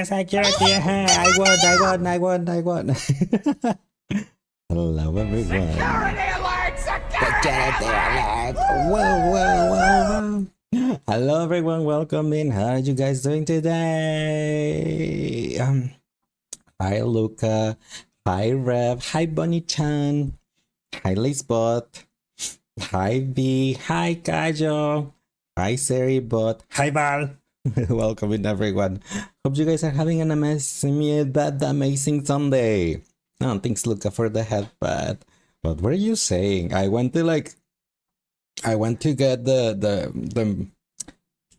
security. I won. Hello, everyone. Security alert! Security alert! Whoa. Hello, everyone. Welcome in. How are you guys doing today? Hi, Luca. Hi, Rev. Hi, Bonnie-chan. Hi, Lizbot. Hi, V. Hi, Kajo. Hi, Seribot. Hi, Val. Welcome in, everyone. Hope you guys are having an amazing Sunday. Oh, thanks, Luca, for the headband. What were you saying? I went to get the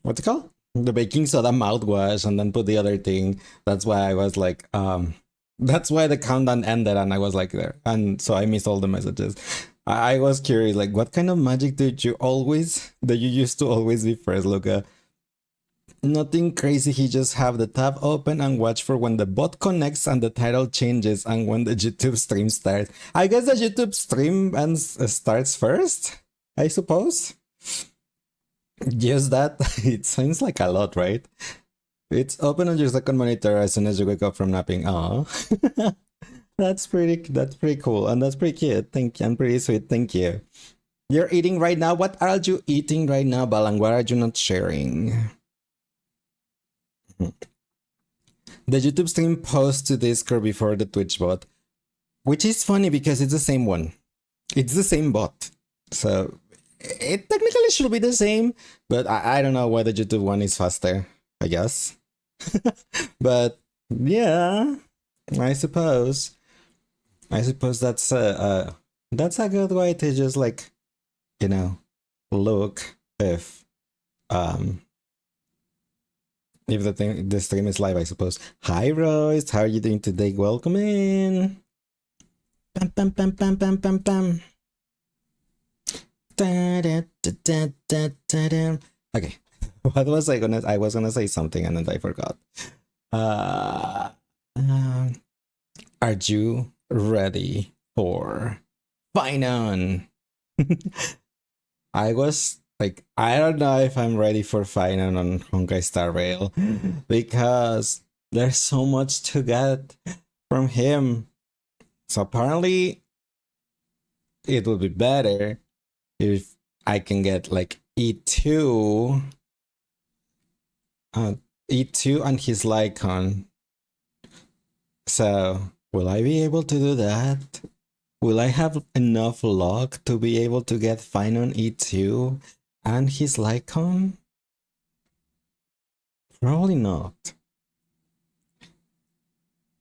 what's it called? The baking soda mouthwash and then put the other thing. That's why I was like, that's why the countdown ended and I was like there. And so I missed all the messages. I was curious, like, what kind of magic that you used to always be first, Luca? Nothing crazy, he just have the tab open and watch for when the bot connects and the title changes and when the YouTube stream starts. I guess the YouTube stream starts first, I suppose. Just that, it seems like a lot, right? It's open on your second monitor as soon as you wake up from napping. Oh, that's pretty cool and that's pretty cute. Thank you, and pretty sweet. Thank you. You're eating right now. What are you eating right now, Balang? What are you not sharing? The YouTube stream posts to Discord before the Twitch bot, which is funny because it's the same one. It's the same bot. So it technically should be the same, but I don't know why the YouTube one is faster, I guess. But yeah, I suppose that's a good way to just, like, you know, look if the stream is live, I suppose. Hi, Royce. How are you doing today? Welcome in. Pam, pam, pam, pam, pam, pam, pam. Da, da, da, da, da, da, da. Okay. What was I was gonna say something and then I forgot. Are you ready for Finon? I was like, I don't know if I'm ready for Finon on Honkai Star Rail because there's so much to get from him. So apparently it will be better if I can get like E2 and his Lycon. So will I be able to do that? Will I have enough luck to be able to get Finon E2 and his Lycon? Probably not.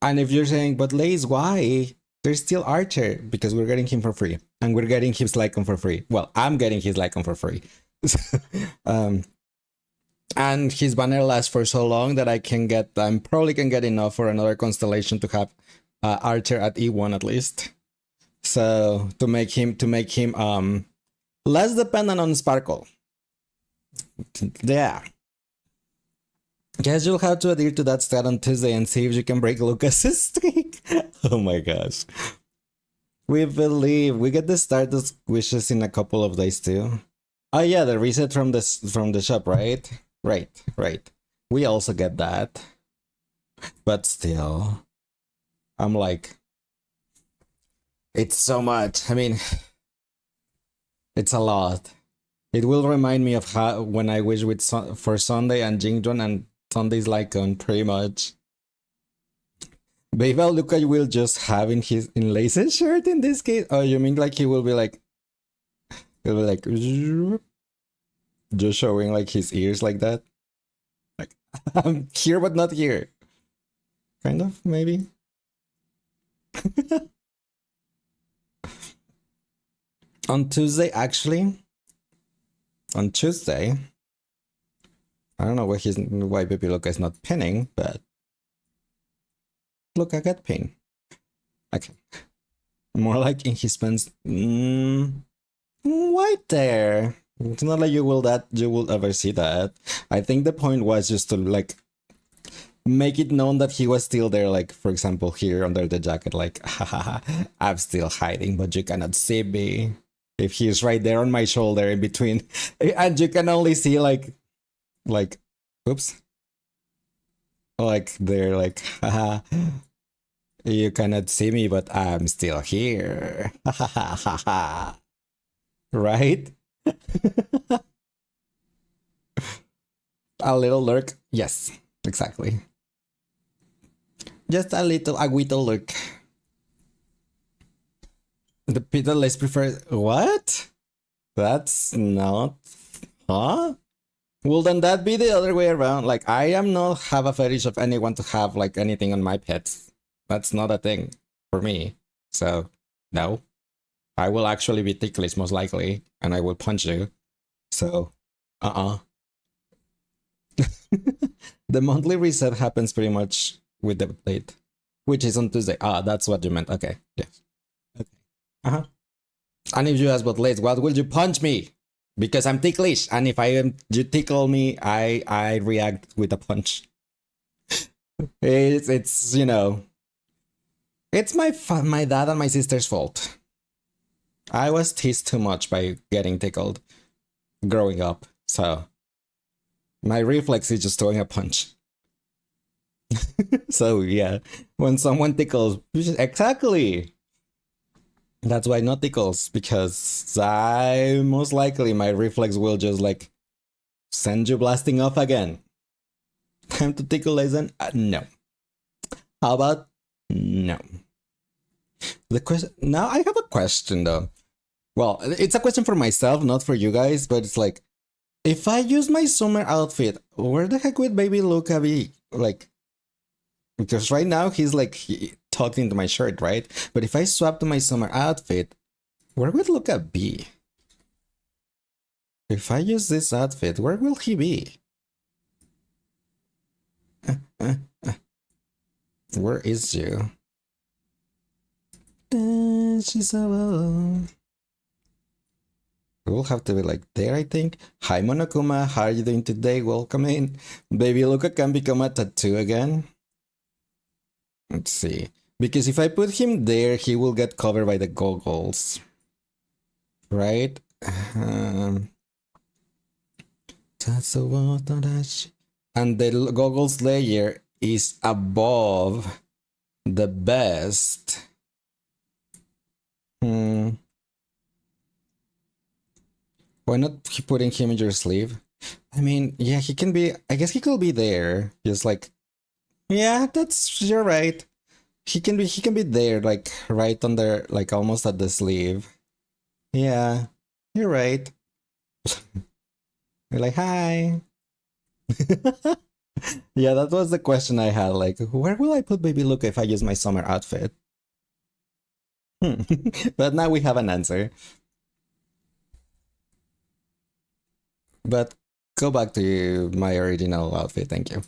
And if you're saying, but Lace, why? There's still Archer, because we're getting him for free. And we're getting his Lycon for free. Well, I'm getting his Lycon for free. And his banner lasts for so long that I probably can get enough for another constellation to have Archer at E1 at least. So to make him less dependent on Sparkle. Yeah. Guess you'll have to adhere to that stat on Tuesday and see if you can break Lucas's streak. Oh my gosh. We believe we get the Stardust wishes in a couple of days too. Oh yeah, the reset from the shop, right? Right. We also get that. But still, I'm like, it's so much. I mean, it's a lot. It will remind me of how when I wish for Sunday and Jingdron and Sunday's Lycon, pretty much. Maybe Luca will just have in Lace's shirt in this case. Oh, you mean like he'll be like just showing like his ears like that? Like, I'm here but not here. Kind of, maybe. On Tuesday, I don't know why Baby Luca is not pinning, but look, I got pin. Okay. More like in his pants. Right there. It's not like you will ever see that. I think the point was just to like make it known that he was still there, like for example here under the jacket, like haha, I'm still hiding, but you cannot see me. If he's right there on my shoulder in between, and you can only see like oops. Like they're like, haha, you cannot see me, but I'm still here. Right? A little lurk. Yes, exactly. Just a little lurk. The people less prefer what? That's not, huh? Well, then that be the other way around. Like, I am not have a fetish of anyone to have like anything on my pets. That's not a thing for me. So, no, I will actually be ticklish most likely, and I will punch you. So, the monthly reset happens pretty much with the update, which is on Tuesday. Ah, that's what you meant. Okay, yes. Okay. Uh huh. And if you ask what late, what will you punch me? Because I'm ticklish, and if I am you tickle me, I react with a punch. It's it's my dad and my sister's fault. I was teased too much by getting tickled growing up, so my reflex is just throwing a punch. So yeah, when someone tickles, exactly. That's why not tickles, because I most likely my reflex will just like send you blasting off again. Time to tickle, Lizen? No. How about no? The question now, I have a question though. Well, it's a question for myself, not for you guys, but it's like, if I use my summer outfit, where the heck would baby Luca be? Like, because right now he's like tucked into my shirt, right? But if I swap to my summer outfit, where would Luca be? If I use this outfit, where will he be? Where is you? She's so we'll have to be like there, I think. Hi Monokuma, how are you doing today? Welcome in. Baby Luca can become a tattoo again. Let's see. Because if I put him there, he will get covered by the goggles. Right? And the goggles layer is above the best. Why not putting him in your sleeve? I mean, yeah, he can be. I guess he could be there. Just like, yeah, that's you're right. He can be. He can be there, like right under, like almost at the sleeve. Yeah, you're right. You're like, hi. Yeah, that was the question I had. Like, where will I put Baby Luca if I use my summer outfit? But now we have an answer. But go back to my original outfit. Thank you.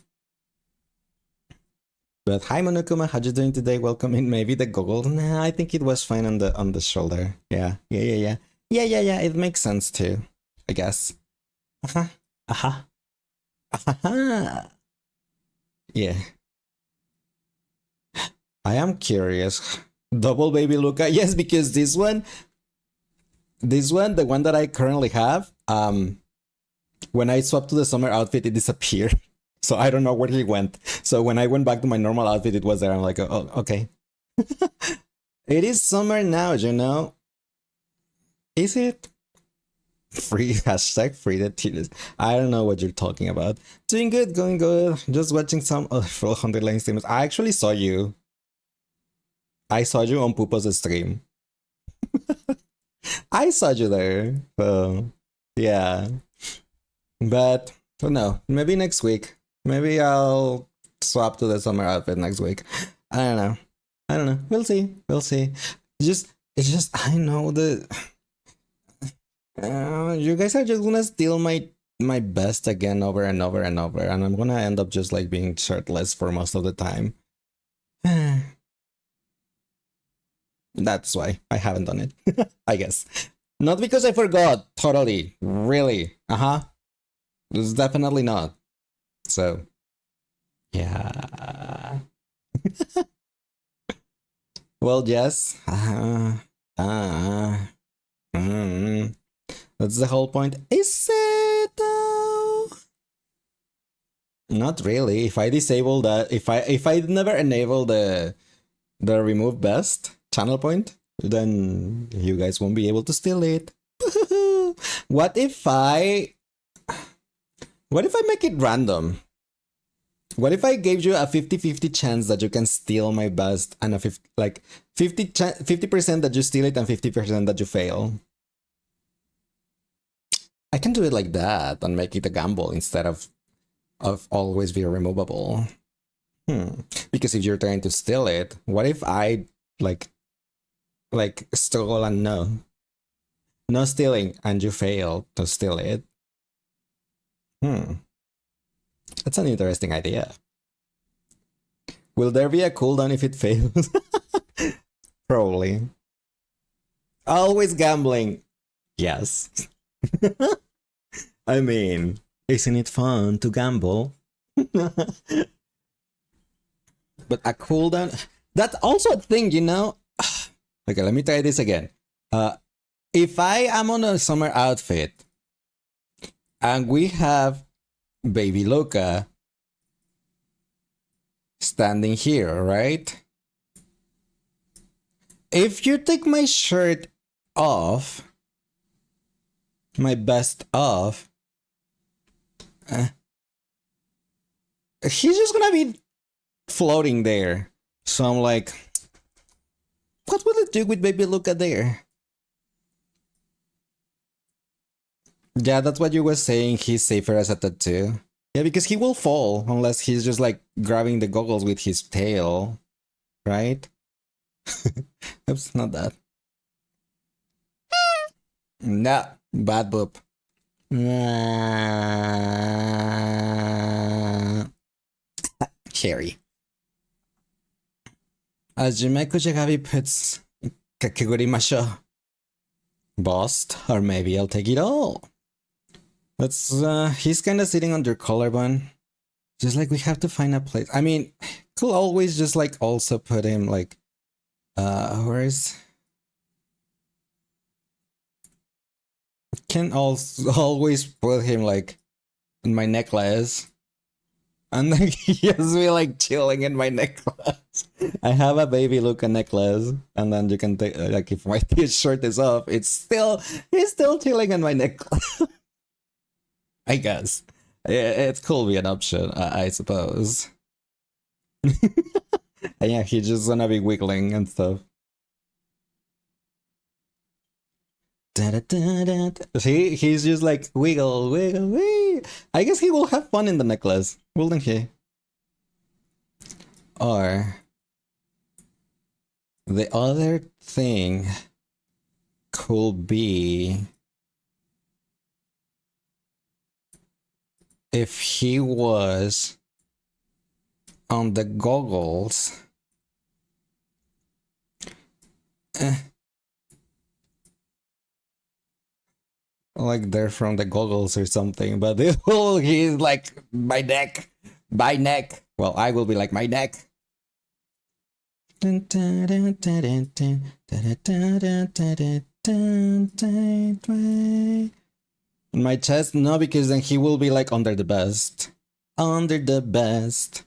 But hi Monokuma, how you doing today? Welcome in. Maybe the goggle. Nah, I think it was fine on the shoulder. Yeah, yeah, yeah, yeah, yeah, yeah, yeah. It makes sense too, I guess. Uh-huh. Uh-huh. Uh-huh. Yeah. I am curious. Double baby Luca. Yes, because the one that I currently have, when I swapped to the summer outfit, it disappeared. So I don't know where he went. So when I went back to my normal outfit, it was there. I'm like, oh, okay. It is summer now, you know? Is it? Free hashtag free the titties. I don't know what you're talking about. Doing good, going good. Just watching some full 100 line streams. I actually saw you. I saw you on Pupo's stream. I saw you there. So yeah. But oh no, maybe next week. Maybe I'll swap to the summer outfit next week. I don't know. I don't know. We'll see. We'll see. It's just I know the you guys are just gonna steal my best again over and over and over, and I'm gonna end up just like being shirtless for most of the time. That's why I haven't done it. I guess. Not because I forgot, totally. Really. Uh-huh. It's definitely not. So yeah. Well, yes. Mm, that's the whole point. Is it though? Not really. If I disable that, if I never enable the remove best channel point, then you guys won't be able to steal it. What if I make it random? What if I gave you a 50-50 chance that you can steal my best and a 50% that you steal it and 50% that you fail? I can do it like that and make it a gamble instead of always be removable. Because if you're trying to steal it, what if I like stole and no stealing and you fail to steal it? That's an interesting idea. Will there be a cooldown if it fails? Probably. Always gambling. Yes. I mean, isn't it fun to gamble? But a cooldown, that's also a thing, you know? Okay, let me try this again. If I am on a summer outfit and we have Baby Luca standing here, right? If you take my shirt off, my vest off, he's just gonna be floating there. So I'm like, what will it do with Baby Luca there? Yeah, that's what you were saying. He's safer as a tattoo. Yeah, because he will fall unless he's just like grabbing the goggles with his tail, right? Oops, not that. Nah, bad boop. Cherry. Hajime Kuchagabi puts Kakegurimasho. Bust, or maybe I'll take it all. That's he's kinda sitting on your collarbone. Just like we have to find a place. I mean, could always just like also put him like where's can also always put him like in my necklace. And then he has me like chilling in my necklace. I have a Baby Luca necklace, and then you can take like if my shirt is off, he's still chilling in my necklace. I guess it could be an option, I suppose. And yeah, he's just gonna be wiggling and stuff. See, he's just like wiggle, wiggle, wiggle. I guess he will have fun in the necklace, wouldn't he? Or the other thing could be if he was on the goggles. Like they're from the goggles or something, but he's like my neck. Well, I will be like my neck. My chest, no, because then he will be like under the best. Under the best.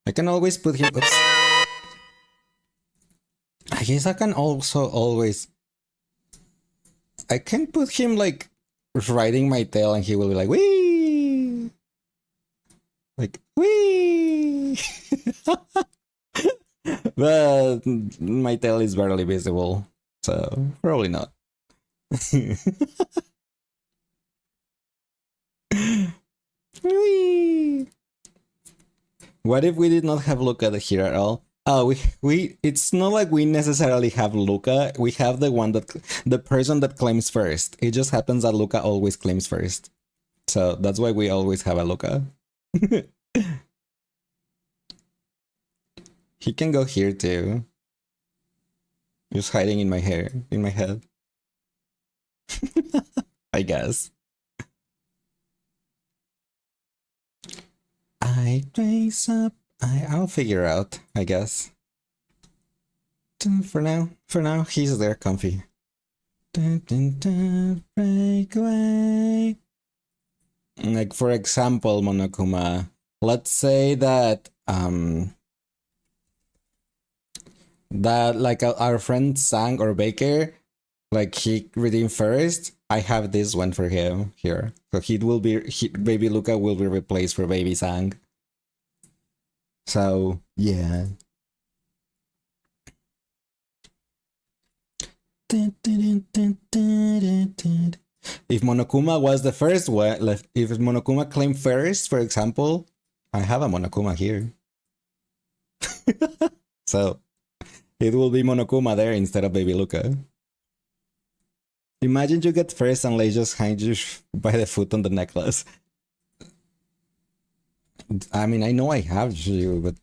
I can always put him. Oops. I guess I can also always. I can put him like riding my tail and he will be like, wee! Like, wee! But my tail is barely visible, so probably not. Wee! What if we did not have Luca here at all? Oh, we it's not like we necessarily have Luca. We have the person that claims first. It just happens that Luca always claims first. So that's why we always have a Luca. He can go here too. Just hiding in my hair, in my head. I guess. I raise up. I'll figure out, I guess. For now, he's there comfy. Break away. Like for example, Monokuma, let's say that that like our friend Sang or Baker, like he redeemed first. I have this one for him here, so Baby Luca will be replaced for Baby Sang. So yeah. If Monokuma was the first one, if Monokuma claimed first, for example, I have a Monokuma here. So it will be Monokuma there instead of Baby Luca. Imagine you get first and they just hang you by the foot on the necklace. I mean, I know I have you, but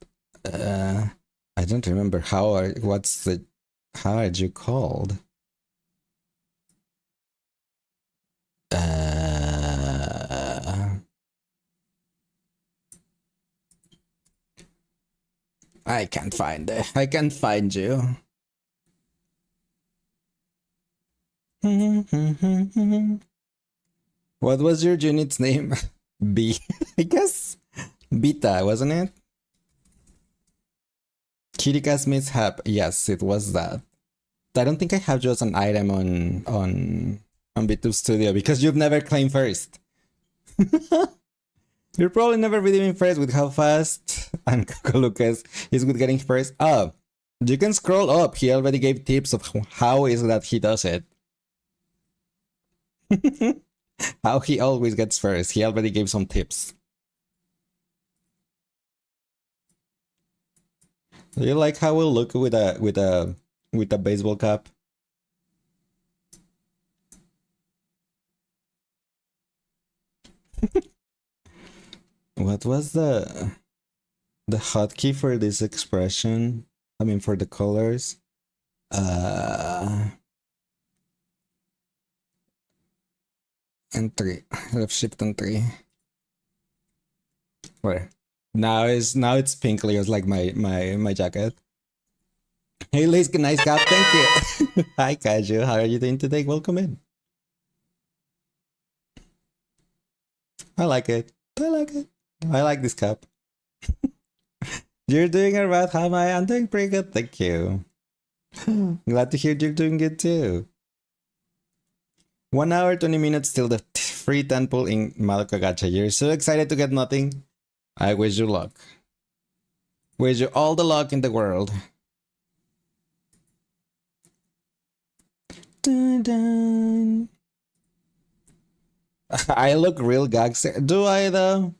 I don't remember how are you called? I can't find it. I can't find you. What was your unit's name? B. I guess Beta, wasn't it? Kirika's mishap. Yes, it was that. I don't think I have just an item on B2 Studio because you've never claimed first. You're probably never redeeming first with how fast and Lucas is with getting first. Oh, you can scroll up. He already gave tips of how is that he does it. How he always gets first. He already gave some tips. Do you like how we'll look with a baseball cap? What was the hotkey for this expression? I mean, for the colors. And 3. Left shift and 3. Where? Now it's pinkly. It's like my jacket. Hey, Liz, nice cap. Thank you. Hi, Kaju. How are you doing today? Welcome in. I like it. I like it. I like this cap. You're doing alright. How am I? I'm doing pretty good. Thank you. Glad to hear you're doing good too. 1 hour, 20 minutes till the free temple in Madoka Gacha. You're so excited to get nothing. I wish you luck. Wish you all the luck in the world. Dun, dun. I look real gangster. Do I though?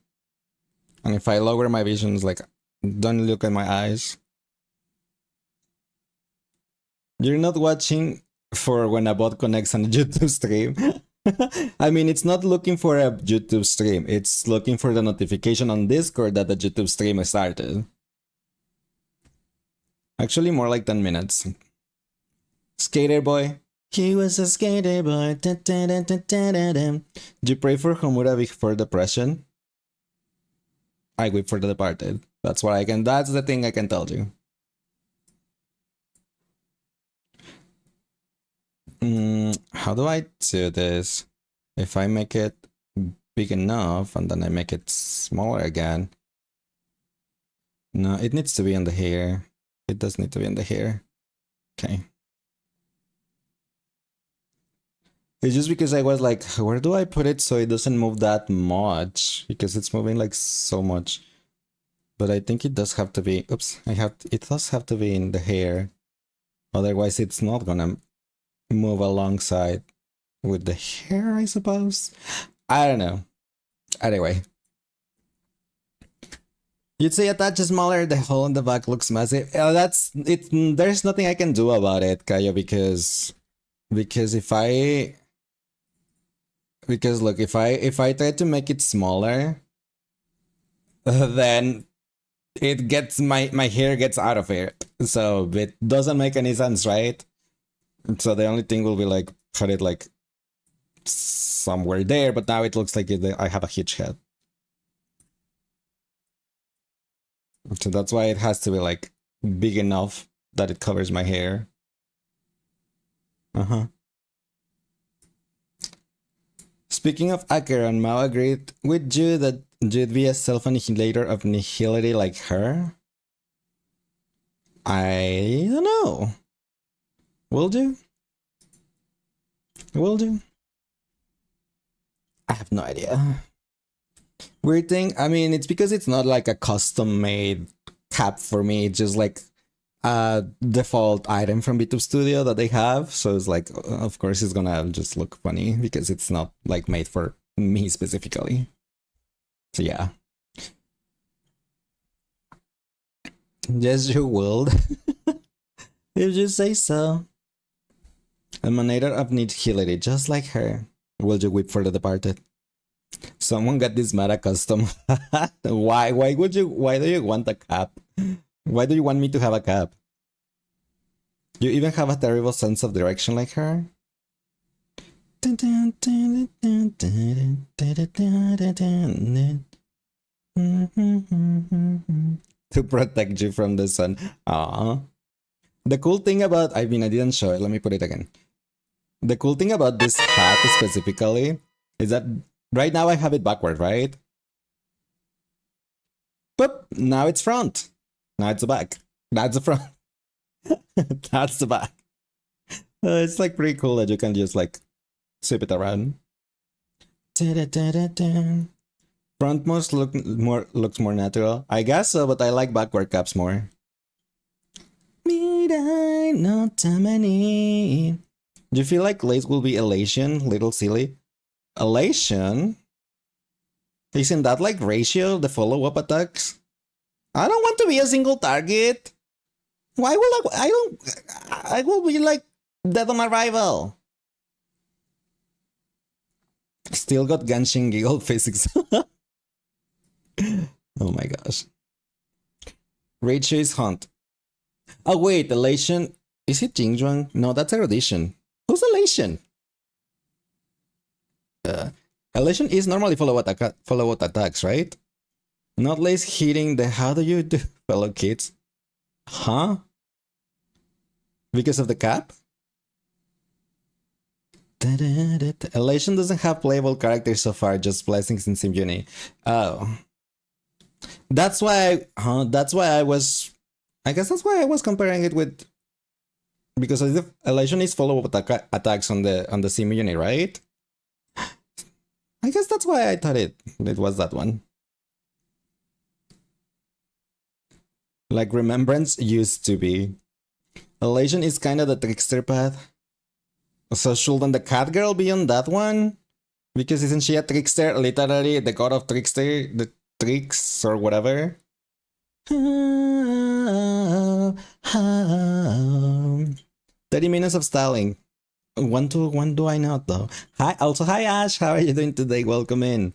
And if I lower my vision, it's like, don't look at my eyes. You're not watching for when a bot connects on a YouTube stream. I mean, it's not looking for a YouTube stream. It's looking for the notification on Discord that the YouTube stream has started. Actually, more like 10 minutes. Skater boy. He was a skater boy. Da, da, da, da, da, da, da. Do you pray for Homura before depression? I wait for the departed. That's what I can. That's the thing I can tell you. How do I do this? If I make it big enough and then I make it smaller again. No, it needs to be in the hair. It does need to be in the hair. Okay. It's just because I was like, where do I put it so it doesn't move that much? Because it's moving like so much. But I think it does have to be, oops, it does have to be in the hair. Otherwise it's not gonna move alongside with the hair, I suppose. I don't know. Anyway. You'd say attach smaller, the hole in the back looks massive. That's it. There's nothing I can do about it, Kaya, because if I look, if I try to make it smaller, then it gets my hair gets out of it. So it doesn't make any sense, right? So the only thing will be like put it like somewhere there, but now it looks like I have a huge head. So that's why it has to be like big enough that it covers my hair. Speaking of Acheron, Mao agreed with you that you'd be a self-annihilator of nihility like her? I don't know. Will you? Will you? I have no idea. Weird thing, I mean, it's because it's not like a custom-made cap for me. It's just like a default item from B2 Studio that they have. So it's like, of course, it's gonna just look funny because it's not like made for me specifically. So yeah. Yes, you will. If you say so. Emanator of nihility, just like her. Will you weep for the departed? Someone got this meta custom. Why? Why would you? Why do you want a cap? Why do you want me to have a cap? You even have a terrible sense of direction like her? To protect you from the sun. Aww. The cool thing about, I mean, I didn't show it. Let me put it again. The cool thing about this hat specifically is that right now I have it backward, right? But now it's front. Now it's the back. That's the front. That's the back. It's like pretty cool that you can just like sweep it around. Frontmost looks more natural. I guess so, but I like backward caps more. No tamani. Do you feel like Lace will be elation? Little silly. Elation? Isn't that like ratio, the follow-up attacks? I don't want to be a single target. Why will I will be like dead on arrival. Still got Genshin giggle physics. Oh my gosh. Ratio is Hunt. Oh wait, elation. Is it Jingjuan? No, that's erudition. Who's elation? Elation is normally follow-up attacks, right? Not Lace hitting the how do you do fellow kids? Huh? Because of the cap? Elation doesn't have playable characters so far, just blessings and Symphony. Oh. That's why that's why I was I guess that's why I was comparing it with, because Elation is follow-up attacks on the Symphony, right? I guess that's why I thought it was that one. Like Remembrance used to be. Elation is kind of the trickster path. So shouldn't the cat girl be on that one? Because isn't she a trickster? Literally the god of trickster, the tricks or whatever. 30 minutes of styling. One do I not though. Hi Ash, how are you doing today? Welcome in.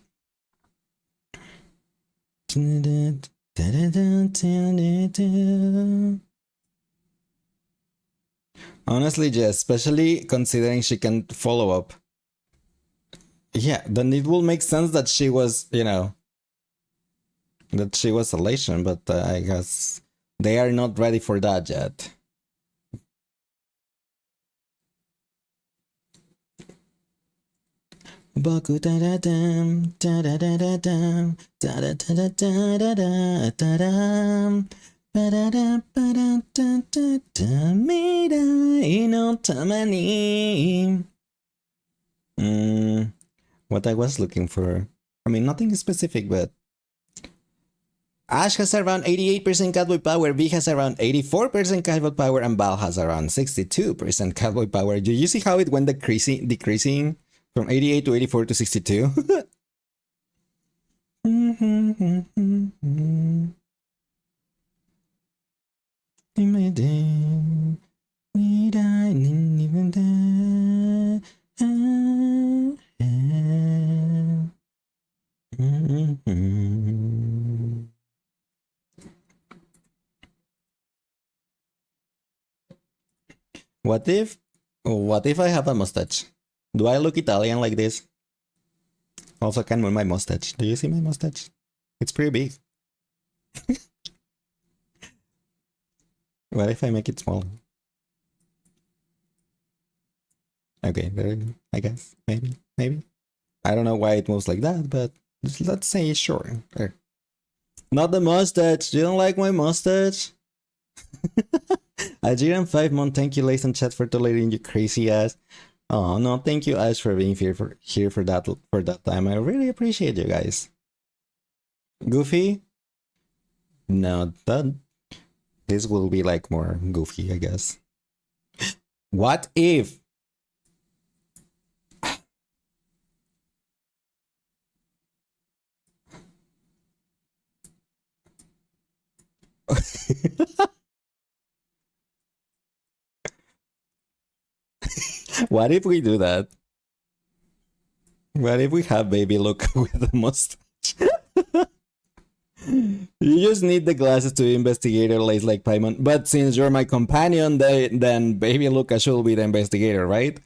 Honestly, Jess, especially considering she can follow up. Yeah, then it will make sense that she was, you know, that she was elation, but I guess they are not ready for that yet. Boku da da dam da da da da dam da da da da da da da da dam ba da da ba da da da da midai no tamani. What I was looking for. I mean, nothing specific, but Ash has around 88% cowboy power, V has around 84% cowboy power, and Val has around 62% cowboy power. Do you see how it went decreasing from 88 to 84 to 62? What if I have a mustache? Do I look Italian like this? Also, can move my mustache. Do you see my mustache? It's pretty big. What if I make it small? Okay, there, I guess. Maybe. I don't know why it moves like that, but let's say sure. There. Not the mustache. You don't like my mustache? Ajira 5 month, thank you, ladies and chat, for tolerating you crazy ass. Oh no, thank you, Ash, for being here for that time. I really appreciate you guys. Goofy? No, that this will be like more goofy, I guess. What if? What if we do that? What if we have baby look with the mustache? You just need the glasses to investigator lace like Paimon. But since you're my companion, then baby Luca should be the investigator, right?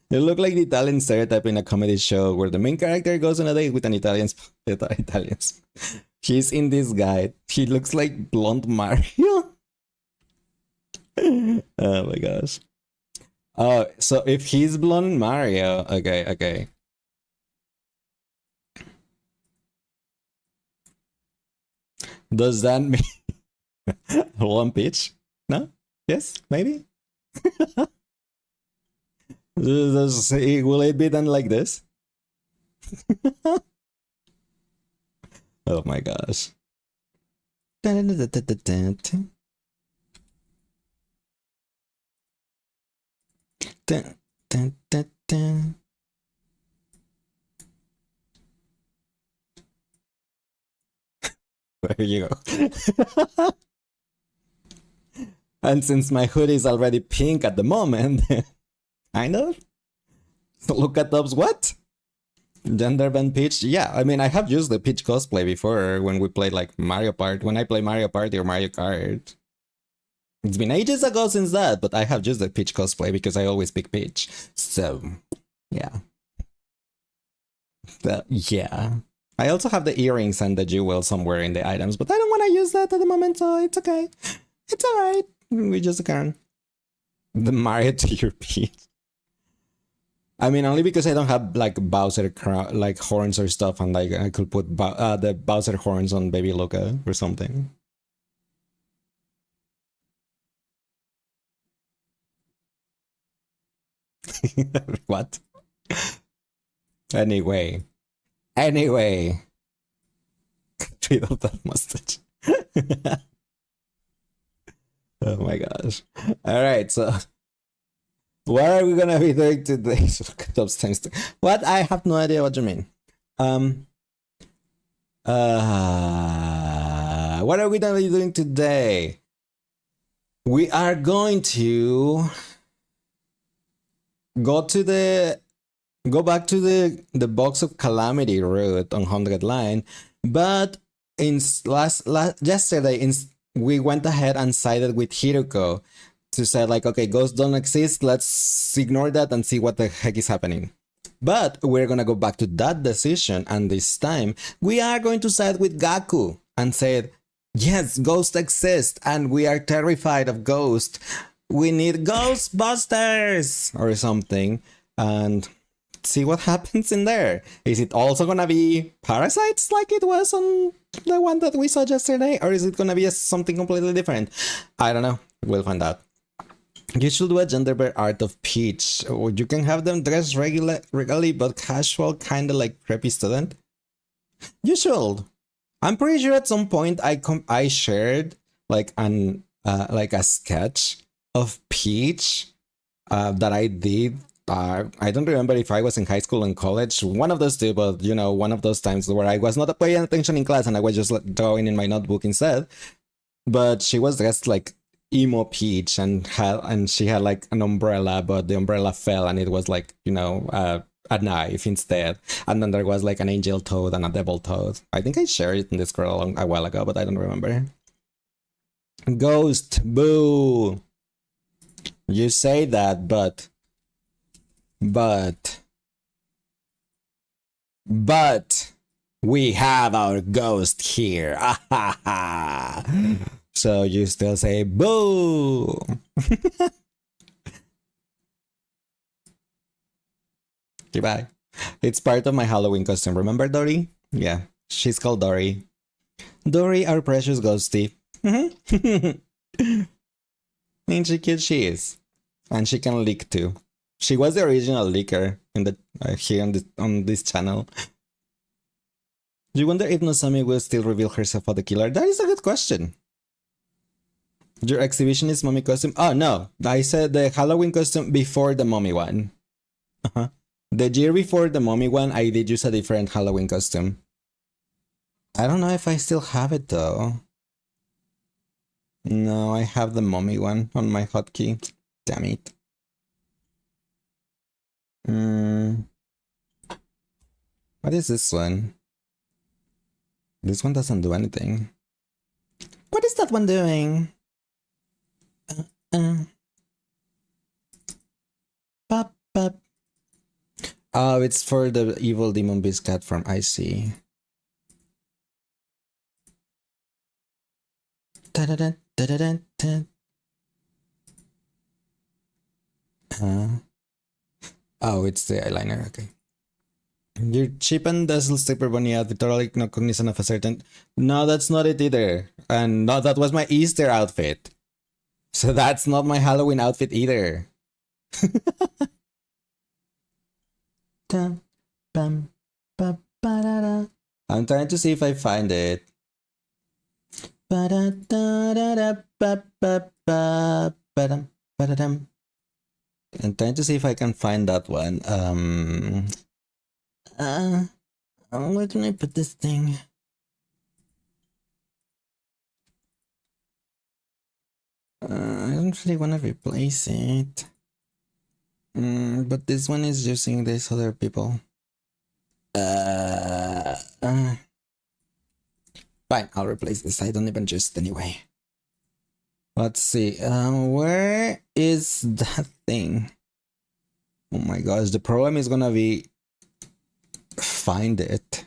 You look like the Italian stereotype in a comedy show where the main character goes on a date with an Italian. He's in this guy. He looks like blonde Mario. Oh my gosh. Oh, so if he's blonde Mario, okay. Does that mean one pitch? No? Yes? Maybe? Will it be done like this? Oh my gosh. There you go. And since my hoodie is already pink at the moment, kind of. Look at those what? Gender band Peach? Yeah, I mean, I have used the Peach cosplay before when we played like Mario Party. When I play Mario Party or Mario Kart. It's been ages ago since that, but I have used the Peach cosplay because I always pick Peach. So, yeah. Yeah. I also have the earrings and the jewel somewhere in the items, but I don't want to use that at the moment, so it's okay. It's alright. We just can. The Mario to your Peach. I mean, only because I don't have like Bowser like horns or stuff, and like I could put the Bowser horns on Baby Luca or something. What? Anyway. Get rid of that mustache. Oh my gosh. Alright, so what are we gonna be doing today? What? I have no idea what you mean. What are we gonna be doing today? We are going to go back to the Box of Calamity route on 100 line, but in yesterday we went ahead and sided with Hiruko to say like, okay, ghosts don't exist, let's ignore that and see what the heck is happening. But we're gonna go back to that decision, and this time we are going to side with Gaku and say, yes, ghosts exist and we are terrified of ghosts. We need Ghostbusters or something, and see what happens in there. Is it also gonna be parasites like it was on the one that we saw yesterday, or is it gonna be something completely different? I don't know. We'll find out. You should do a gender-bare art of Peach. Or you can have them dress regularly but casual, kind of like preppy student. You should. I'm pretty sure at some point I shared like a sketch of Peach that I did. I don't remember if I was in high school or in college, one of those two, but you know, one of those times where I was not paying attention in class and I was just like, drawing in my notebook instead. But she was dressed like emo Peach and she had like an umbrella, but the umbrella fell and it was like, you know, a knife instead. And then there was like an angel toad and a devil toad. I think I shared it in Discord a while ago, but I don't remember. Ghost, boo. You say that, but we have our ghost here. So you still say boo. Goodbye. It's part of my Halloween costume. Remember Dory? Yeah, she's called Dory. Dory, our precious ghosty. Ain't she cute? She is. And she can leak too. She was the original leaker in the here on this channel. Do you wonder if Nosami will still reveal herself as the killer? That is a good question. Your exhibition is mommy costume? Oh no, I said the Halloween costume before the mommy one. The year before the mommy one, I did use a different Halloween costume. I don't know if I still have it though. No, I have the mommy one on my hotkey. Damn it. What is this one? This one doesn't do anything. What is that one doing? Pop, pop. Oh, it's for the evil demon beast cat from IC. Oh, it's the eyeliner. Okay. Your cheap and dazzle slipper bunny outfit totally not cognizant of a certain. No, that's not it either. And no, that was my Easter outfit. So that's not my Halloween outfit either. I'm trying to see if I find it. I'm trying to see if I can find that one. Where can I put this thing? I don't really want to replace it. But this one is using these other people. Fine, I'll replace this. I don't even use it anyway. Let's see. Where is that thing? Oh my gosh, the problem is gonna be find it.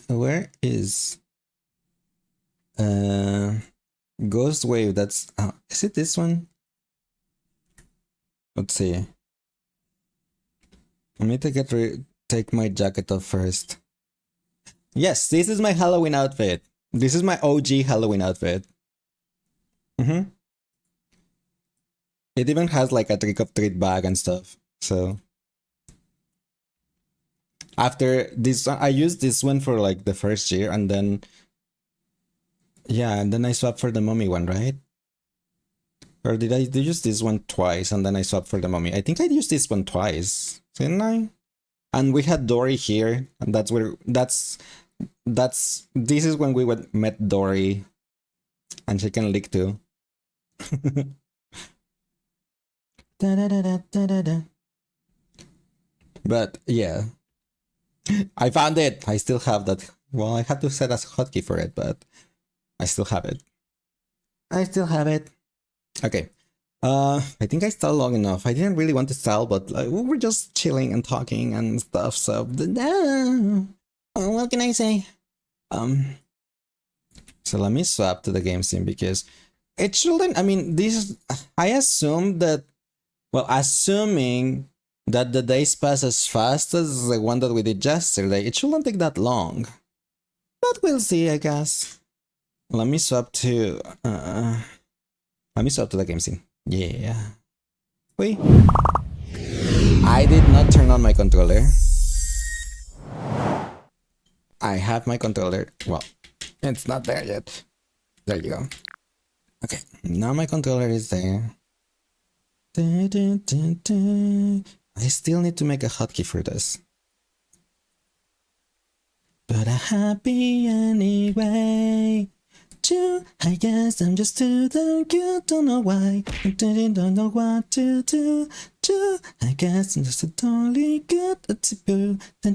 Where is Ghost Wave? That's is it this one? Let's see. I need to take my jacket off first. Yes, this is my Halloween outfit. This is my OG Halloween outfit. It even has like a trick or treat bag and stuff. So after this, I used this one for like the first year, and then yeah, and then I swapped for the mommy one, right? Or did I use this one twice and then I swapped for the mommy? I think I used this one twice, didn't I? And we had Dory here, and that's where this is when we met Dory, and she can leak too. But yeah, I found it. I still have that. Well, I had to set a hotkey for it, but I still have it. I still have it. Okay. I think I stalled long enough. I didn't really want to stall, but we were just chilling and talking and stuff. So, what can I say? So let me swap to the game sim because it shouldn't. I mean, I assume that. Well, assuming that the days pass as fast as the one that we did yesterday, it shouldn't take that long. But we'll see, I guess. Let me swap to the game scene. Yeah. Wait. I did not turn on my controller. I have my controller. Well, it's not there yet. There you go. Okay, now my controller is there. I still need to make a hotkey for this. But I'm happy anyway. I guess I'm just too damn cute, don't know why. I don't know what to do. I guess I'm just totally good at the boo. I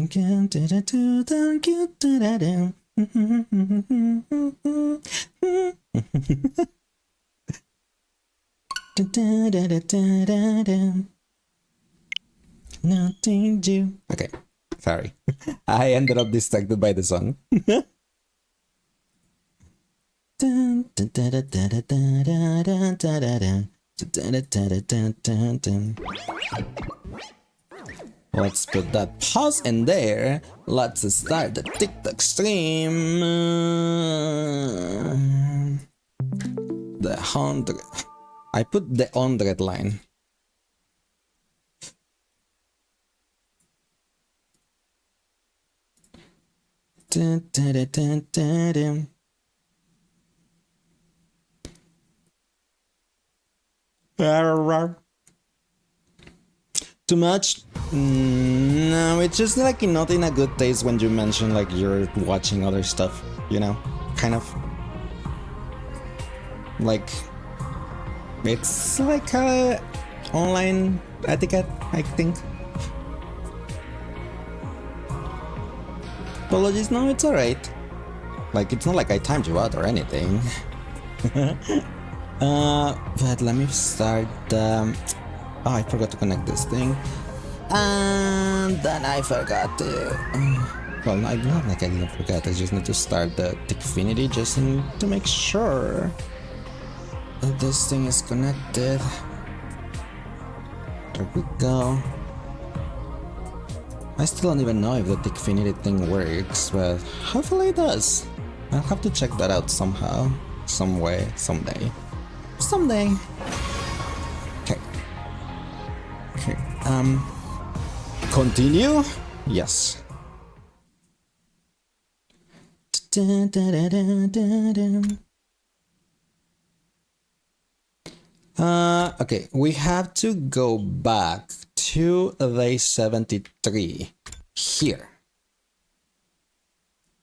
can't too damn cute. Nothing do. Okay, sorry. I ended up distracted by the song. Dun, dun, dun, dun, dun, dun, dun, dun, dun, dun, dun. Dun, dun, dun, dun, dun, dun. Let's put that pause in there. Let's start the TikTok stream. The 100. I put the 100 line. Dun, dun, dun, dun, dun, dun. Too much? No, it's just like not in a good taste when you mention like you're watching other stuff, you know? Kind of. Like, it's like a online etiquette, I think. Apologies, no, it's alright. Like, it's not like I timed you out or anything. But let me start. Oh, I forgot to connect this thing, and then I forgot to. Well, not like I didn't forget. I just need to start the Tickfinity just to make sure that this thing is connected. There we go. I still don't even know if the Tickfinity thing works, but hopefully it does. I'll have to check that out somehow, some way, someday. Someday. Okay. Okay. Continue? Yes. Okay, we have to go back to day 73 here.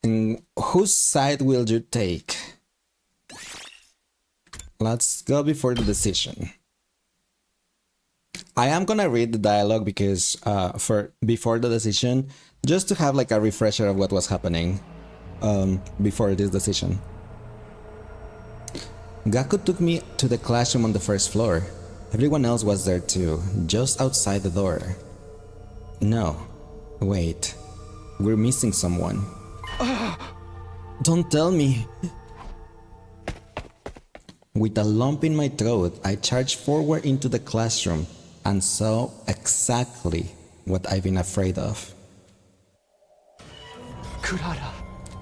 And whose side will you take? Let's go before the decision. I am gonna read the dialogue because before the decision, just to have like a refresher of what was happening before this decision. Gaku took me to the classroom on the first floor. Everyone else was there too, just outside the door. No, wait, we're missing someone. Don't tell me. With a lump in my throat, I charged forward into the classroom and saw exactly what I've been afraid of. Kurara.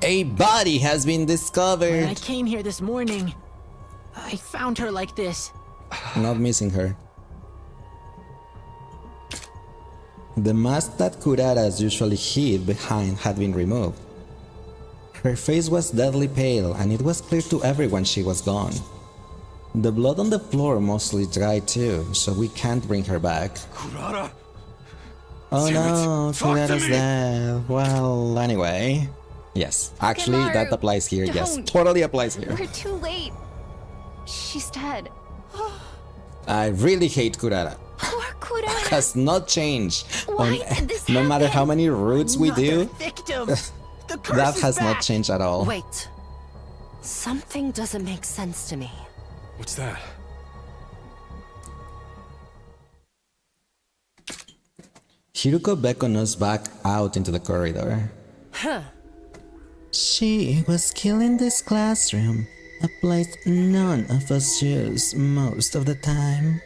A body has been discovered! When I came here this morning, I found her like this. Not missing her. The mask that Kurara's usually hid behind had been removed. Her face was deadly pale and it was clear to everyone she was gone. The blood on the floor mostly dry too, so we can't bring her back. Kurara? Oh no, Talk to Kurara's me! dead. Well, anyway. Yes, actually Genmaru, that applies here, yes. don't. Totally applies here. We're too late. She's dead. I really hate Kurara. Poor Kurara. Has not changed. Why did this No matter how happen? many routes we Another do, victim. The curse that is has not back. changed at all. Wait. Something doesn't make sense to me. What's that? Hiruko beckoned us back out into the corridor. Huh. She was killed in this classroom, a place none of us use most of the time.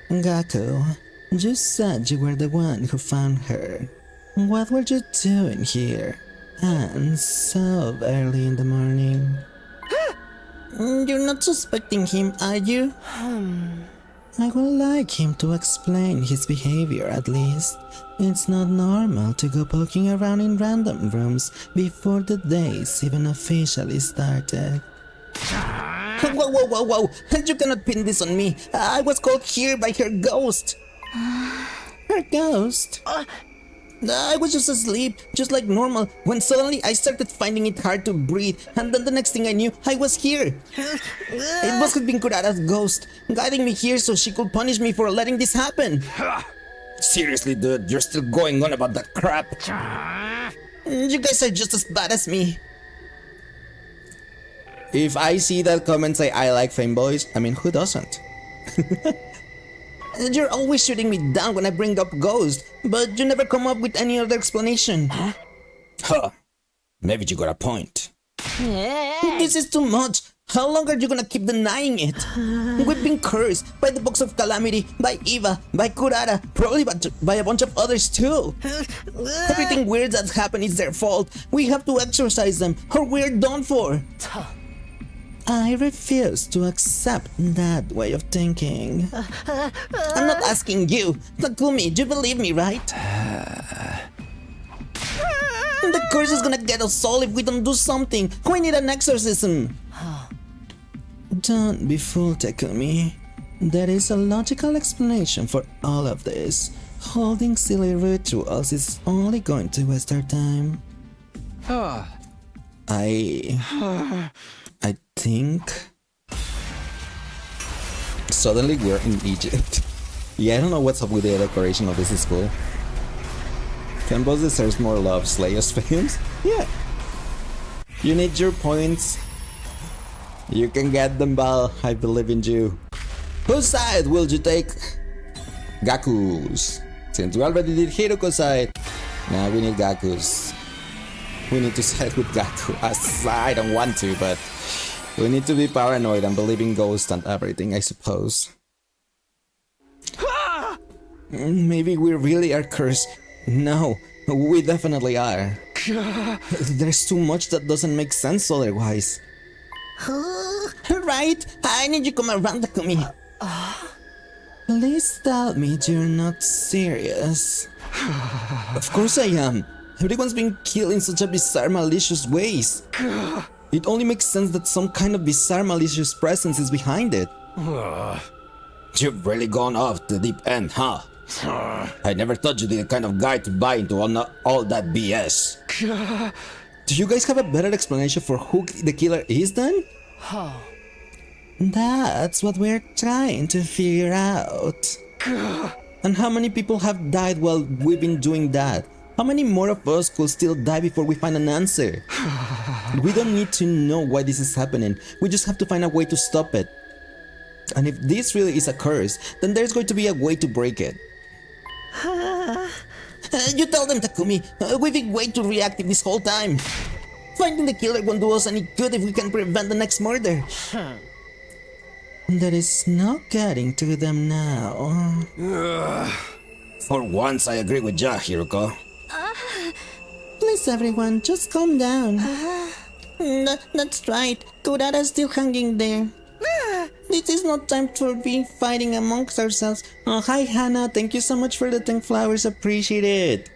Gaku, you said you were the one who found her. What were you doing here? And so early in the morning. You're not suspecting him, are you? I would like him to explain his behavior at least. It's not normal to go poking around in random rooms before the days even officially started. Whoa, whoa, whoa, whoa! You cannot pin this on me! I was called here by her ghost! Her ghost? I was just asleep, just like normal, when suddenly I started finding it hard to breathe, and then the next thing I knew, I was here! It must have been Kurara's ghost, guiding me here so she could punish me for letting this happen! Seriously, dude, you're still going on about that crap? You guys are just as bad as me. If I see that comment say I like femboys, I mean, who doesn't? You're always shooting me down when I bring up Ghost, but you never come up with any other explanation. Huh. Maybe you got a point. This is too much. How long are you gonna keep denying it? We've been cursed by the Box of Calamity, by Eva, by Kurara, probably by a bunch of others too. Everything weird that's happened is their fault. We have to exorcise them, or we're done for. I refuse to accept that way of thinking. I'm not asking you. Takumi, do you believe me, right? The curse is gonna get us all if we don't do something. We need an exorcism. Don't be fooled, Takumi. There is a logical explanation for all of this. Holding silly rituals is only going to waste our time. I think... Suddenly we're in Egypt. Yeah, I don't know what's up with the decoration of this school. Campus deserves more love, Slayer's fans? Yeah. You need your points. You can get them, Bal. I believe in you. Whose side will you take? Gaku's. Since we already did Hiruko's side, now we need Gaku's. We need to side with Gaku. I don't want to, but we need to be paranoid and believe in ghosts and everything, I suppose. Maybe we really are cursed. No, we definitely are. There's too much that doesn't make sense otherwise. Right? I need you to come around, Takumi. Please tell me you're not serious. Of course I am. Everyone's been killed in such a bizarre, malicious ways. It only makes sense that some kind of bizarre, malicious presence is behind it. You've really gone off the deep end, huh? I never thought you'd be the kind of guy to buy into all that BS. Do you guys have a better explanation for who the killer is then? That's what we're trying to figure out. And how many people have died while we've been doing that? How many more of us could still die before we find an answer? We don't need to know why this is happening. We just have to find a way to stop it. And if this really is a curse, then there's going to be a way to break it. You tell them, Takumi. We've been way too reactive this whole time. Finding the killer won't do us any good if we can prevent the next murder. There is no getting to them now. For once, I agree with Ya, Hiruko. Please, everyone, just calm down. That's right. Kurara's still hanging there. This is not time to be fighting amongst ourselves. Oh, hi, Hannah. Thank you so much for the 10 flowers. Appreciate it.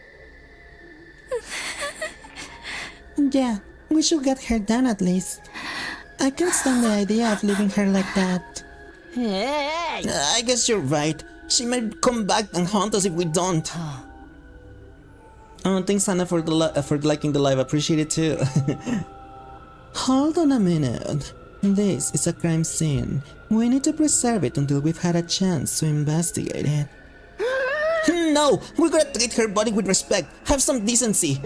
Yeah, we should get her done at least. I can't stand the idea of leaving her like that. I guess you're right. She might come back and haunt us if we don't. Oh, thanks, Hannah, for liking the live. Appreciate it too. Hold on a minute. This is a crime scene. We need to preserve it until we've had a chance to investigate it. No! We're gonna treat her body with respect. Have some decency.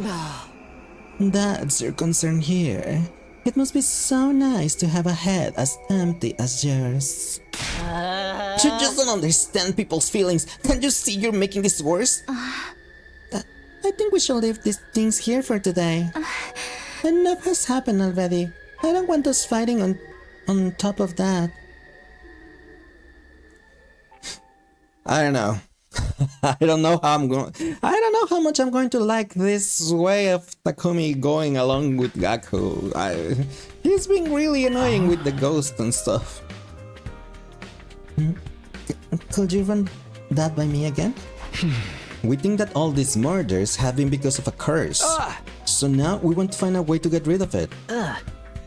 That's your concern here. It must be so nice to have a head as empty as yours. You just don't understand people's feelings. Can't you see you're making this worse? I think we should leave these things here for today. Enough has happened already. I don't want us fighting on top of that. I don't know. I don't know how much I'm going to like this way of Takumi going along with Gaku. He's being really annoying with the ghost and stuff. Could you run that by me again? We think that all these murders have been because of a curse. So now we want to find a way to get rid of it.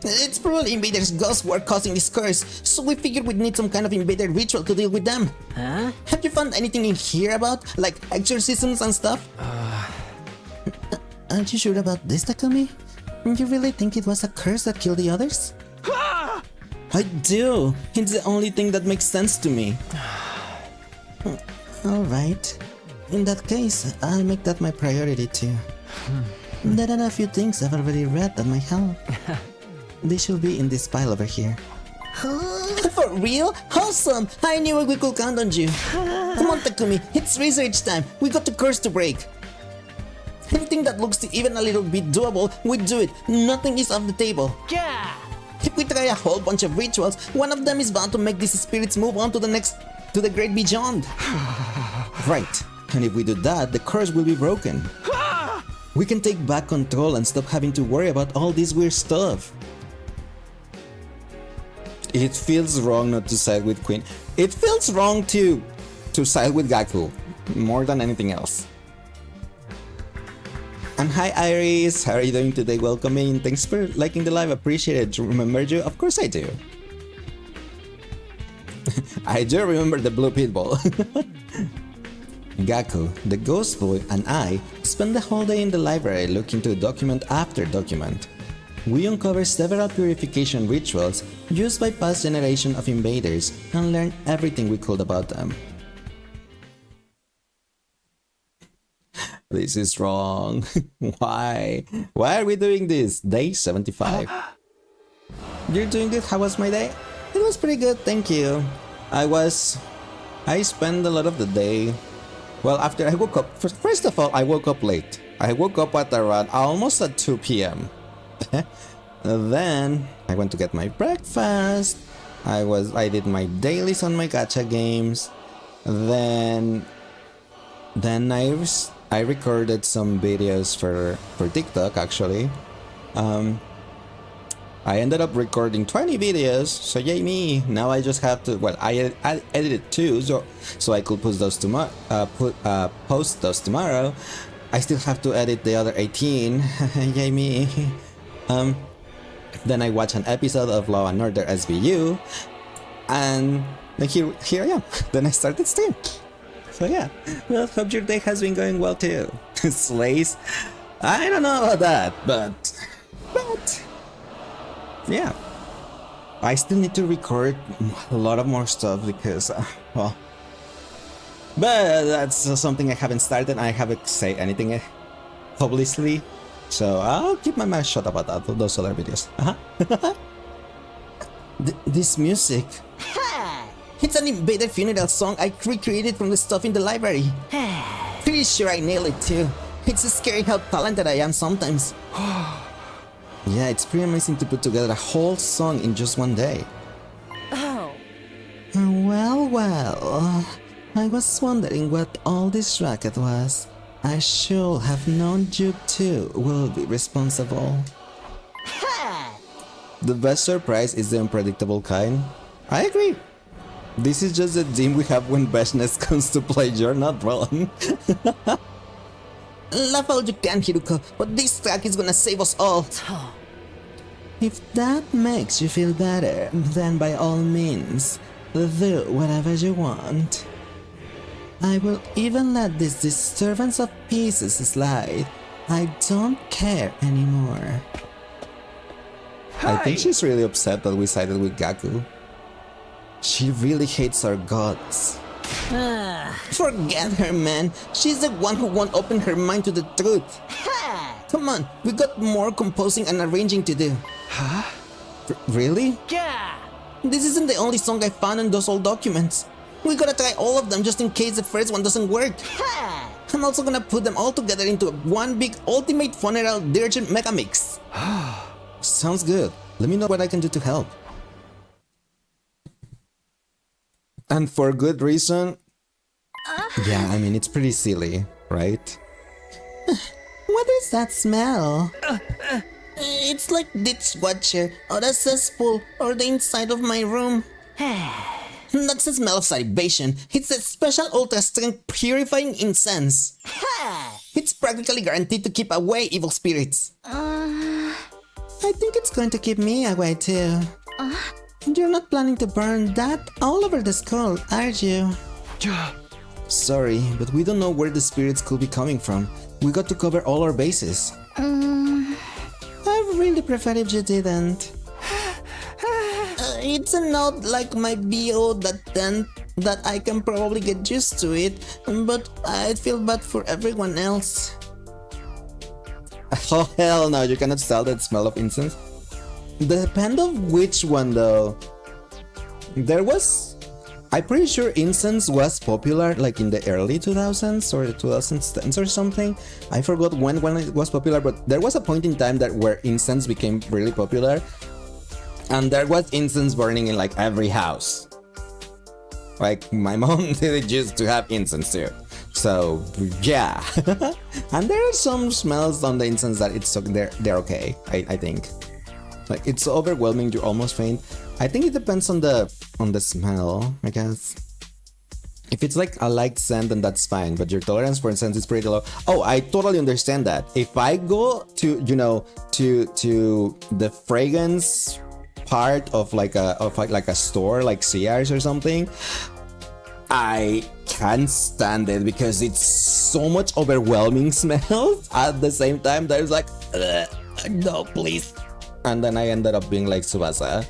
It's probably invaders' ghosts who are causing this curse, so we figured we'd need some kind of invader ritual to deal with them. Have you found anything in here about, like, exorcisms and stuff? Aren't you sure about this, Takumi? You really think it was a curse that killed the others? I do! It's the only thing that makes sense to me. Alright. In that case, I'll make that my priority too. There are a few things I've already read that might help. They should be in this pile over here. For real? Awesome! I knew we could count on you. Come on, Takumi, it's research time. We got the curse to break. Anything that looks even a little bit doable, we do it. Nothing is off the table. Yeah! If we try a whole bunch of rituals, one of them is bound to make these spirits move on to the great beyond. Right. And if we do that, the curse will be broken. We can take back control and stop having to worry about all this weird stuff. It feels wrong not to side with Queen. It feels wrong to side with Gaku more than anything else. And hi Iris, how are you doing today? Welcome in. Thanks for liking the live, appreciate it. Remember you? Of course I do. I do remember the blue pitbull. Gaku, the ghost boy, and I spent the whole day in the library looking through document after document. We uncovered several purification rituals used by past generations of invaders and learned everything we could about them. This is wrong. Why? Why are we doing this? Day 75. You're doing good? How was my day? It was pretty good, thank you. I spent a lot of the day. Well, after I woke up, first of all, I woke up late. I woke up at around almost at 2 p.m. Then I went to get my breakfast. I did my dailies on my gacha games. Then I recorded some videos for TikTok actually. I ended up recording 20 videos, so yay me! Now I just have to. Well, I edited 2, so I could post those tomorrow. I still have to edit the other 18. Yay me! Then I watched an episode of Law and Order SVU, and here I am. Then I started stream. So yeah, well, hope your day has been going well too. Slays? I don't know about that, but yeah. I still need to record a lot of more stuff because, well, but that's something I haven't started. I haven't said anything publicly, so I'll keep my mouth shut about that, those other videos. This music. It's an invader funeral song I recreated from the stuff in the library. Pretty sure I nailed it too. It's scary how talented I am sometimes. Yeah, it's pretty amazing to put together a whole song in just one day. Oh. Well, I was wondering what all this racket was. I should have known you too will be responsible. The best surprise is the unpredictable kind. I agree. This is just the dream we have when Beshness comes to play. You're not wrong. Laugh all you can, Hiruko, but this track is gonna save us all. If that makes you feel better, then by all means, do whatever you want. I will even let this disturbance of pieces slide. I don't care anymore. Hi. I think she's really upset that we sided with Gaku. She really hates our gods. Forget her, man. She's the one who won't open her mind to the truth. Come on, we got more composing and arranging to do. Huh? Really? Yeah! This isn't the only song I found in those old documents. We gotta try all of them just in case the first one doesn't work. I'm also gonna put them all together into one big ultimate funeral dirge mega mix. Sounds good. Let me know what I can do to help. And for good reason. Yeah, I mean, it's pretty silly, right? What is that smell? It's like dishwasher, or a cesspool, or the inside of my room. That's the smell of salivation. It's a special ultra-strength purifying incense. It's practically guaranteed to keep away evil spirits. I think it's going to keep me away too. You're not planning to burn that all over the skull, are you? Sorry, but we don't know where the spirits could be coming from. We got to cover all our bases. I really prefer if you didn't. It's a note like my BO that I can probably get used to it, but I feel bad for everyone else. Oh hell no, you cannot tell that smell of incense. Depend of which one though. There was I'm pretty sure incense was popular like in the early 2000s or the 2010s or something. I forgot when it was popular, but there was a point in time that where incense became really popular, and there was incense burning in like every house. Like my mom did used to have incense too. So yeah, and there are some smells on the incense that they're okay. I think, like it's overwhelming, you almost faint. I think it depends on the smell, I guess. If it's like a light scent, then that's fine, but your tolerance for scent is pretty low. Oh, I totally understand that. If I go to to the fragrance part of like a store like Sears or something, I can't stand it because it's so much overwhelming smells at the same time. There's like, no, please. And then I ended up being like Subasa.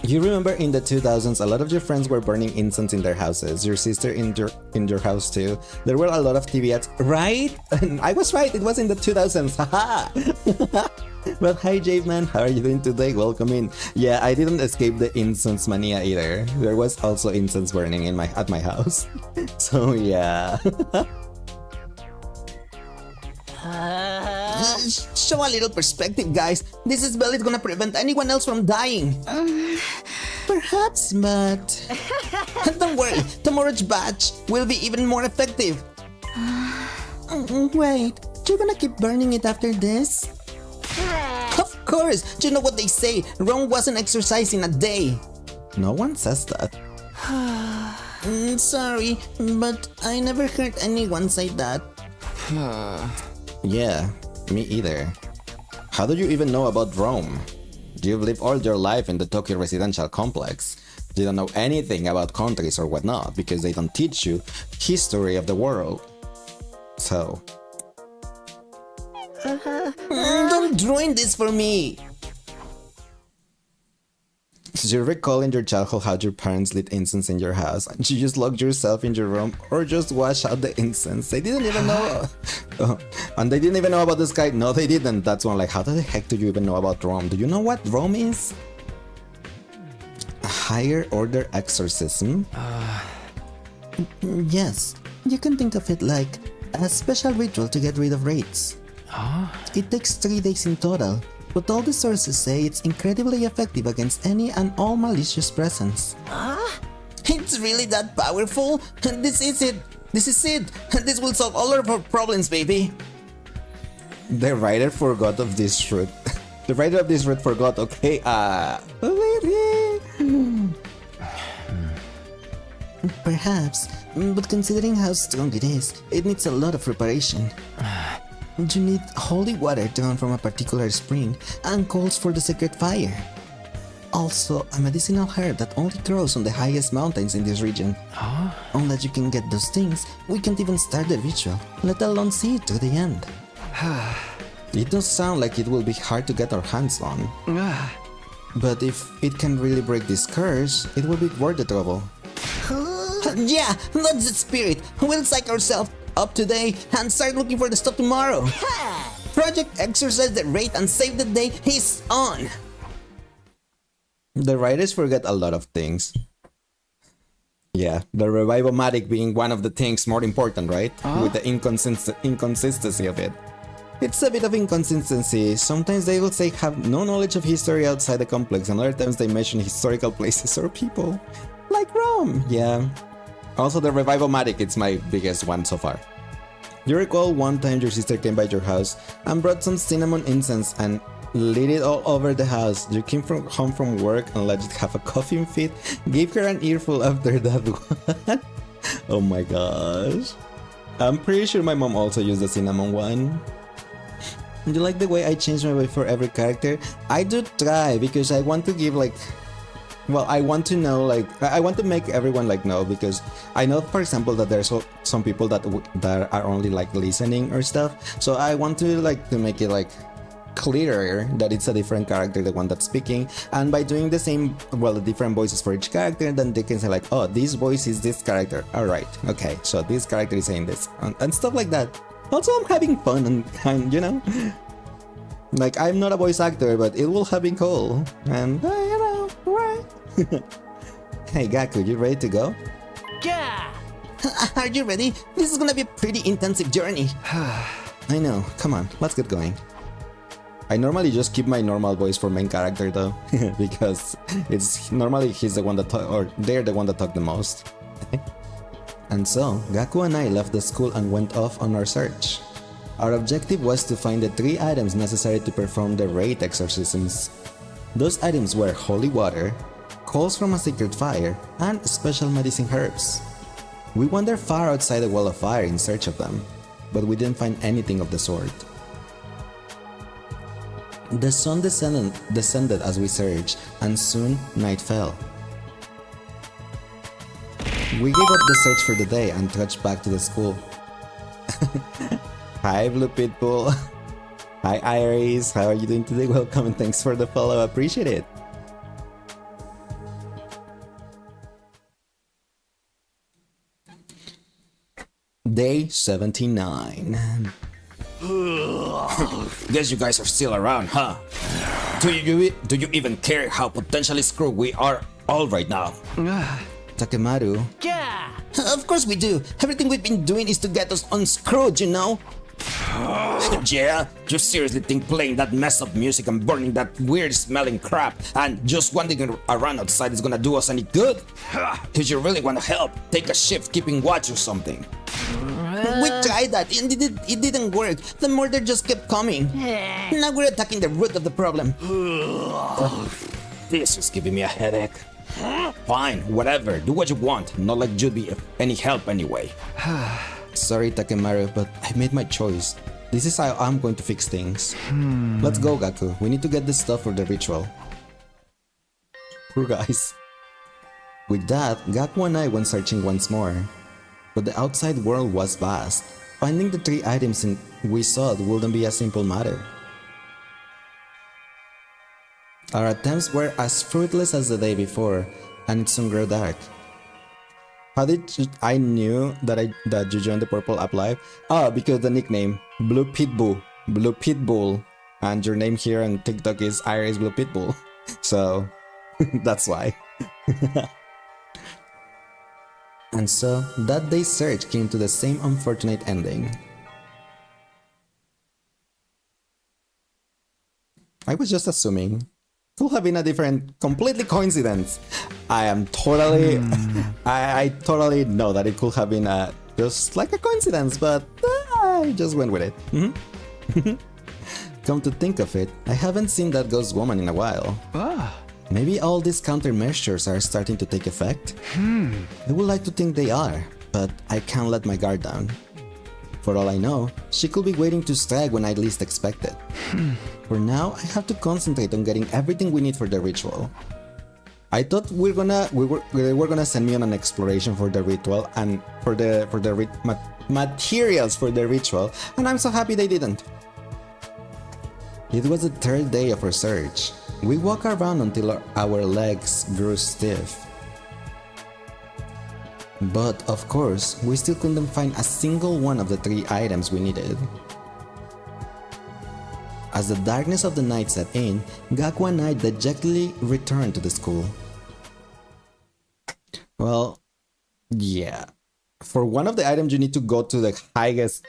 You remember in the 2000s, a lot of your friends were burning incense in their houses. Your sister in your house too. There were a lot of TV ads, right? And I was right. It was in the 2000s. Haha. But hi, Javeman. How are you doing today? Welcome in. Yeah, I didn't escape the incense mania either. There was also incense burning at my house. So yeah. Show a little perspective, guys. This spell is gonna prevent anyone else from dying. Perhaps, but don't worry. Tomorrow's batch will be even more effective. Wait, you're gonna keep burning it after this? Of course. You know what they say? Rome wasn't exercised in a day. No one says that. Sorry, but I never heard anyone say that. Yeah, me either. How do you even know about Rome? You've lived all your life in the Tokyo residential complex. You don't know anything about countries or whatnot because they don't teach you history of the world. So... don't ruin this for me! Do you recall in your childhood how your parents lit incense in your house and you just locked yourself in your room or just wash out the incense? They didn't even know. And they didn't even know about this guy. No, they didn't. That's one like, how the heck do you even know about Rome? Do you know what Rome is? A higher order exorcism? Yes, you can think of it like a special ritual to get rid of wraiths. It takes 3 days in total. But all the sources say it's incredibly effective against any and all malicious presence. It's really that powerful? This is it! This is it! This will solve all of our problems, baby! The writer forgot of this route. The writer of this route forgot, okay? Perhaps, but considering how strong it is, it needs a lot of preparation. You need holy water drawn from a particular spring and coals for the sacred fire. Also, a medicinal herb that only grows on the highest mountains in this region. Unless you can get those things, we can't even start the ritual, let alone see it to the end. It does sound like it will be hard to get our hands on. But if it can really break this curse, it will be worth the trouble. Yeah, that's the spirit. We'll psych ourselves up today and start looking for the stuff tomorrow. Project Exercise the Wraith and Save the Day is on. The writers forget a lot of things. Yeah, the Revivomatic being one of the things more important, right? With the inconsistency of it. It's a bit of inconsistency. Sometimes they will say have no knowledge of history outside the complex, and other times they mention historical places or people. Like Rome, yeah. Also the Revivomatic, it's my biggest one so far. You recall one time your sister came by your house and brought some cinnamon incense and lit it all over the house. You came home from work and let it have a coughing fit, gave her an earful after that one. Oh my gosh. I'm pretty sure my mom also used the cinnamon one. You like the way I change my way for every character? I do try because I want to give like... Well, I want to know, like, I want to make everyone, like, know, because I know, for example, that there's some people that are only, like, listening or stuff, so I want to, like, to make it, like, clearer that it's a different character, the one that's speaking, and by doing the same, well, the different voices for each character, then they can say, like, oh, this voice is this character, alright, okay, so this character is saying this, and stuff like that. Also, I'm having fun, and you know, like, I'm not a voice actor, but it will have been cool, and, you know, right. Hey Gaku, you ready to go? Yeah! Are you ready? This is gonna be a pretty intensive journey. I know, come on, let's get going. I normally just keep my normal voice for main character though, because it's normally he's the one that talk, or they're the one that talk the most. And so, Gaku and I left the school and went off on our search. Our objective was to find the 3 items necessary to perform the raid exorcisms. Those items were holy water, coals from a sacred fire, and special medicine herbs. We wandered far outside the wall of fire in search of them, but we didn't find anything of the sort. The sun descended as we searched, and soon night fell. We gave up the search for the day and trudged back to the school. Hi Blue Pitbull. Hi Iris, how are you doing today? Welcome and thanks for the follow, appreciate it. Day 79. Guess you guys are still around, huh? Do you even care how potentially screwed we are all right now? Takemaru. Yeah! Of course we do. Everything we've been doing is to get us unscrewed, you know? Yeah? You seriously think playing that messed up music and burning that weird smelling crap and just wandering around outside is gonna do us any good? If you really wanna help, take a shift keeping watch or something. We tried that and it didn't work. The murder just kept coming. Now we're attacking the root of the problem. This is giving me a headache. Fine, whatever, do what you want. Not like you'd be any help anyway. Sorry Takemaru, but I made my choice. This is how I'm going to fix things. Let's go Gaku, we need to get this stuff for the ritual. Poor guys. With that, Gaku and I went searching once more. But the outside world was vast. Finding the 3 items we sought wouldn't be a simple matter. Our attempts were as fruitless as the day before, and it soon grew dark. How did I knew that you joined the Purple App Live? Oh, because the nickname Blue Pitbull, and your name here on TikTok is Iris Blue Pitbull, so that's why. And so that day's search came to the same unfortunate ending. I was just assuming. Could have been a different, completely coincidence. I am totally, I totally know that it could have been just like a coincidence, but I just went with it. Come to think of it, I haven't seen that ghost woman in a while. Maybe all these countermeasures are starting to take effect? I would like to think they are, but I can't let my guard down. For all I know, she could be waiting to strike when I least expect it. For now, I have to concentrate on getting everything we need for the ritual. I thought they were gonna send me on an exploration for the ritual and for the materials for the ritual, and I'm so happy they didn't. It was the 3rd day of our search. We walked around until our legs grew stiff. But, of course, we still couldn't find a single one of the 3 items we needed. As the darkness of the night set in, Gaku and I dejectedly returned to the school. Well, yeah. For one of the items you need to go to the highest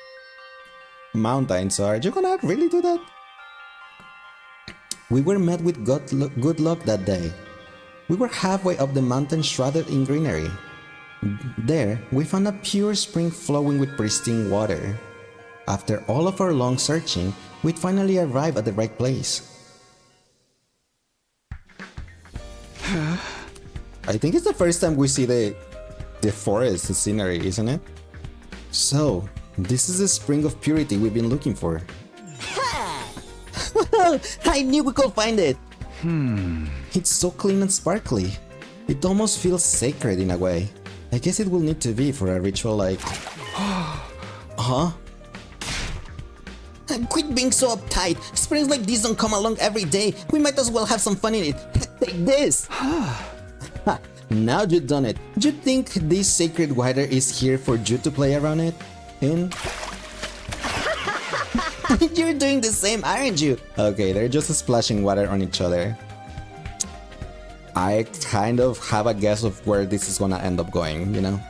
mountain, so are you gonna really do that? We were met with good luck that day. We were halfway up the mountain shrouded in greenery. There, we found a pure spring flowing with pristine water. After all of our long searching, we'd finally arrived at the right place. I think it's the first time we see the forest, the scenery, isn't it? So, this is the spring of purity we've been looking for. I knew we could find it! It's so clean and sparkly. It almost feels sacred in a way. I guess it will need to be for a ritual like... Huh? Quit being so uptight. Springs like these don't come along every day. We might as well have some fun in it. Take this! Now you've done it. Do you think this sacred water is here for you to play around it in? You're doing the same, aren't you? Okay, they're just splashing water on each other. I kind of have a guess of where this is gonna end up going, you know?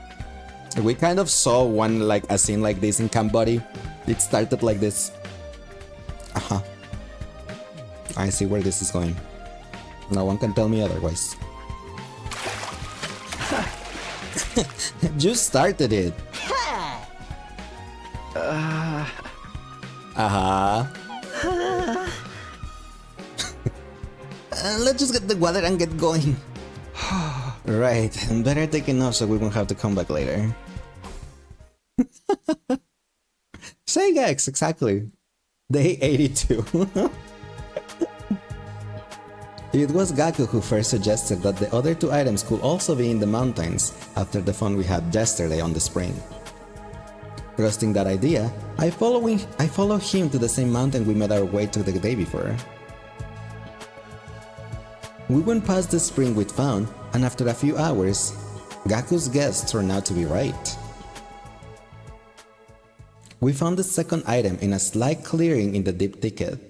We kind of saw one, like, a scene like this in Cambodia. It started like this. I see where this is going. No one can tell me otherwise. You started it. Let's just get the water and get going. Right, and better take enough so we won't have to come back later. Say Gex, exactly. Day 82. It was Gaku who first suggested that the other two items could also be in the mountains after the fun we had yesterday on the spring. Trusting that idea, I follow him to the same mountain we made our way to the day before. We went past the spring we'd found, and after a few hours, Gaku's guess turned out to be right. We found the second item in a slight clearing in the deep thicket.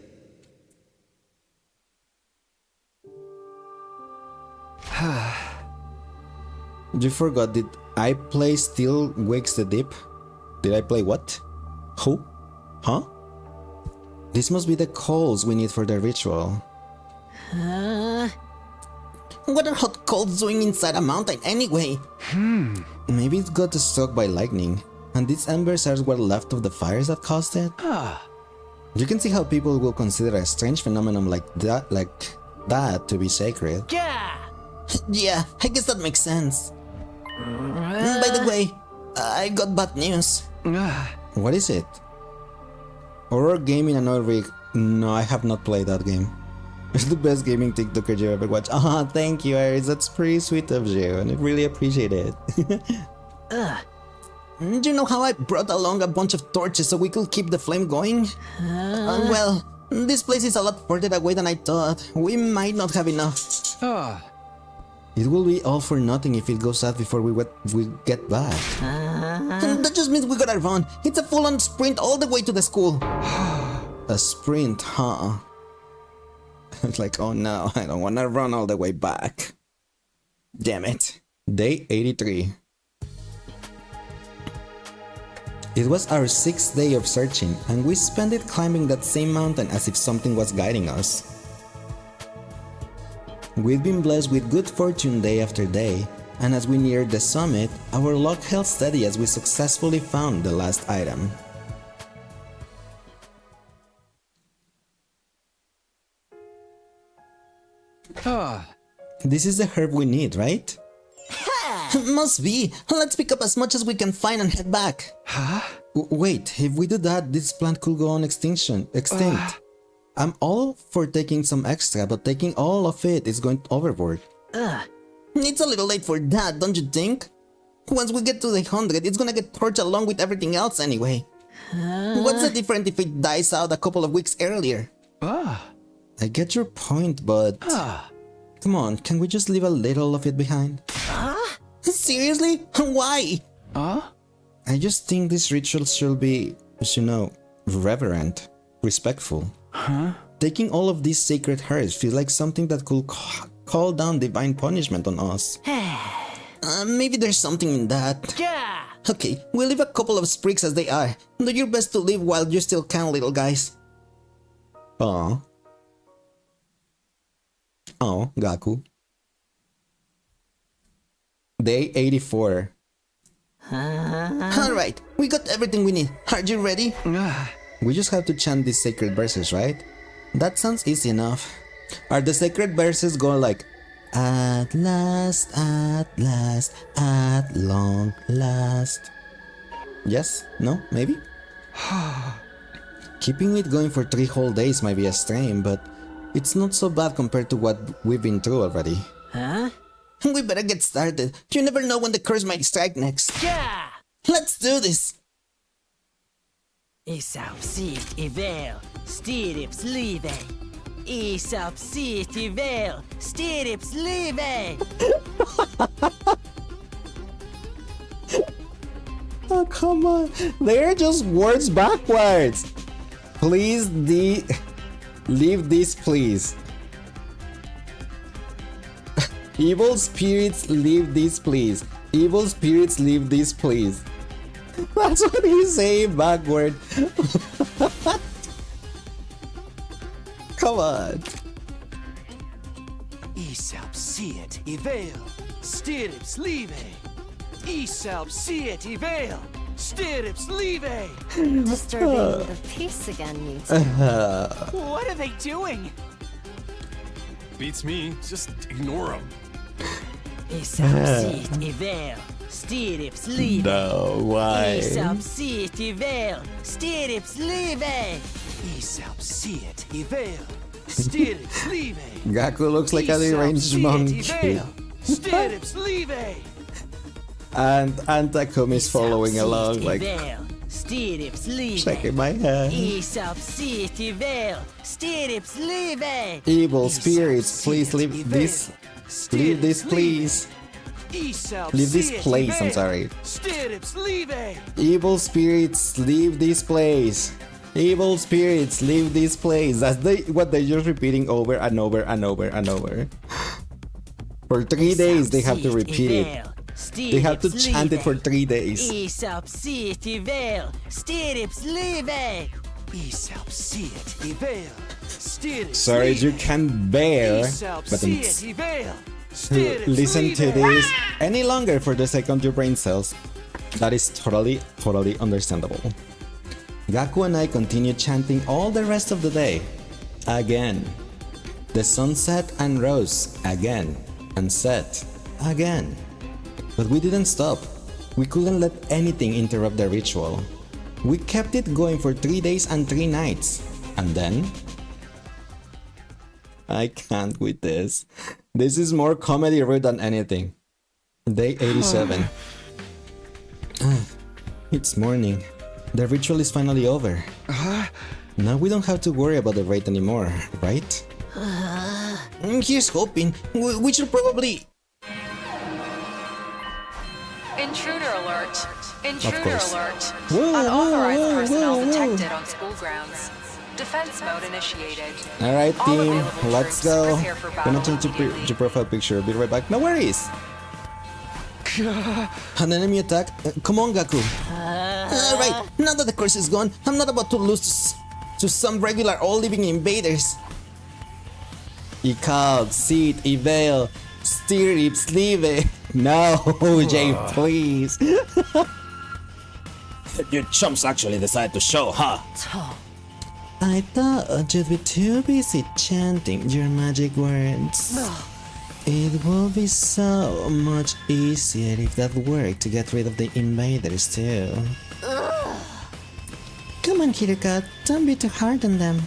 You forgot, did I play Still Wakes the Deep? Did I play what? Who? Huh? This must be the coals we need for the ritual. What are hot coals doing inside a mountain anyway? Maybe it got struck by lightning, and these embers are what left of the fires that caused it? You can see how people will consider a strange phenomenon like that to be sacred. Yeah, I guess that makes sense. By the way, I got bad news. What is it? Horror game in an oil rig. No, I have not played that game. It's the best gaming TikToker you ever watched. Thank you, Iris. That's pretty sweet of you, and I really appreciate it. Do you know how I brought along a bunch of torches so we could keep the flame going? Well, this place is a lot further away than I thought. We might not have enough. It will be all for nothing if it goes out before we get back. That just means we gotta run. It's a full-on sprint all the way to the school. A sprint, huh? It's like, oh no, I don't wanna run all the way back. Damn it. Day 83. It was our 6th day of searching, and we spent it climbing that same mountain as if something was guiding us. We'd been blessed with good fortune day after day, and as we neared the summit, our luck held steady as we successfully found the last item. This is the herb we need, right? Must be. Let's pick up as much as we can find and head back. Wait, if we do that, this plant could go on extinct. I'm all for taking some extra, but taking all of it is going overboard. It's a little late for that, don't you think? Once we get to the 100, it's gonna get torched along with everything else anyway. What's the difference if it dies out a couple of weeks earlier? I get your point, but... Come on, can we just leave a little of it behind? Seriously? Why? I just think this ritual should be, you know, reverent, respectful. Taking all of these sacred herbs feels like something that could call down divine punishment on us. Maybe there's something in that. Okay, we'll leave a couple of sprigs as they are. Do your best to live while you still can, little guys. Oh, Gaku. Day 84. Alright, we got everything we need. Are you ready? We just have to chant these sacred verses, right? That sounds easy enough. Are the sacred verses go like, at last, at long last? Yes? No? Maybe? Keeping it going for 3 whole days might be a strain, but it's not so bad compared to what we've been through already. We better get started. You never know when the curse might strike next. Let's do this! Isap sit i vel, stirrips live. Isap sit i vel, stirrips live. Oh, come on. They're just words backwards. Please, leave this, please. Evil spirits, leave this please. Evil spirits, leave this please. That's what he's saying backward. Come on. Aesop siet evel, stirrups leve. Aesop siet evel, stirrups leve. Disturbing the peace again, you two. What are they doing? Beats me. Just ignore him. Aesop siet evel, stirrups leve. No, why? Aesop siet evel, stirrups leve. Aesop siet evel, stirrups leve. Gaku looks like a deranged monkey. Stirrups leve. And Takumi is following along, like Stirrups leve. shaking my head. Aesop siet evel, stirrups leve. Evil spirits, please leave this. Leave this, please. Leave this place, I'm sorry. Stirrups leve. Evil spirits, leave this place. Evil spirits, leave this place. That's what they're just repeating over and over and over and over. For 3 days, they have to repeat it. They have to chant it for 3 days. Aesop siet evel, stirrups leve. Aesop siet evel, stirrups Sorry, leve. you can bear, Aesop but siet evel, stirrups listen to leve. this any longer for the second your brain cells. That is totally understandable. Gaku and I continue chanting all the rest of the day. Again. The sun set and rose again and set again. But we didn't stop. We couldn't let anything interrupt the ritual. We kept it going for 3 days and 3 nights. And then... I can't with this. This is more comedy route than anything. Day 87. It's morning. The ritual is finally over. Now we don't have to worry about the raid anymore, right? Here's hoping. We should probably... Intruder alert. Intruder course. alert. Whoa, Unauthorized whoa, whoa, personnel whoa, whoa. detected on school grounds. Defense mode initiated. Alright All team, available let's troops go. prepare for Gonna battle change immediately. your profile picture, be right back. No worries! An enemy attack? Come on, Gaku. Alright, now that the curse is gone, I'm not about to lose to some regular all-living invaders. Ikal, Seed, Evel, Stirrups, Live. No, Jay, please. Your chumps actually decided to show, huh? I thought you'd be too busy chanting your magic words. It will be so much easier if that worked to get rid of the invaders too. Come on, Kiruka, don't be too hard on them.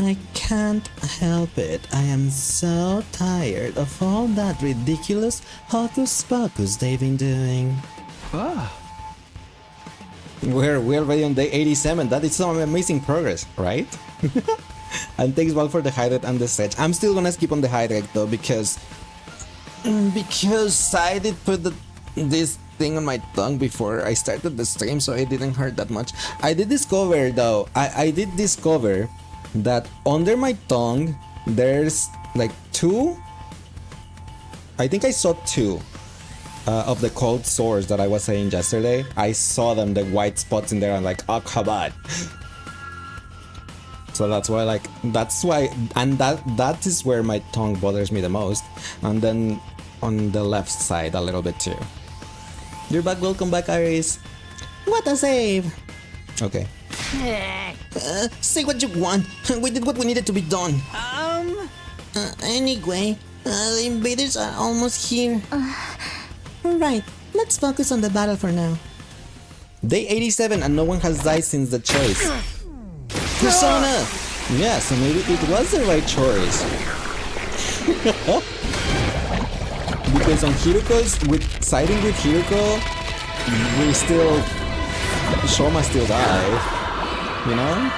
I can't help it. I am so tired of all that ridiculous hocus pocus they've been doing. We're already on day 87. That is some amazing progress, right? And thanks Val for the hydrate and the stretch. I'm still gonna skip on the hydrate though because I did put this thing on my tongue before I started the stream, so it didn't hurt that much. I did discover though, I did discover that under my tongue there's like I think I saw two of the cold sores that I was saying yesterday. I saw them, the white spots in there, and like, oh come on. So that's why, and that is where my tongue bothers me the most, and then on the left side a little bit too. You're back, welcome back, Iris. What a save! Okay. Say what you want. We did what we needed to be done. Anyway, the invaders are almost here. Right, let's focus on the battle for now. Day 87 and no one has died since the choice. Persona! Yeah, so maybe it was the right choice. Because on siding with Hiruko, Shoma still died. You know?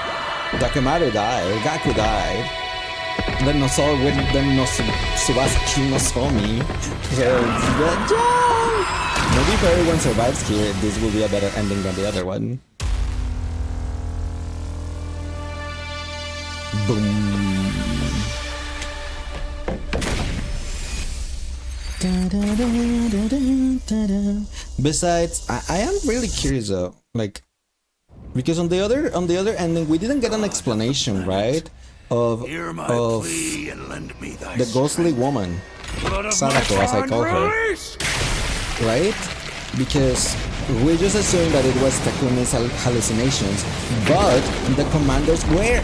Takemaru died, Gaku died. Then no Tsubasa no Somi. So, maybe if everyone survives here, this will be a better ending than the other one. Boom. Besides, I am really curious though, like, because on the other ending we didn't get an explanation, right, of the ghostly woman, Sadako as I call her, right? Because we just assumed that it was Takumi's hallucinations, but the commanders were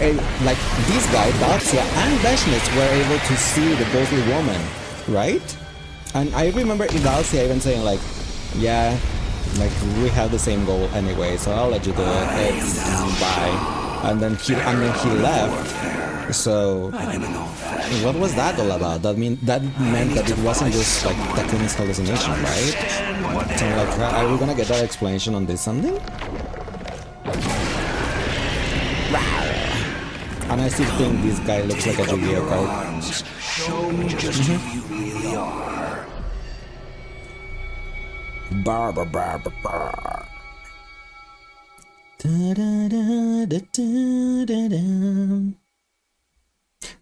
like this guy, Daxia and Beshnitz were able to see the ghostly woman, right? And I remember Daxia even saying like, yeah, like we have the same goal anyway, so I'll let you do it. It's bye. And then he left. So what was that all about? That meant that it wasn't just like Takumi's hallucination, right? So like, are we gonna get that explanation on this something? And I still think this guy looks like a Yu-Gi-Oh card. Show me just who you really are. Bar.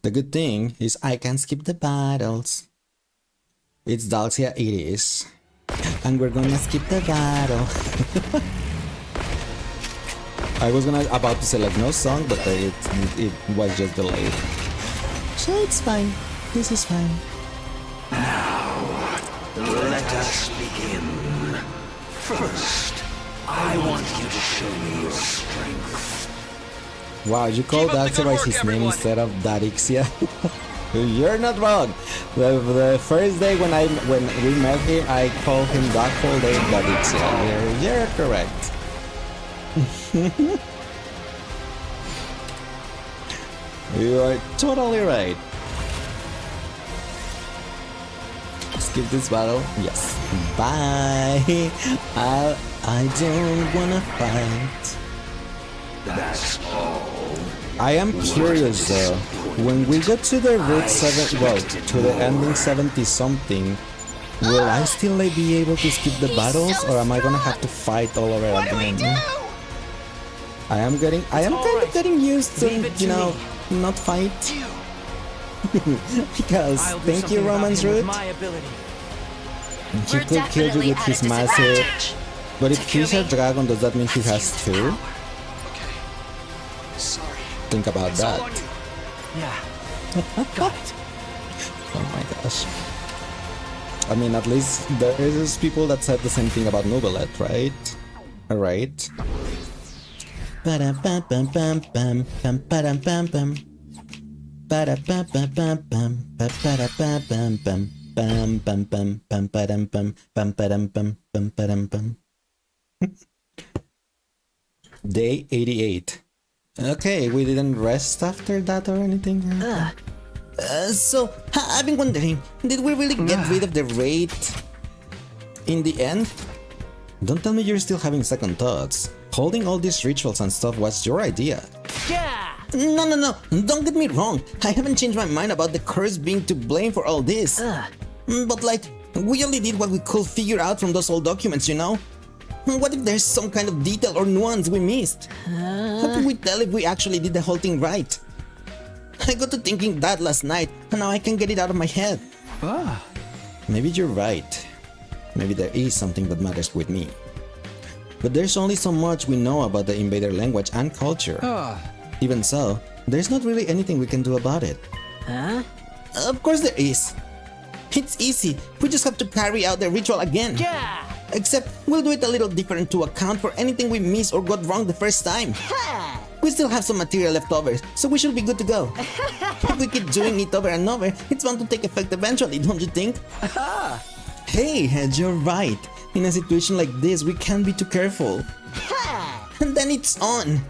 The good thing is I can skip the battles. It's Daxia, it is. And we're gonna skip the battle. I was about to say like no song, but it was just delayed. So it's fine. This is fine. Let us begin. First, I want you to show me your strength. Wow, you call Daxia by his name instead of Darixia? You're not wrong. The first day when we met him, I called him that whole day Darixia. You're correct. You are totally right. Skip this battle? Yes. Bye. I don't wanna fight. That's all. I am curious though. When we get to the route 7, well, to the ending 70 something, will I still be able to skip the battles, or am I gonna have to fight all over again? I am kind of getting used to, you know, not fight. Because thank you, Roman's route. He could kill you with his massive. But if he's a dragon, does that mean he has two? Think about that. Yeah. Got it. Oh my gosh. I mean, at least there is people that said the same thing about Nubelet, right? Alright. Day 88. Okay, we didn't rest after that or anything? So, I've been wondering, did we really get rid of the raid in the end? Don't tell me you're still having second thoughts. Holding all these rituals and stuff was your idea. Yeah! No, don't get me wrong. I haven't changed my mind about the curse being to blame for all this. But like, we only did what we could figure out from those old documents, you know? What if there's some kind of detail or nuance we missed? How can we tell if we actually did the whole thing right? I got to thinking that last night, and now I can't get it out of my head. Maybe you're right. Maybe there is something that matters with me. But there's only so much we know about the invader language and culture. Even so, there's not really anything we can do about it. Of course there is. It's easy. We just have to carry out the ritual again. Yeah! Except we'll do it a little different to account for anything we missed or got wrong the first time. We still have some material left over, so we should be good to go. If we keep doing it over and over, it's bound to take effect eventually, don't you think? Hey, you're right. In a situation like this, we can't be too careful. And then it's on.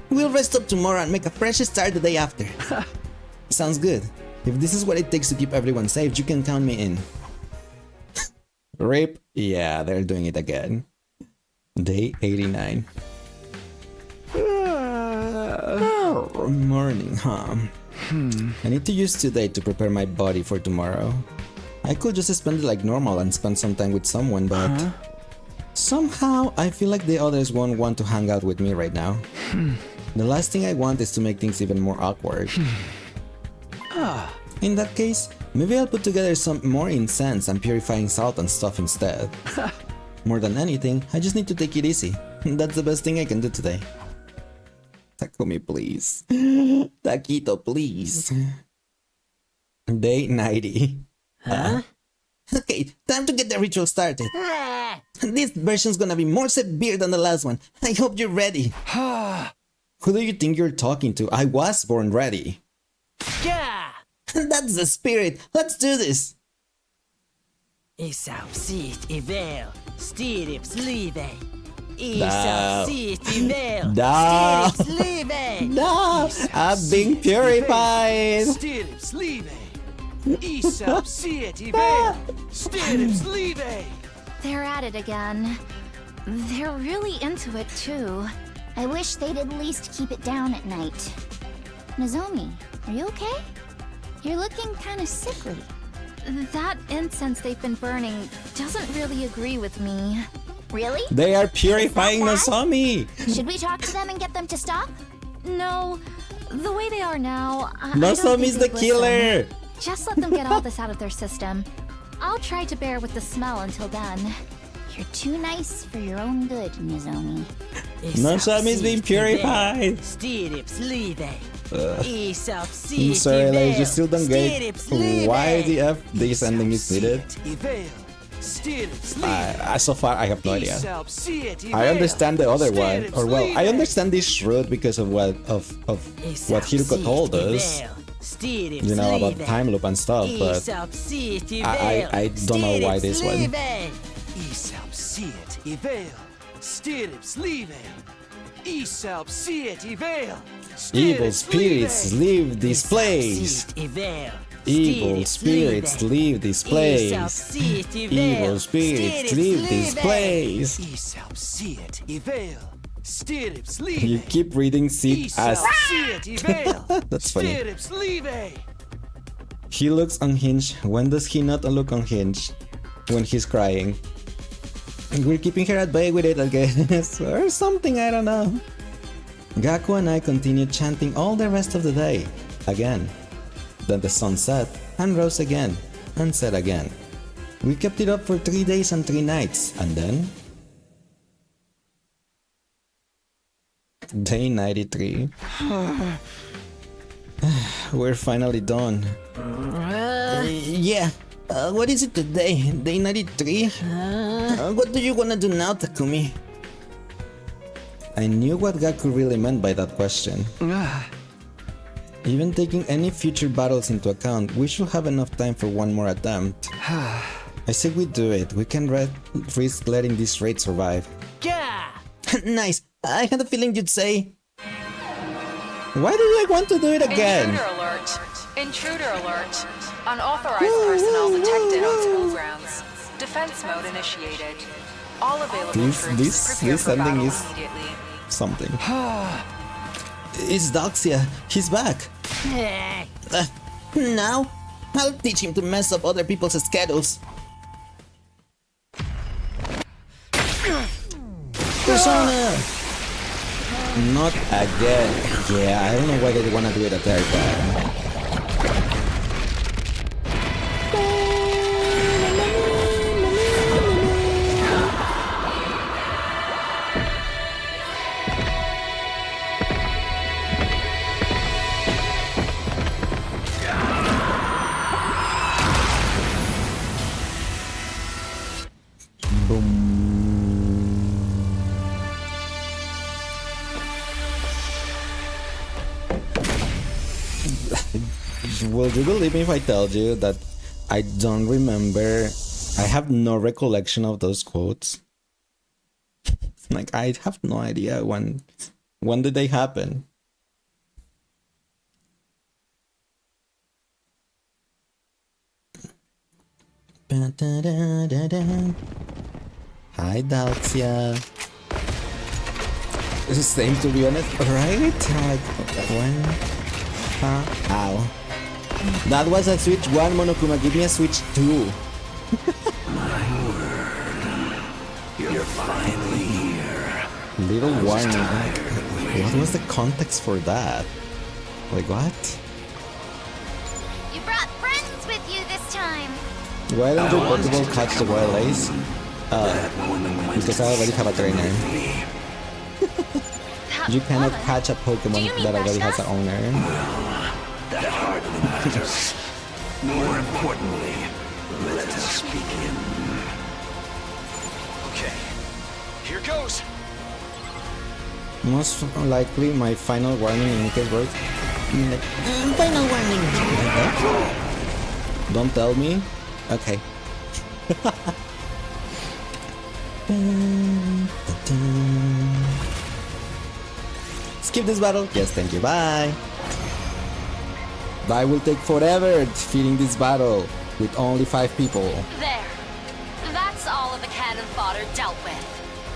We'll rest up tomorrow and make a fresh start the day after. Sounds good. If this is what it takes to keep everyone safe, you can count me in. Rape? Yeah, they're doing it again. Day 89. Morning, huh? I need to use today to prepare my body for tomorrow. I could just spend it like normal and spend some time with someone, but somehow I feel like the others won't want to hang out with me right now. The last thing I want is to make things even more awkward. In that case, Maybe I'll put together some more incense and purifying salt and stuff instead. More than anything, I just need to take it easy. That's the best thing I can do today. Takumi, please. Taquito, please. Day 90. Huh? Okay, time to get the ritual started. This version's gonna be more severe than the last one. I hope you're ready. Who do you think you're talking to? I was born ready. Yeah! That's the spirit. Let's do this. Isav sit ivel, stirrups live. No. Isav sit ivel, No. stirrups live. No, I'm being purified. Stirrups live. Isav sit ivel. Stirrups live. They're at it again. They're really into it too. I wish they'd at least keep it down at night. Nozomi, are you okay? You're looking kind of sickly. That incense they've been burning doesn't really agree with me. Really? They are purifying Is that Nozomi. Should we talk to them and get them to stop? No. The way they are now, I don't think Nozomi's the they'd listen. killer. Just let them get all this out of their system. I'll try to bear with the smell until then. You're too nice for your own good, Nozomi. Nozomi's being purified. Stirrups live. I'm sorry, like, you still don't get why the F this ending is needed. So far, I have no idea. I understand the other one, or well, I understand this route because of what Hiruko told us. You know, about the time loop and stuff, but I don't know why this one. Evil spirits leave this place. Evil spirits leave this place. Evil spirits leave this place. You keep reading Sid as that's funny. He looks unhinged. When does he not look unhinged? When he's crying. And we're keeping her at bay with it, I guess. Or something, I don't know. Gaku and I continued chanting all the rest of the day. Again. Then the sun set, and rose again, and set again. We kept it up for 3 days and 3 nights, and then... Day 93. We're finally done. Yeah. What is it today? Day 93? What do you wanna do now, Takumi? I knew what Gaku really meant by that question. Even taking any future battles into account, we should have enough time for one more attempt. I say we do it. We can risk letting this raid survive. Yeah! Nice. I had a feeling you'd say... Why do I want to do it again? Intruder alert. Intruder alert. Unauthorized personnel detected on school grounds. Defense mode initiated. All available troops prepare this for ending battle is immediately. something. It's Doxia. He's back. Now? I'll teach him to mess up other people's schedules. Persona! Not again. Yeah, I don't know why they wanna do it a third time. Will you believe me if I tell you that I don't remember, I have no recollection of those quotes? Like, I have no idea when did they happen? Hi, Dalcia. It's the same, to be honest, right? Like, when? Huh? Ow. That was a Switch 1, Monokuma. Give me a Switch 2. My word. You're finally here. Little warning. What was the context for that? Like, what? You brought friends with you Why don't you portable catch the wild ace? That woman went Because I already have a trainer. me. You cannot catch a Pokemon that already has an owner. That hardly matters. More importantly, let us begin. Okay, here goes. Most likely my final warning in case works. Final warning! Don't tell me? Okay. Skip this battle? Yes, thank you, bye! I will take forever defeating this battle with only 5 people. There. That's all of the cannon fodder dealt with.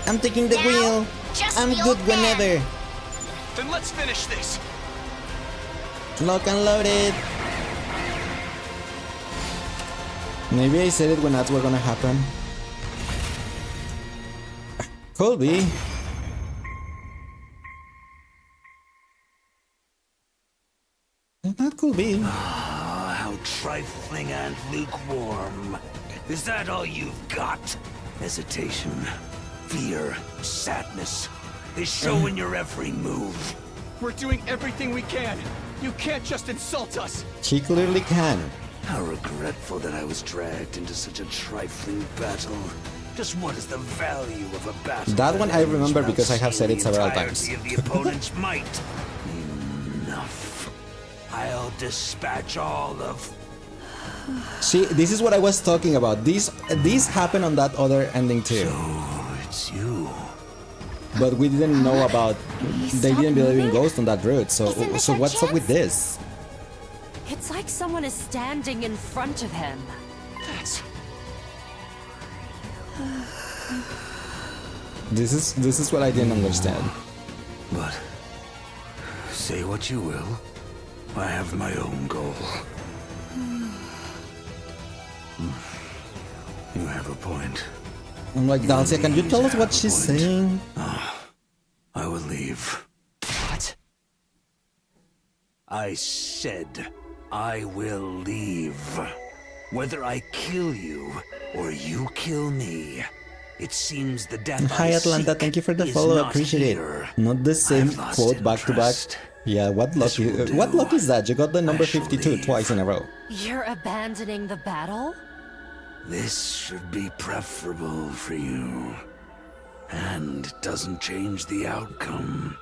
I'm taking the Now, wheel! just I'm the good old man. whenever! Then let's finish this. Lock and loaded! Maybe I said it when that's what's gonna happen. Could be. That could be. Ah, how trifling and lukewarm. Is that all you've got? Hesitation, fear, sadness. They show in your every move. We're doing everything we can. You can't just insult us. She clearly can. How regretful that I was dragged into such a trifling battle. Just what is the value of a battle? That one I ends remember without because I have said seeing it several the times. entirety of the opponent's might. Enough. I'll dispatch all of... See, this is what I was talking about. This happened on that other ending too. Oh, it's you. But we didn't know about. They stop didn't believe in moving? Ghost on that route. So Isn't this so our what's up with chance? this? It's like someone is standing in front of him. That's... This is what I didn't understand. But say what you will, I have my own goal. You have a point. I'm like, Dalcia, can you tell us what she's saying? I will leave. What? I said I will leave. Whether I kill you or you kill me, it seems the death Hi I Atlanta, seek thank you for the is follow. not Appreciate here. it. Not the same I've lost quote back to back. interest. Yeah, what luck? This will do. What luck is that? You got the number I shall 52 leave. twice in a row. You're abandoning the battle? This should be preferable for you. And it doesn't change the outcome.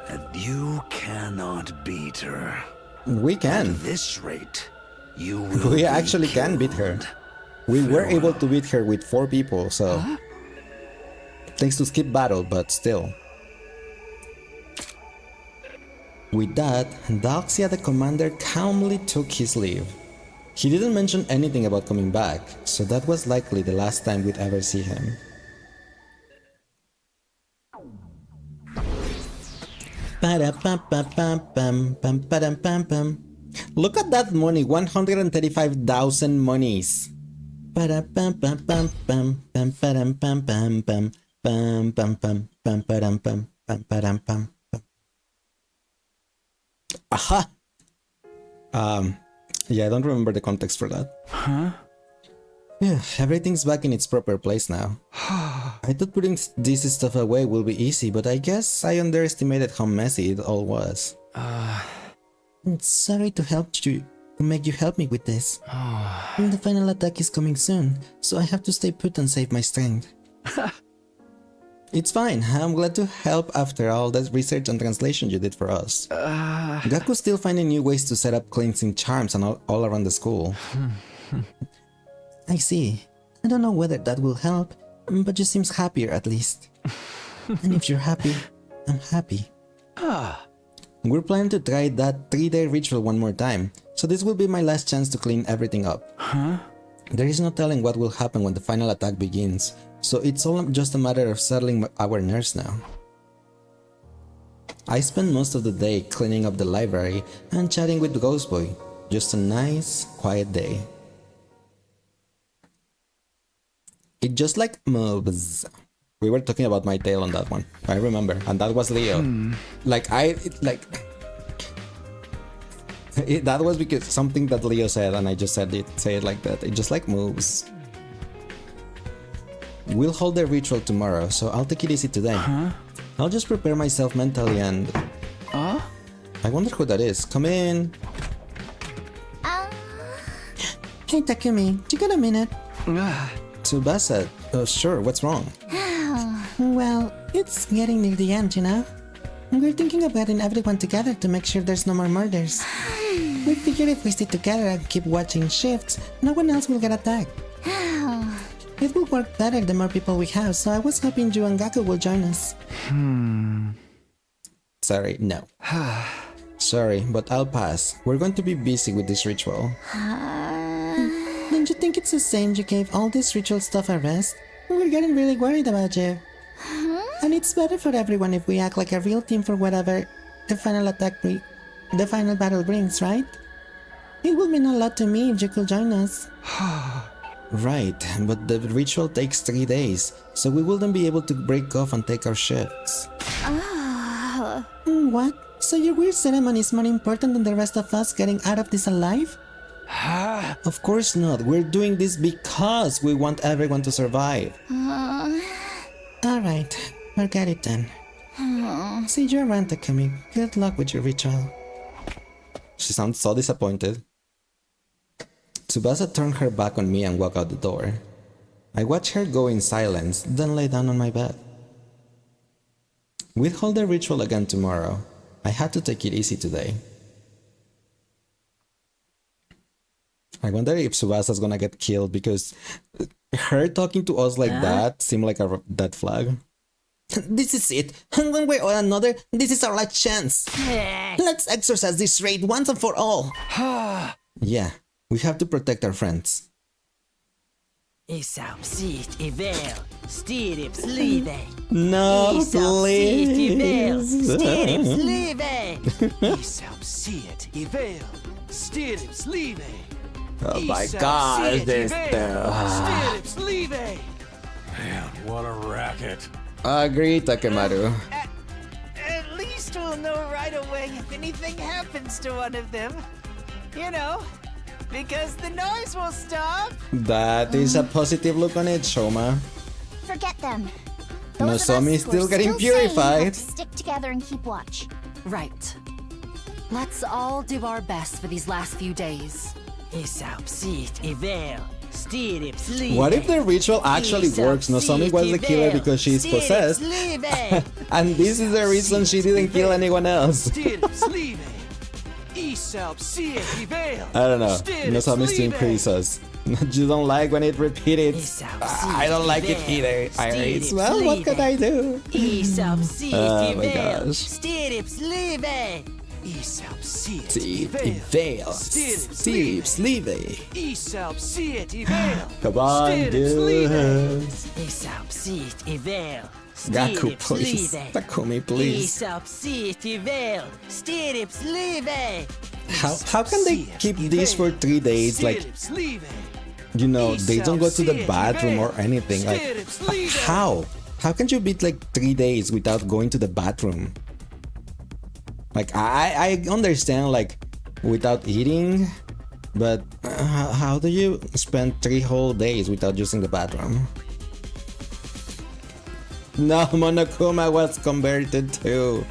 And you cannot beat her. We can. At this rate, you will We be actually can beat her. killed. We were Farewell. able to beat her with 4 people, so thanks to skip battle, but still. With that, Dalcia the commander calmly took his leave. He didn't mention anything about coming back, so that was likely the last time we'd ever see him. Look at that money, 135,000 monies. Aha! Yeah, I don't remember the context for that. Huh? Yeah, everything's back in its proper place now. I thought putting this stuff away will be easy, but I guess I underestimated how messy it all was. Sorry to make you help me with this. The final attack is coming soon, so I have to stay put and save my strength. It's fine, I'm glad to help after all that research and translation you did for us. Gaku's still finding new ways to set up cleansing charms and all around the school. I see. I don't know whether that will help, but you seems happier at least. And if you're happy, I'm happy. We're planning to try that 3-day ritual one more time, so this will be my last chance to clean everything up. There is no telling what will happen when the final attack begins, so it's all just a matter of settling our nerves now. I spent most of the day cleaning up the library and chatting with the Ghost Boy. Just a nice, quiet day. It just like moves. We were talking about my tail on that one. I remember, and that was Leo. That was because something that Leo said, and I just say it like that. It just like moves. We'll hold the ritual tomorrow, so I'll take it easy today. I'll just prepare myself mentally and... I wonder who that is. Come in. Hey Takumi, you got a minute? Tsubasa, sure, what's wrong? Well, it's getting near the end, you know? We're thinking of getting everyone together to make sure there's no more murders. We figure if we stay together and keep watching shifts, no one else will get attacked. It will work better the more people we have, so I was hoping you and Gaku will join us. Sorry, no. Sorry, but I'll pass. We're going to be busy with this ritual. Don't you think it's a shame you gave all this ritual stuff a rest? We're getting really worried about you. And it's better for everyone if we act like a real team for whatever the final battle brings, right? It would mean a lot to me if you could join us. Right, but the ritual takes 3 days, so we wouldn't be able to break off and take our shifts. What? So your weird ceremony is more important than the rest of us getting out of this alive? Of course not. We're doing this because we want everyone to survive. Alright, forget it then. See you around, Takumi. Good luck with your ritual. She sounds so disappointed. Tsubasa turned her back on me and walked out the door. I watched her go in silence, then lay down on my bed. We'll hold the ritual again tomorrow. I had to take it easy today. I wonder if Tsubasa's gonna get killed because her talking to us like that seemed like a dead flag. This is it. One way or another, this is our last chance. Let's exercise this raid once and for all. Yeah, we have to protect our friends. Isam sit ivel, stirrups live. No, please. Stirrups live. Isam sit ivel, stirrups live. Oh my gosh, this Stirrups live. Man, what a racket. Agree, Takemaru. At least we'll know right away if anything happens to one of them. You know, because the noise will stop. That is a positive look on it, Shoma. Forget them. Nozomi is still getting purified. Stick together and keep watch. Right. Let's all do our best for these last few days. Isam sit ivel, stirrups live. What if the ritual actually works? Nozomi was the killer because she's possessed. And this is the reason she didn't kill anyone else. I don't know. Nozomi stream criticizes. You don't like when it repeated. I don't like it either. Iris. Well, what could I do? Oh my gosh. Stirrups live. Steve's leaving. Come on, dude. Gaku, please. Takumi, please. How can they keep this for 3 days? Like, you know, they don't go to the bathroom or anything. Like, how? How can you beat like 3 days without going to the bathroom? Like, I understand, like, without eating, but how do you spend 3 whole days without using the bathroom? No, Monokuma was converted too.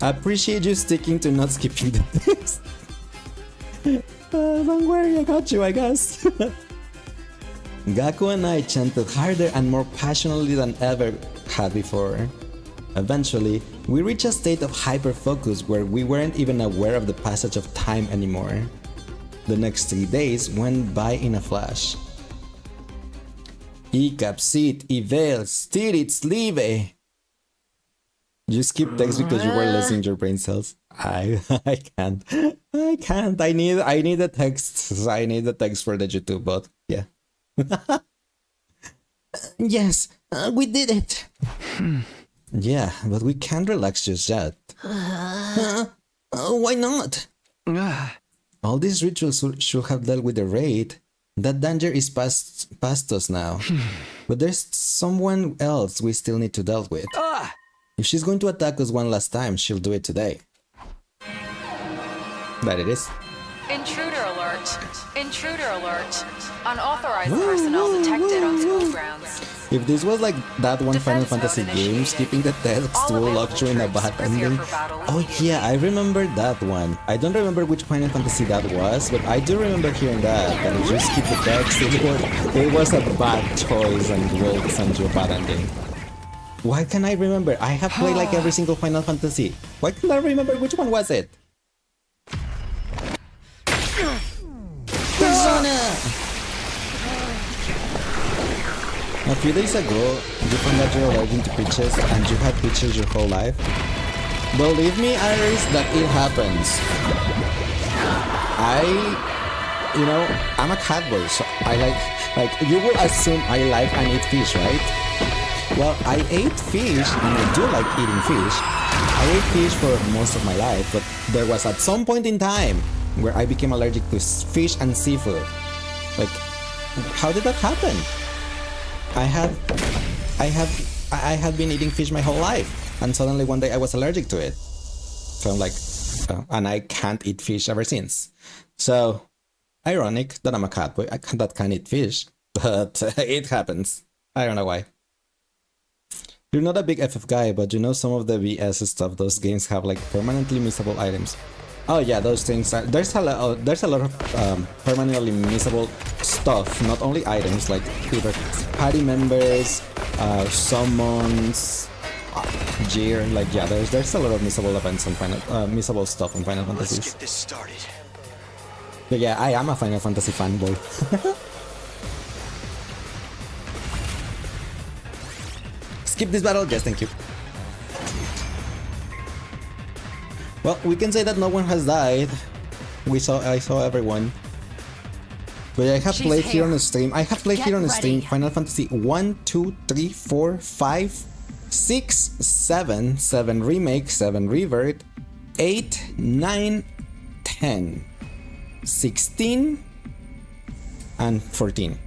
I appreciate you sticking to not skipping the things. Don't worry, I got you, I guess. Gaku and I chanted harder and more passionately than ever had before. Eventually, we reached a state of hyper-focus where we weren't even aware of the passage of time anymore. The next 3 days went by in a flash. Ikap, sit, ivel, stirits, live. You skip text because you were losing your brain cells. I can't. I need the text. I need the text for the YouTube bot. Yeah. Yes, we did it. Yeah, but we can't relax just yet. Why not? All these rituals should have dealt with the raid. That danger is past us now. But there's someone else we still need to deal with. If she's going to attack us one last time, she'll do it today. That it is. Intruder alert. Intruder alert. Unauthorized personnel detected on school grounds. If this was like that one Final Defense Fantasy mode game, initiated. skipping the text All will available lock you in a troops bad prepare ending. for battle Oh yeah, I remember that one. I don't remember which Final Fantasy that was, but I do remember hearing that. That if you skip the text, it was a bad choice and will send you a bad ending. Why can I remember? I have played like every single Final Fantasy. Why can't I remember which one was it? Persona! A few days ago, you found out you're allergic to peaches and you had peaches your whole life. Believe me, Iris, that it happens. I'm a cat boy, so I like you will assume I like and eat fish, right? Well, I ate fish and I do like eating fish. I ate fish for most of my life, but there was at some point in time where I became allergic to fish and seafood. Like, how did that happen? I had been eating fish my whole life, and suddenly one day I was allergic to it. So I'm like, and I can't eat fish ever since. So, ironic that I'm a cat boy that can eat fish, but it happens. I don't know why. You're not a big FF guy, but you know some of the BS stuff those games have, like permanently missable items. Oh yeah, those things. There's a lot of permanently missable stuff. Not only items, like either party members, summons, gear. Like yeah, there's a lot of missable events on missable stuff on Final Fantasy. Let's get this started. But yeah, I am a Final Fantasy fanboy. Skip this battle, yes, thank you. Well, we can say that no one has died. I saw everyone. But I have played here on the stream. I have played here on the stream Final Fantasy 1, 2, 3, 4, 5, 6, 7, 7 Remake, 7 Revert, 8, 9, 10, 16, and 14.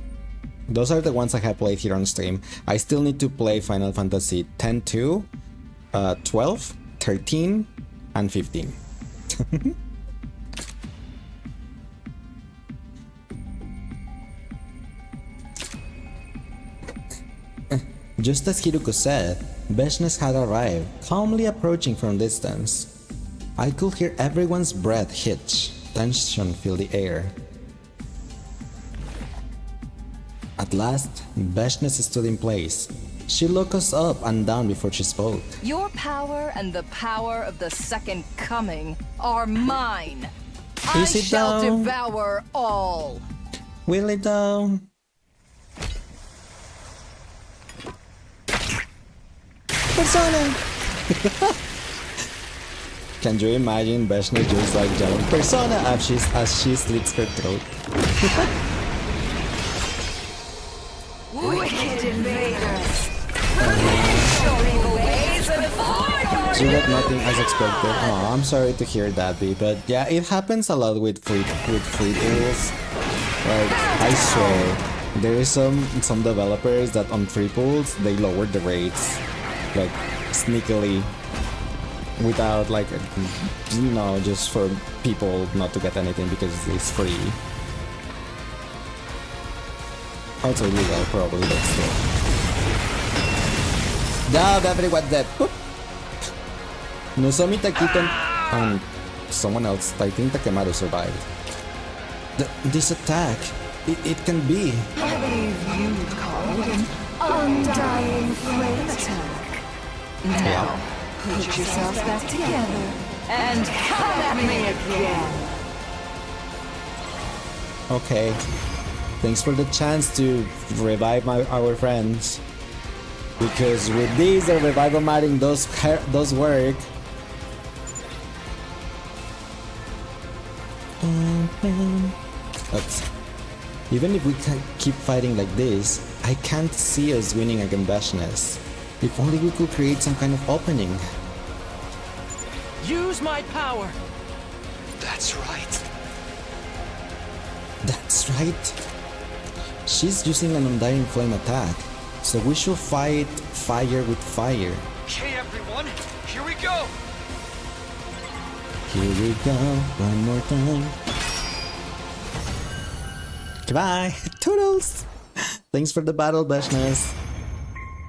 Those are the ones I have played here on stream. I still need to play Final Fantasy 10-2, 12, 13, and 15. Just as Hiruko said, Veshnes had arrived, calmly approaching from distance. I could hear everyone's breath hitch, tension filled the air. At last, Veshnes stood in place. She looked us up and down before she spoke. Your power and the power of the Second Coming are mine. I Is it shall though? devour all. Will it though? Persona! Can you imagine Veshnes just like yelling Persona as she slits her throat? Wicked invaders. She got nothing as expected. Oh, I'm sorry to hear that, B, but yeah, it happens a lot with free pools. Like, I swear, there is some developers that on free pools they lower the rates, like sneakily, without like, just for people not to get anything because it's free. Also illegal, probably, but still. Down, everyone dead. Boop. Nozomi, Takito, and someone else, I think Takemaru survived. This attack, it can be. I believe you'd call it an undying flame attack. Now, put yourselves back together and come at me again. Okay. Thanks for the chance to revive our friends. Because with these, the revival matting does work. But even if we keep fighting like this, I can't see us winning against Veshnes. If only we could create some kind of opening. Use my power. That's right. That's right. She's using an undying flame attack, so we should fight fire with fire. Okay, everyone, here we go. Here we go, one more time. Goodbye, Toodles! Thanks for the battle, Beshness.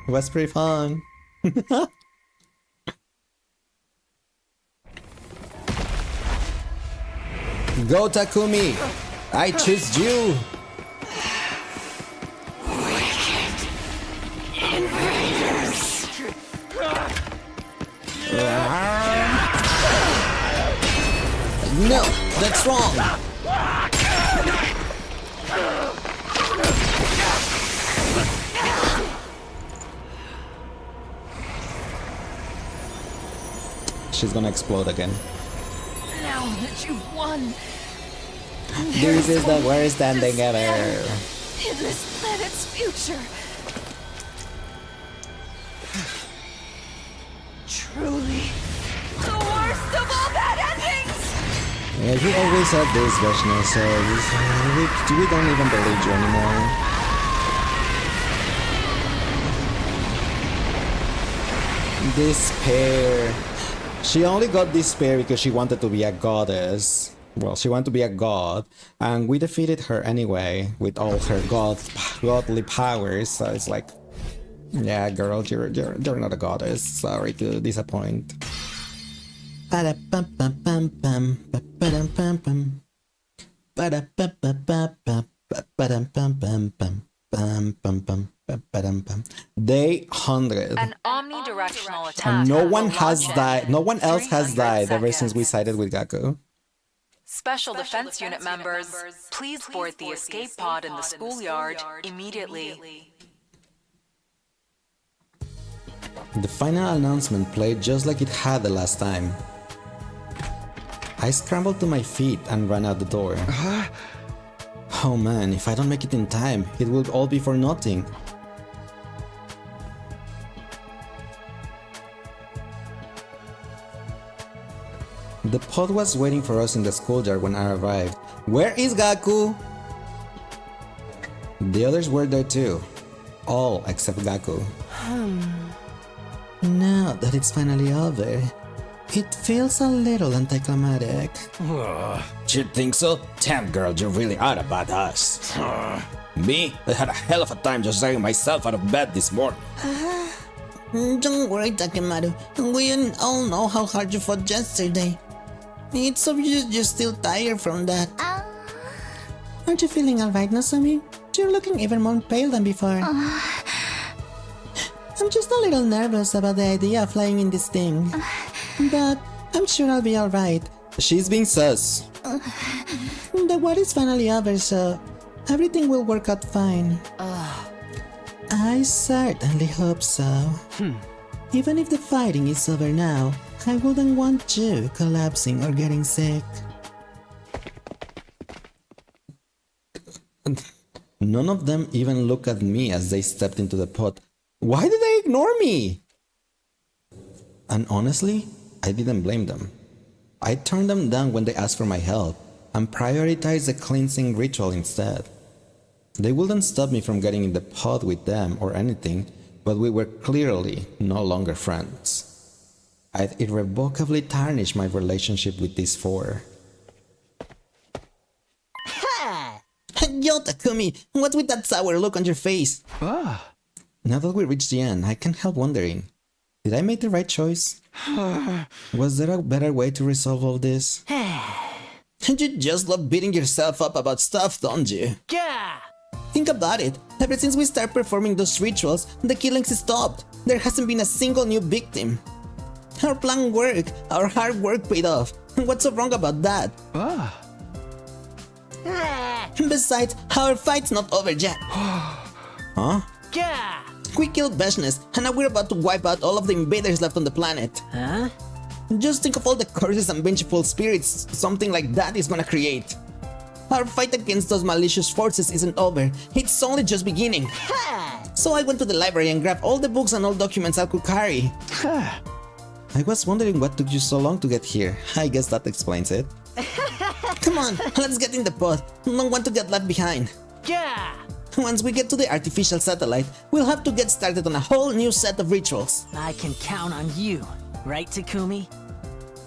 It was pretty fun. Go, Takumi! I choose you! No, that's wrong! She's gonna explode again. Now that you've won, This is the worst ending ever. in this planet's future. Truly, the worst of all bad endings! Yeah, you always said this, Vishnu, so we don't even believe you anymore. Despair. She only got despair because she wanted to be a goddess. Well, she wanted to be a god, and we defeated her anyway with all her godly powers. So it's like, yeah, girl, you're not a goddess. Sorry to disappoint. Day 100. An omnidirectional attack. And no one will has launch died. No one else has 300 died ever since we seconds. sided with Gaku. Special Defense Unit members, please board the escape pod in the schoolyard immediately. The final announcement played just like it had the last time. I scrambled to my feet and ran out the door. Oh man, if I don't make it in time, it will all be for nothing. The pod was waiting for us in the schoolyard when I arrived. Where is Gaku? The others were there too. All except Gaku. Now that it's finally over, it feels a little anticlimactic. You think so? Damn girl, you really are a badass. Me? I had a hell of a time just dragging myself out of bed this morning. Don't worry, Takemaru. We all know how hard you fought yesterday. It's obvious you're still tired from that. Aren't you feeling alright, Nozomi? You're looking even more pale than before. I'm just a little nervous about the idea of flying in this thing. But I'm sure I'll be alright. She's being sus. The war is finally over, so everything will work out fine. I certainly hope so. Even if the fighting is over now, I wouldn't want you collapsing or getting sick. None of them even looked at me as they stepped into the pot. Why did they ignore me? And honestly, I didn't blame them. I turned them down when they asked for my help and prioritized the cleansing ritual instead. They wouldn't stop me from getting in the pod with them or anything, but we were clearly no longer friends. I'd irrevocably tarnished my relationship with these four. Yo, Takumi, what's with that sour look on your face? Now that we reached the end, I can't help wondering, did I make the right choice? Was there a better way to resolve all this? You just love beating yourself up about stuff, don't you? Yeah! Think about it. Ever since we started performing those rituals, the killings stopped. There hasn't been a single new victim. Our plan worked. Our hard work paid off. What's so wrong about that? Besides, our fight's not over yet. Huh? Yeah! We killed Beshness, and now we're about to wipe out all of the invaders left on the planet. Huh? Just think of all the curses and vengeful spirits something like that is gonna create. Our fight against those malicious forces isn't over. It's only just beginning. So I went to the library and grabbed all the books and all documents I could carry. I was wondering what took you so long to get here. I guess that explains it. Come on, let's get in the pod. Don't want to get left behind. Yeah! Once we get to the artificial satellite, we'll have to get started on a whole new set of rituals. I can count on you, right, Takumi?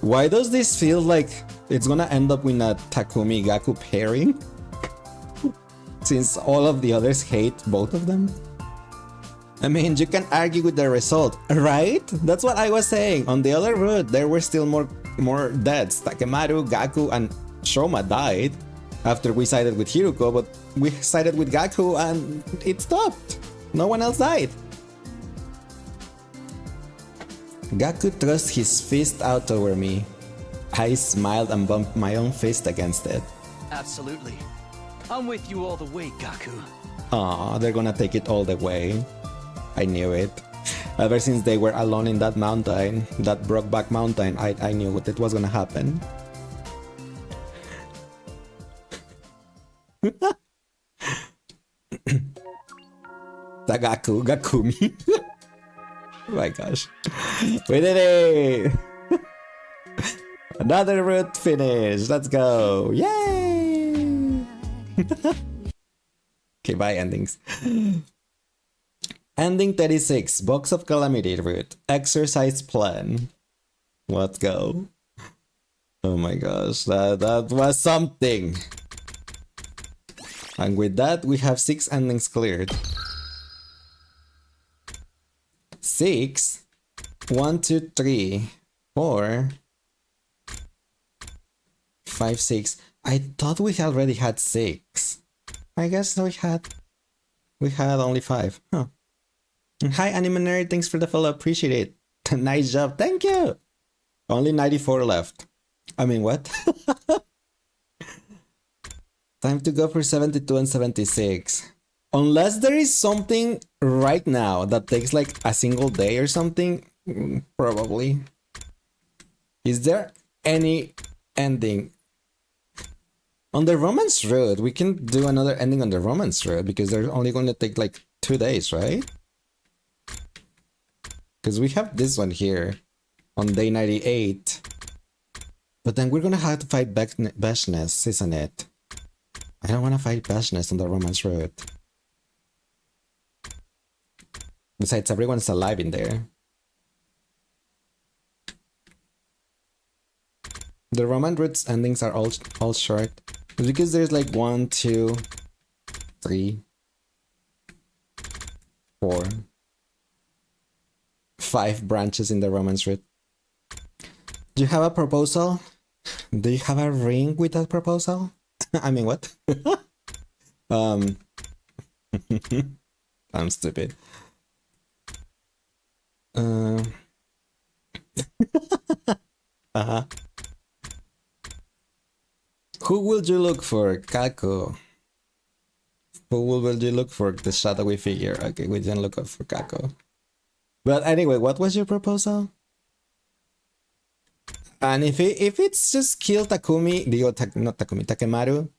Why does this feel like it's gonna end up with a Takumi Gaku pairing? Since all of the others hate both of them? I mean, you can argue with the result, right? That's what I was saying. On the other route, there were still more deaths. Takemaru, Gaku, and Shoma died after we sided with Hiruko, but we sided with Gaku and it stopped. No one else died. Gaku thrust his fist out over me. I smiled and bumped my own fist against it. Absolutely. I'm with you all the way, Gaku. Aw, they're gonna take it all the way. I knew it. Ever since they were alone in that mountain, that Brokeback Mountain, I knew what it was gonna happen. Tagaku, Gakumi. Oh my gosh. We did it! Another route finish. Let's go. Yay! Okay, bye endings. Ending 36. Box of Calamity route. Exercise plan. Let's go. Oh my gosh. That was something. And with that, we have 6 endings cleared. 6. 1, 2, 3, 4, 5, 6. I thought we already had 6. I guess we had only 5. Huh. Hi Anime Nerd, thanks for the follow, appreciate it. Nice job, thank you. Only 94 left. I mean, what? Time to go for 72 and 76. Unless there is something right now that takes like a single day or something, probably. Is there any ending? On the romance route, we can do another ending on the romance route because they're only going to take like 2 days, right? Because we have this one here on day 98. But then we're going to have to fight Beshness, isn't it? I don't want to fight Beshness on the romance route. Besides, everyone's alive in there. The romance route's endings are all short. It's because there's like 1, 2, 3, 4, 5 branches in the romance route. Do you have a proposal? Do you have a ring with that proposal? I mean, what? I'm stupid. Who will you look for, Kako? Who will you look for? The shadowy figure. Okay, we didn't look up for Kako. But anyway, what was your proposal? And if it's just kill Takumi, not Takumi, Takemaru.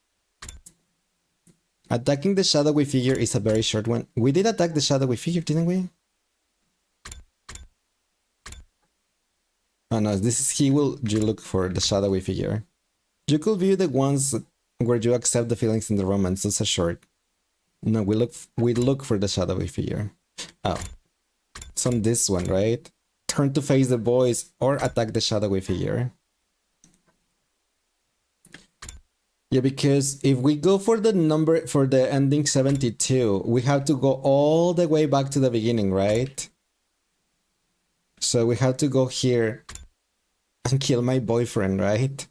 Attacking the shadowy figure is a very short one. We did attack the shadowy figure, didn't we? Oh no, this is he will you look for the shadowy figure. You could view the ones where you accept the feelings in the romance. It's a short. No, we look for the shadowy figure. Oh. It's on this one, right? Turn to face the boys or attack the shadowy figure. Yeah, because if we go for the number for the ending 72, we have to go all the way back to the beginning, right? So we have to go here and kill my boyfriend, right?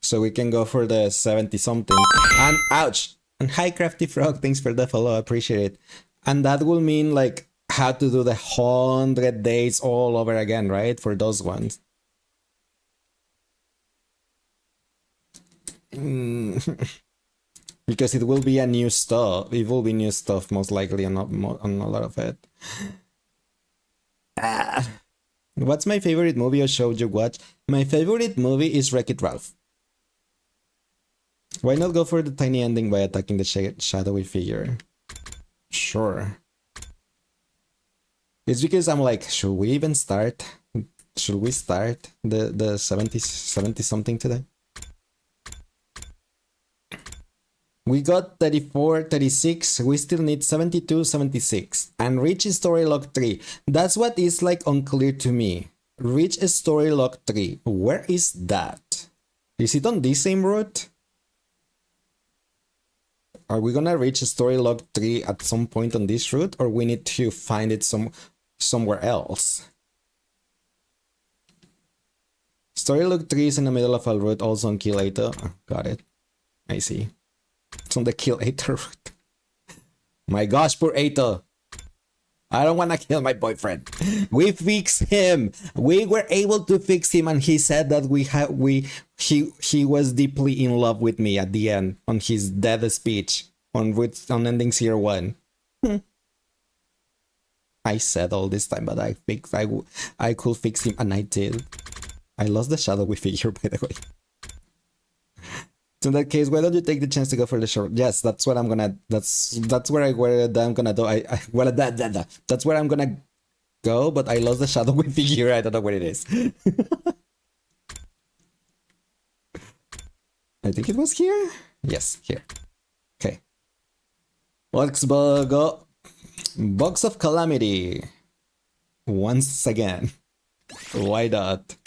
So we can go for the 70 something. And ouch! And hi Crafty Frog, thanks for the follow, appreciate it. And that will mean like how to do the 100 days all over again, right? For those ones. Because it will be a new stuff. It will be new stuff most likely on a lot of it. What's my favorite movie or show you watch? My favorite movie is Wreck-It Ralph. Why not go for the tiny ending by attacking the shadowy figure? Sure. It's because I'm like, should we even start? Should we start the 70 something today? We got 34, 36, we still need 72, 76. And reach story log 3. That's what is like unclear to me. Reach story log 3. Where is that? Is it on this same route? Are we gonna reach story log 3 at some point on this route, or we need to find it somewhere else? Story log 3 is in the middle of a route, also on Kill 8. Got it. I see. It's on the Kill 8 route. My gosh, poor 8. I don't want to kill my boyfriend. We fixed him. We were able to fix him, and he said that he was deeply in love with me at the end on his death speech on ending Tier 1. I said all this time, but I could fix him, and I did. I lost the shadowy figure, by the way. So in that case, why don't you take the chance to go for the short? Yes, that's what I'm gonna. That's where I'm gonna do. That's where I'm gonna go. But I lost the shadowy figure. I don't know where it is. I think it was here. Yes, here. Okay. Let's go. Box of Calamity. Once again. Why not?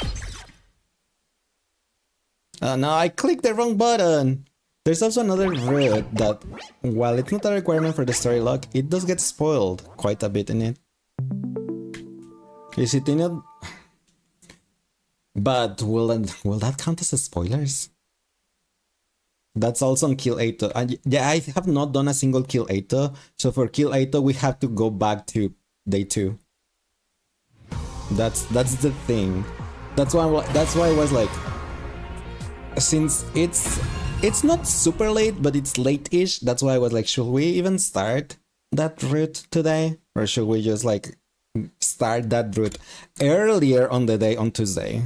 No, I clicked the wrong button. There's also another route that, while it's not a requirement for the story log, it does get spoiled quite a bit in it. Is it in it? But will that count as spoilers? That's also on Kill 8. And yeah, I have not done a single Kill 8. So for Kill 8, we have to go back to day 2. That's the thing. That's why I was like, since it's not super late, but it's late-ish, that's why I was like, should we even start that route today? Or should we just like start that route earlier on the day on Tuesday?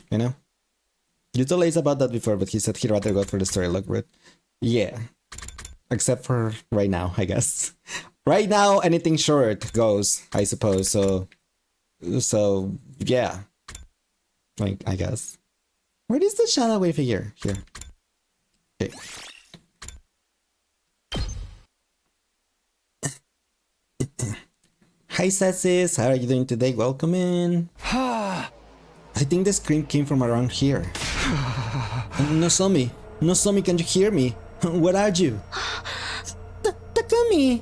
You know? You told Ace about that before, but he said he'd rather go for the story log route. Yeah. Except for right now, I guess. Right now, anything short goes, I suppose, so yeah. Like, I guess. Where is the shadowy figure? Here. Okay. Hi Sassis, how are you doing today? Welcome in. I think the scream came from around here. Nozomi, can you hear me? Where are you? Takumi!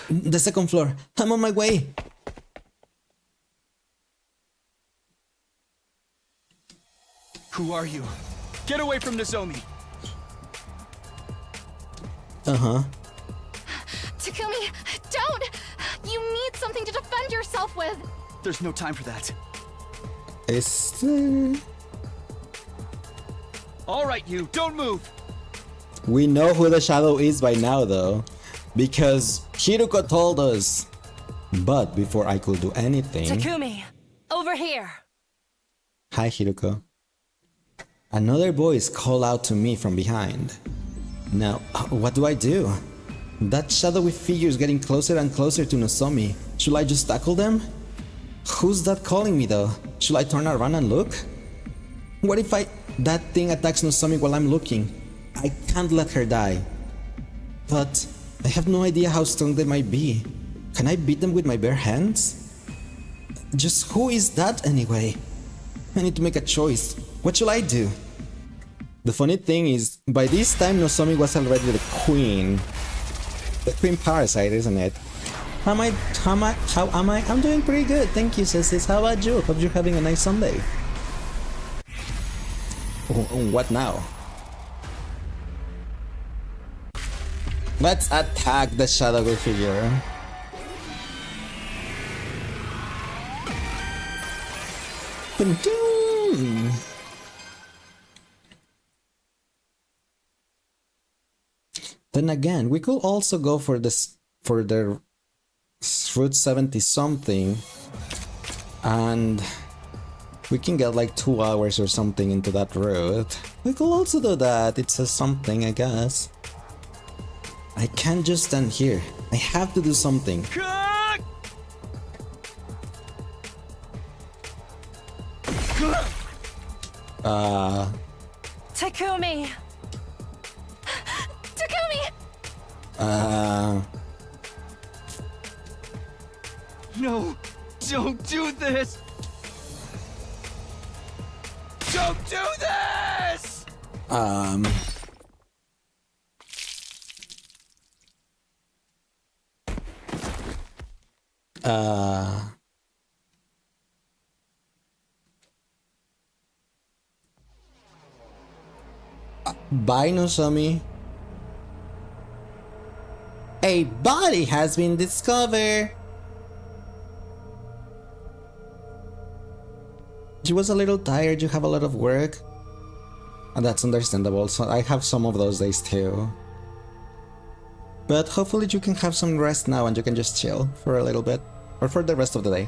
The second floor. I'm on my way. Who are you? Get away from Nozomi! Uh-huh. Takumi, don't! You need something to defend yourself with! There's no time for that. Alright, you, don't move! We know who the shadow is by now, though. Because Hiruko told us. But before I could do anything... Takumi, over here! Hi, Hiruko. Another voice called out to me from behind. Now, what do I do? That shadowy figure is getting closer and closer to Nozomi. Should I just tackle them? Who's that calling me though? Should I turn around and look? What if that thing attacks Nozomi while I'm looking? I can't let her die. But I have no idea how strong they might be. Can I beat them with my bare hands? Just who is that anyway? I need to make a choice. What should I do? The funny thing is, by this time Nozomi was already the queen. The queen parasite, isn't it? How am I? I'm doing pretty good, thank you, sis. How about you? Hope you're having a nice Sunday. What now? Let's attack the shadowy figure. Then again, we could also go for this for the Route 70 something, and we can get like 2 hours or something into that route. We could also do that. It says something, I guess. I can't just stand here. I have to do something. Takumi! Takumi! No! Don't do this! Don't do this! Bye, Nozomi. A body has been discovered. She was a little tired, you have a lot of work. And that's understandable, so I have some of those days too. But hopefully you can have some rest now and you can just chill for a little bit. Or for the rest of the day.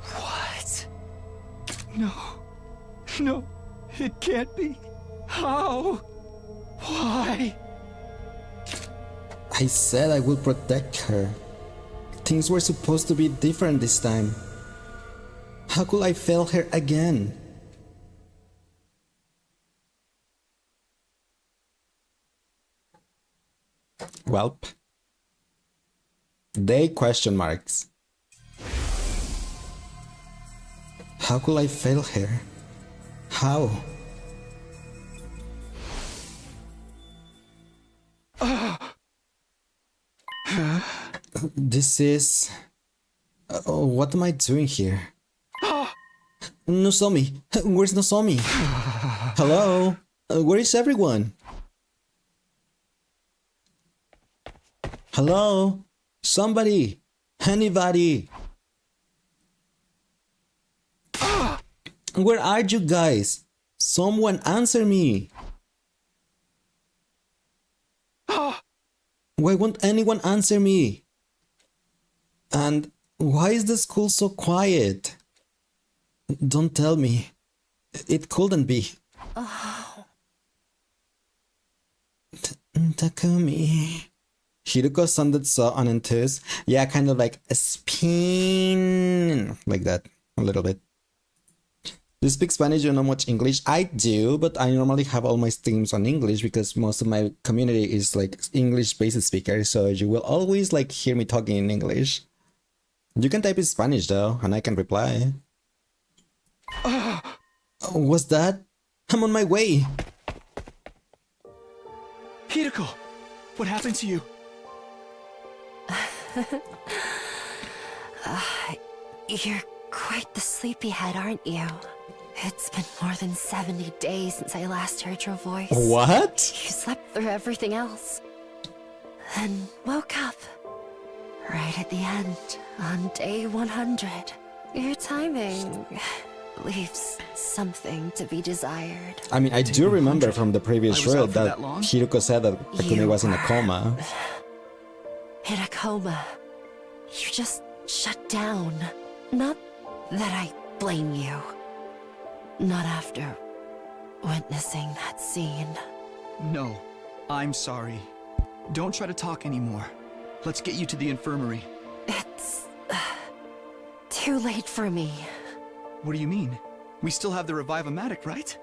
What? No. No, it can't be. How? Why? I said I will protect her. Things were supposed to be different this time. How could I fail her again? Welp. They question marks. How could I fail her? How? This is... what am I doing here? Nozomi! Where's Nozomi? Hello? Where is everyone? Hello? Somebody! Anybody! Where are you guys? Someone answer me! Why won't anyone answer me? And why is the school so quiet? Don't tell me. It couldn't be. Takumi. Hiruko sounded so unenthused. Yeah, kind of like a spin. Like that. A little bit. Do you speak Spanish? You know much English? I do, but I normally have all my streams on English because most of my community is like English-based speakers, so you will always like hear me talking in English. You can type in Spanish though, and I can reply. What's that? I'm on my way. Hideko, what happened to you? You're quite the sleepyhead, aren't you? It's been more than 70 days since I last heard your voice. What? You slept through everything else. Then woke up. Right at the end, on day 100. Your timing leaves something to be desired. I mean, I do remember from the previous I was out reel for that that long? Hiruko said that Takumi was in a coma. In a coma. You just shut down. Not that I blame you. Not after witnessing that scene. No, I'm sorry. Don't try to talk anymore. Let's get you to the infirmary. It's too late for me. What do you mean? We still have the Revive-O-Matic, right?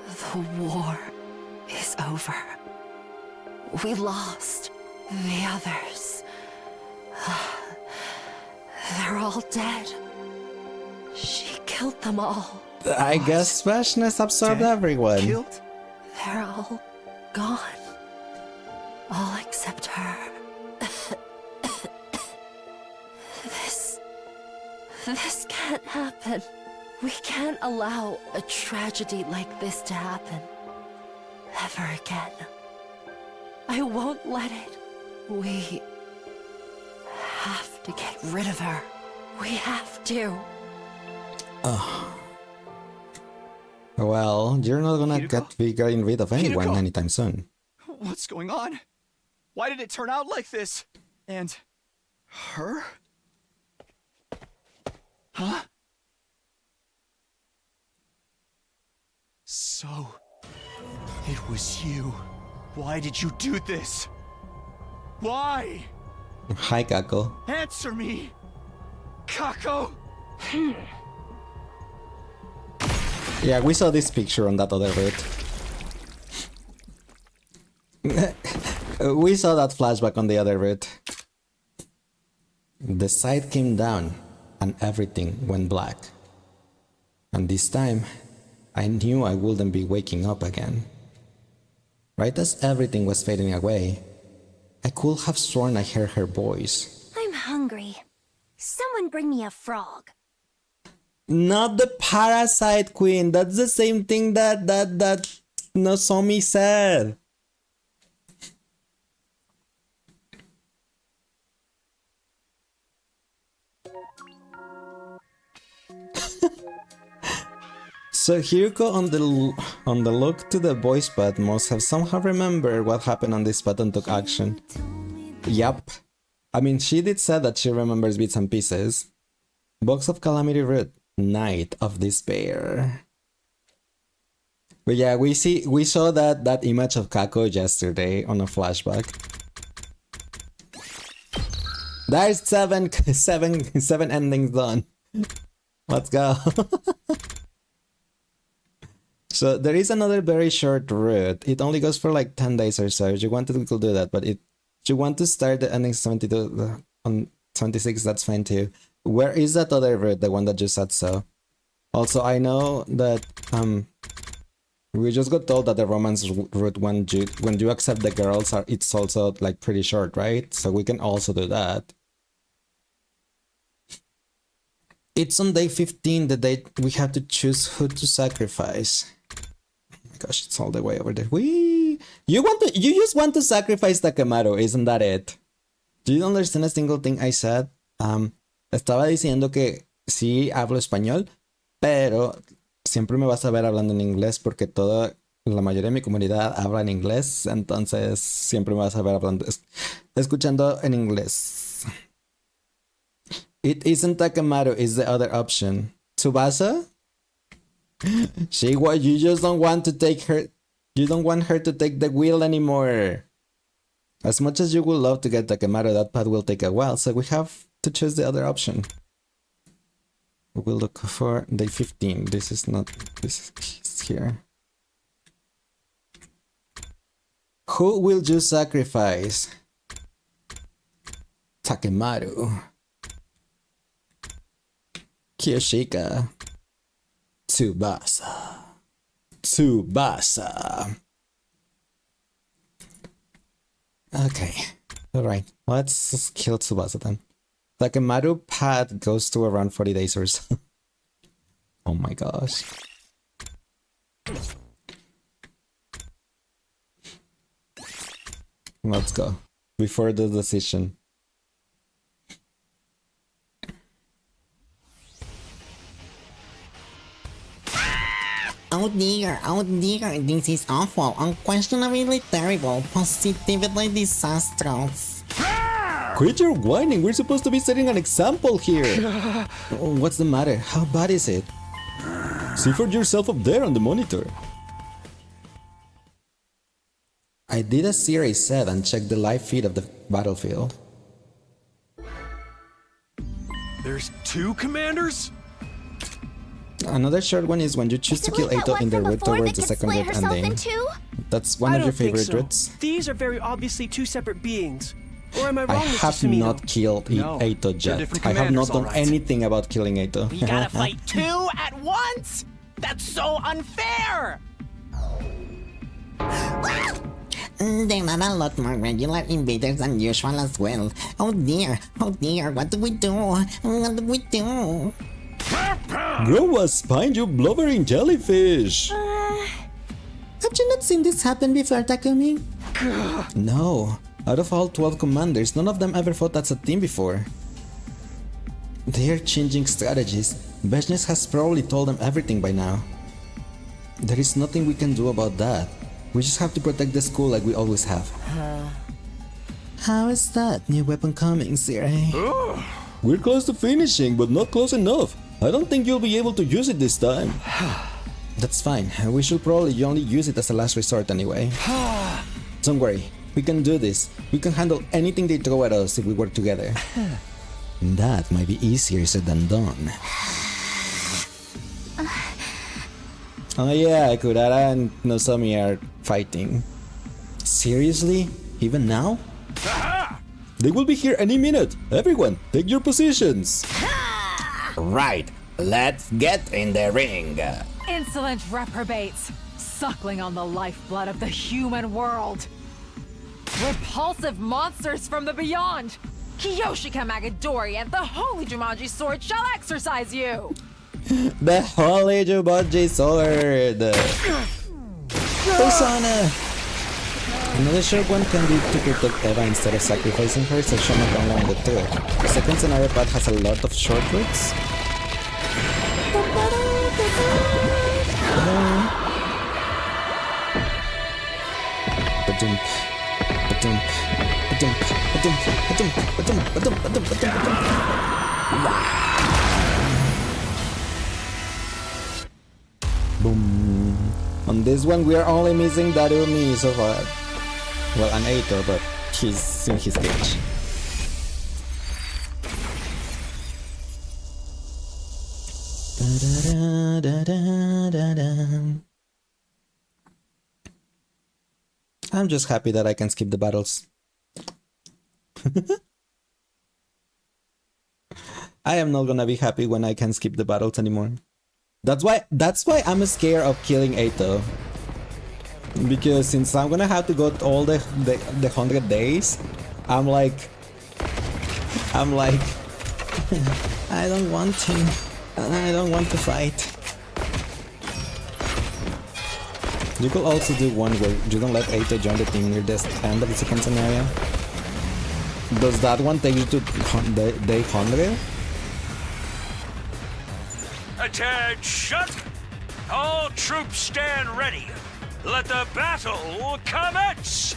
The war is over. We lost the others. They're all dead. She killed them all. I guess freshness absorbed Dead? everyone. Killed? They're all gone. All except her. This can't happen. We can't allow a tragedy like this to happen. Ever again. I won't let it. We have to get rid of her. We have to. Well, you're not gonna Hideko? get getting rid of anyone Hideko? anytime soon. What's going on? Why did it turn out like this? And... her? Huh? So... it was you. Why did you do this? Why? Hi, Kako. Answer me! Kako! Yeah, we saw this picture on that other route. We saw that flashback on the other route. The site came down and everything went black. And this time, I knew I wouldn't be waking up again. Right as everything was fading away, I could have sworn I heard her voice. I'm hungry. Someone bring me a frog. Not the parasite queen. That's the same thing that Nozomi said. So Hiriko on the look to the voice pad must have somehow remembered what happened on this spot and took action. Yup. I mean, she did say that she remembers bits and pieces. Box of Calamity route, Night of Despair. But yeah, we saw that image of Kako yesterday on a flashback. There's seven endings done. Let's go. So there is another very short route. It only goes for like 10 days or so. If you want to, we could do that. But if you want to start the ending 72 on 26, that's fine too. Where is that other route? The one that just said so. Also, I know that we just got told that the romance route when you accept the girls it's also like pretty short, right? So we can also do that. It's on day 15, the day we have to choose who to sacrifice. Oh my gosh, it's all the way over there. You just want to sacrifice Takemaru, isn't that it? Do you understand a single thing I said? Estaba diciendo que sí hablo español, pero siempre me vas a ver hablando en inglés porque la mayoría de mi comunidad habla en inglés, entonces siempre me vas a ver escuchando en inglés. It isn't Takemaru, it's the other option. Tsubasa? You just don't want to take her. You don't want her to take the wheel anymore. As much as you would love to get Takemaru, that path will take a while, so we have to choose the other option. We'll look for day 15. This is here. Who will you sacrifice? Takemaru. Kiyoshika. Tsubasa. Okay. Alright. Let's kill Tsubasa then. Takemaru path goes to around 40 days or so. Oh my gosh. Let's go. Before the decision. Oh dear, this is awful, unquestionably terrible, positively disastrous. Quit your whining, we're supposed to be setting an example here. What's the matter? How bad is it? See for yourself up there on the monitor. I did as Siri said and checked the live feed of the battlefield. There's two commanders? Another short one is when you choose to kill Eito in the route towards the second route ending. That's one of your favorite routes. These are very obviously two separate beings. Or am I wrong, I have not killed Eito yet. I have not done anything about killing Eito. We gotta fight two at once? That's so unfair! There are a lot more regular invaders than usual as well. Oh dear, what do we do? Grow a spine, you blubbering jellyfish! Have you not seen this happen before, Takumi? No. Out of all 12 commanders, none of them ever fought as a team before. They are changing strategies. Besnes has probably told them everything by now. There is nothing we can do about that. We just have to protect the school like we always have. How is that new weapon coming, Siri? We're close to finishing, but not close enough. I don't think you'll be able to use it this time. That's fine. We should probably only use it as a last resort anyway. Don't worry. We can do this. We can handle anything they throw at us if we work together. That might be easier said than done. Oh yeah, Kurara and Nozomi are fighting. Seriously? Even now? They will be here any minute. Everyone, take your positions. Right, let's get in the ring. Insolent reprobates, suckling on the lifeblood of the human world. Repulsive monsters from the beyond. Kiyoshika Magadori and the Holy Jumanji Sword shall exorcise you! The Holy Jumanji Sword! Persona! Another short one can be to protect Eva instead of sacrificing her, so Shoma can learn the two. The second scenario path has a lot of short routes. Boom. On this one, we are only missing Darumi so far. Well, an Aito, but he's in his cage. I'm just happy that I can skip the battles. I am not gonna be happy when I can skip the battles anymore. That's why I'm scared of killing Aito. Because since I'm gonna have to go all the 100 days, I'm like I don't want to. I don't want to fight. You could also do one where you don't let Aito join the team near the end of the second scenario. Does that one take you to day 100? Attention! All troops stand ready. Let the battle commence!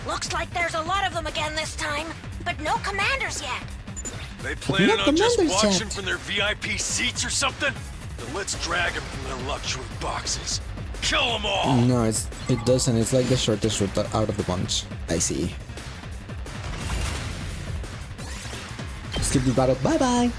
Looks like there's a lot of them again this time, but no commanders yet. They planning on just watching from their VIP seats or something? Then let's drag them from their luxury boxes. Kill them all! No, it doesn't. It's like the shortest route out of the bunch. I see. Skip the battle. Bye bye!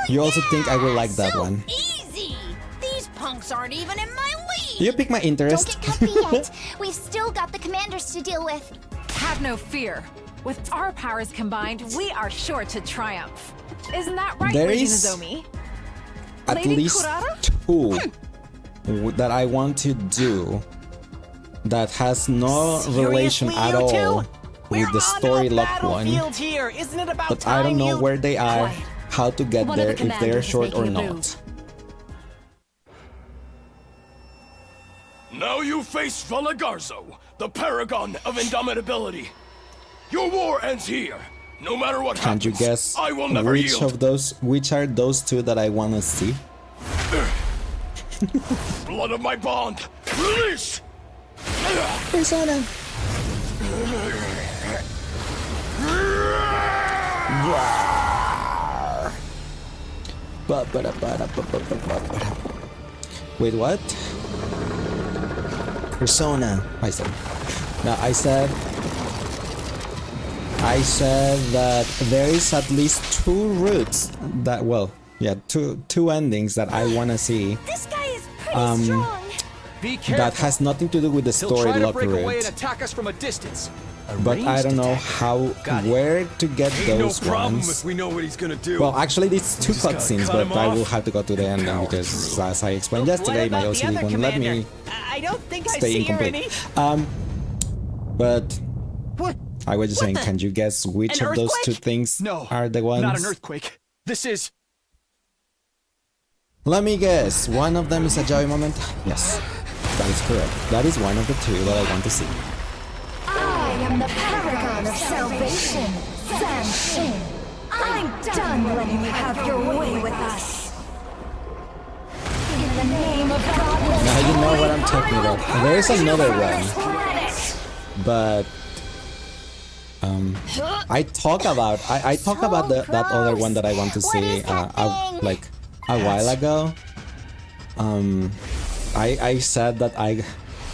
You also think I will like that one? Easy! These punks aren't even in my league! You pick my interest. Don't get comfy yet. We've still got the commanders to deal with. Have no fear. With our powers combined, we are sure to triumph. Isn't that right, There Lady is Nozomi? At Lady least Kurara? 2 that I want to do that has no relation Seriously, at you all two? with the story lock one. Here. Isn't it about But I don't know where they are, how to get One of there, the if they are commanders is short or making a not. move. Now you face Valagarzo, the paragon of indomitability. Your war ends here. No matter what Can't happens, you guess I will never which yield. of those, which are those two that I want to see? Blood of my bond, release! Persona. Wait, what? Persona. I said. No, I said that there is at least 2 routes that, well, yeah, two endings that I want to see. This guy is pretty strong. Be careful. That has nothing to do with the He'll story try to lock break away and route. attack us from a distance. But I don't know how, where to get Ain't those no problem ones. if we know what he's gonna do. Well, actually, these 2 just gotta cutscenes, cut but him I off will have to go to the ending because, as I explained yesterday, my OCD won't let me I don't think I stay see her incomplete. any. But What? I was just saying, can you guess which An of those 2 earthquake? things No, are the ones? not an earthquake. This is... Let me guess. One of them is a Joey moment. Yes, that is correct. That is one of the 2 that I want to see. I am the paragon of salvation, Zanshin. I'm done letting you have your way with us. In the name of God. Now you know what I'm talking about. There is another one, but I talk about that other one that I want to see like a while ago. I said that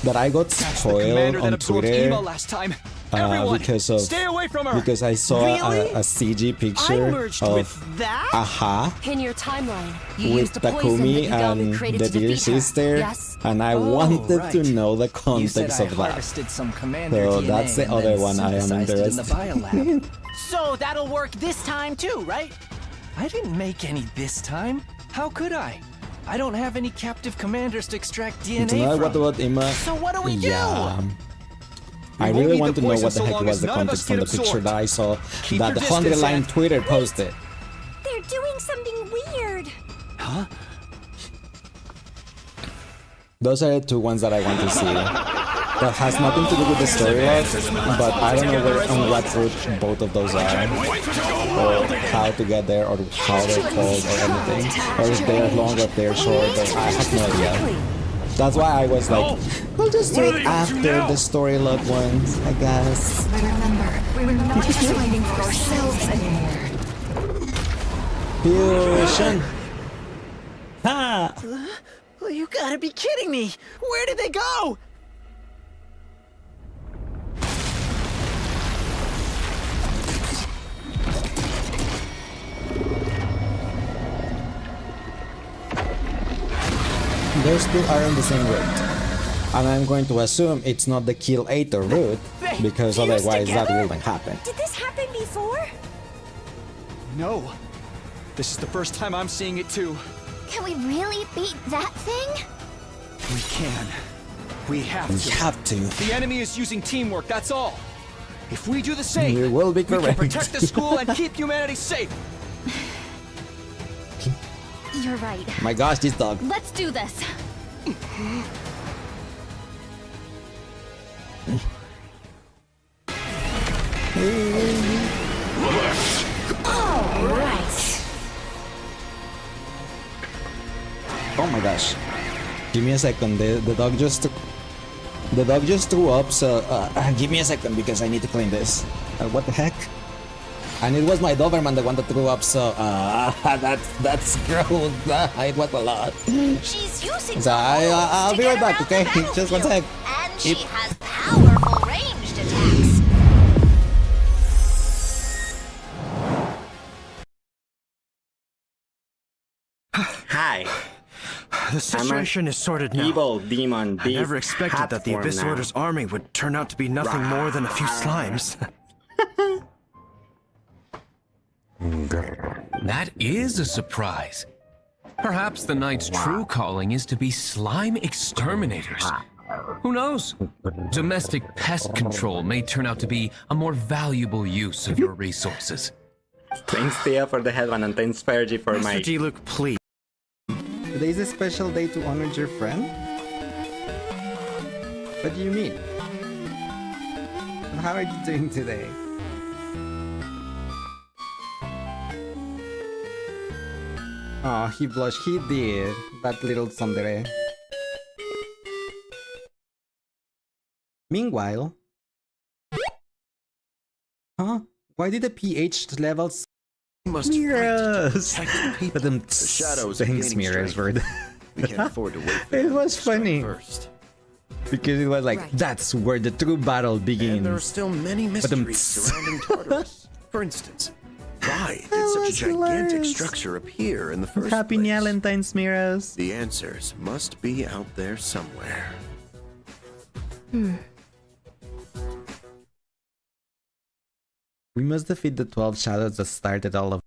that I got That's the spoiled commander that on absorbed Twitter Ema last time. Everyone, stay away from her. because I saw Really? a CG I picture merged of with that? Aha In your timeline, you with used a poison that Takumi Yagami and created the to dear defeat her. sister, Yes? and I Oh, wanted to right. know the You said context I of that. harvested some commander So DNA that's the and other then one I am synthesized it in the interested biolab. So that'll work this time too, right? I didn't make any this time. How could I? I don't have any captive commanders to extract DNA So now from. what about Ima? So what do we do? Yeah. I We won't really need want the to know poison what the so heck long was as the none of us context from the get picture absorbed. that I saw Keep that your the distance, 100-line Ant. Twitter posted. They're doing something weird. Huh? Those are the two ones that I want to see. That has nothing to do with the storyline, but I don't know where on what route both of those are, or how to get there, or how they're called, or anything, or if they're long, or if they're short. Or I have no idea. That's why I was like, we'll just do it after the storyline ones, I guess. Remember, we're not just fighting for ourselves anymore. Fusion. Ha! Well, you gotta be kidding me! Where did they go? Those two are on the same route. And I'm going to assume it's not the Kill 8 route, because fused otherwise that together? wouldn't happen. Did this happen before? No. This is the first time I'm seeing it too. Can we really beat that thing? We can. We have We to. have to. The enemy is using teamwork, that's all. If we do the same, You will be we can correct. protect the school and keep humanity safe. You're right. My gosh, this dog. Let's do this. All right. Oh my gosh. Give me a second. The dog just threw up. So give me a second because I need to clean this. What the heck? And it was my Doberman the one that threw up. So that's gross. It was a lot. She's using So I'll be right back. Okay, just one sec. And she has powerful ranged attacks. Hi. The situation is sorted now. Evil demon. I never expected that the Abyss Order's army would turn out to be nothing more than a few slimes. That is a surprise. Perhaps the Knight's true calling is to be slime exterminators. Who knows? Domestic pest control may turn out to be a more valuable use of your resources. Thanks, Thea, for the headband, and thanks, Fergie, for Master my... G-Luke, please. Today's a special day to honor your friend? What do you mean? How are you doing today? Oh, he blushed. He did. That little tsundere. Meanwhile... Huh? Why did the pH levels... Mirrors! But them shadows are thanks, gaining mirrors, strength. word. We can't afford to wait for It them was to strike funny. first. Because it was like, that's where the true battle begins. And there are still many mysteries surrounding Tartarus. For instance, why did such a gigantic structure appear in the first Happy place? Valentine's, Miras. The answers must be out there somewhere. We must defeat the 12 shadows that started all of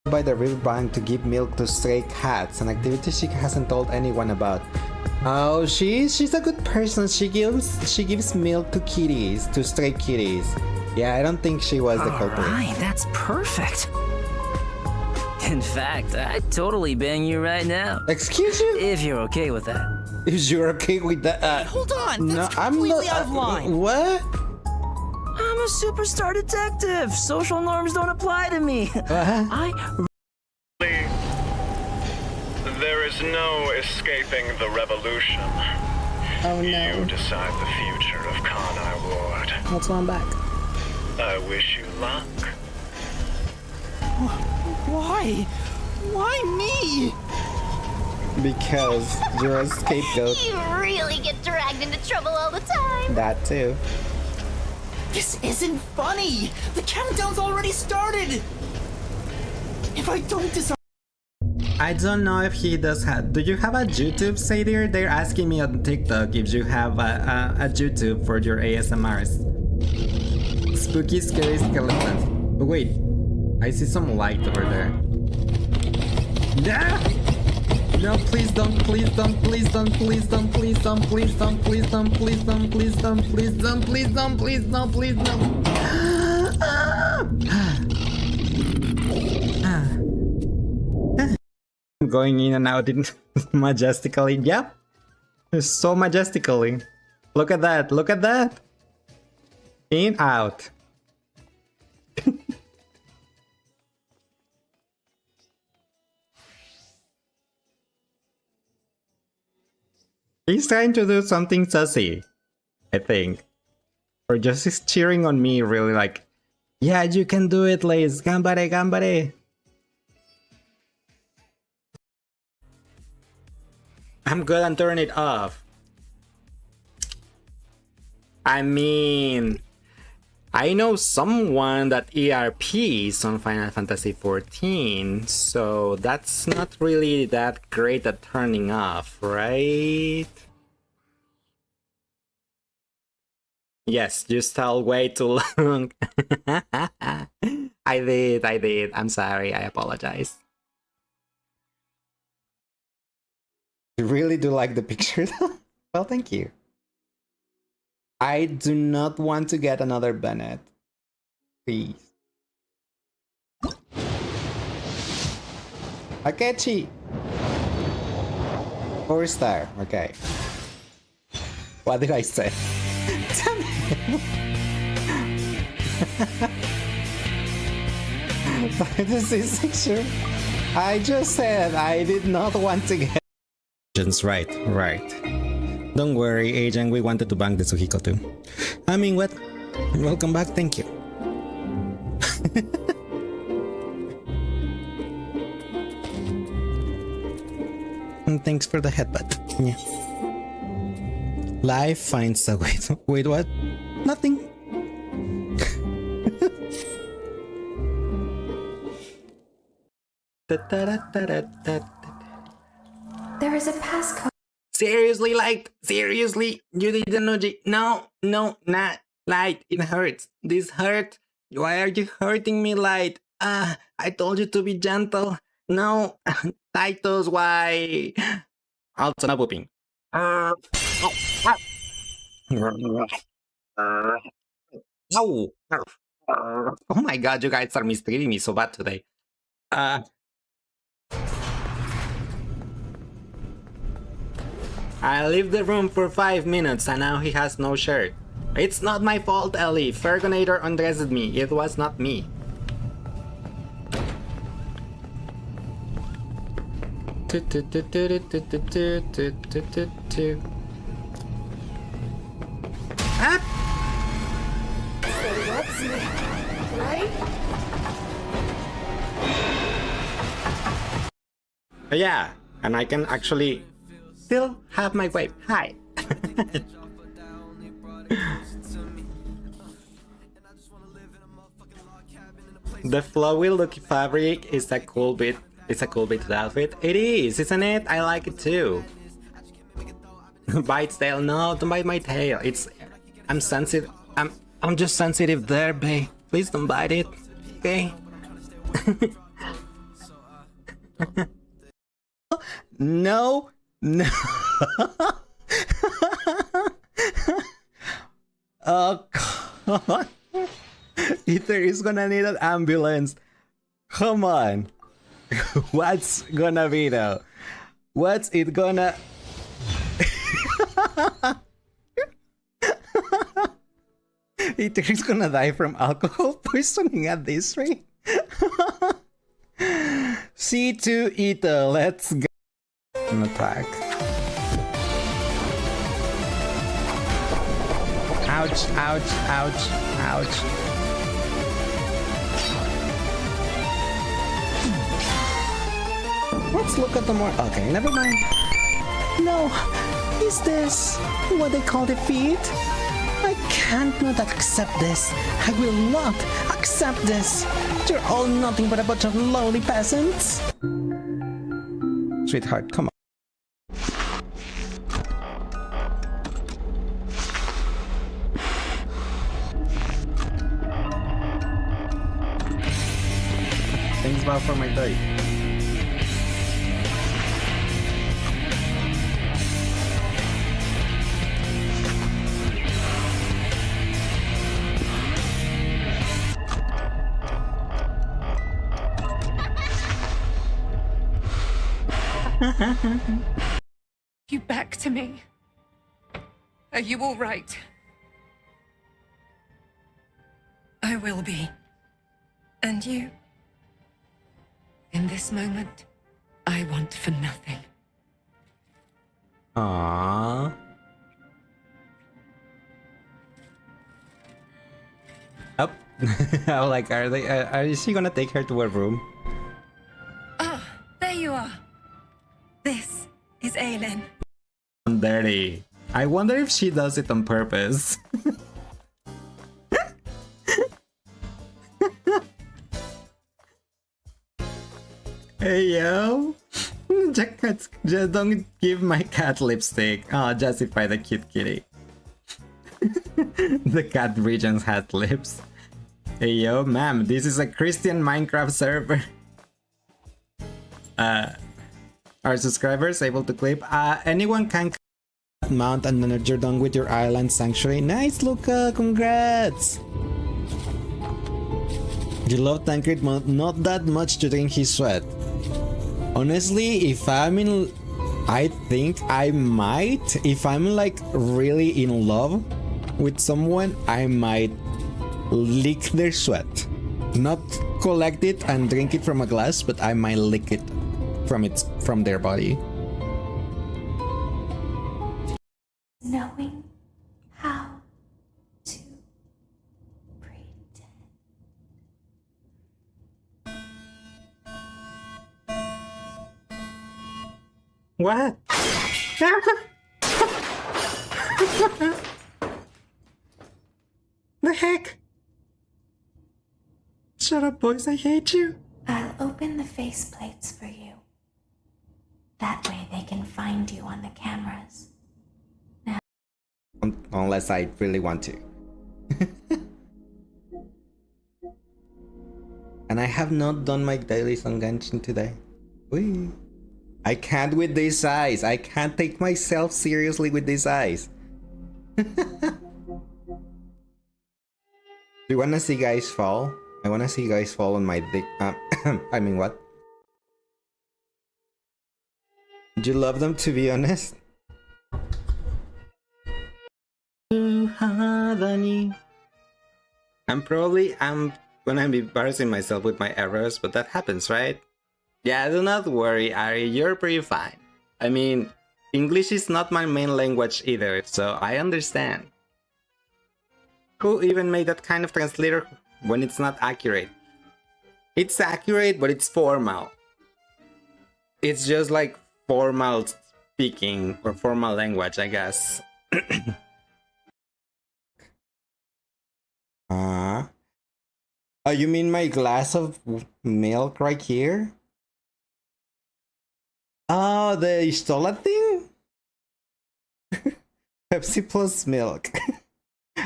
by the riverbank to give milk to stray cats, an activity she hasn't told anyone about. Oh, she's a good person. She gives milk to kitties, to stray kitties. Yeah, I don't think she was the culprit. Alright, that's perfect. In fact, I'd totally bang you right now. Excuse you? If you're okay with that. If you're okay with that, Hold on, no, that's I'm completely not. out of line. What? I'm a superstar detective. Social norms don't apply to me. There is no escaping the revolution. Oh no. You decide the future of Kanai Ward. That's why I'm back. I wish you luck. Why? Why me? Because you're a scapegoat. You really get dragged into trouble all the time. That too. This isn't funny! The countdown's already started! If I don't decide... I don't know if he does have... Do you have a YouTube, Sadir? They're asking me on TikTok if you have a YouTube for your ASMRs. Spooky, scary skeletons. Oh, wait. I see some light over there. Yeah! No, please don't, please don't, please don't, please don't, please don't, please don't, please don't, please don't, please don't, please don't, please don't, please don't, please don't. Going in and out in majestically. Yep. So majestically. Look at that, look at that. In, out. He's trying to do something sassy, I think. Or just he's cheering on me really like, yeah, you can do it, Lace. Gambare, gambare. I'm good and turn it off. I mean, I know someone that ERPs on Final Fantasy XIV, so that's not really that great at turning off, right? Yes, you stalled way too long. I did. I'm sorry, I apologize. You really do like the picture though? Well, thank you. I do not want to get another Bennett. Please. Akechi! 4-star, okay. What did I say? This is picture. I just said I did not want to get. Right. Don't worry, agent. We wanted to bank the Suhiko too. I mean, what? Welcome back. Thank you. And thanks for the headbutt. Yeah. Life finds a way. Wait, what? Nothing. There is a passcode. Seriously, Light? Seriously? You didn't know? No, not Light. It hurts. This hurt. Why are you hurting me, Light? I told you to be gentle. No, Titus, why? Also, not whooping. Ow. Oh my god, you guys are mistreating me so bad today. I left the room for 5 minutes and now he has no shirt. It's not my fault, Ellie. Fergonator undressed me. It was not me. Yeah, and I can actually still have my wife. Hi. The flowy look fabric is a cool bit. It's a cool bit to the outfit. It is, isn't it? I like it too. Bite tail. No, don't bite my tail. I'm sensitive. I'm just sensitive there, babe. Please don't bite it. Okay. No. Oh god. Ether is gonna need an ambulance. Come on. What's gonna be though? What's it gonna... Ether is gonna die from alcohol poisoning at this rate. C2 Ether, let's go. An attack. Ouch, ouch, ouch, ouch. Let's look at the more. Okay, never mind. No, is this what they call defeat? I can't not accept this. I will not accept this. You're all nothing but a bunch of lowly peasants. Sweetheart, come on. Thanks, Bob, for my date. You back to me. Are you all right? I will be. And you? In this moment, I want for nothing. Aww. Up. I'm like, is she gonna take her to her room? Ah, there you are. This is Aylin. Dirty. I wonder if she does it on purpose. Hey yo! Just don't give my cat lipstick. Oh, justify the cute kitty. The cat regions had lips. Hey yo, ma'am, this is a Christian Minecraft server. Are subscribers able to clip? Anyone can mount and then you're done with your island sanctuary. Nice, Luca! Congrats! You love Tancred not that much to drink his sweat. Honestly, if I'm in... I think I might. If I'm like really in love with someone, I might lick their sweat. Not collect it and drink it from a glass, but I might lick it from their body. Knowing how to pretend. What? The heck? Shut up, boys, I hate you. I'll open the faceplates for you. That way they can find you on the cameras. Now. Unless I really want to. And I have not done my dailies on Genshin today. Whee. I can't with these eyes. I can't take myself seriously with these eyes. Do you wanna see guys fall? I wanna see guys fall on my dick. I mean, what? Do you love them, to be honest? I'm gonna be embarrassing myself with my errors, but that happens, right? Yeah, do not worry, Ari, you're pretty fine. I mean, English is not my main language either, so I understand. Who even made that kind of translator when it's not accurate? It's accurate, but it's formal. It's just like formal speaking or formal language, I guess. Oh, you mean my glass of milk right here? Oh, the Istola thing? Pepsi plus milk.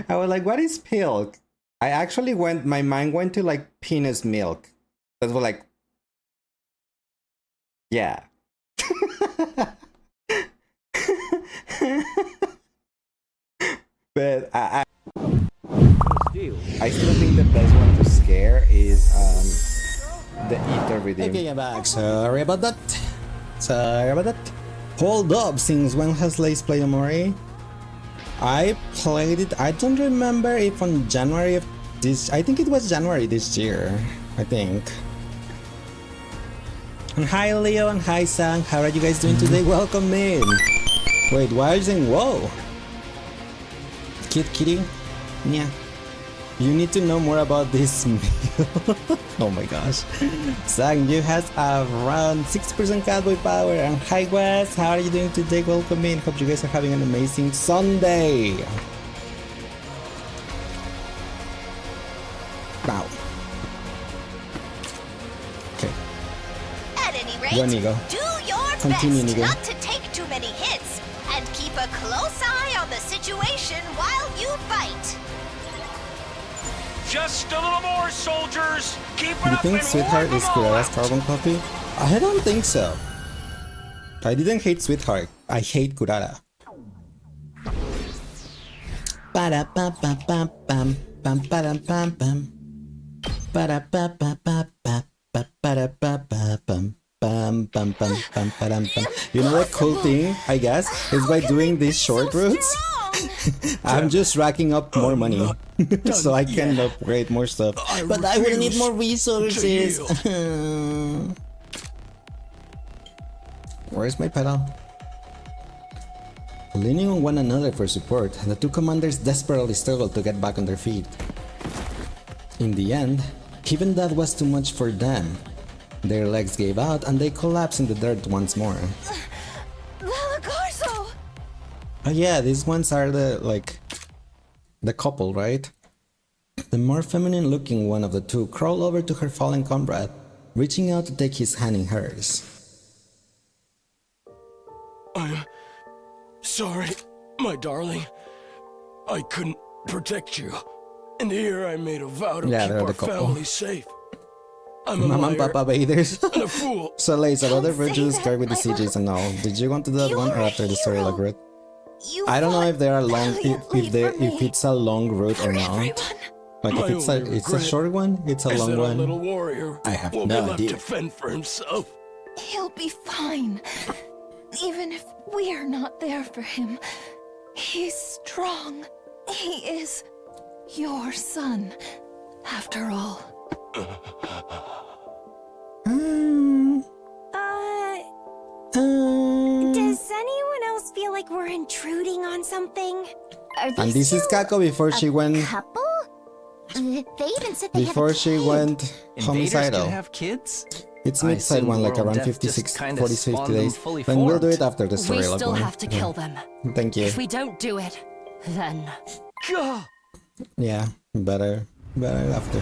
I was like, what is milk? I actually my mind went to like penis milk. That was like, yeah. But I still think the best one to scare is the Ether Redeem. Okay, I'm back. Sorry about that. Hold up, since when has Lace played Omori? I played it, I don't remember if on January of this, I think it was January this year, I think. And hi Leo and hi Sang, how are you guys doing today? Welcome in. Wait, why are you saying whoa? Cute kitty? Yeah. You need to know more about this meal. Oh my gosh. Sang, you has around 60% cowboy power. And hi Wes, how are you doing today? Welcome in. Hope you guys are having an amazing Sunday. Wow. Okay. At any rate, Go, Nigo. do your Continue, best Nigo. not to take too many hits and keep a close eye on the situation while you fight. Just a little more, soldiers. Keep it You up think and Sweetheart warm is them all Kurara's out. carbon copy? I don't think so. I didn't hate Sweetheart. I hate Kurara. Ba-da-ba-ba-ba-bam, bam-ba-dam-bam-bam. Ba-da-ba-ba-ba-ba-ba-da-ba-ba-bam, bam-bam-bam-bam-ba-dam-bam. You know the cool thing, I guess, is by doing these short routes, I'm just racking up more money. So I can upgrade more stuff. But I will need more resources. Where's my pedal? Leaning on one another for support, the two commanders desperately struggled to get back on their feet. In the end, even that was too much for them. Their legs gave out and they collapsed in the dirt once more. Lalagarzo! Oh yeah, these ones are the couple, right? The more feminine looking one of the two crawled over to her fallen comrade, reaching out to take his hand in hers. I'm sorry, my darling. I couldn't protect you. And here I made a vow to Yeah, keep they're our the couple. family safe. I'm a Mama and liar Papa Bathers. and a fool. So Lace, about the virtues start with the CGs and all. Did you want to do that one or after the story like route? I don't know if they are long, if it's a long route or not. Like if it's a short one, it's a Is long that our one. little warrior I have will no be left idea. to fend for himself. He'll be fine. Even if we're not there for him, he's strong. He is your son, after all. Does anyone else feel like we're intruding on something? And this is Kako before she went Couple? They even said they before have a she kid. went Invaders homicidal. can have kids? It's I mid-side assume one, like World around Death 56, just kinda 46, 50 spawned them days. fully Then we'll do formed. it after the story. We like still one. have to kill them. Thank you. If we don't do it, then... Yeah, better after.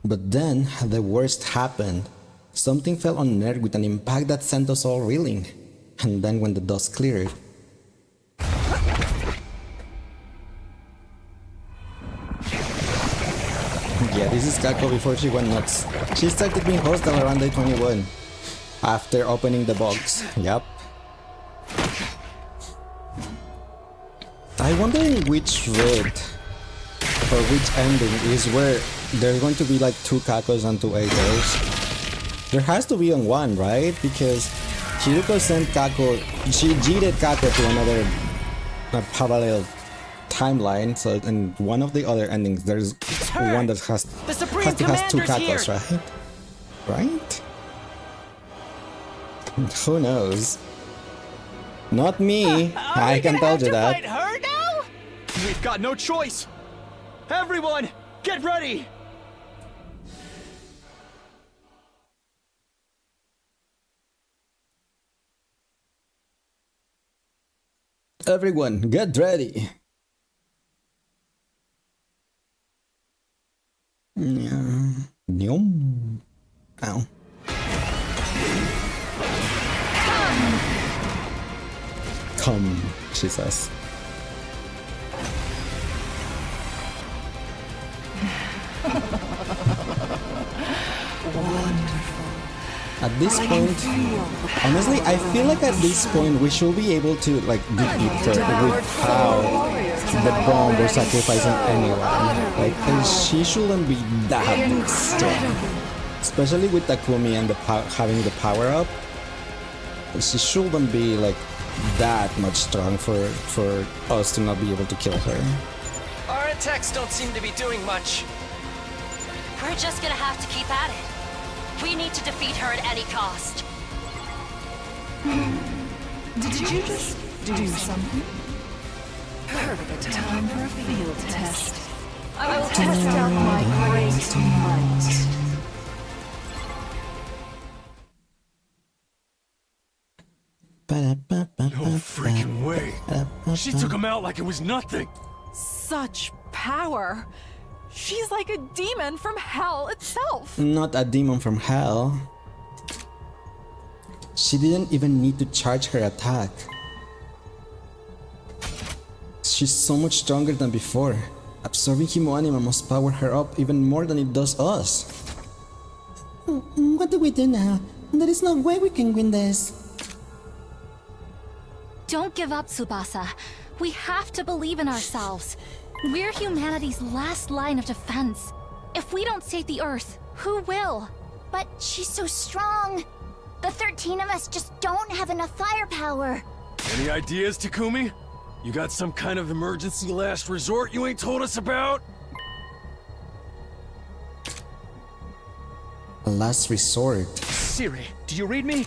But then the worst happened. Something fell on Earth with an impact that sent us all reeling. And then when the dust cleared, yeah, this is Kako before she went nuts. She started being hostile around day 21 after opening the box. Yup. I wonder in which route or which ending is where there's going to be like 2 Kakos and 2 Eitos. There has to be on one, right? Because Kiriko sent Kako, she cheated Kako to another parallel timeline, so in one of the other endings there's one that has to have 2 Kakos, right? Right? Who knows? Not me. I can tell you that. Fight her now? We've got no choice. Everyone, get ready. Everyone, get ready. Yeah. Yum. Ow. Come, she says. At this point, honestly, I feel like at this point we should be able to like defeat her without the bomb or sacrificing anyone. Like, she shouldn't be that strong, especially with Takumi and the having the power up. She shouldn't be like that much strong for us to not be able to kill her. Our attacks don't seem to be doing much. We're just gonna have to keep at it. We need to defeat her at any cost. Did you just do something? Perfect time for a field test. No freaking way. She took him out like it was nothing. Such power. She's like a demon from hell itself. Not a demon from hell. She didn't even need to charge her attack. She's so much stronger than before. Absorbing Himo-Anima must power her up even more than it does us. What do we do now? There is no way we can win this. Don't give up, Tsubasa. We have to believe in ourselves. We're humanity's last line of defense. If we don't save the Earth, who will? But she's so strong. The 13 of us just don't have enough firepower. Any ideas, Takumi? You got some kind of emergency last resort you ain't told us about? A last resort. Siri, do you read me?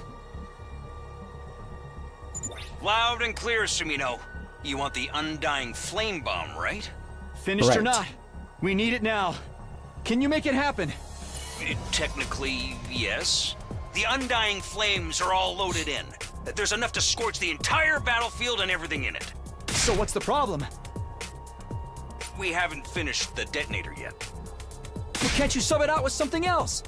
Loud and clear, Sumino. You want the undying flame bomb, right? Finished or Right. not, we need it now. Can you make it happen? Technically, yes. The undying flames are all loaded in. There's enough to scorch the entire battlefield and everything in it. So what's the problem? We haven't finished the detonator yet. Well, can't you sub it out with something else?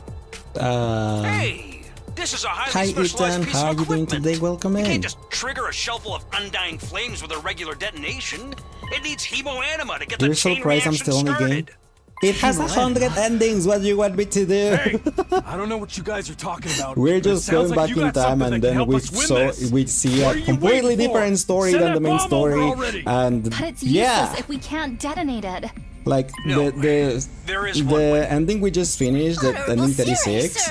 Hey! This is a Hi highly specialized Ethan, piece how are of you doing equipment. today? Welcome You in. can't just trigger a shell full of undying flames with a regular detonation. It needs Himo-Anima to get the You're chain surprised I'm reaction still in the game? started. It has 100 endings, what do you want me to do? Hey, I don't know what you guys are talking about. We're but it just sounds going like back you in got time something and that can then help we us win this. we see What a are you completely waiting for? different story Send than the that main bomb story. over already. And But it's yeah, useless if we can't detonate it. like No, the there is one way. the ending we just finished, the ending 36,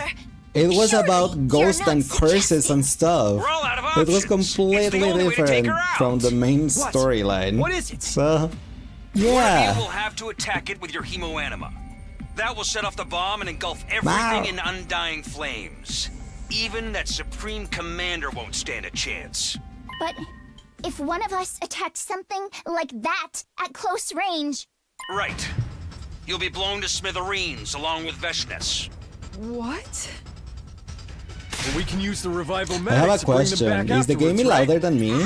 it was about ghosts and curses and stuff. We're all out of It was options. completely It's the only way to take different her out. from the main What? storyline. What is it? So, One of yeah. you will have to attack it with your Himo-Anima. That will set off the bomb and engulf everything in undying flames. Even that Supreme Commander won't stand a chance. But if one of us attacks something like that at close range... Right. You'll be blown to smithereens along with Veshnes. What? Well, we can use the revival I have medics a to bring them question. back Is the game afterwards, right? louder than me?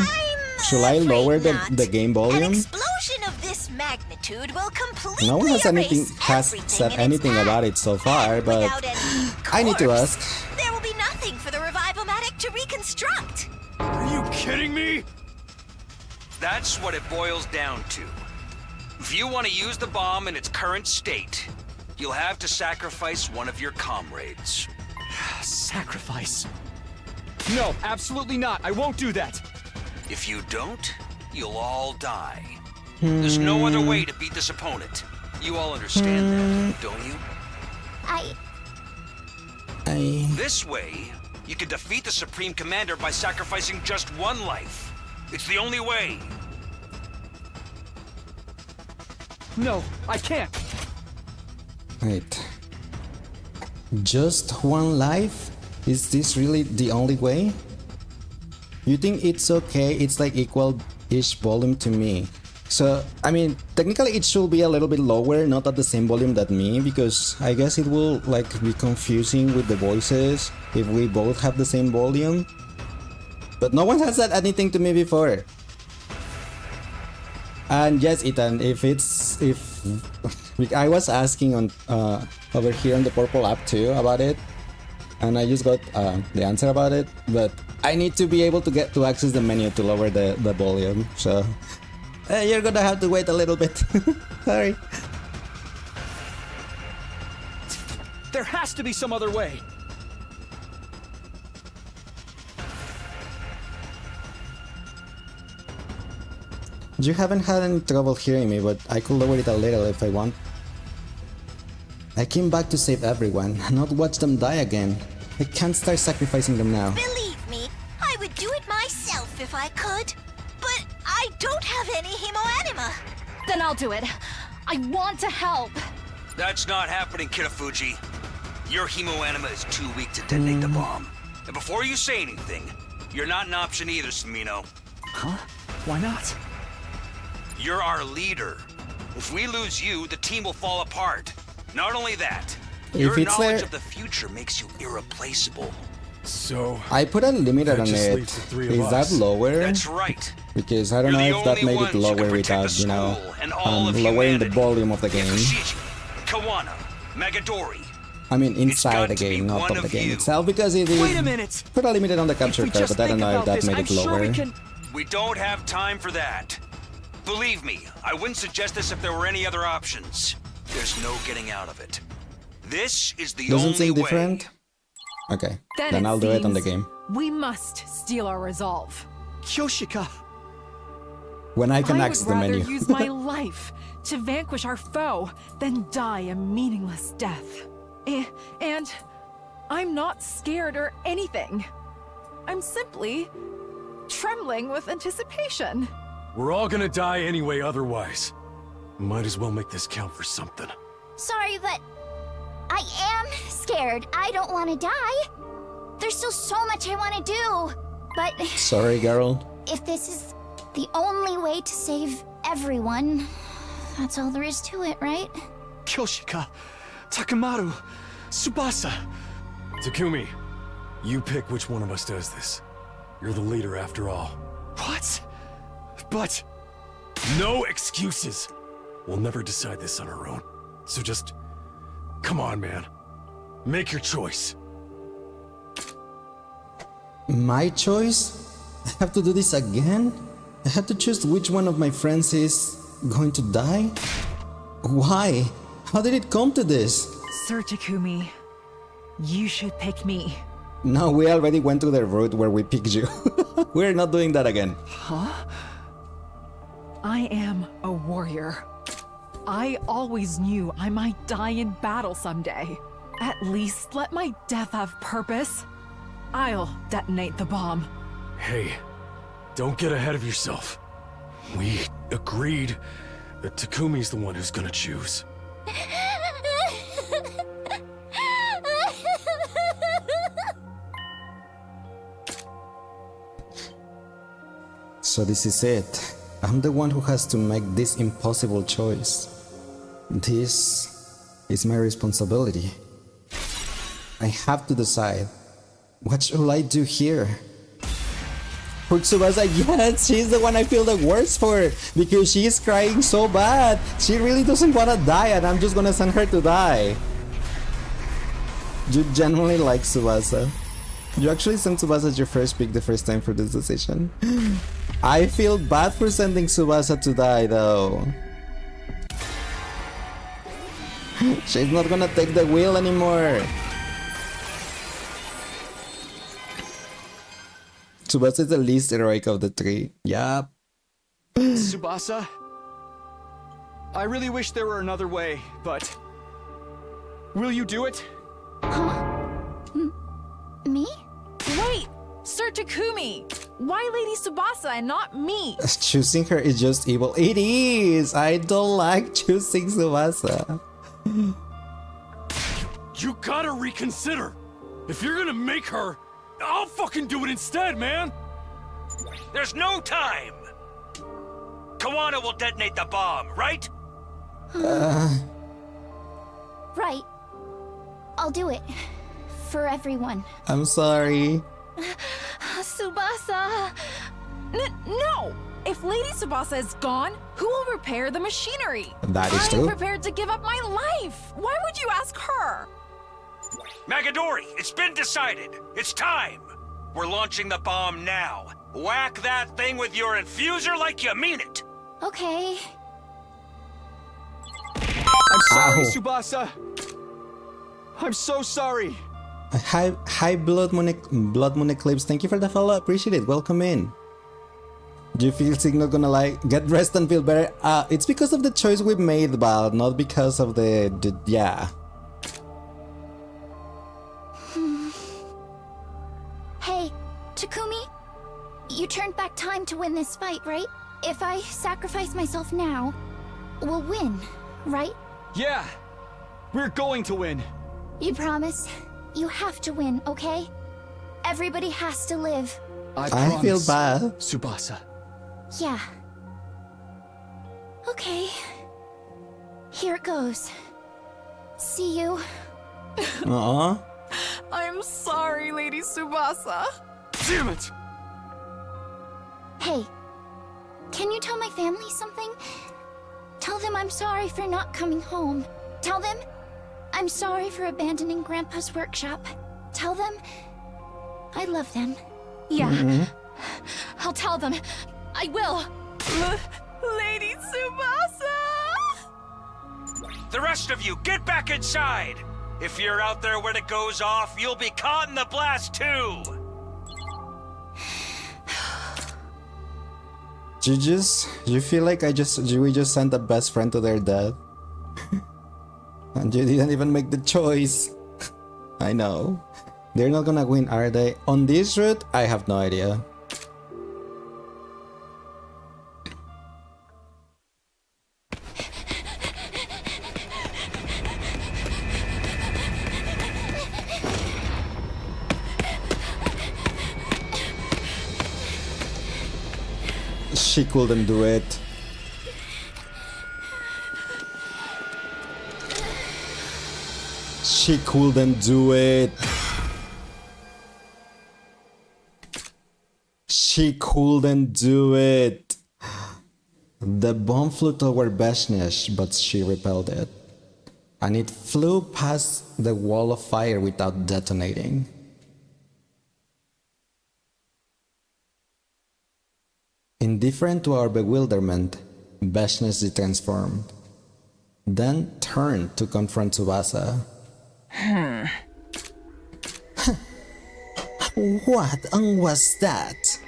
Should I lower the game An volume? explosion of this magnitude will completely No one has erase has everything said in anything its about it so far, but without any I need to corpse, ask. There will be nothing for the revival-matic to reconstruct. Are you kidding me? That's what it boils down to. If you want to use the bomb in its current state, you'll have to sacrifice one of your comrades. Sacrifice. No, absolutely not. I won't do that. If you don't, you'll all die. There's no other way to beat this opponent. You all understand that, don't you? This way, you can defeat the Supreme Commander by sacrificing just one life. It's the only way. No, I can't. Wait. Just one life? Is this really the only way? You think it's okay? It's like equal-ish volume to me. So, I mean, technically it should be a little bit lower, not at the same volume that me, because I guess it will like be confusing with the voices if we both have the same volume. But no one has said anything to me before. And yes, Ethan, if I was asking on over here on the purple app too about it, and I just got the answer about it, but I need to be able to get to access the menu to lower the volume, so you're gonna have to wait a little bit. Sorry. There has to be some other way. You haven't had any trouble hearing me, but I could lower it a little if I want. I came back to save everyone, not watch them die again. I can't start sacrificing them now. Believe me, I would do it myself if I could. But I don't have any Himo-Anima. Then I'll do it. I want to help. That's not happening, Kitafuji. Your Himo-Anima is too weak to detonate the bomb. And before you say anything, you're not an option either, Sumino. Huh? Why not? You're our leader. If we lose you, the team will fall apart. Not only that, If your it's knowledge there- of the future makes you irreplaceable. So I put a limit that on just it. leaves the three of Is that us. lower? That's right. Because I don't You're know the if that only made it ones who can lower protect without, the you know, school and all of lowering the humanity. volume of the game. Shiji, Kawana, Magadori. I mean, It's inside got the to be game, not one of the of game you. itself, because it is Wait a minute! put a limit on the capture we card, just but I don't think know if about that this, made I'm it sure lower. we can... We don't have time for that. Believe me, I wouldn't suggest this if there were any other options. There's no getting out of it. This is the Doesn't only seem way. different? Okay, Then then it I'll do it on the seems game. We must steal our resolve. Kyoshika! When I can I access would the rather menu. use my life to vanquish our foe than die a meaningless death. And I'm not scared or anything. I'm simply trembling with anticipation. We're all gonna die anyway otherwise. Might as well make this count for something. Sorry, but I am scared. I don't want to die. There's still so much I want to do. But Sorry, girl. if this is the only way to save everyone, that's all there is to it, right? Kyoshika! Takamaru! Tsubasa! Takumi, you pick which one of us does this. You're the leader after all. What? But... No excuses! We'll never decide this on our own. So just... come on, man. Make your choice. My choice? I have to do this again? I have to choose which one of my friends is going to die? Why? How did it come to this? Sir Takumi, you should pick me. No, we already went to the route where we picked you. We're not doing that again. Huh? I am a warrior. I always knew I might die in battle someday. At least let my death have purpose. I'll detonate the bomb. Hey, don't get ahead of yourself. We agreed that Takumi's the one who's gonna choose. So this is it. I'm the one who has to make this impossible choice. This is my responsibility. I have to decide. What should I do here? For Tsubasa, yes, she's the one I feel the worst for because she's crying so bad. She really doesn't want to die and I'm just gonna send her to die. You genuinely like Tsubasa. You actually sent Tsubasa as your first pick the first time for this decision. I feel bad for sending Tsubasa to die though. She's not gonna take the wheel anymore. Tsubasa is the least heroic of the three. Yup. Tsubasa? I really wish there were another way, but... will you do it? Me? Wait! Sir Takumi! Why Lady Tsubasa and not me? Choosing her is just evil. It is! I don't like choosing Tsubasa. You gotta reconsider! If you're gonna make her, I'll fucking do it instead, man! There's no time! Kawana will detonate the bomb, right? Right. I'll do it. For everyone. I'm sorry. Tsubasa! No! If Lady Tsubasa is gone, who will repair the machinery? That is I'm true. prepared to give up my life! Why would you ask her? Magadori, it's been decided. It's time. We're launching the bomb now. Whack that thing with your infuser like you mean it. Okay. I'm sorry, Ow. Tsubasa! I'm so sorry! Hi Blood Moon Eclipse, thank you for the follow, appreciate it, welcome in. Do you feel sick, not gonna lie? Get rest and feel better? It's because of the choice we made, but not because of the yeah. Hey, Takumi, you turned back time to win this fight, right? If I sacrifice myself now, we'll win, right? Yeah! We're going to win! You promise? You have to win, okay? Everybody has to live. I feel promise, bad. Tsubasa. Yeah. Okay. Here it goes. See you. Aww. I'm I'm sorry, Lady Tsubasa. Damn it! Hey, can you tell my family something? Tell them I'm sorry for not coming home. Tell them I'm sorry for abandoning Grandpa's workshop. Tell them I love them. Yeah, I'll tell them. I will. Lady Tsubasa! The rest of you, get back inside! If you're out there when it goes off, you'll be caught in the blast too! You feel like we just sent a best friend to their death? And you didn't even make the choice. I know. They're not gonna win, are they? On this route, I have no idea. She couldn't do it. She couldn't do it. She couldn't do it. The bomb flew toward Beshnesh, but she repelled it. And it flew past the wall of fire without detonating. Indifferent to our bewilderment, Beshnesh transformed, then turned to confront Tsubasa. What was that?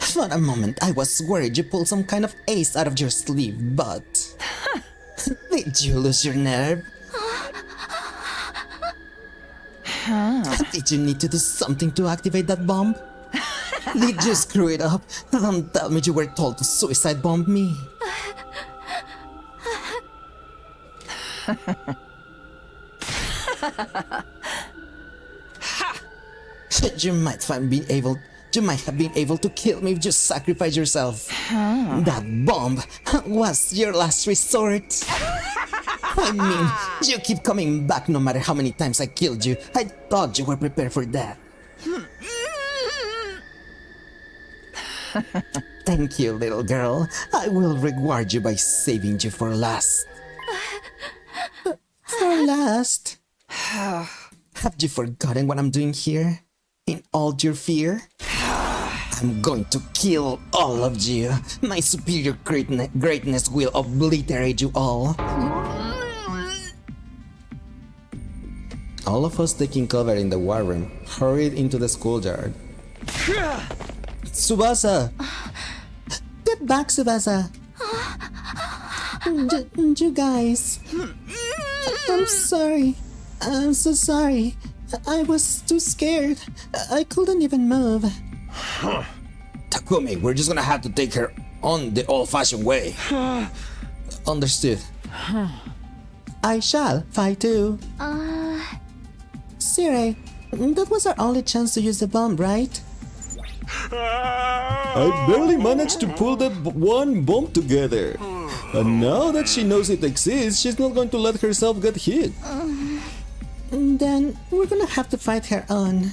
For a moment, I was worried you pulled some kind of ace out of your sleeve, but... Did you lose your nerve? Did you need to do something to activate that bomb? Did you screw it up? Don't tell me you were told to suicide bomb me. You might have been able to kill me if you sacrificed yourself. That bomb was your last resort. I mean, you keep coming back no matter how many times I killed you. I thought you were prepared for that. Thank you, little girl. I will reward you by saving you for last. For last? Have you forgotten what I'm doing here? In all your fear? I'm going to kill all of you. My superior greatness will obliterate you all. All of us taking cover in the war room hurried into the schoolyard. Tsubasa! Get back, Tsubasa! You guys... I'm sorry. I'm so sorry. I was too scared. I couldn't even move. Takumi, we're just gonna have to take her on the old-fashioned way. Understood. I shall fight too. Sire, that was our only chance to use the bomb, right? I barely managed to pull that one bomb together. And now that she knows it exists, she's not going to let herself get hit. Then we're gonna have to fight her on.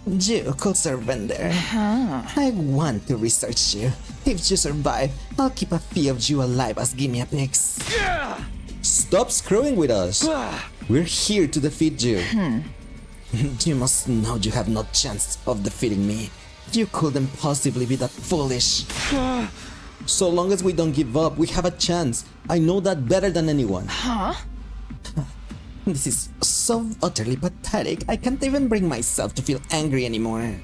You could surrender. I want to research you. If you survive, I'll keep a few of you alive as guinea pigs. Stop screwing with us. We're here to defeat you. You must know you have no chance of defeating me. You couldn't possibly be that foolish. So long as we don't give up, we have a chance. I know that better than anyone. This is so utterly pathetic. I can't even bring myself to feel angry anymore.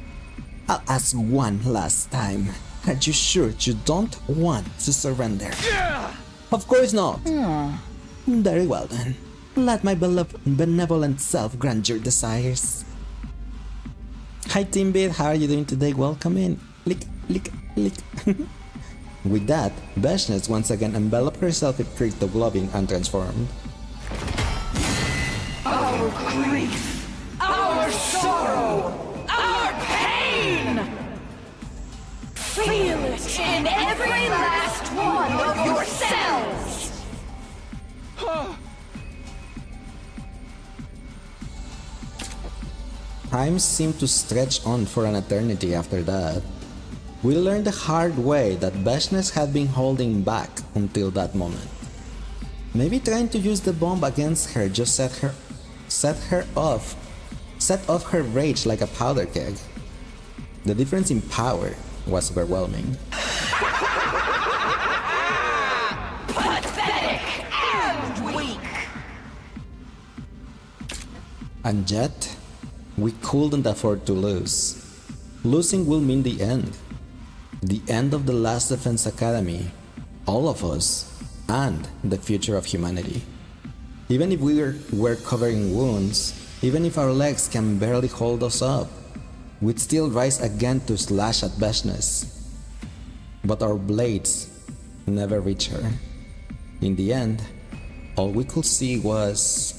I'll ask one last time. Are you sure you don't want to surrender? Of course not. Very well then. Let my benevolent self grant your desires. Hi Timbit, how are you doing today? Welcome in. Lick, lick, lick. With that, Beshnesh once again enveloped herself in crystal glowing and transformed. Our grief, our sorrow, our pain! Feel it in every last one of your cells! time seemed to stretch on for an eternity after that. We learned the hard way that Veshness had been holding back until that moment. Maybe trying to use the bomb against her just set off her rage like a powder keg. The difference in power was overwhelming. Pathetic and weak. And yet, we couldn't afford to lose. Losing will mean the end. The end of the last Defense Academy, all of us, and the future of humanity. Even if we're covering wounds, even if our legs can barely hold us up, we'd still rise again to slash at Veshness. But our blades never reach her. In the end, all we could see was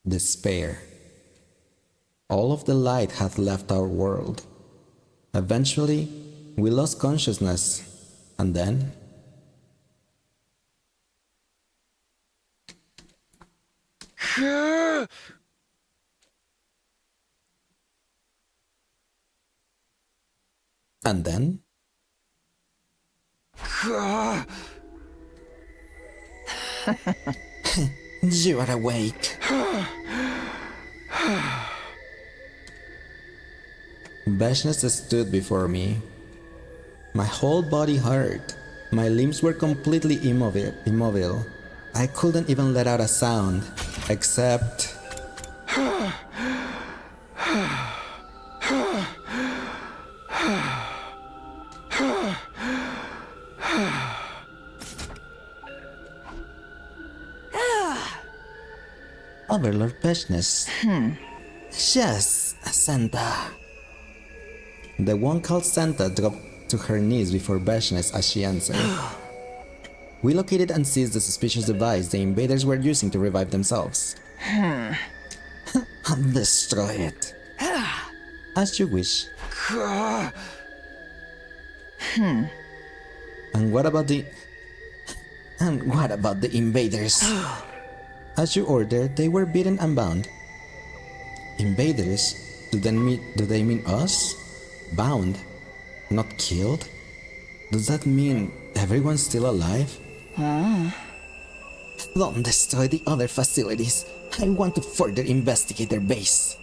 despair. All of the light had left our world. Eventually, we lost consciousness, and then... And then... You are awake. Veshness stood before me. My whole body hurt. My limbs were completely immobile. I couldn't even let out a sound, except... Overlord Veshness. Yes, Santa. The one called Santa dropped to her knees before Veshness as she answered. We located and seized the suspicious device the invaders were using to revive themselves. Destroy it. As you wish. And what about the invaders? As you ordered, they were beaten and bound. Invaders? Do they mean us? Bound? Not killed? Does that mean everyone's still alive? Don't destroy the other facilities. I want to further investigate their base.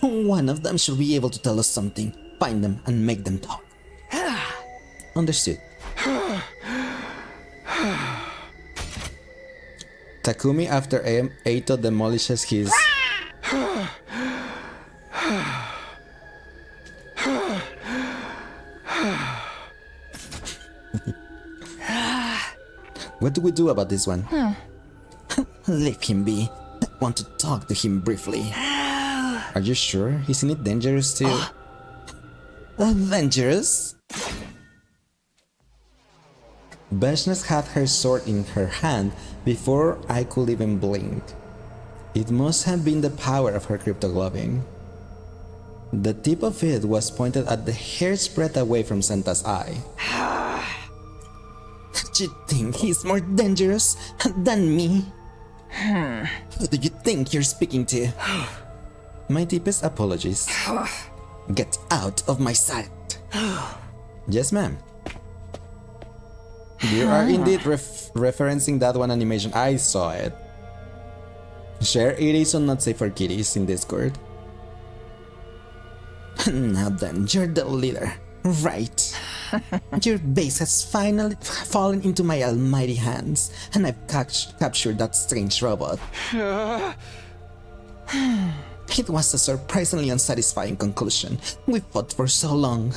One of them should be able to tell us something. Find them and make them talk. Understood. Takumi, after Eito demolishes his... What do we do about this one? Leave him be. I want to talk to him briefly. Are you sure? Isn't it dangerous to... Dangerous? Veshness had her sword in her hand before I could even blink. It must have been the power of her cryptogloving. The tip of it was pointed at the hair's breadth away from Santa's eye. Do you think he's more dangerous than me? Who do you think you're speaking to? My deepest apologies. Get out of my sight. Yes, ma'am. You are indeed referencing that one animation. I saw it. Share it is on Not Safe for Kiddies in Discord. Now then, you're the leader, right? Your base has finally fallen into my almighty hands, and I've captured that strange robot. It was a surprisingly unsatisfying conclusion. We fought for so long.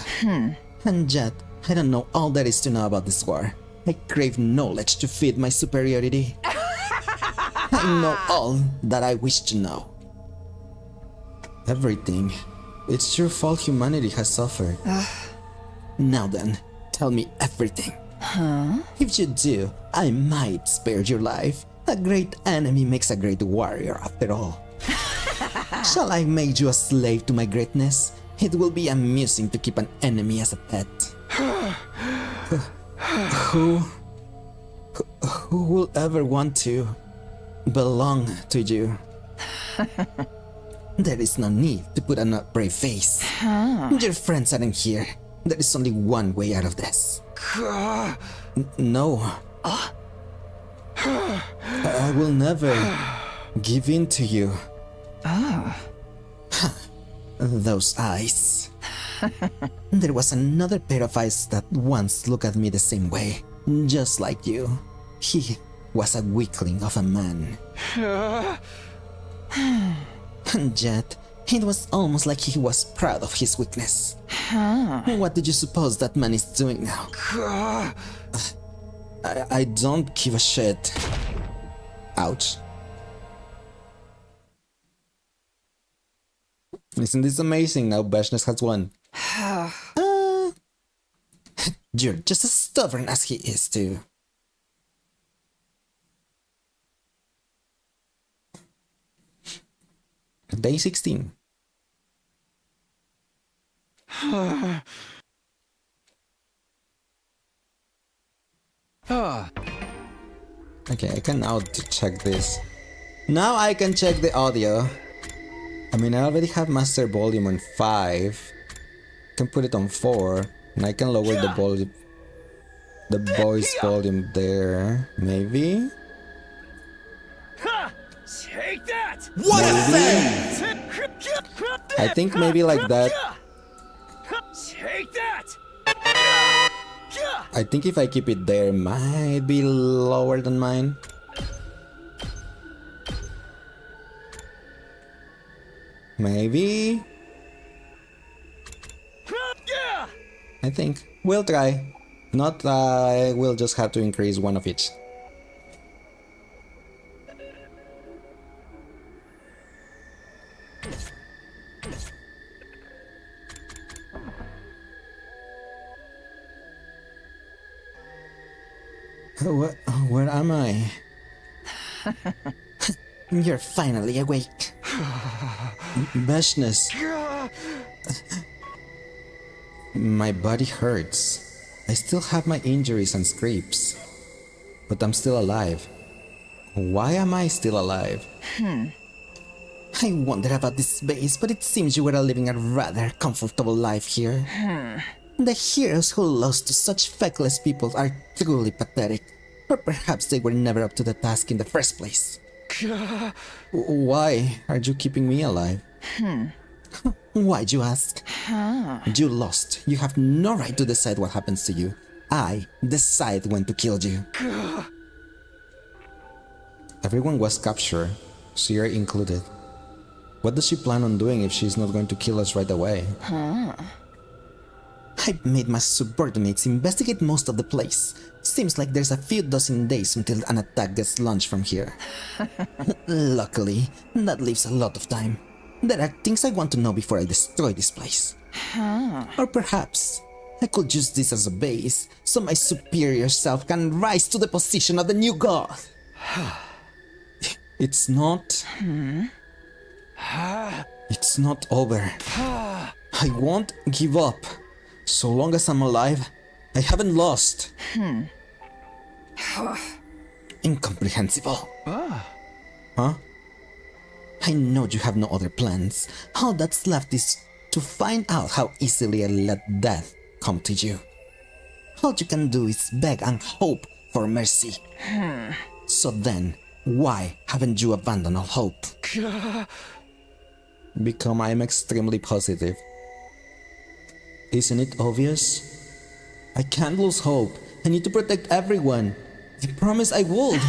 And yet, I don't know all there is to know about this war. I crave knowledge to feed my superiority. I know all that I wish to know. Everything. It's your fault humanity has suffered. Now then, tell me everything. If you do, I might spare your life. A great enemy makes a great warrior after all. Shall I make you a slave to my greatness? It will be amusing to keep an enemy as a pet. Who will ever want to belong to you? There is no need to put on a brave face. Your friends aren't here. There is only one way out of this. No. I will never give in to you. Those eyes. There was another pair of eyes that once looked at me the same way, just like you. He was a weakling of a man. And yet, it was almost like he was proud of his weakness. What did you suppose that man is doing now? I don't give a shit. Ouch. Isn't this amazing? Now Bashness has won. You're just as stubborn as he is too. Day 16. Okay, I can now check this. Now I can check the audio. I mean, I already have master volume on 5. I can put it on 4, and I can lower the volume, the voice volume there. Maybe. Take that! What I think maybe like that. Take that! I think if I keep it there, it might be lower than mine. Maybe. I think we'll try. Not, we'll just have to increase one of each. Where am I? You're finally awake. Bashness. My body hurts. I still have my injuries and scrapes. But I'm still alive. Why am I still alive? I wonder about this base, but it seems you were living a rather comfortable life here. The heroes who lost to such feckless people are truly pathetic. Or perhaps they were never up to the task in the first place. Why are you keeping me alive? Why'd you ask? You lost. You have no right to decide what happens to you. I decide when to kill you. Everyone was captured, Sierra included. What does she plan on doing if she's not going to kill us right away? I've made my subordinates investigate most of the place. Seems like there's a few dozen days until an attack gets launched from here. Luckily, that leaves a lot of time. There are things I want to know before I destroy this place. Or perhaps I could use this as a base so my superior self can rise to the position of the new god. It's not... It's not over. I won't give up. So long as I'm alive, I haven't lost. Incomprehensible. Huh? I know you have no other plans. All that's left is to find out how easily I let death come to you. All you can do is beg and hope for mercy. So then, why haven't you abandoned all hope? Because I'm extremely positive. Isn't it obvious? I can't lose hope. I need to protect everyone. I promise I would.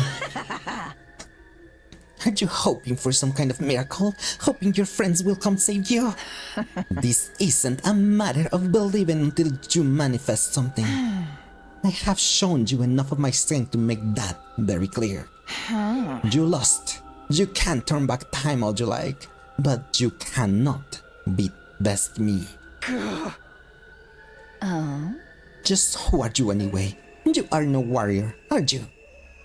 Aren't you hoping for some kind of miracle? Hoping your friends will come save you? This isn't a matter of believing until you manifest something. I have shown you enough of my strength to make that very clear. You lost. You can turn back time all you like, but you cannot beat best me. Just who are you anyway? You are no warrior, are you?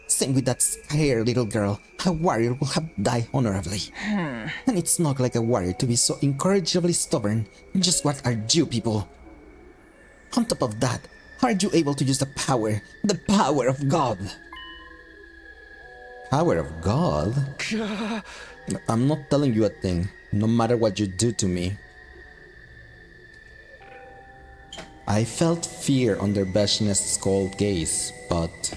Same with that scared little girl. A warrior will have died honorably. And it's not like a warrior to be so incorrigibly stubborn. Just what are you people? On top of that, are you able to use the power of God? Power of God? I'm not telling you a thing. no matter what you do to me. I felt fear under Veshness's cold gaze, but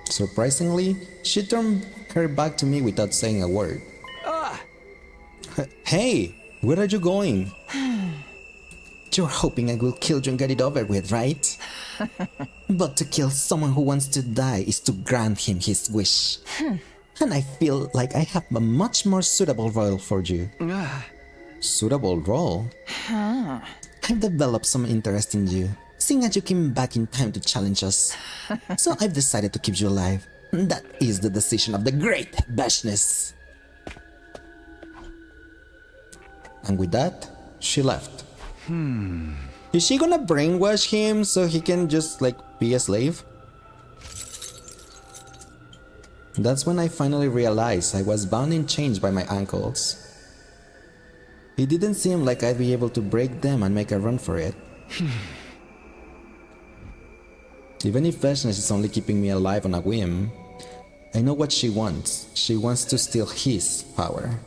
surprisingly, she turned her back to me without saying a word. Hey, where are you going? You're hoping I will kill you and get it over with, right? But to kill someone who wants to die is to grant him his wish. And I feel like I have a much more suitable role for you. Suitable role? I've developed some interest in you, seeing as you came back in time to challenge us. So I've decided to keep you alive. That is the decision of the great Veshness. And with that, she left. Is she gonna brainwash him so he can just like be a slave? That's when I finally realized I was bound in chains by my ankles. It didn't seem like I'd be able to break them and make a run for it. Even if Veshness is only keeping me alive on a whim, I know what she wants. She wants to steal his power.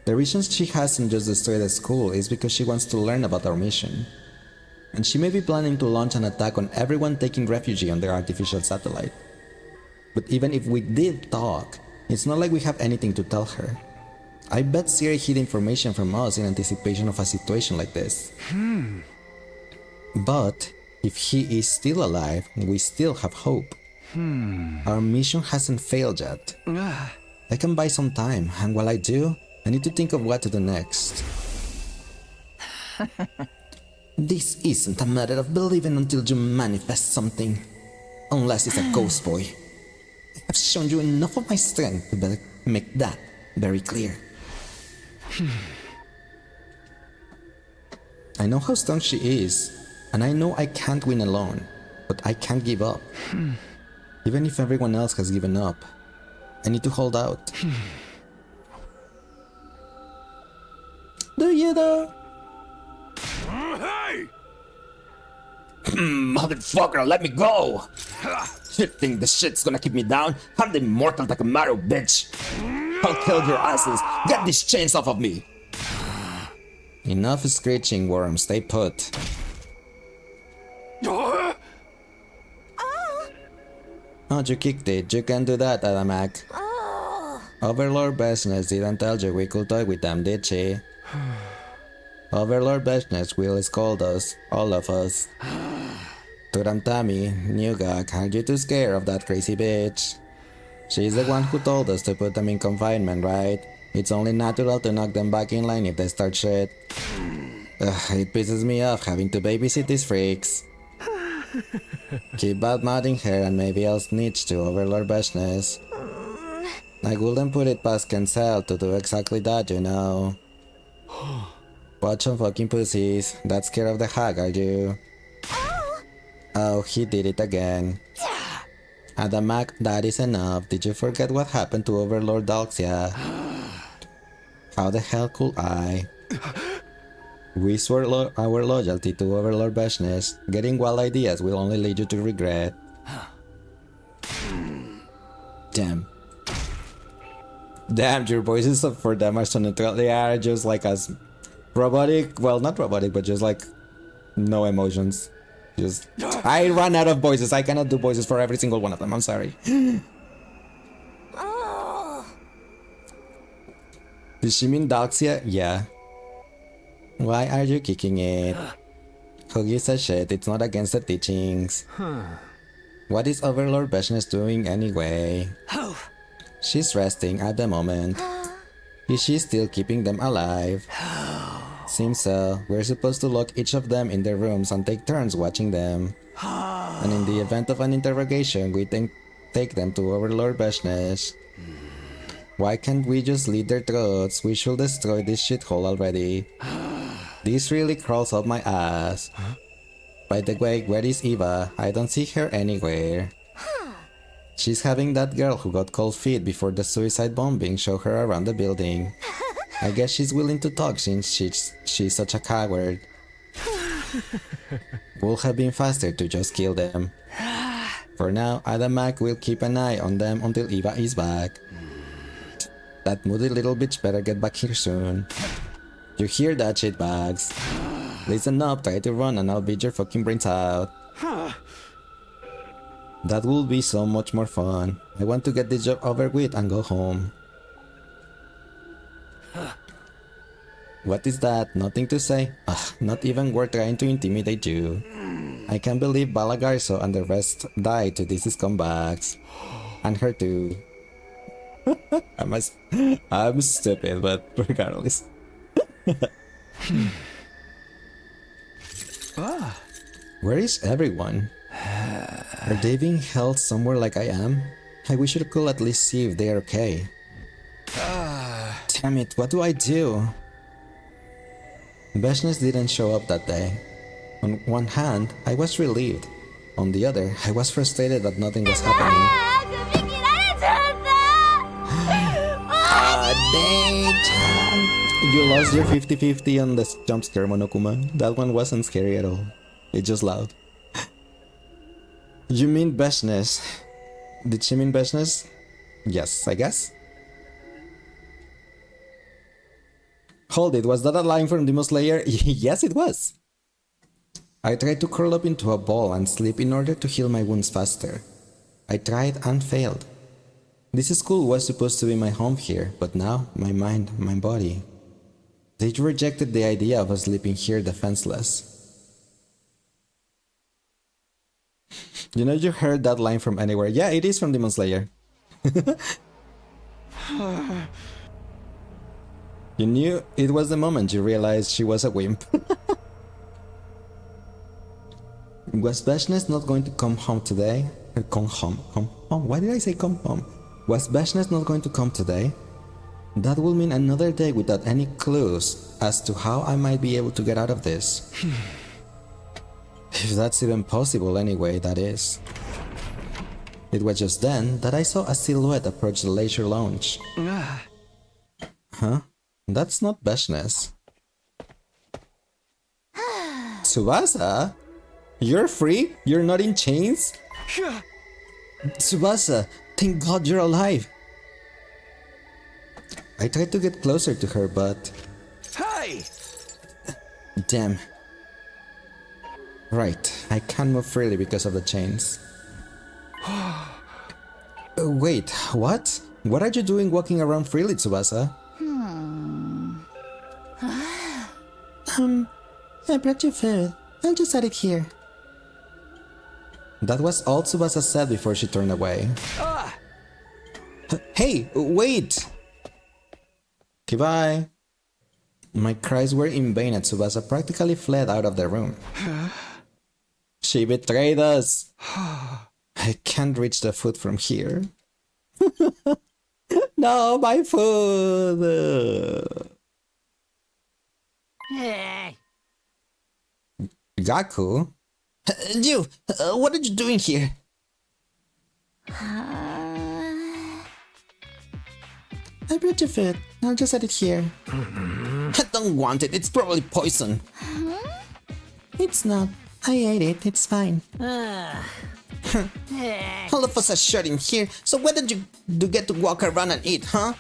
The reason she hasn't just destroyed the school is because she wants to learn about our mission. And she may be planning to launch an attack on everyone taking refuge on their artificial satellite. But even if we did talk, it's not like we have anything to tell her. I bet Siri hid information from us in anticipation of a situation like this. But if he is still alive, we still have hope. Our mission hasn't failed yet. I can buy some time, and while I do, I need to think of what to do next. This isn't a matter of believing until you manifest something. Unless it's a ghost boy. I have shown you enough of my strength to make that very clear. I know how strong she is, and I know I can't win alone, but I can't give up. Even if everyone else has given up, I need to hold out. Do you though? Hey! Motherfucker, let me go! You think this shit's gonna keep me down? I'm the immortal Takamaru, bitch! I'll kill your asses! Get these chains off of me! Enough screeching, worm. Stay put. Oh, you kicked it. You can do that, Adamak. Overlord Veshness didn't tell you we could toy with them, did she? Overlord Veshness will scold us, all of us. Turantami, Nugak, are you too scared of that crazy bitch? She's the one who told us to put them in confinement, right? It's only natural to knock them back in line if they start shit. It pisses me off having to babysit these freaks. Keep bad-mouthing her and maybe I'll snitch to Overlord Veshness. I wouldn't put it past Cancel to do exactly that, you know. Watch some fucking pussies. That scared of the hag, are you? Oh, he did it again. Adamak, that is enough. Did you forget what happened to Overlord Dalxia? How the hell could I? We swore our loyalty to Overlord Veshness. Getting wild ideas will only lead you to regret. Damn. Damn, your voices for them are so neutral. They are just like as robotic. Well, not robotic, but just like no emotions. Just I ran out of voices. I cannot do voices for every single one of them. I'm sorry. Did she mean Dalxia? Yeah. Why are you kicking it? Who gives a shit? It's not against the teachings. What is Overlord Veshness doing anyway? She's resting at the moment. Is she still keeping them alive? Seems so. We're supposed to lock each of them in their rooms and take turns watching them. And in the event of an interrogation, we take them to Overlord Veshness. Why can't we just slit their throats? We should destroy this shithole already. This really crawls up my ass. By the way, where is Eva? I don't see her anywhere. She's having that girl who got cold feet before the suicide bombing show her around the building. I guess she's willing to talk since she's such a coward. Would have been faster to just kill them. For now, Adamak will keep an eye on them until Eva is back. That moody little bitch better get back here soon. You hear that, shitbags? Listen up, try to run and I'll beat your fucking brains out. That will be so much more fun. I want to get this job over with and go home. What is that? Nothing to say? Ugh, not even worth trying to intimidate you. I can't believe Balagarso and the rest died to these scumbags. And her too. I'm stupid, but regardless. Where is everyone? Are they being held somewhere like I am? I wish I could at least see if they are okay. Damn it, what do I do? Beshness didn't show up that day. On one hand, I was relieved. On the other, I was frustrated that nothing was happening. Dang! You lost your 50-50 on the jump scare, Monokuma. That one wasn't scary at all. It's just loud. You mean Beshness? Did she mean Beshness? Yes, I guess. Hold it, was that a line from Demon Slayer? Yes, it was. I tried to curl up into a ball and sleep in order to heal my wounds faster. I tried and failed. This school was supposed to be my home here, but now, my mind, my body. They rejected the idea of us sleeping here defenseless. You know you heard that line from anywhere. Yeah, it is from Demon Slayer. You knew it was the moment you realized she was a wimp. Was Beshness not going to come home today? Come home. Why did I say come home? Was Beshness not going to come today? That will mean another day without any clues as to how I might be able to get out of this. If that's even possible anyway, that is. It was just then that I saw a silhouette approach the leisure lounge. Huh? That's not Beshness. Tsubasa? You're free? You're not in chains? Tsubasa, thank God you're alive. I tried to get closer to her, but... Hey! Damn. Right, I can't move freely because of the chains. Wait, what? What are you doing walking around freely, Tsubasa? I brought you food. I'll just set it here. That was all Tsubasa said before she turned away. Hey, wait! Goodbye. My cries were in vain and Tsubasa practically fled out of the room. She betrayed us! I can't reach the food from here. No, my food! Gaku? You! What are you doing here? I brought you food. I'll just set it here. I don't want it. It's probably poison. It's not. I ate it. It's fine. All of us are shut in here, so why don't you get to walk around and eat, huh?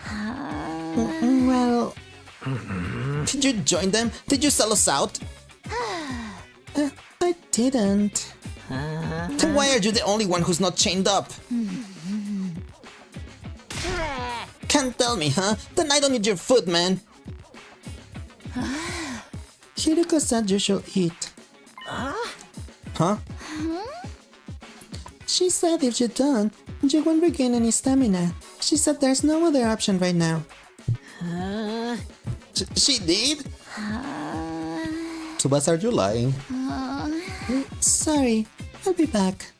Well... Did you join them? Did you sell us out? I didn't. Then why are you the only one who's not chained up? Can't tell me, huh? Then I don't need your food, man. Hiriko said you should eat. Huh? She said if you don't, you won't regain any stamina. She said there's no other option right now. She did? Tsubasa, are you lying? Sorry, I'll be back.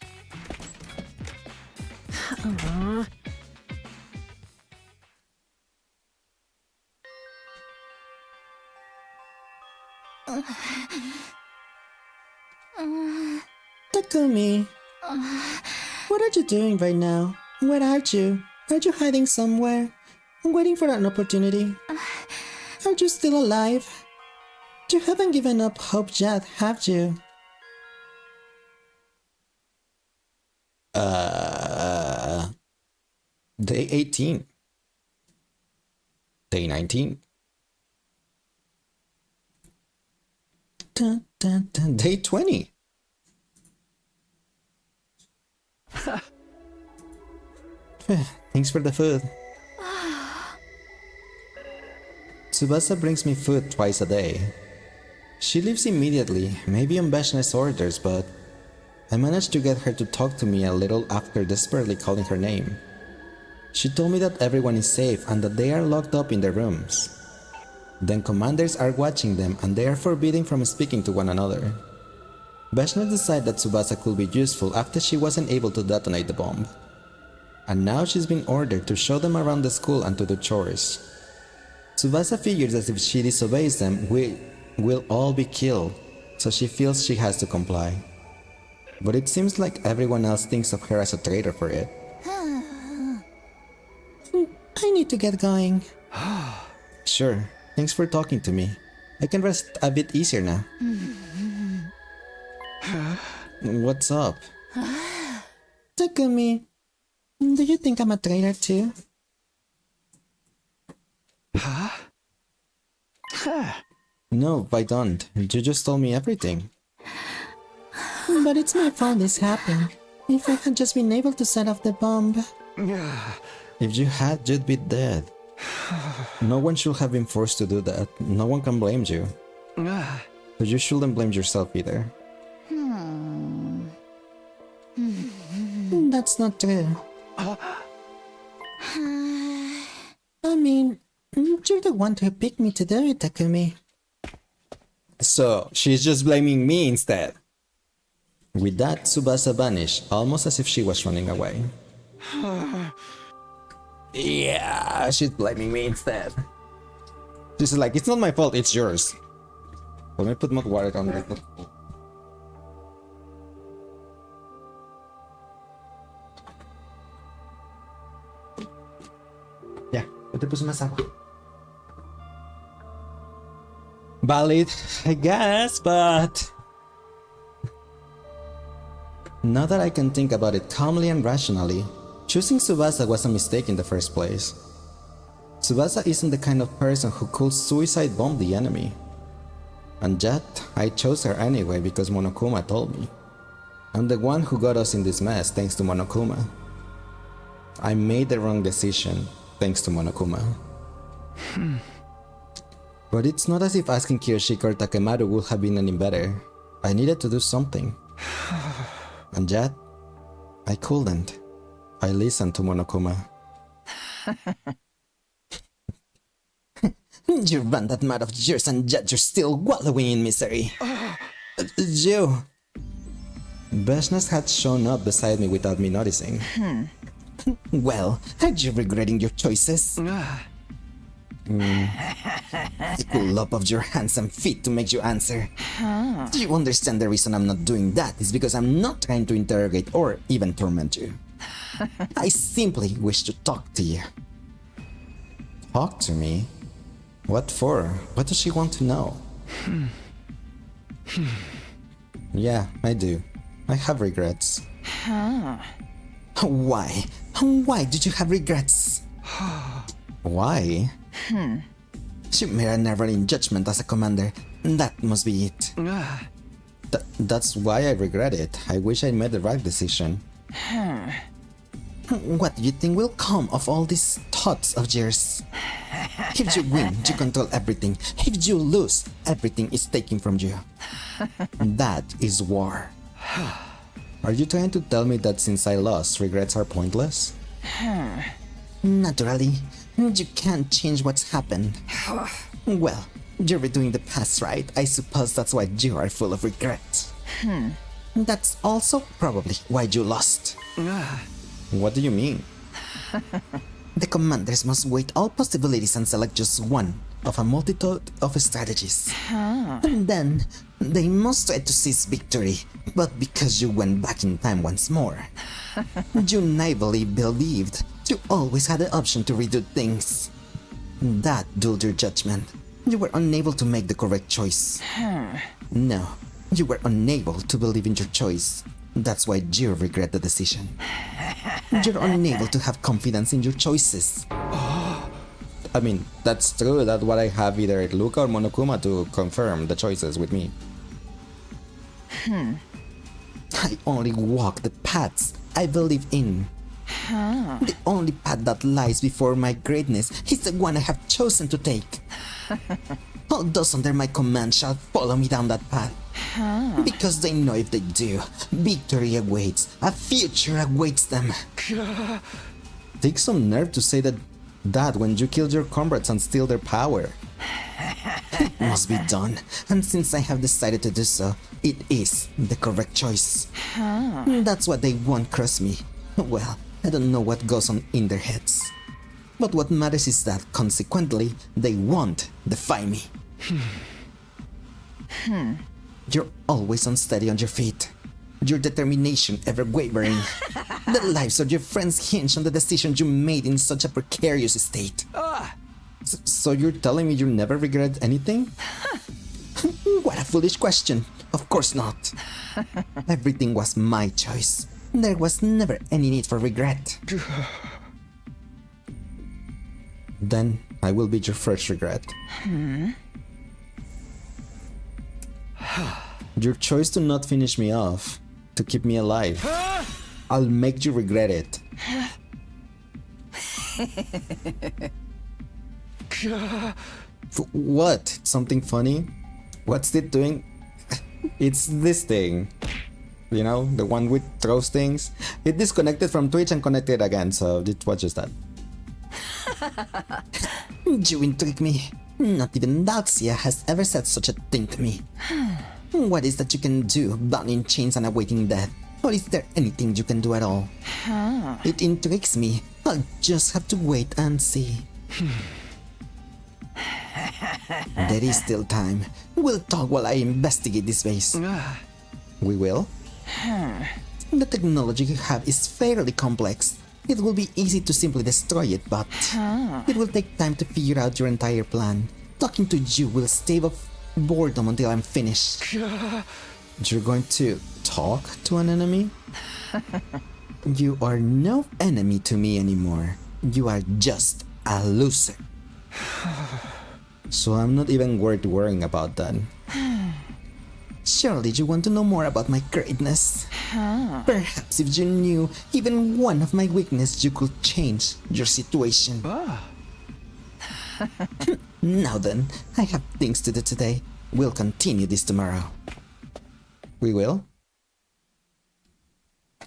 Takumi, what are you doing right now? Where are you? Are you hiding somewhere? Waiting for an opportunity? Are you still alive? You haven't given up hope yet, have you? Day 18. Day 19. Dun, dun, dun. Day 20. Thanks for the food. Tsubasa brings me food twice a day. She leaves immediately, maybe on Vashna's orders, but I managed to get her to talk to me a little after desperately calling her name. She told me that everyone is safe and that they are locked up in their rooms. Then commanders are watching them and they are forbidden from speaking to one another. Vashna decided that Tsubasa could be useful after she wasn't able to detonate the bomb. And now she's been ordered to show them around the school and to do chores. Tsubasa figures that if she disobeys them, we will all be killed, so she feels she has to comply. But it seems like everyone else thinks of her as a traitor for it. I need to get going. Sure, thanks for talking to me. I can rest a bit easier now. What's up? Takumi, do you think I'm a traitor too? No, I don't. You just told me everything. But it's my fault this happened. If I had just been able to set off the bomb. If you had, you'd be dead. No one should have been forced to do that. No one can blame you. But you shouldn't blame yourself either. That's not true. I mean, you're the one who picked me to do it, Takumi. So, she's just blaming me instead. With that, Tsubasa vanished, almost as if she was running away. Yeah, she's blaming me instead. She's like, it's not my fault, it's yours. Let me put more water on it. Yeah, ito po sumasama. Valid, I guess, but... Now that I can think about it calmly and rationally, choosing Tsubasa was a mistake in the first place. Tsubasa isn't the kind of person who could suicide bomb the enemy. And yet, I chose her anyway because Monokuma told me. I'm the one who got us in this mess thanks to Monokuma. I made the wrong decision thanks to Monokuma. But it's not as if asking Kiyoshika or Takemaru would have been any better. I needed to do something. And yet, I couldn't. I listened to Monokuma. You ran that mad of yours and yet you're still wallowing in misery. You! Vashnas had shown up beside me without me noticing. Well, are you regretting your choices? The cool up of your hands and feet to make you answer. Do you understand the reason I'm not doing that is because I'm not trying to interrogate or even torment you. I simply wish to talk to you. Talk to me? What for? What does she want to know? Yeah, I do. I have regrets. Why? Why did you have regrets? Why? You made a never-ending judgment as a commander. That must be it. That's why I regret it. I wish I made the right decision. What do you think will come of all these thoughts of yours? If you win, you control everything. If you lose, everything is taken from you. That is war. Are you trying to tell me that since I lost, regrets are pointless? Naturally, you can't change what's happened. Well, you're redoing the past, right? I suppose that's why you are full of regret. That's also probably why you lost. What do you mean? The commanders must weigh all possibilities and select just one of a multitude of strategies. And then, they must try to seize victory, but because you went back in time once more, you naively believed you always had the option to redo things. That dulled your judgment. You were unable to make the correct choice. No, you were unable to believe in your choice. That's why you regret the decision. You're unable to have confidence in your choices. I mean, that's true. That's what I have either Luca or Monokuma to confirm the choices with me. I only walk the paths I believe in. The only path that lies before my greatness is the one I have chosen to take. All those under my command shall follow me down that path. Because they know if they do, victory awaits, a future awaits them. Take some nerve to say that when you killed your comrades and steal their power. It must be done, and since I have decided to do so, it is the correct choice. That's what they won't cross me. Well, I don't know what goes on in their heads. But what matters is that, consequently, they won't defy me. You're always unsteady on your feet. Your determination ever wavering. The lives of your friends hinge on the decision you made in such a precarious state. So you're telling me you never regret anything? What a foolish question. Of course not. Everything was my choice. There was never any need for regret. Then I will be your first regret. Your choice to not finish me off, to keep me alive. I'll make you regret it. What? Something funny? What's it doing? It's this thing. You know, the one which throws things. It disconnected from Twitch and connected again, so it was just that. You intrigue me. Not even Daxia has ever said such a thing to me. What is that you can do, bound in chains and awaiting death? Or is there anything you can do at all? It intrigues me. I'll just have to wait and see. There is still time. We'll talk while I investigate this base. We will? The technology you have is fairly complex. It will be easy to simply destroy it, but it will take time to figure out your entire plan. Talking to you will stave off boredom until I'm finished. You're going to talk to an enemy? You are no enemy to me anymore. You are just a loser. So I'm not even worth worrying about that. Surely you want to know more about my greatness. Perhaps if you knew even one of my weaknesses, you could change your situation. Now then, I have things to do today. We'll continue this tomorrow. We will?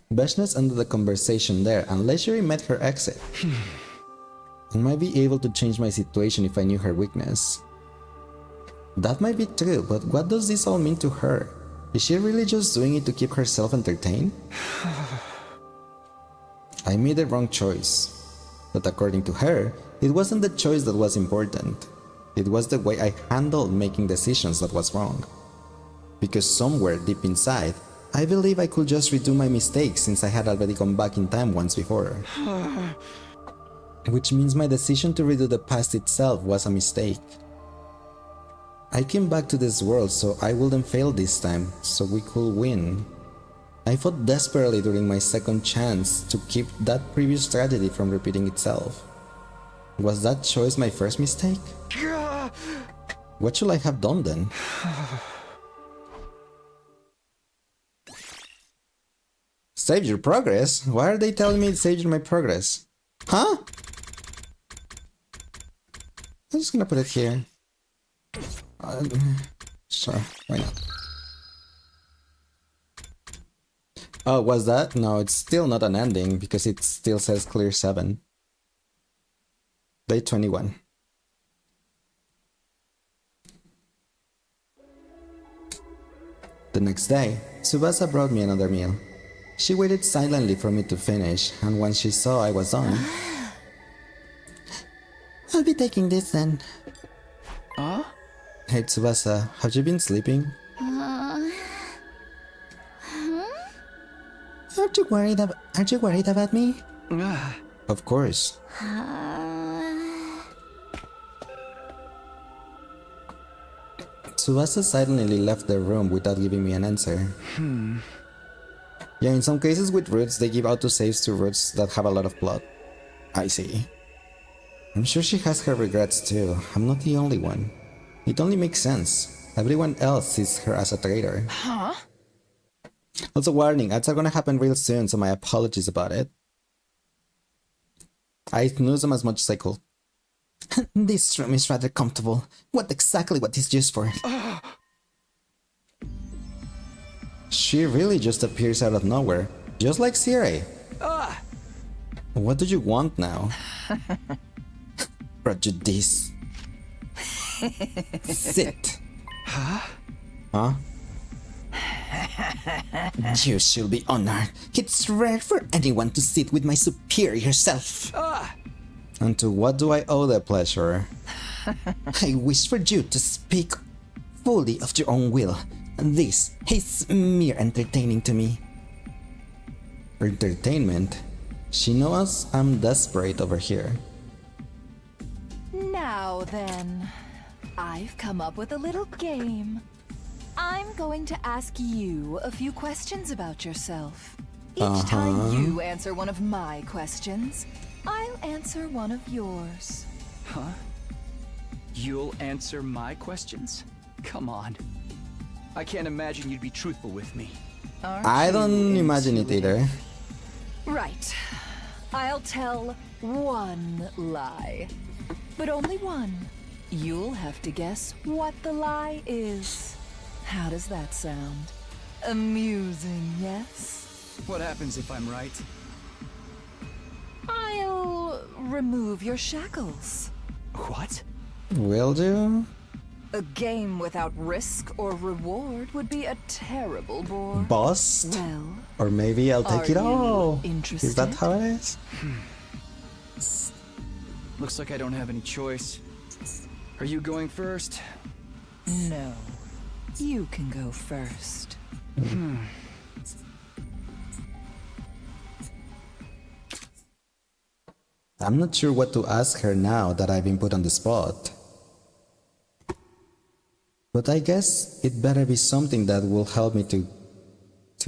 Beshness ended the conversation there and leisurely met her exit. I might be able to change my situation if I knew her weakness. That might be true, but what does this all mean to her? Is she really just doing it to keep herself entertained? I made the wrong choice. But according to her, it wasn't the choice that was important. It was the way I handled making decisions that was wrong. Because somewhere deep inside, I believe I could just redo my mistakes since I had already gone back in time once before. Which means my decision to redo the past itself was a mistake. I came back to this world so I wouldn't fail this time, so we could win. I fought desperately during my second chance to keep that previous tragedy from repeating itself. Was that choice my first mistake? What should I have done then? Save your progress? Why are they telling me to save my progress? Huh? I'm just gonna put it here. Sure, why not? Oh, was that? No, it's still not an ending because it still says clear 7. Day 21. The next day, Tsubasa brought me another meal. She waited silently for me to finish, and once she saw I was done... I'll be taking this then. Hey Tsubasa, have you been sleeping? Aren't you worried about me? Of course. Tsubasa silently left the room without giving me an answer. Yeah, in some cases with roots, they give autosaves to roots that have a lot of plot. I see. I'm sure she has her regrets too. I'm not the only one. It only makes sense. Everyone else sees her as a traitor. Huh? Also, warning, ads are gonna happen real soon, so my apologies about it. I snooze them as much as I could. This room is rather comfortable. What exactly what is used for? She really just appears out of nowhere, just like Siri. What do you want now? Prejudice. Sit. Huh? You should be honored. It's rare for anyone to sit with my superior self. And to what do I owe that pleasure? I wish for you to speak fully of your own will. This is mere entertaining to me. Entertainment? She knows I'm desperate over here. Now then, I've come up with a little game. I'm going to ask you a few questions about yourself. Each time you answer one of my questions, I'll answer one of yours. Huh? You'll answer my questions? Come on. I can't imagine you'd be truthful with me. I don't imagine it either. Right. I'll tell one lie. But only one. You'll have to guess what the lie is. How does that sound? Amusing, yes? What happens if I'm right? I'll remove your shackles. What? Will do? A game without risk or reward would be a terrible bore. Bust? Well, or maybe I'll take it all. Interested? Is that how it is? Looks like I don't have any choice. Are you going first? No. You can go first. I'm not sure what to ask her now that I've been put on the spot. But I guess it better be something that will help me to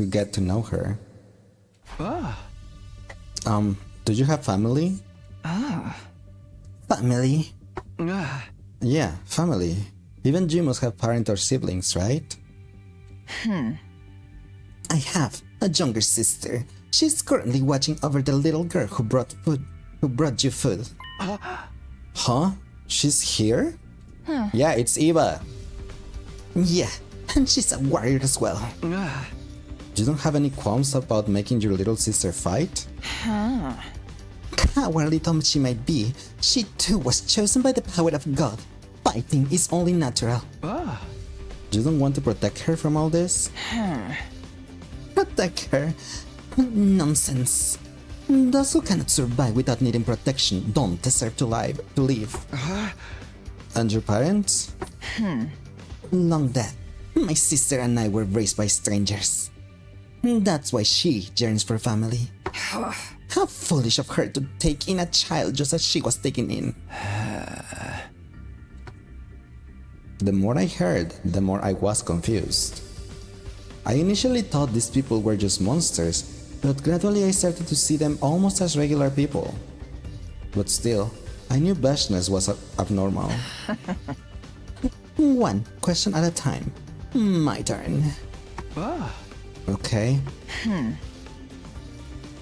get to know her. Do you have family? Family? Yeah, family. Even you must have parents or siblings, right? I have a younger sister. She's currently watching over the little girl who brought you food. Huh? She's here? Yeah, it's Eva. Yeah, and she's a warrior as well. You don't have any qualms about making your little sister fight? Cowardly though she might be, she too was chosen by the power of God. Fighting is only natural. You don't want to protect her from all this? Protect her? Nonsense. Those who cannot survive without needing protection don't deserve to live. And your parents? Long dead. My sister and I were raised by strangers. That's why she yearns for family. How foolish of her to take in a child just as she was taken in. The more I heard, the more I was confused. I initially thought these people were just monsters, but gradually I started to see them almost as regular people. But still, I knew Beshness was abnormal. One question at a time. My turn. Okay.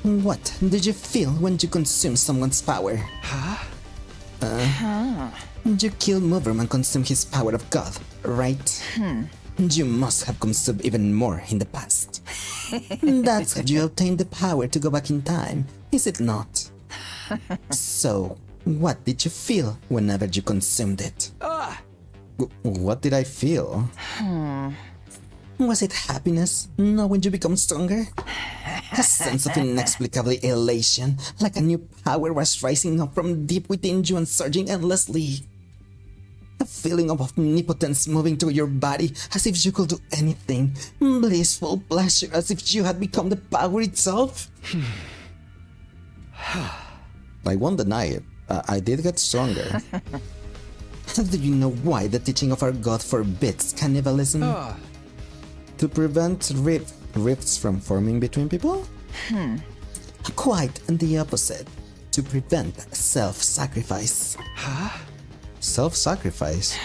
What did you feel when you consumed someone's power? You killed Moverman and consumed his power of God, right? You must have consumed even more in the past. That's how you obtained the power to go back in time, is it not? So, what did you feel whenever you consumed it? What did I feel? Was it happiness, knowing you become stronger? A sense of inexplicable elation, like a new power was rising up from deep within you and surging endlessly. A feeling of omnipotence moving through your body as if you could do anything. Blissful pleasure as if you had become the power itself. I won't deny it. I did get stronger. Do you know why the teaching of our God forbids cannibalism? To prevent rifts from forming between people? Quite the opposite. to prevent self-sacrifice. Huh? Self-sacrifice?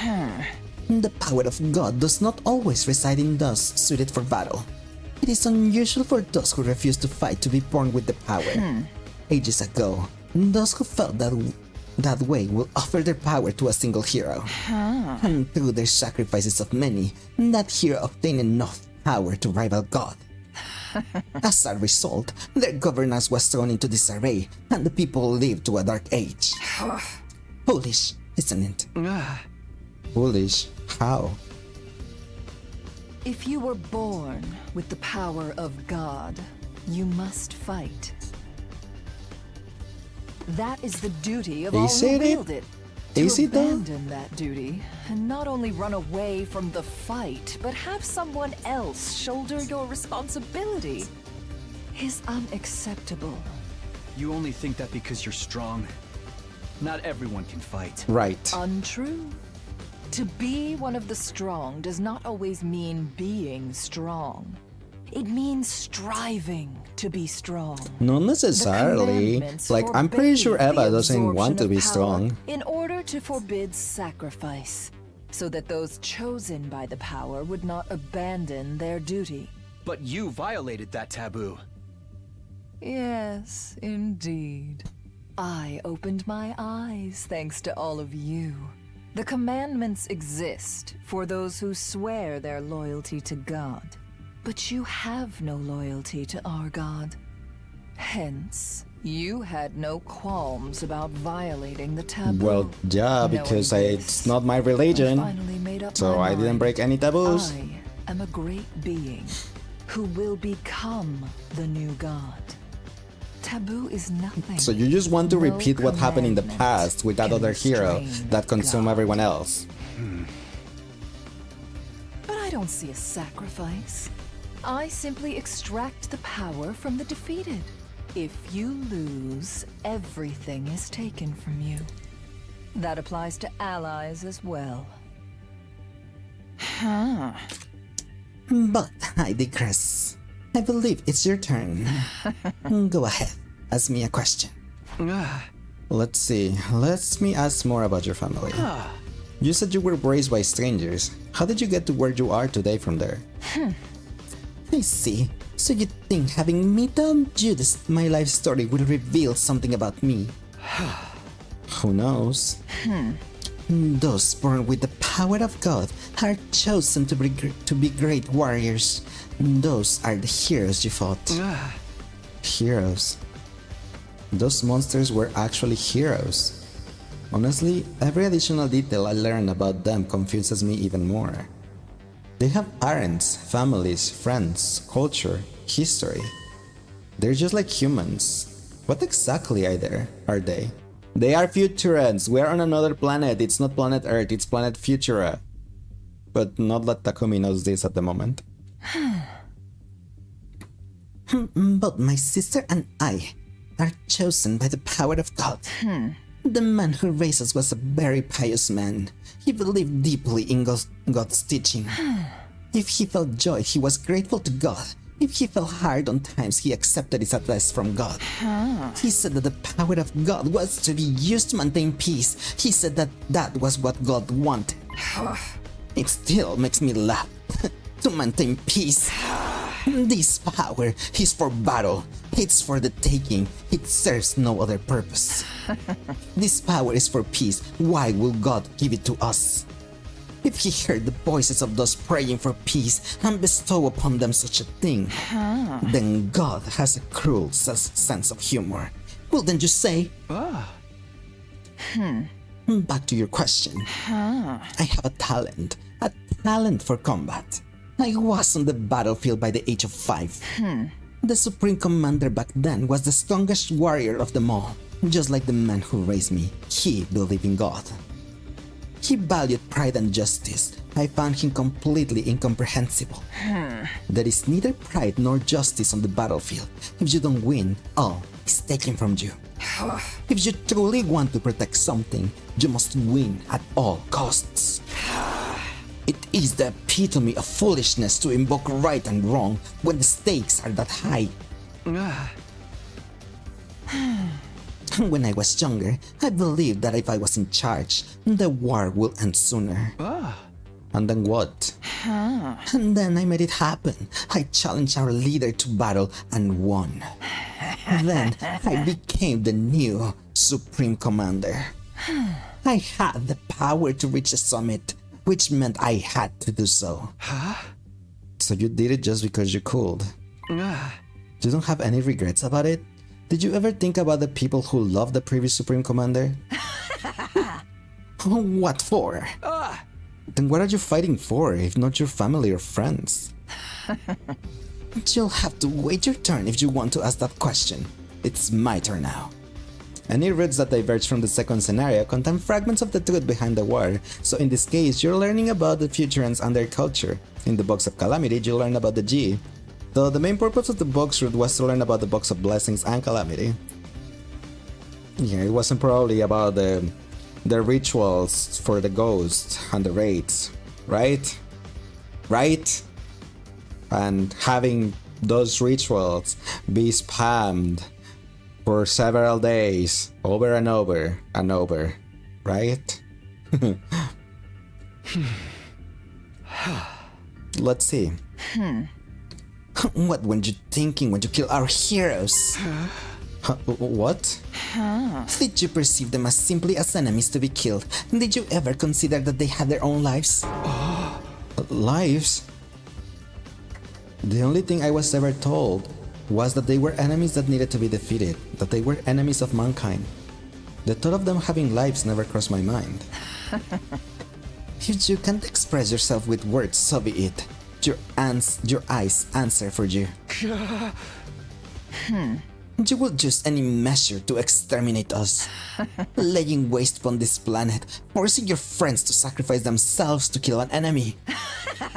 The power of God does not always reside in those suited for battle. It is unusual for those who refuse to fight to be born with the power. Ages ago, those who felt that way will offer their power to a single hero. And through their sacrifices of many, that hero obtained enough power to rival God. As a result, their governance was thrown into disarray, and the people lived to a dark age. Foolish, isn't it? Foolish? How? If you were born with the power of God, you must fight. That is the duty of all who wield it. To abandon that duty, and not only run away from the fight, but have someone else shoulder your responsibility, is unacceptable. You only think that because you're strong. Not everyone can fight. Right. Untrue. To be one of the strong does not always mean being strong. It means striving to be strong. Not necessarily. Like, I'm pretty sure Eva doesn't want to be strong. In order to forbid sacrifice, so that those chosen by the power would not abandon their duty. But you violated that taboo. Yes, indeed. I opened my eyes thanks to all of you. The commandments exist for those who swear their loyalty to God. But you have no loyalty to our God. Hence, you had no qualms about violating the taboo. Well, yeah, because it's not my religion, so I didn't break any taboos. I am a great being who will become the new God. Taboo is nothing. So you just want to repeat what happened in the past with that other hero that consumed everyone else. But I don't see a sacrifice. I simply extract the power from the defeated. If you lose, everything is taken from you. That applies to allies as well. But I digress. I believe it's your turn. Go ahead, ask me a question. Let's see. Let me ask more about your family. You said you were raised by strangers. How did you get to where you are today from there? I see. So you think having me tell you my life story will reveal something about me? Who knows? Those born with the power of God are chosen to be great warriors. Those are the heroes you fought. Heroes? Those monsters were actually heroes. Honestly, every additional detail I learn about them confuses me even more. They have parents, families, friends, culture, history. They're just like humans. What exactly are they? They are Futurans. We're on another planet. It's not planet Earth, it's planet Futura. But not that Takumi knows this at the moment. But my sister and I are chosen by the power of God. The man who raised us was a very pious man. He believed deeply in God's teaching. If he felt joy, he was grateful to God. If he felt hard on times, he accepted his advice from God. He said that the power of God was to be used to maintain peace. He said that that was what God wanted. It still makes me laugh. To maintain peace. This power is for battle. It's for the taking. It serves no other purpose. This power is for peace. Why will God give it to us? If he heard the voices of those praying for peace and bestow upon them such a thing, then God has a cruel sense of humor. Wouldn't you say? Back to your question. I have a talent for combat. I was on the battlefield by the age of 5. The Supreme Commander back then was the strongest warrior of them all. Just like the man who raised me, he believed in God. He valued pride and justice. I found him completely incomprehensible. There is neither pride nor justice on the battlefield. If you don't win, all is taken from you. If you truly want to protect something, you must win at all costs. It is the epitome of foolishness to invoke right and wrong when the stakes are that high. When I was younger, I believed that if I was in charge, the war would end sooner. And then what? And then I made it happen. I challenged our leader to battle and won. Then I became the new Supreme Commander. I had the power to reach the summit, which meant I had to do so. So you did it just because you could? You don't have any regrets about it? Did you ever think about the people who loved the previous Supreme Commander? What for? Then what are you fighting for, if not your family or friends? You'll have to wait your turn if you want to ask that question. It's my turn now. Any routes that diverge from the second scenario contain fragments of the truth behind the war, so in this case, you're learning about the Futurans and their culture. In the Box of Calamity, you learn about the G, though the main purpose of the box route was to learn about the Box of Blessings and Calamity. Yeah, it wasn't probably about the rituals for the ghost and the raids, right? Right? And having those rituals be spammed for several days, over and over and over, right? Let's see. What were you thinking when you killed our heroes? What? Did you perceive them as simply as enemies to be killed? Did you ever consider that they had their own lives? Lives? The only thing I was ever told was that they were enemies that needed to be defeated, that they were enemies of mankind. The thought of them having lives never crossed my mind. If you can't express yourself with words, so be it. Your eyes answer for you. You will use any measure to exterminate us, laying waste upon this planet, forcing your friends to sacrifice themselves to kill an enemy.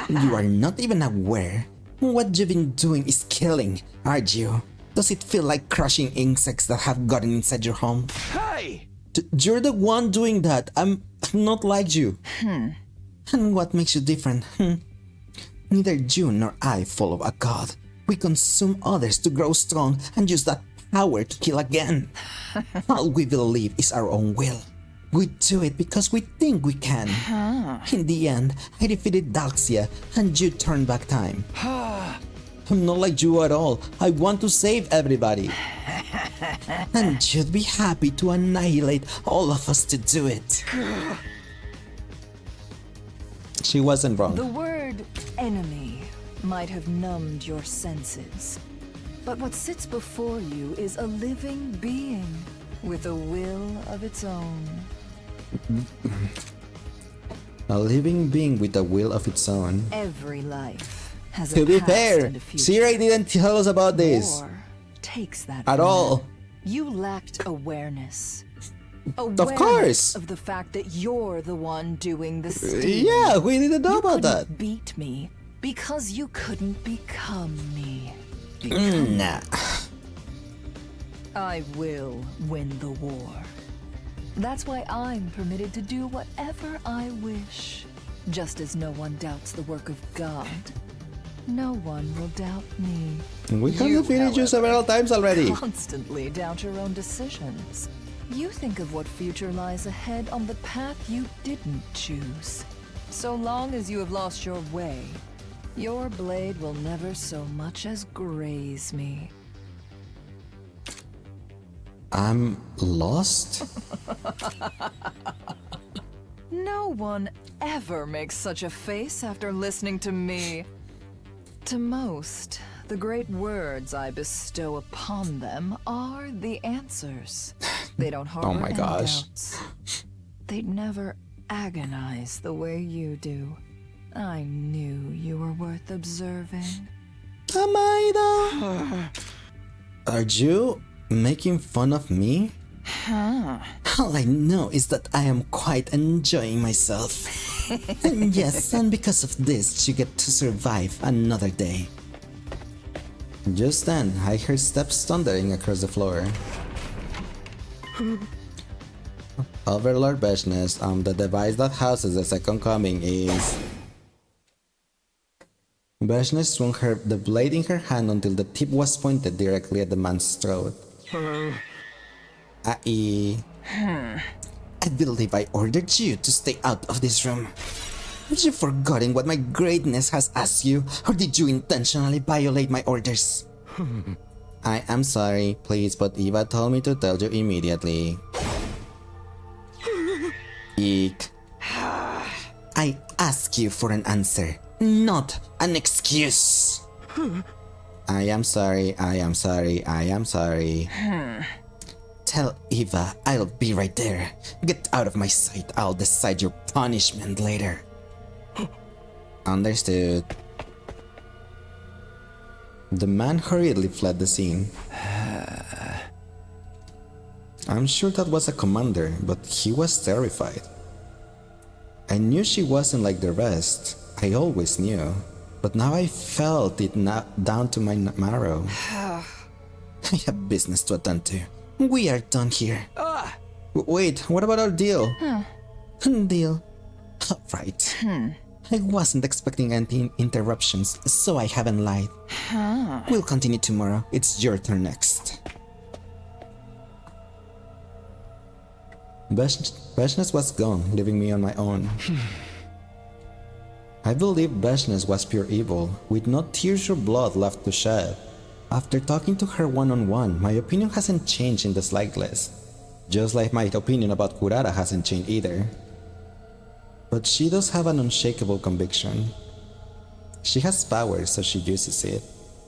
You are not even aware. What you've been doing is killing, aren't you? Does it feel like crushing insects that have gotten inside your home? Hey! You're the one doing that. I'm not like you. And what makes you different? Neither you nor I follow a god. We consume others to grow strong and use that power to kill again. All we believe is our own will. We do it because we think we can. In the end, I defeated Dalxia and you turned back time. I'm not like you at all. I want to save everybody. And you'd be happy to annihilate all of us to do it. She wasn't wrong. The word enemy might have numbed your senses, but what sits before you is a living being with a will of its own. A living being with a will of its own. Every life has a To be past fair, and a future. Siri didn't tell us about this. War takes that at from all. them. You lacked awareness. Of course. Of the fact that you're the one doing the stealing. Yeah, we didn't know about that. You beat me because you couldn't become me. Nah. I will win the war. That's why I'm permitted to do whatever I wish. Just as no one doubts the work of God, no one will doubt me. We have defeated you several times already. Constantly doubt your own decisions. You think of what future lies ahead on the path you didn't choose. So long as you have lost your way, your blade will never so much as graze me. I'm lost? No one ever makes such a face after listening to me. To most, the great words I bestow upon them are the answers. They don't harbor Oh my any gosh. doubts. They'd never agonize the way you do. I knew you were worth observing. Am I though? Are you making fun of me? All I know is that I am quite enjoying myself. And yes, and because of this, you get to survive another day. Just then, I heard steps thundering across the floor. Overlord Beshness, the device that houses the second coming is... Beshness swung the blade in her hand until the tip was pointed directly at the man's throat. I believe I ordered you to stay out of this room. Have you forgotten what my greatness has asked you, or did you intentionally violate my orders? I am sorry, please, but Eva told me to tell you immediately. Eek. I ask you for an answer, not an excuse. I am sorry, I am sorry, I am sorry. Tell Eva I'll be right there. Get out of my sight, I'll decide your punishment later. Understood. The man hurriedly fled the scene. I'm sure that was a commander, but he was terrified. I knew she wasn't like the rest. I always knew. But now I felt it down to my marrow. I have business to attend to. We are done here. Wait, what about our deal? Deal? Right. I wasn't expecting any interruptions, so I haven't lied. We'll continue tomorrow. It's your turn next. Beshness was gone, leaving me on my own. I believe Beshness was pure evil, with no tears or blood left to shed. After talking to her one-on-one, my opinion hasn't changed in the slightest. Just like my opinion about Kurara hasn't changed either. But she does have an unshakable conviction. She has power, so she uses it.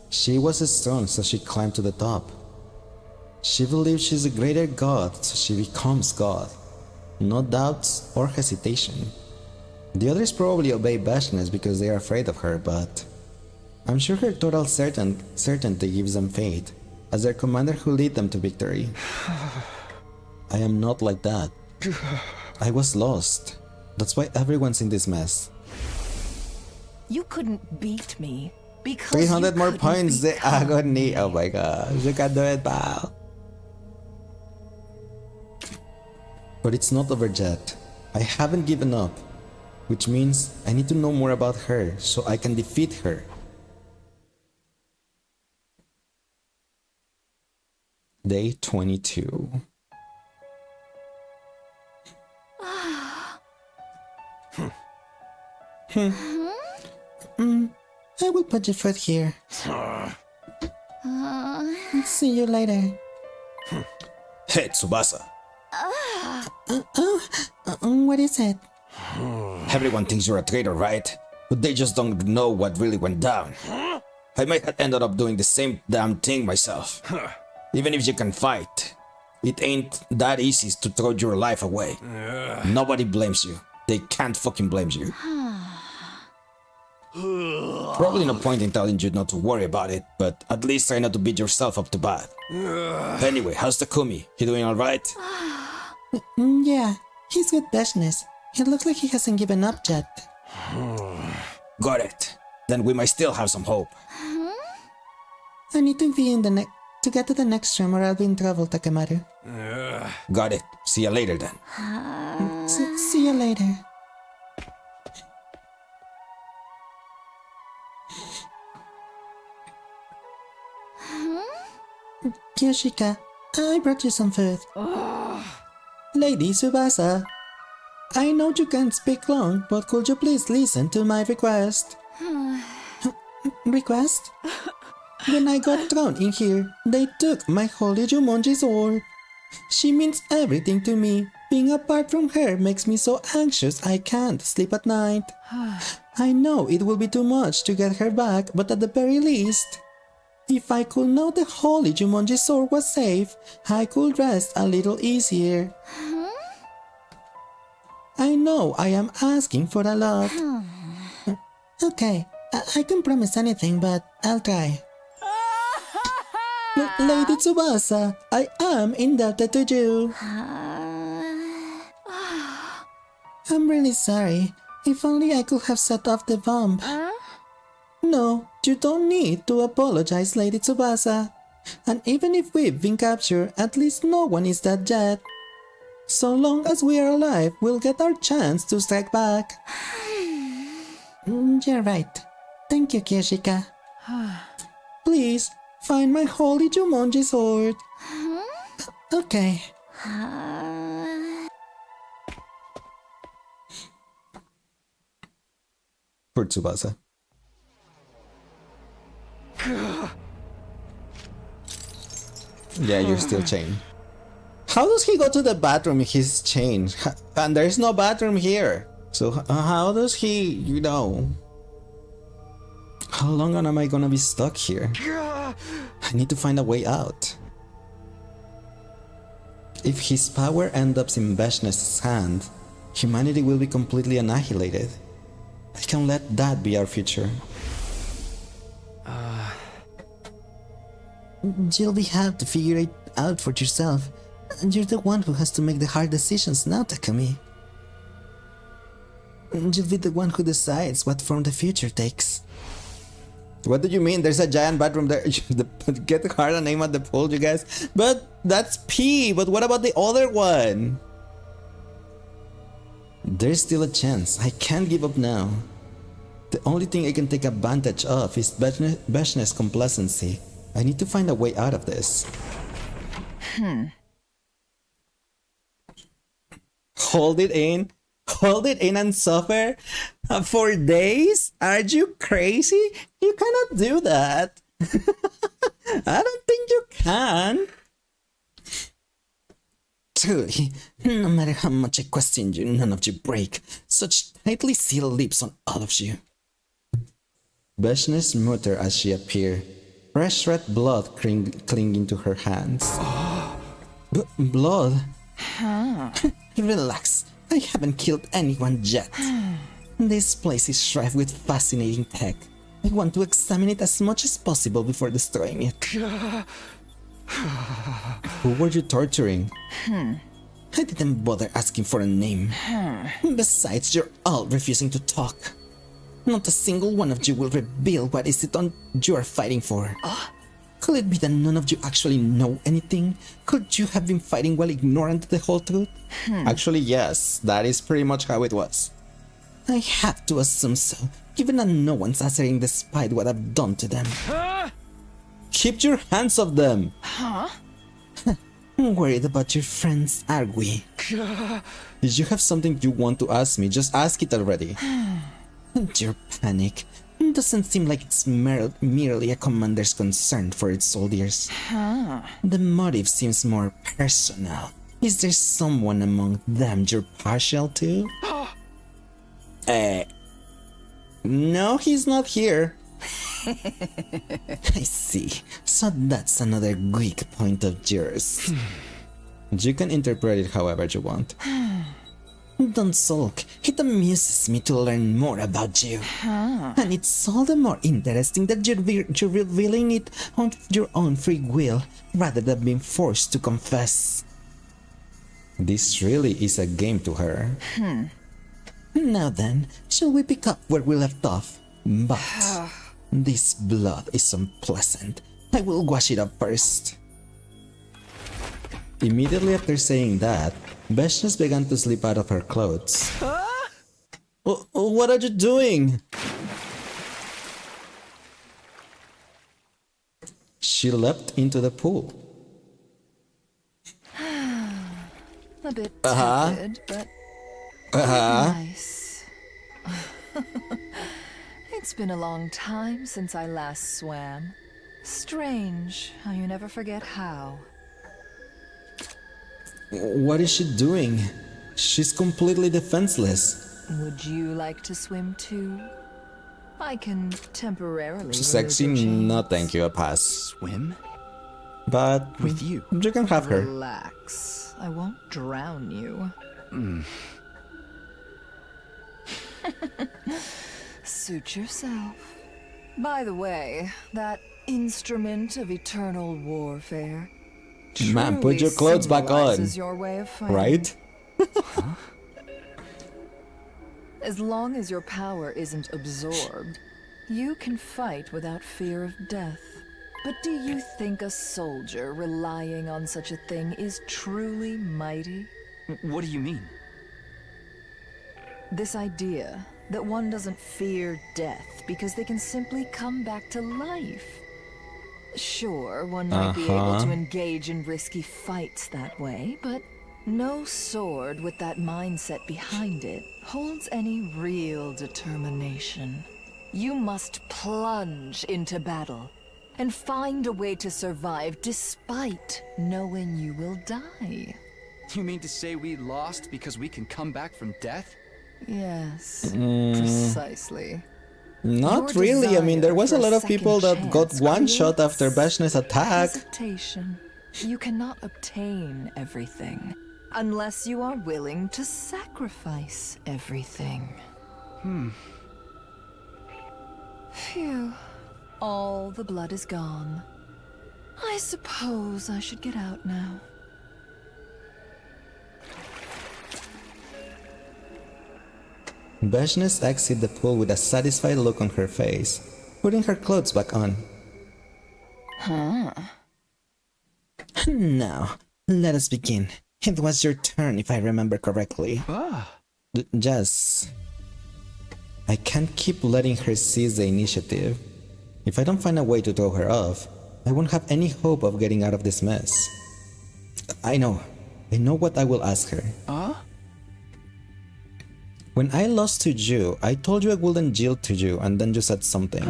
She was strong, so she climbed to the top. She believes she's a greater god, so she becomes god. No doubts or hesitation. The others probably obey Beshness because they are afraid of her, but I'm sure her total certainty gives them faith, as their commander who lead them to victory. I am not like that. I was lost. That's why everyone's in this mess. You couldn't beat me because 300 more points, the agony. Oh my god, you can do it, pal. But it's not over yet. I haven't given up, which means I need to know more about her so I can defeat her. Day 22. I will put your foot here. See you later. Hey, Tsubasa. What is it? Everyone thinks you're a traitor, right? But they just don't know what really went down. I might have ended up doing the same damn thing myself. Even if you can fight, it ain't that easy to throw your life away. Nobody blames you. They can't fucking blame you. Probably no point in telling you not to worry about it, but at least try not to beat yourself up too bad. Anyway, how's Takumi? He doing alright? Yeah, he's with Beshness. It looks like he hasn't given up yet. Got it. Then we might still have some hope. I need to be in the to get to the next room or I'll be in trouble, Takemaru. Got it. See you later then. See you later. Yoshika, I brought you some food. Lady Tsubasa, I know you can't speak long, but could you please listen to my request? Request? When I got thrown in here, they took my holy Jumonji sword. She means everything to me. Being apart from her makes me so anxious I can't sleep at night. I know it will be too much to get her back, but at the very least, if I could know the holy Jumonji sword was safe, I could rest a little easier. I know I am asking for a lot. Okay, I can't promise anything, but I'll try. Lady Tsubasa, I am indebted to you. I'm really sorry. If only I could have set off the bomb. No, you don't need to apologize, Lady Tsubasa. And even if we've been captured, at least no one is dead yet. So long as we are alive, we'll get our chance to strike back. You're right. Thank you, Kirishika. Please, find my holy Jumonji sword. Okay, Poor Tsubasa. Yeah, you're still chained. How does he go to the bathroom if he's chained? And there's no bathroom here. So how does he, you know? How long am I gonna be stuck here? I need to find a way out. If his power ends up in Veshness's hand, humanity will be completely annihilated. I can't let that be our future. You'll have to figure it out for yourself. And you're the one who has to make the hard decisions now, Takumi. You'll be the one who decides what form the future takes. What do you mean? There's a giant bathroom there. Get hard and aim at the pool, you guys. But that's P. But what about the other one? There's still a chance. I can't give up now. The only thing I can take advantage of is Veshness complacency. I need to find a way out of this. Hold it in? Hold it in and suffer? For days? Are you crazy? You cannot do that. I don't think you can. Truly, no matter how much I question you, none of you break. Such tightly sealed lips on all of you. Veshness muttered as she appeared, fresh red blood clinging to her hands. Blood? Relax. I haven't killed anyone yet. This place is rife with fascinating tech. I want to examine it as much as possible before destroying it. Who were you torturing? I didn't bother asking for a name. Besides, you're all refusing to talk. Not a single one of you will reveal what is it you are fighting for. Could it be that none of you actually know anything? Could you have been fighting while ignorant of the whole truth? Actually, yes. That is pretty much how it was. I have to assume so, given that no one's answering despite what I've done to them. Keep your hands off them! Worried about your friends, are we? If you have something you want to ask me, just ask it already. Your panic doesn't seem like it's merely a commander's concern for its soldiers. The motive seems more personal. Is there someone among them you're partial to? No, he's not here. I see. So that's another weak point of yours. You can interpret it however you want. Don't sulk. It amuses me to learn more about you. And it's all the more interesting that you're revealing it on your own free will, rather than being forced to confess. This really is a game to her. Now then, shall we pick up where we left off? But this blood is unpleasant. I will wash it up first. Immediately after saying that, Veshness began to slip out of her clothes. What are you doing? She leapt into the pool. A bit tepid, but nice. It's been a long time since I last swam. Strange how you never forget how. What is she doing? She's completely defenseless. Would you like to swim too? I can temporarily. Sexy? No, thank you. A pass. Swim? But with you. You can have her. Relax. I won't drown you. Suit yourself. By the way, that instrument of eternal warfare. Man, put your clothes back on. Your way of fighting. Right? As long as your power isn't absorbed, you can fight without fear of death. But do you think a soldier relying on such a thing is truly mighty? What do you mean? This idea that one doesn't fear death because they can simply come back to life. Sure, one might be able to engage in risky fights that way, but no sword with that mindset behind it holds any real determination. You must plunge into battle and find a way to survive despite knowing you will die. You mean to say we lost because we can come back from death? Yes, precisely. Not Your really. I mean, there desire was for a lot of second people that got chance one shot creates after Vashna's attack. Hesitation. You cannot obtain everything unless you are willing to sacrifice everything. Phew. All the blood is gone. I suppose I should get out now. Vashna's exit the pool with a satisfied look on her face, putting her clothes back on. Now, let us begin. It was your turn, if I remember correctly. Yes. I can't keep letting her seize the initiative. If I don't find a way to throw her off, I won't have any hope of getting out of this mess. I know what I will ask her. When I lost to you, I told you I wouldn't yield to you, and then you said something.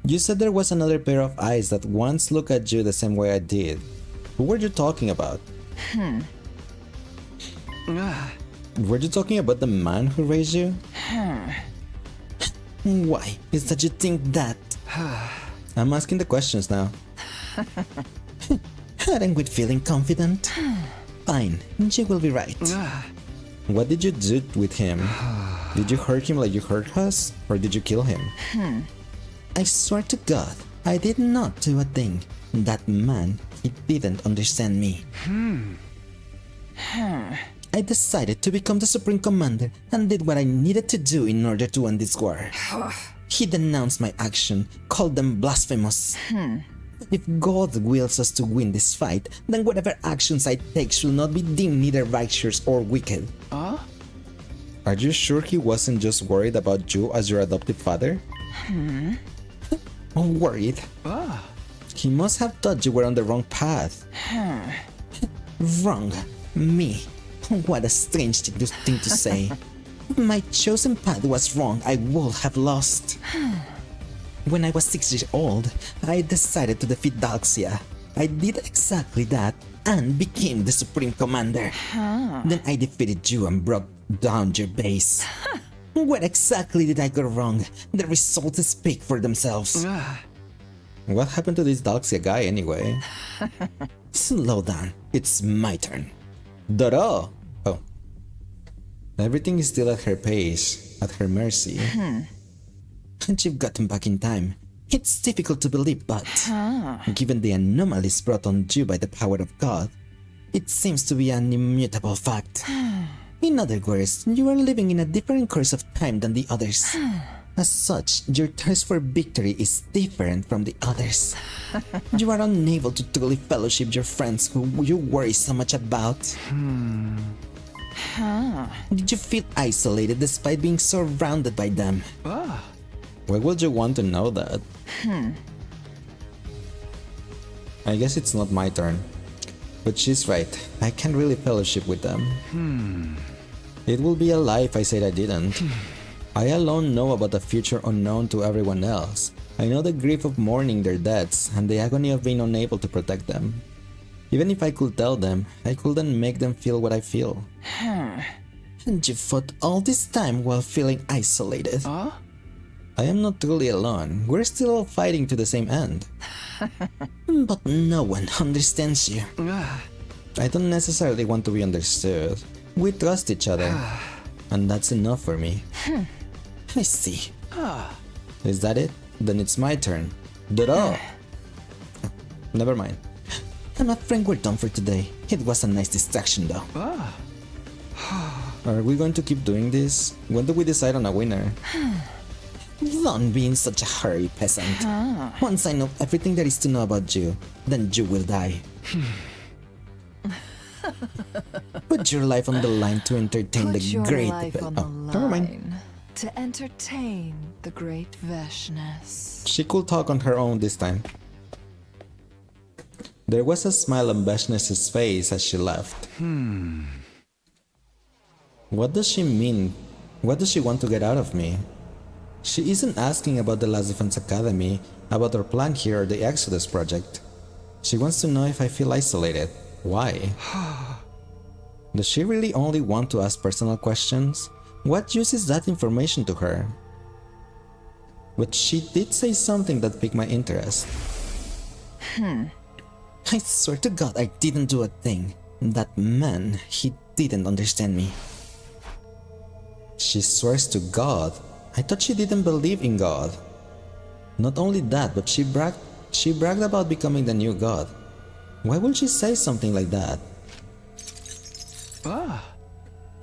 You said there was another pair of eyes that once looked at you the same way I did. Who were you talking about? Were you talking about the man who raised you? Why is that you think that? I'm asking the questions now. Aren't we feeling confident? Fine, you will be right. What did you do with him? Did you hurt him like you hurt us? Or did you kill him? I swear to God, I did not do a thing. That man, he didn't understand me. I decided to become the Supreme Commander and did what I needed to do in order to end this war. He denounced my action, called them blasphemous. If God wills us to win this fight, then whatever actions I take should not be deemed neither righteous or wicked. Are you sure he wasn't just worried about you as your adoptive father? Worried? He must have thought you were on the wrong path. Wrong? Me? What a strange thing to say. If my chosen path was wrong, I would have lost. When I was 6 years old, I decided to defeat Dalxia. I did exactly that and became the Supreme Commander. Then I defeated you and brought down your base. What exactly did I go wrong? The results speak for themselves. What happened to this Dalxia guy anyway? Slow down, it's my turn. Doro! Oh. Everything is still at her pace, at her mercy. And you've gotten back in time. It's difficult to believe, but given the anomalies brought on you by the power of God, it seems to be an immutable fact. In other words, you are living in a different course of time than the others. As such, your thirst for victory is different from the others. You are unable to truly fellowship your friends who you worry so much about. Did you feel isolated despite being surrounded by them? Why would you want to know that? I guess it's not my turn. But she's right. I can't really fellowship with them. It will be a lie if I said I didn't. I alone know about the future unknown to everyone else. I know the grief of mourning their deaths and the agony of being unable to protect them. Even if I could tell them, I couldn't make them feel what I feel. And you fought all this time while feeling isolated. I am not truly alone. We're still all fighting to the same end. But no one understands you. I don't necessarily want to be understood. We trust each other. And that's enough for me. I see. Is that it? Then it's my turn. Doro! Never mind. I'm afraid we're done for today. It was a nice distraction though. Are we going to keep doing this? When do we decide on a winner? Don't be in such a hurry, peasant. Once I know everything there is to know about you, then you will die. Put your life on the line to entertain the great... never mind. To entertain the great Veshness. She could talk on her own this time. There was a smile on Veshness's face as she left. What does she mean? What does she want to get out of me? She isn't asking about the Last Defense Academy, about our plan here or the Exodus project. She wants to know if I feel isolated. Why? Does she really only want to ask personal questions? What use is that information to her? But she did say something that piqued my interest. I swear to God I didn't do a thing. That man, he didn't understand me. She swears to God. I thought she didn't believe in God. Not only that, but she bragged about becoming the new God. Why would she say something like that?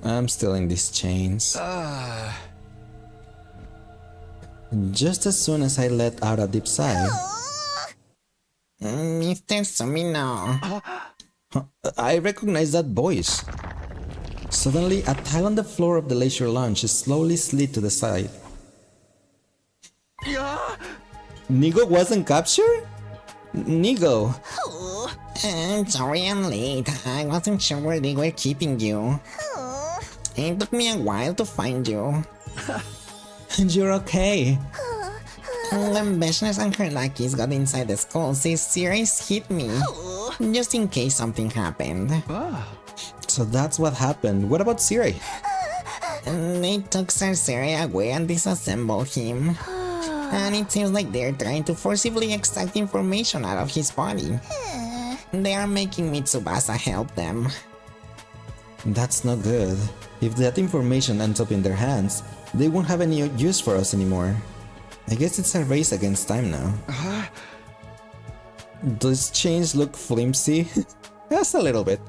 I'm still in these chains. Just as soon as I let out a deep sigh. Mr. Sumino. I recognize that voice. Suddenly, a tile on the floor of the leisure lounge slowly slid to the side. Nigo wasn't captured? Nigo. I'm sorry I'm late. I wasn't sure where they were keeping you. It took me a while to find you. And you're okay. When Veshness and her lackeys got inside the school, they seriously hit me. Just in case something happened. So that's what happened. What about Siri? They took Cersei away and disassembled him. And it seems like they're trying to forcibly extract information out of his body. They are making Mitsubasa help them. That's not good. If that information ends up in their hands, they won't have any use for us anymore. I guess it's a race against time now. Does chains look flimsy? Just a little bit.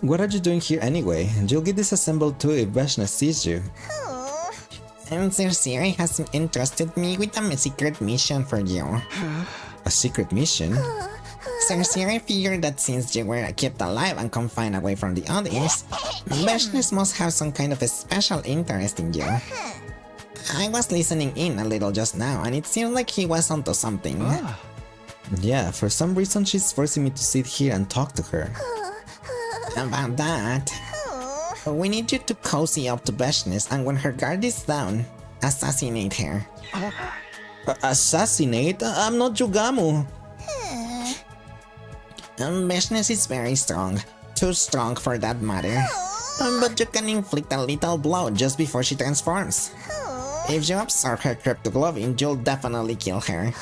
What are you doing here anyway? You'll get disassembled too if Veshness sees you. And Cersei has entrusted me with a secret mission for you. A secret mission? Cersei figured that since you were kept alive and confined away from the others, Veshness must have some kind of a special interest in you. I was listening in a little just now, and it seemed like he was onto something. Yeah, for some reason she's forcing me to sit here and talk to her. About that, we need you to cozy up to Veshness, and when her guard is down, assassinate her. Assassinate? I'm not Yugamu. Veshness is very strong. Too strong for that matter. But you can inflict a little blow just before she transforms. If you absorb her cryptoglobin, you'll definitely kill her.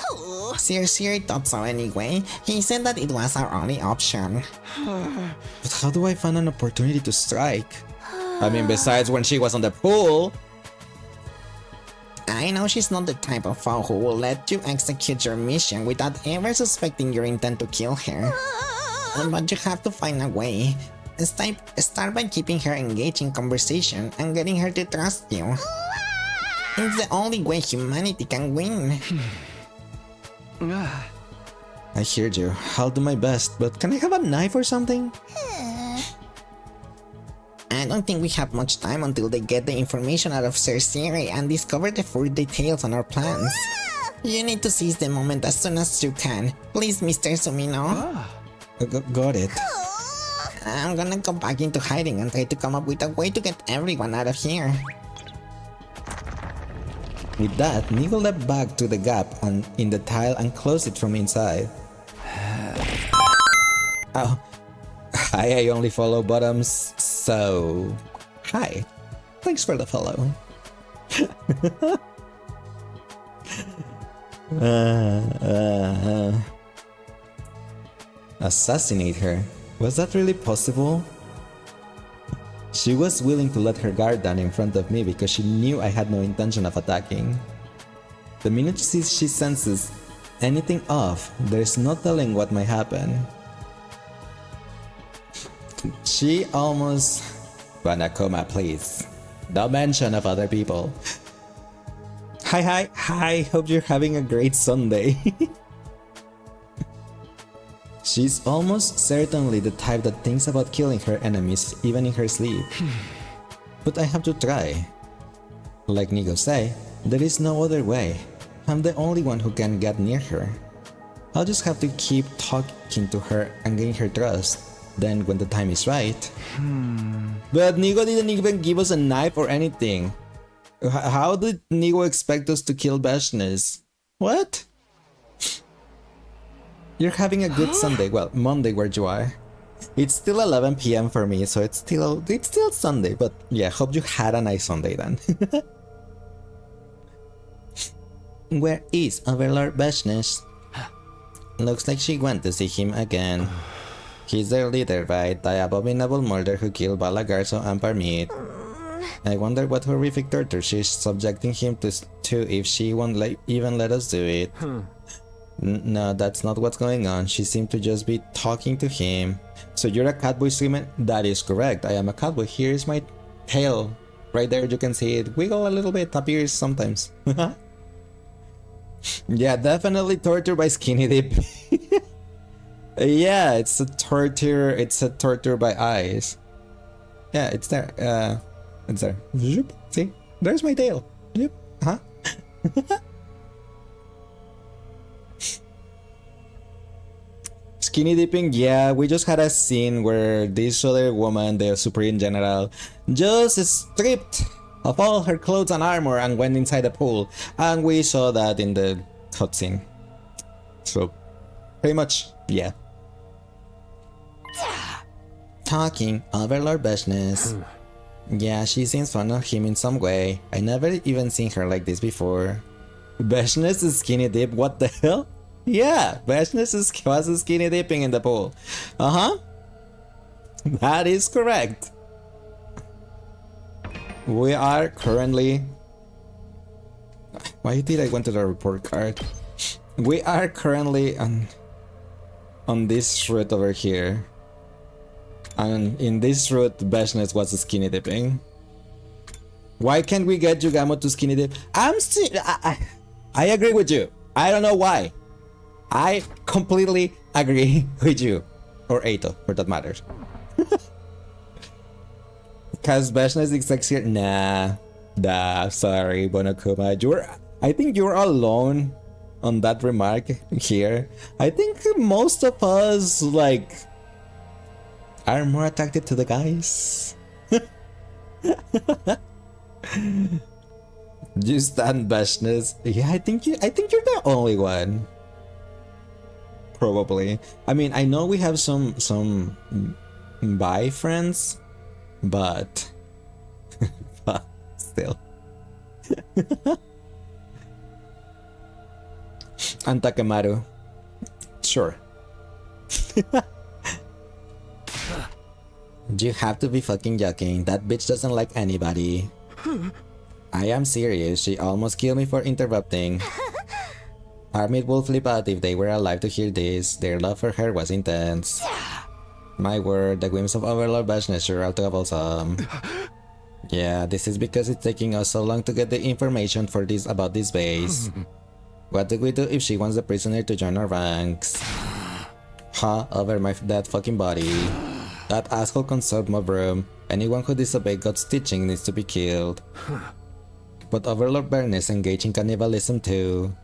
Cersei thought so anyway. He said that it was our only option. But how do I find an opportunity to strike? I mean, besides when she was on the pool. I know she's not the type of foe who will let you execute your mission without ever suspecting your intent to kill her. But you have to find a way. Start by keeping her engaged in conversation and getting her to trust you. It's the only way humanity can win. I heard you. I'll do my best, but can I have a knife or something? I don't think we have much time until they get the information out of Cersei and discover the full details on our plans. You need to seize the moment as soon as you can. Please, Mr. Sumino. Got it. I'm gonna go back into hiding and try to come up with a way to get everyone out of here. With that, Nigo leapt back to the gap in the tile and closed it from inside. Oh. Hi, I only follow bottoms, so... Hi. Thanks for the follow. Assassinate her? Was that really possible? She was willing to let her guard down in front of me because she knew I had no intention of attacking. The minute she senses anything off, there's no telling what might happen. She almost... Wanakoma, please. No mention of other people. Hi, hope you're having a great Sunday. She's almost certainly the type that thinks about killing her enemies even in her sleep. But I have to try. Like Nigo say, there is no other way. I'm the only one who can get near her. I'll just have to keep talking to her and gain her trust. Then when the time is right. But Nigo didn't even give us a knife or anything. How did Nigo expect us to kill Bashness? What? You're having a good Sunday. Well, Monday where you are. It's still 11 p.m. for me, so it's still Sunday. But yeah, hope you had a nice Sunday then. Where is Overlord Bashness? Looks like she went to see him again. He's their leader, right? The abominable murderer who killed Balagarso and Parmit. I wonder what horrific torture she's subjecting him to if she won't even let us do it. No, that's not what's going on. She seemed to just be talking to him. So you're a catboy streamer? That is correct. I am a catboy. Here's my tail. Right there, you can see it wiggle a little bit, appears sometimes. Yeah, definitely torture by skinny dip. Yeah, it's a torture by eyes. Yeah, it's there. It's there. See? There's my tail. Yep. Huh? Skinny dipping, yeah, we just had a scene where this other woman, the Supreme General, just stripped of all her clothes and armor and went inside the pool. And we saw that in the cutscene. So, pretty much, yeah. Talking Overlord Bashness. Yeah, she seems fond of him in some way. I never even seen her like this before. Bashness is skinny dip, what the hell? Yeah, Bashness was skinny dipping in the pool. That is correct. We are currently... Why did I want to the report card? We are currently on this route over here. And in this route, Bashness was skinny dipping. Why can't we get Yugamo to skinny dip? I agree with you. I don't know why. I completely agree with you. Or Eito, for that matter. Because Bashness is sexier? Nah, sorry, Bonokuma. I think you're alone on that remark here. I think most of us, like, are more attracted to the guys. You stand Bashness? Yeah, I think you're the only one. Probably. I mean, I know we have some bi friends, but still. And Takemaru. Sure. You have to be fucking joking. That bitch doesn't like anybody. I am serious. She almost killed me for interrupting. Armit will flip out if they were alive to hear this. Their love for her was intense. My word, the whims of Overlord Bashness sure are troublesome. Yeah, this is because it's taking us so long to get the information for this about this base. What do we do if she wants the prisoner to join our ranks? Over my dead fucking body. That asshole consumed my room. Anyone who disobeyed God's teaching needs to be killed. But Overlord Barnes engaged in cannibalism too.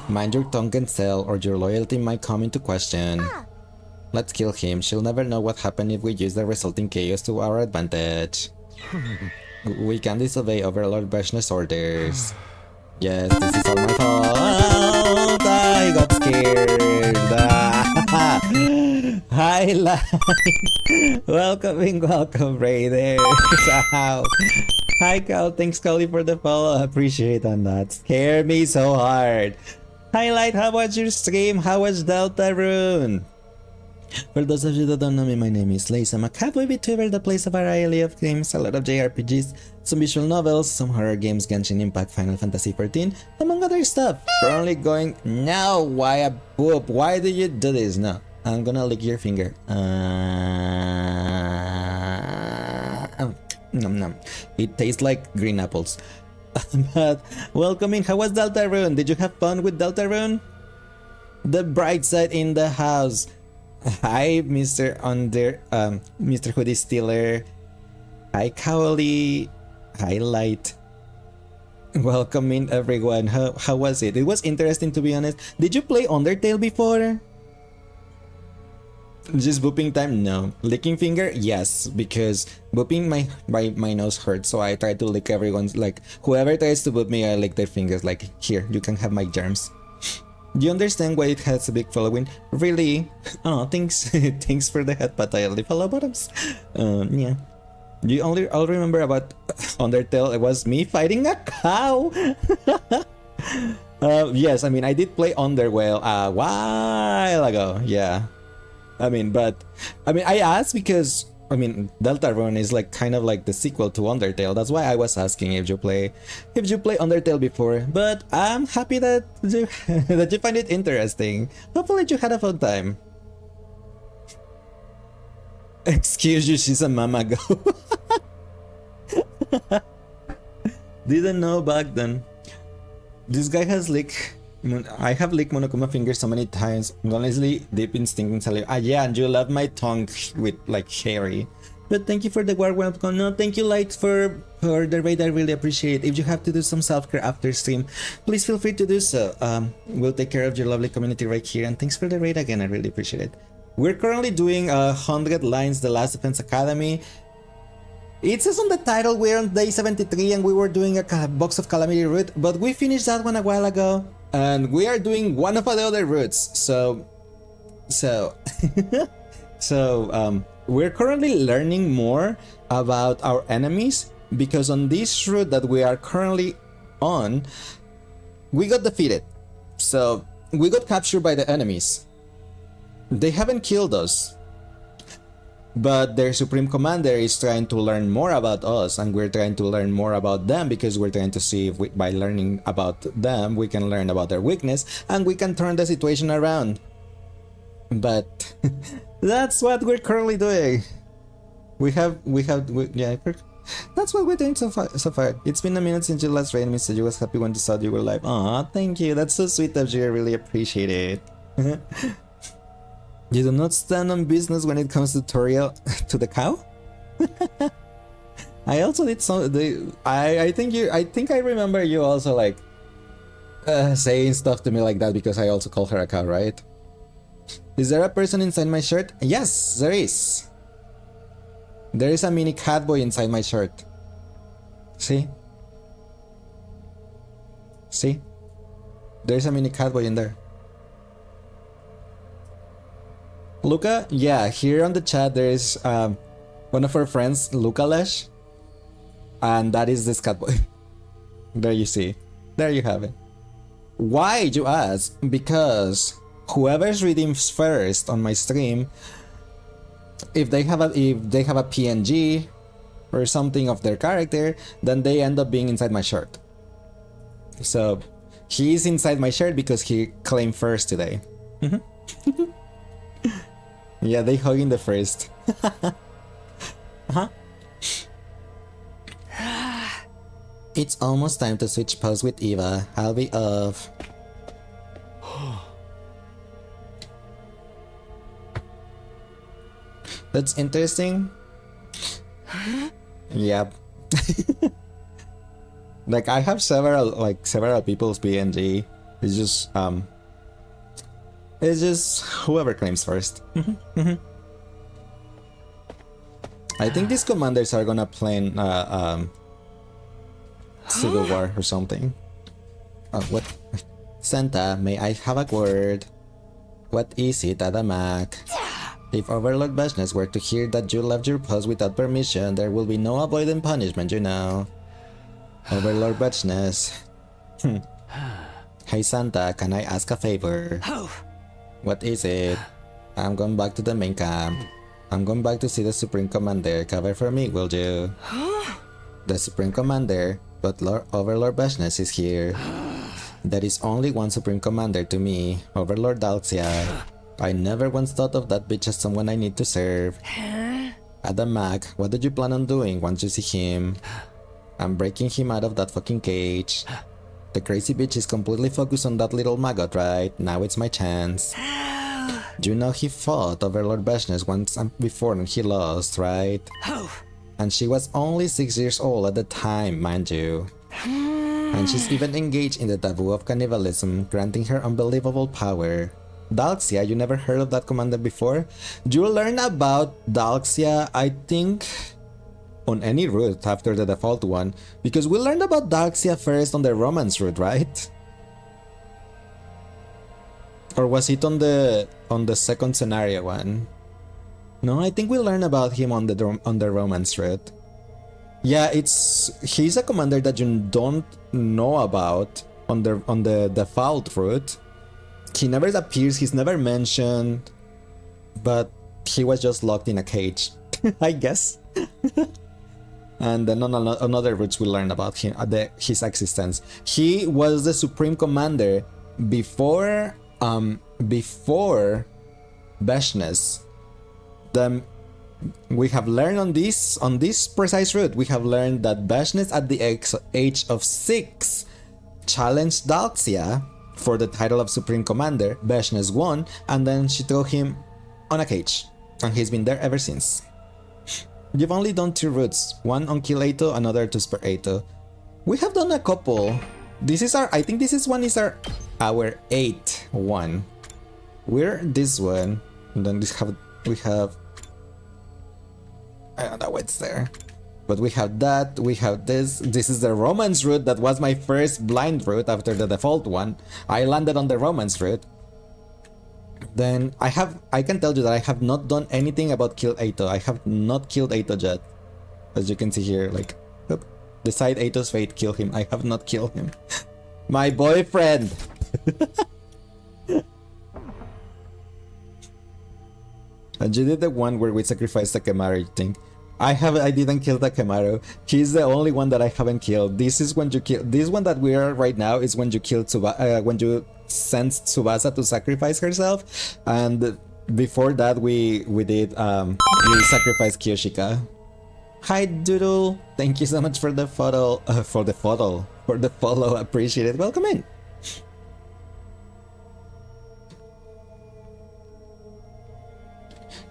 Mind your tongue and sell, or your loyalty might come into question. Let's kill him. She'll never know what happened if we use the resulting chaos to our advantage. We can disobey Overlord Barnes' orders. Yes, this is all my fault. I got scared. Hi, like. Welcome, Raiders. Hi, Cal. Thanks, Callie, for the follow. Appreciate on that. Scared me so hard. Highlight, how was your stream? How was Deltarune? For those of you that don't know me, my name is Lace. I'm a cowboy VTuber that plays a variety of games, a lot of JRPGs, some visual novels, some horror games, Genshin Impact, Final Fantasy XIV, among other stuff. We're only going... No, why a boop? Why do you do this? No, I'm gonna lick your finger. Nom nom. It tastes like green apples. But welcoming, how was Deltarune? Did you have fun with Deltarune? The bright side in the house. Hi, Mr. Hoodie Stealer. Hi, Cowley. Hi, Light. Welcome in everyone. How was it? It was interesting, to be honest. Did you play Undertale before? Just booping time? No. Licking finger? Yes, because booping my nose hurts, so I try to lick everyone's, like, whoever tries to boop me, I lick their fingers, like, here, you can have my germs. Do you understand why it has a big following? Really? Oh, thanks. Thanks for the head pat. I only follow bottoms. Yeah. You I'll remember about Undertale. It was me fighting a cow. Yes, I mean, I did play Undertale a while ago. Yeah. I mean, I asked because, I mean, Deltarune is like kind of like the sequel to Undertale. That's why I was asking if you play Undertale before. But I'm happy that you that you find it interesting. Hopefully you had a fun time. Excuse you, she's a mama go. Didn't know back then. This guy has I have licked Monokuma fingers so many times. Honestly, deep in stinking saliva. Ah, yeah, and you love my tongue with like hairy. But thank you for the warm welcome. No, thank you, Light, for the raid. I really appreciate it. If you have to do some self-care after stream, please feel free to do so. We'll take care of your lovely community right here. And thanks for the raid again. I really appreciate it. We're currently doing 100 lines, The Last Defense Academy. It says on the title we're on day 73 and we were doing a Box of Calamity route, but we finished that one a while ago. And we are doing one of the other routes, so we're currently learning more about our enemies, because on this route that we are currently on, we got defeated. So we got captured by the enemies. They haven't killed us, but their supreme commander is trying to learn more about us, and we're trying to learn more about them, because we're trying to see if by learning about them we can learn about their weakness and we can turn the situation around. But that's what we're currently doing. That's what we're doing so far. It's been a minute since you last raid me, so you was happy when you saw you were live. Aw, thank you. That's so sweet of you. I really appreciate it. You do not stand on business when it comes to tutorial to the cow? I also did some. I think I remember you also like saying stuff to me like that, because I also call her a cow, right? Is there a person inside my shirt? Yes, there is. There is a mini cat boy inside my shirt. See? See? There's a mini cat boy in there. Luca? Yeah, here on the chat there is one of our friends, Luca Lesh. And that is this cat boy. There you see. There you have it. Why, you ask? Because whoever's redeems first on my stream, if they have a PNG or something of their character, then they end up being inside my shirt. So he's inside my shirt because he claimed first today. Yeah, they hugging the first. It's almost time to switch pose with Eva. I'll be off. That's interesting. Yep. Like I have several people's PNG. It's just whoever claims first. I think these commanders are gonna plan Civil War or something. Oh, what? Santa, may I have a word? What is it, Adamak? If Overlord Bashness were to hear that you left your post without permission, there will be no avoiding punishment, you know. Overlord Bashness. Hey Santa, can I ask a favor? What is it? I'm going back to the main camp. I'm going back to see the Supreme Commander. Cover for me, will you? The Supreme Commander, but Overlord Bashness is here. There is only one Supreme Commander to me, Overlord Dalxia. I never once thought of that bitch as someone I need to serve. Adamak, what did you plan on doing once you see him? I'm breaking him out of that fucking cage. The crazy bitch is completely focused on that little maggot, right? Now it's my chance. You know he fought Overlord Bashness once before and he lost, right? And she was only 6 years old at the time, mind you. And she's even engaged in the taboo of cannibalism, granting her unbelievable power. Dalxia, you never heard of that commander before? You learn about Dalxia, I think, on any route after the default one, because we learned about Dalxia first on the romance route, right? Or was it on the second scenario one? No, I think we learned about him on the romance route. Yeah, he's a commander that you don't know about on the default route. He never appears, he's never mentioned, but he was just locked in a cage, I guess. And then on other routes we learned about him, his existence. He was the supreme commander before Beshness. We have learned on this precise route, we have learned that Beshness at the age of 6 challenged Dalxia for the title of Supreme Commander. Beshness won, and then she threw him on a cage, and he's been there ever since. You've only done 2 routes, one on Kill Aito, another to spare Aito. We have done a couple. I think this is our 8th one. We're this one, and then we have I don't know what's there. But we have that, we have this. This is the romance route. That was my first blind route after the default one. I landed on the romance route. Then I can tell you that I have not done anything about Kill Aito. I have not killed Aito yet. As you can see here, like, decide Aito's fate, kill him. I have not killed him. My boyfriend! And you did the one where we sacrificed the Camaro thing. I didn't kill the Camaro. He's the only one that I haven't killed. This is when you kill. This one that we are right now is when you kill when you send Tsubasa to sacrifice herself. And before that, we sacrificed Kyoshika. Hi Doodle, thank you so much for the photo. For the follow. Appreciate it. Welcome in.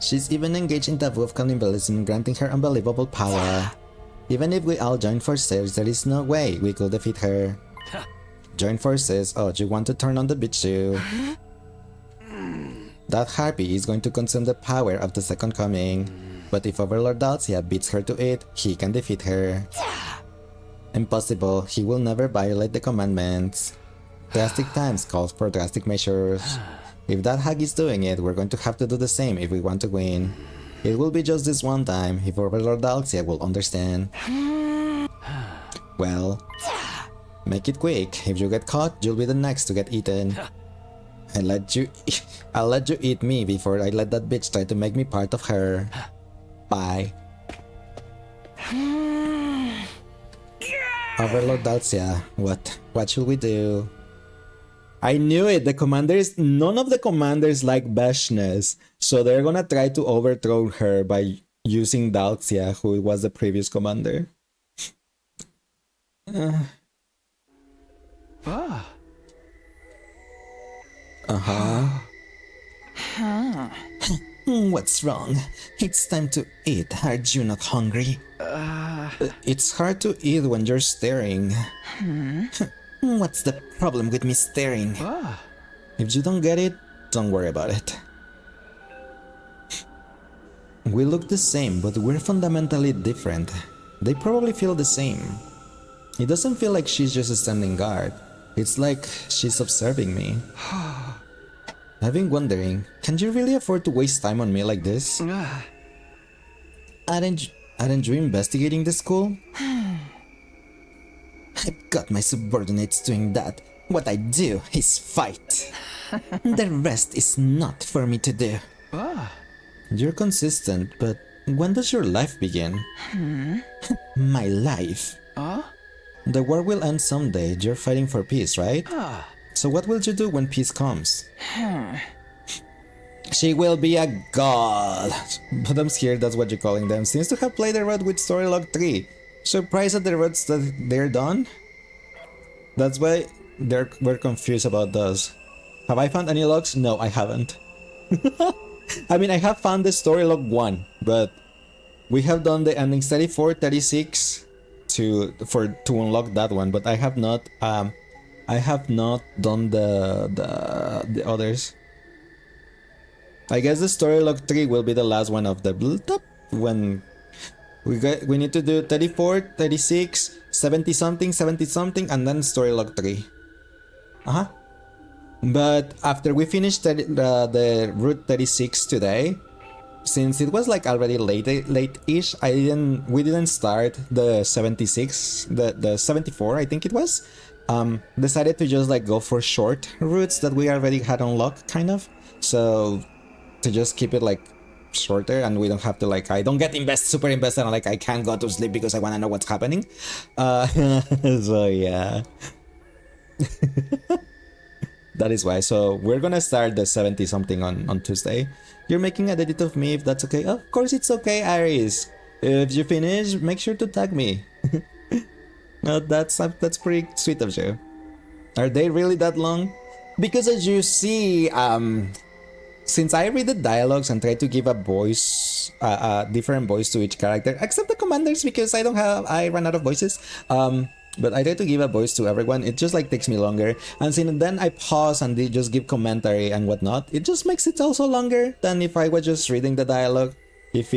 She's even engaged in taboo of cannibalism, granting her unbelievable power. Even if we all join forces, there is no way we could defeat her. Join forces? Oh, you want to turn on the bitch too? That harpy is going to consume the power of the second coming. But if Overlord Dalxia beats her to it, he can defeat her. Impossible, he will never violate the commandments. Drastic times calls for drastic measures. If that hag is doing it, we're going to have to do the same if we want to win. It will be just this one time, if Overlord Dalxia will understand. Well, make it quick. If you get caught, you'll be the next to get eaten. I'll let you eat me before I let that bitch try to make me part of her. Bye. Overlord Dalxia, what should we do? I knew it. None of the commanders like Beshness, so they're gonna try to overthrow her by using Dalxia, who was the previous commander. What's wrong? It's time to eat. Are you not hungry? It's hard to eat when you're staring. What's the problem with me staring? If you don't get it, don't worry about it. We look the same, but we're fundamentally different. They probably feel the same. It doesn't feel like she's just standing guard. It's like she's observing me. I've been wondering, can you really afford to waste time on me like this? Aren't you investigating the school? I've got my subordinates doing that. What I do is fight. The rest is not for me to do. You're consistent, but when does your life begin? My life? The war will end someday. You're fighting for peace, right? So what will you do when peace comes? She will be a god. Bottoms here, that's what you're calling them, seems to have played the road with Storylog 3. Surprised at the roads that they're done? That's why we're confused about those. Have I found any logs? No, I haven't. I mean, I have found the story log 1, but we have done the endings 34, 36, to unlock that one, but I have not done the others. I guess the story log 3 will be the last one of the top when we need to do 34, 36, 70 something, and then story log 3. But after we finished the Route 36 today, since it was like already late-ish, we didn't start the 76, the 74 I think it was. Decided to just like go for short routes that we already had unlocked, kind of. So to just keep it like shorter, and we don't have to like, I don't get super invested, and like I can't go to sleep because I want to know what's happening. So yeah. That is why. So we're gonna start the 70 something on Tuesday. You're making a edit of me, if that's okay. Of course it's okay, Aries. If you finish, make sure to tag me. No, that's pretty sweet of you. Are they really that long? Because as you see, since I read the dialogues and try to give a voice, different voice to each character, except the commanders because I ran out of voices. But I try to give a voice to everyone. It just like takes me longer, and then I pause and they just give commentary and whatnot. It just makes it also longer than if I was just reading the dialogue. If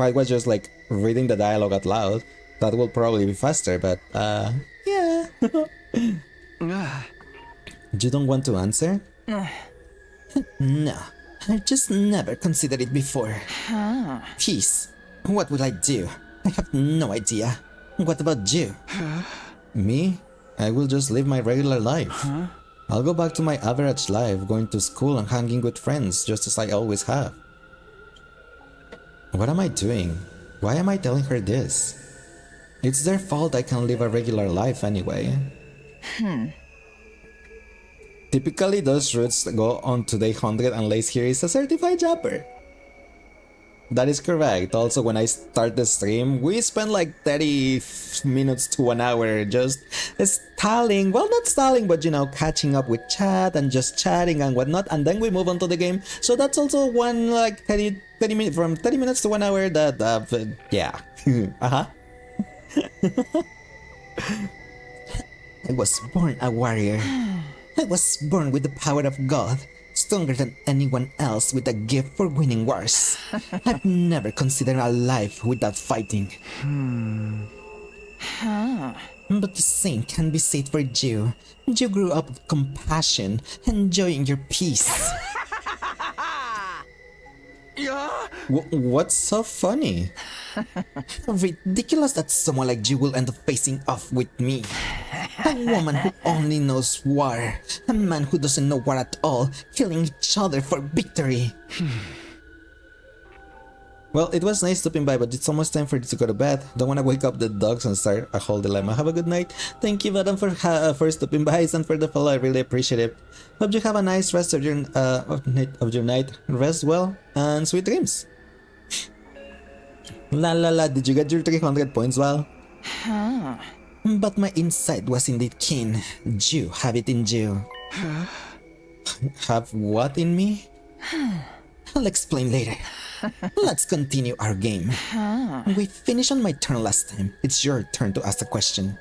I was just like reading the dialogue out loud, that will probably be faster. But yeah. You don't want to answer? No, I've just never considered it before. Peace. What will I do? I have no idea. What about you? Me? I will just live my regular life. I'll go back to my average life, going to school and hanging with friends, just as I always have. What am I doing? Why am I telling her this? It's their fault I can live a regular life anyway. Typically those routes go on to day 100 unless here is a certified japper. That is correct. Also, when I start the stream, we spend like 30 minutes to an hour just stalling. Well, not stalling, but you know, catching up with chat and just chatting and whatnot. And then we move on to the game. So that's also one like 30 minutes, from 30 minutes to 1 hour. That, yeah. I was born a warrior. I was born with the power of God. Stronger than anyone else with a gift for winning wars. I've never considered a life without fighting. But the same can be said for you. You grew up with compassion, enjoying your peace. What's so funny? Ridiculous that someone like you will end up facing off with me. A woman who only knows war. A man who doesn't know war at all, killing each other for victory. Well, it was nice stopping by, but it's almost time for you to go to bed. Don't want to wake up the dogs and start a whole dilemma. Have a good night. Thank you, madam, for stopping by and for the follow. I really appreciate it. Hope you have a nice rest of your night. Rest well and sweet dreams. La la la, did you get your 300 points, Val? But my insight was indeed keen. You have it in you. Have what in me? I'll explain later. Let's continue our game. We finished on my turn last time. It's your turn to ask a question.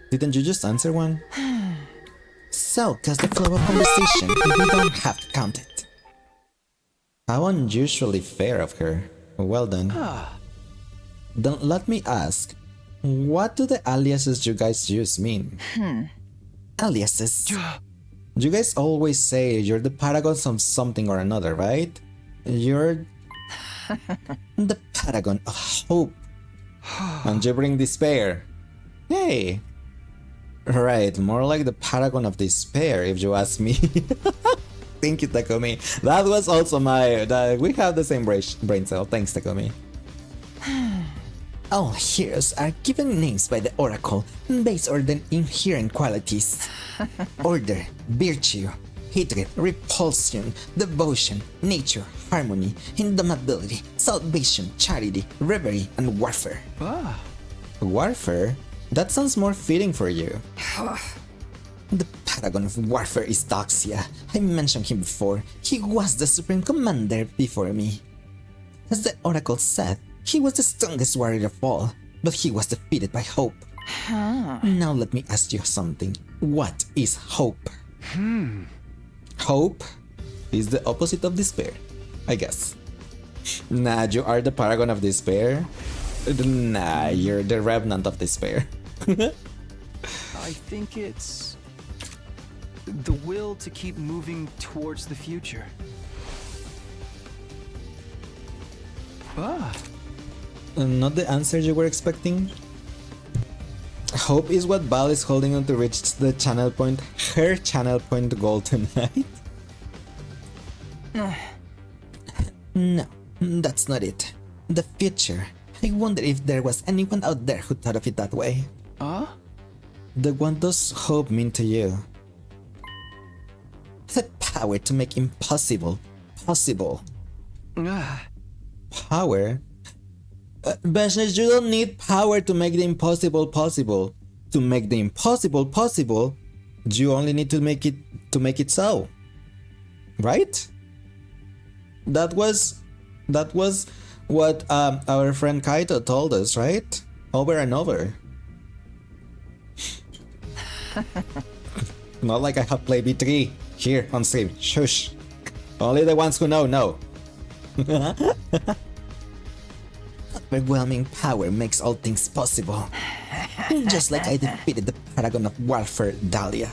Didn't you just answer one? So, cause the flow of conversation, we don't have to count it. How unusually fair of her. Well done. Then let me ask, what do the aliases you guys use mean? Aliases. You guys always say you're the paragon of something or another, right? You're the paragon of hope. And you bring despair. Hey. Right, more like the paragon of despair, if you ask me. Thank you, Takumi. That was also we have the same brain cell. Thanks, Takumi. All heroes are given names by the Oracle based on their inherent qualities. Order, virtue, hatred, repulsion, devotion, nature, harmony, indomitability, salvation, charity, reverie, and warfare. Warfare? That sounds more fitting for you. The paragon of warfare is Doxia. I mentioned him before. He was the supreme commander before me. As the Oracle said, he was the strongest warrior of all. but he was defeated by hope. Now let me ask you something. What is hope? Hope is the opposite of despair, I guess. Nah, you are the paragon of despair. Nah, you're the revenant of despair. I think it's the will to keep moving towards the future. Not the answer you were expecting? Hope is what Val is holding on to reach the channel point, her channel point goal tonight? No, that's not it. The future. I wonder if there was anyone out there who thought of it that way. The what does hope mean to you? The power to make impossible possible. Power? Business, you don't need power to make the impossible possible. To make the impossible possible, you only need to make it so. Right? That was what our friend Kaito told us, right? Over and over. Not like I have played B3 here on stream. Shush. Only the ones who know. Overwhelming power makes all things possible. Just like I defeated the paragon of warfare, Dahlia.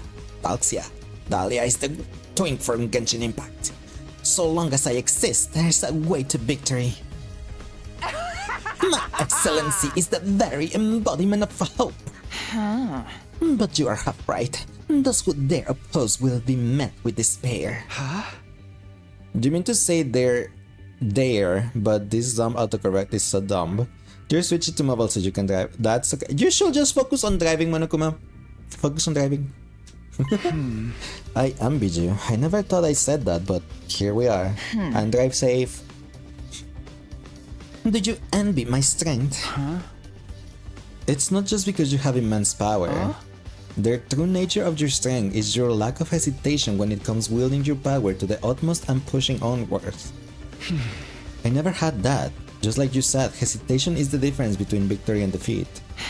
Dahlia is the twin from Genshin Impact. So long as I exist, there's a way to victory. My excellency is the very embodiment of hope. But you are half right. Those who dare oppose will be met with despair. Do you mean to say they're there, but this dumb autocorrect is so dumb? You're switching to mobile so you can drive. That's okay. You should just focus on driving, Monokuma. Focus on driving. I envy you. I never thought I said that, but here we are. And drive safe. Do you envy my strength? It's not just because you have immense power. The true nature of your strength is your lack of hesitation when it comes wielding your power to the utmost and pushing onwards. I never had that. Just like you said, hesitation is the difference between victory and defeat.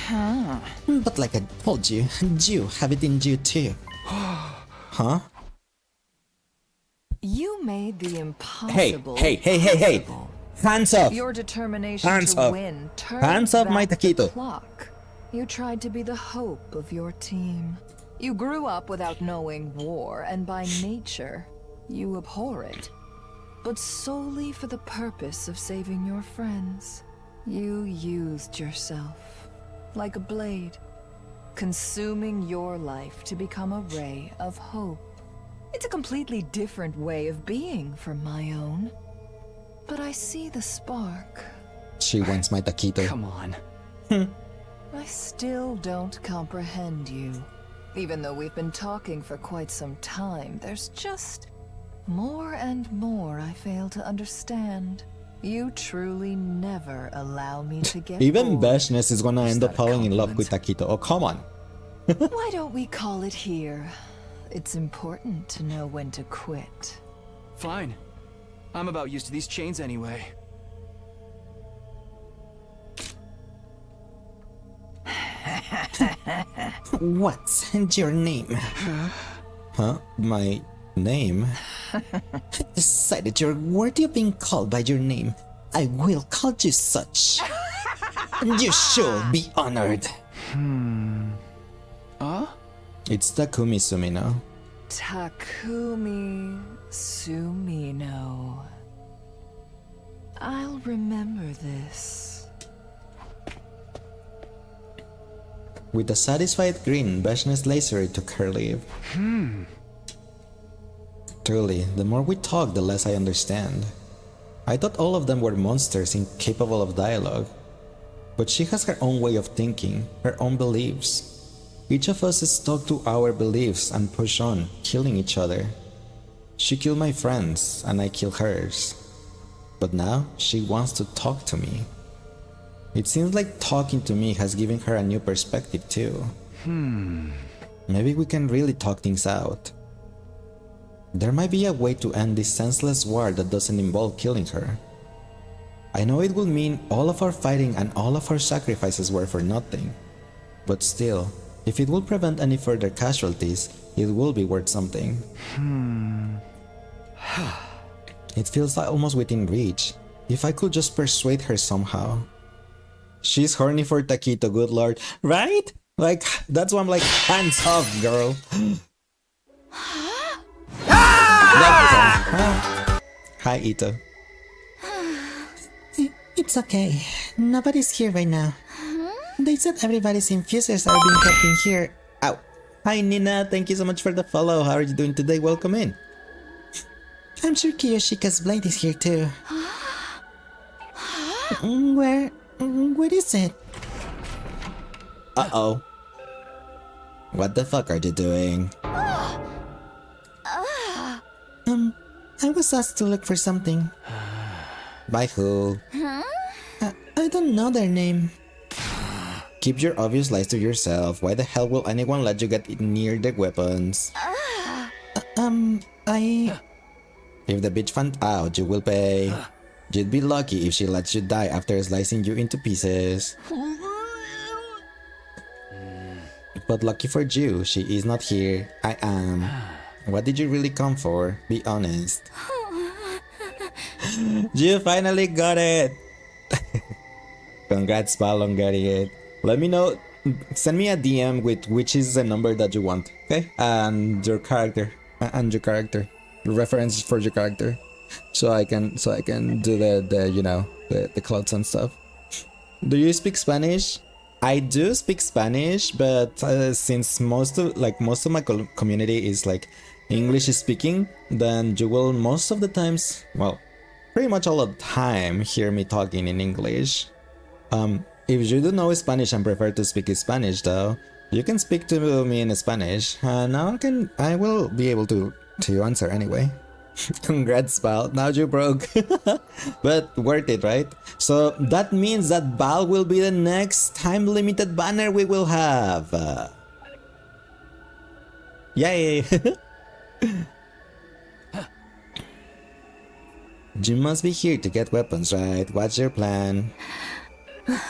But like I told you, you have it in you too. Huh? You made the impossible. Hey! Hands up! Your determination Hands to up. win turned Hands up, back my the taquito. clock. You tried to be the hope of your team. You grew up without knowing war, and by nature, you abhor it. But solely for the purpose of saving your friends. You used yourself, like a blade, consuming your life to become a ray of hope. It's a completely different way of being from my own. But I see the spark. She wants my taquito. Come on. I still don't comprehend you. Even though we've been talking for quite some time, there's just more and more I fail to understand. You truly never allow me to get Even bored. Bashness is gonna end up falling in love with Taquito. Oh, come on. Why don't we call it here? It's important to know when to quit. Fine. I'm about used to these chains anyway. What's your name? Huh? My name? Decided you're worthy of being called by your name. I will call you such. You should be honored. It's Takumi Sumino. Takumi Sumino. I'll remember this. With a satisfied grin, Bashness lazily took her leave. Truly, the more we talk, the less I understand. I thought all of them were monsters incapable of dialogue. But she has her own way of thinking, her own beliefs. Each of us is stuck to our beliefs and push on, killing each other. She killed my friends, and I killed hers. But now, she wants to talk to me. It seems like talking to me has given her a new perspective too. Maybe we can really talk things out. There might be a way to end this senseless war that doesn't involve killing her. I know it will mean all of our fighting and all of our sacrifices were for nothing. But still, if it will prevent any further casualties, it will be worth something. It feels like almost within reach. If I could just persuade her somehow. She's horny for taquito, good lord. Right? Like, that's why I'm like, hands off, girl. Hi, Ito. It's okay. Nobody's here right now. They said everybody's infusers are being kept in here. Ow. Hi, Nina. Thank you so much for the follow. How are you doing today? Welcome in. I'm sure Kiyoshika's blade is here too. Where is it? Uh-oh. What the fuck are you doing? I was asked to look for something. By who? I don't know their name. Keep your obvious lies to yourself. Why the hell will anyone let you get near the weapons? If the bitch found out, you will pay. You'd be lucky if she lets you die after slicing you into pieces. But lucky for you, she is not here. I am. What did you really come for? Be honest. You finally got it! Congrats, pal, on getting it. Let me know. Send me a DM with which is the number that you want, okay? And your character. The reference for your character. So I can do the clothes and stuff. Do you speak Spanish? I do speak Spanish, but since most of my community is like English speaking, then you will most of the times, well, pretty much all the time, hear me talking in English. If you do know Spanish and prefer to speak Spanish though, you can speak to me in Spanish, and I will be able to answer anyway. Congrats, Val. Now you broke. But worth it, right? So that means that Val will be the next time-limited banner we will have. Yay! You must be here to get weapons, right? What's your plan?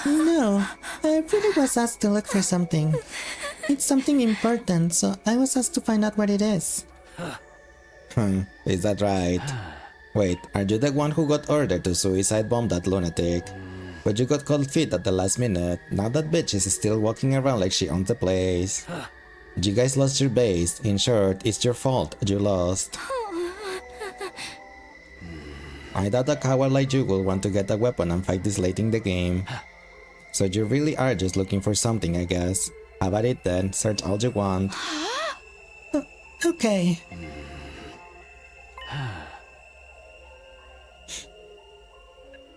No, I really was asked to look for something. It's something important, so I was asked to find out what it is. Is that right? Wait, are you the one who got ordered to suicide bomb that lunatic? But you got cold feet at the last minute. Now that bitch is still walking around like she owns the place. You guys lost your base. In short, it's your fault. You lost. I thought a coward like you will want to get a weapon and fight this late in the game. So you really are just looking for something, I guess. How about it then? Search all you want. Okay.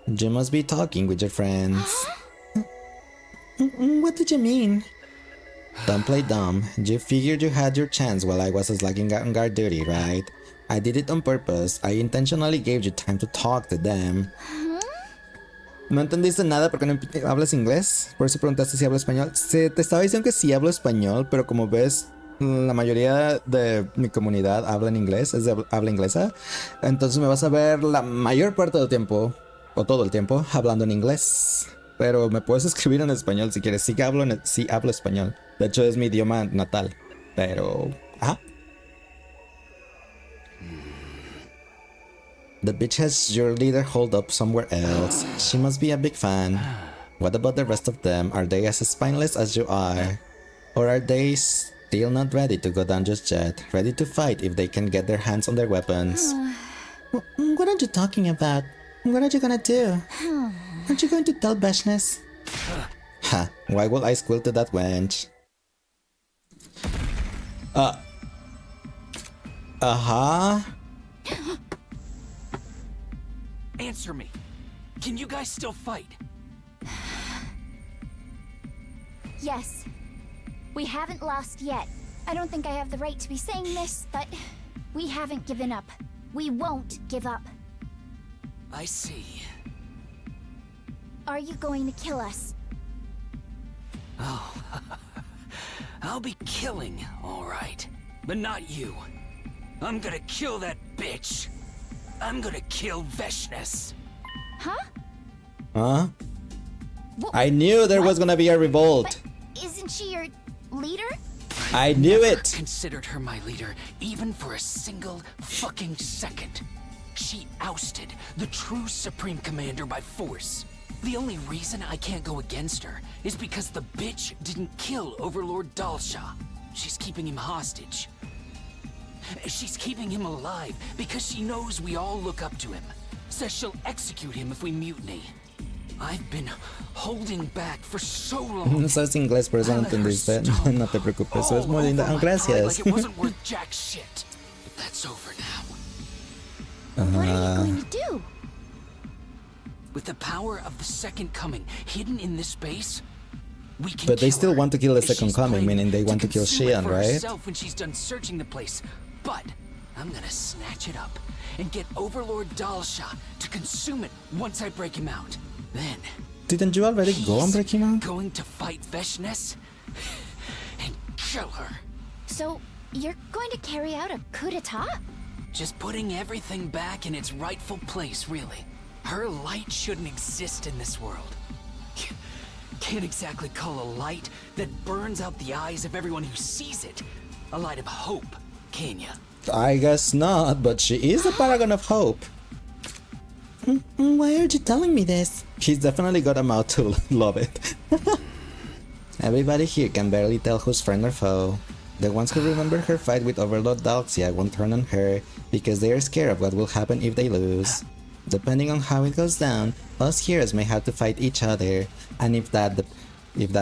You must be talking with your friends. What did you mean? Don't play dumb. You figured you had your chance while I was slacking on guard duty, right? I did it on purpose. I intentionally gave you time to talk to them. No entendiste nada porque no hablas inglés. Por eso preguntaste si hablo español. Te estaba diciendo que sí hablo español, pero como ves, la mayoría de mi comunidad habla en inglés, es de habla inglesa. Entonces me vas a ver la mayor parte del tiempo, o todo el tiempo, hablando en inglés. Pero me puedes escribir en español si quieres. Sí hablo español. De hecho es mi idioma natal. Pero... ajá. The bitch has your leader holed up somewhere else. She must be a big fan. What about the rest of them? Are they as spineless as you are? Or are they still not ready to go down just yet? Ready to fight if they can get their hands on their weapons? What are you talking about? What are you gonna do? Aren't you going to tell Beshness? Ha, why will I squeal to that wench? Answer me. Can you guys still fight? Yes. We haven't lost yet. I don't think I have the right to be saying this, but we haven't given up. We won't give up. I see. Are you going to kill us? Oh, I'll be killing, all right. But not you. I'm gonna kill that bitch. I'm gonna kill Veshness. Huh? Huh? I knew there was gonna be a revolt. Isn't she your leader? I knew never it. Considered her my leader, even for a single fucking second. She ousted the true Supreme Commander by force. The only reason I can't go against her is because the bitch didn't kill Overlord Dalsha. She's keeping him hostage. She's keeping him alive because she knows we all look up to him. Says she'll execute him if we mutiny. I've been holding back for so long. No sabes inglés, por eso no entendiste. No te preocupes, eso es muy lindo. Oh, gracias. Like it wasn't worth jack shit. But that's over now. What are you going to do? With the power of the Second Coming hidden in this space, we can. But they kill still her. want to kill the She's Second Coming, claiming meaning they want to kill consume it Xian, for right? herself when she's done searching the place. But I'm gonna snatch it up and get Overlord Dalsha to consume it once I break him out. Then Didn't you already go and break him out? going to fight Veshness and kill her. So, you're going to carry out a coup d'etat? Just putting everything back in its rightful place, really. Her light shouldn't exist in this world. Can't exactly call a light that burns out the eyes of everyone who sees it a light of hope, can ya? I guess not, but she is a paragon of hope. Why are you telling me this? He's definitely got a mouth to love it. Everybody here can barely tell who's friend or foe. The ones who remember her fight with Overlord Dalxia won't turn on her because they are scared of what will happen if they lose. Depending on how it goes down, us heroes may have to fight each other, and if that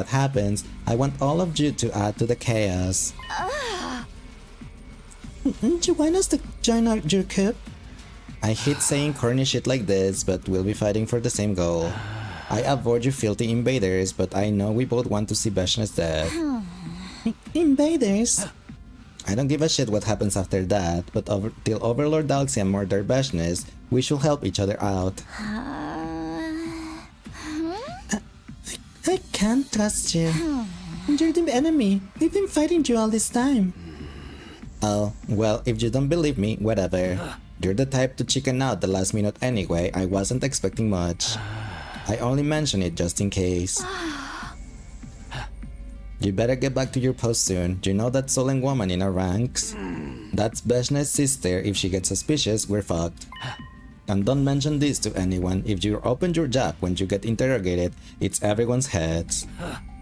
happens, I want all of you to add to the chaos. Do you want us to join your coup? I hate saying corny shit like this, but we'll be fighting for the same goal. I avoid you filthy invaders, but I know we both want to see Veshness dead. Invaders? I don't give a shit what happens after that, but till Overlord Dalxia murder Veshness, we should help each other out. I can't trust you. You're the enemy. We've been fighting you all this time. Oh, well, if you don't believe me, whatever. You're the type to chicken out the last minute anyway. I wasn't expecting much. I only mention it just in case. You better get back to your post soon. You know that sullen woman in our ranks? That's Veshness' sister. If she gets suspicious, we're fucked. And don't mention this to anyone. If you open your jab when you get interrogated, it's everyone's heads.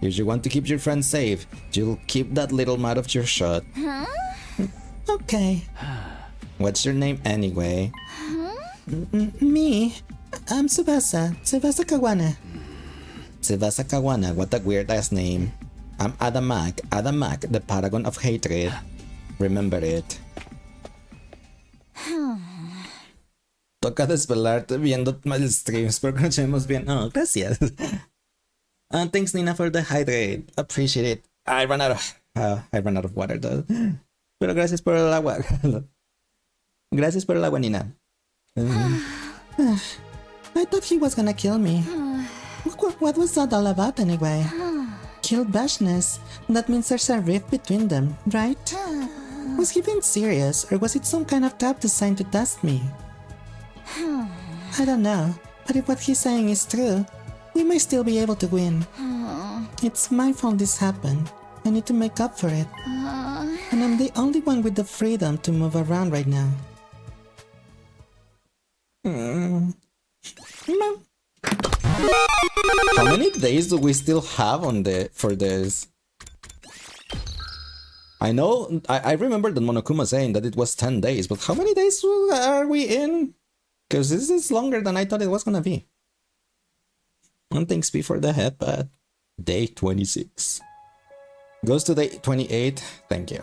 If you want to keep your friends safe, you'll keep that little mouth of yours shut. Okay. What's your name anyway? Me? I'm Tsubasa. Tsubasa Kawana. Tsubasa Kawana, what a weird ass name. I'm Adamak, the paragon of hatred. Remember it. Toca desvelarte viendo mal streams, pero que nos vemos bien. Oh, gracias. Thanks Nina for the hydrate. Appreciate it. I ran out of water though. Pero gracias por el agua. Gracias por el agua, Nina. I thought he was gonna kill me. What was that all about anyway? Killed Veshness. That means there's a rift between them, right? Was he being serious, or was it some kind of trap designed to test me? I don't know, but if what he's saying is true, we might still be able to win. It's my fault this happened. I need to make up for it. And I'm the only one with the freedom to move around right now. How many days do we still have for this? I know, I remember that Monokuma saying that it was 10 days, but how many days are we in? Because this is longer than I thought it was gonna be. One thing's before the head, but day 26. Goes to day 28, thank you.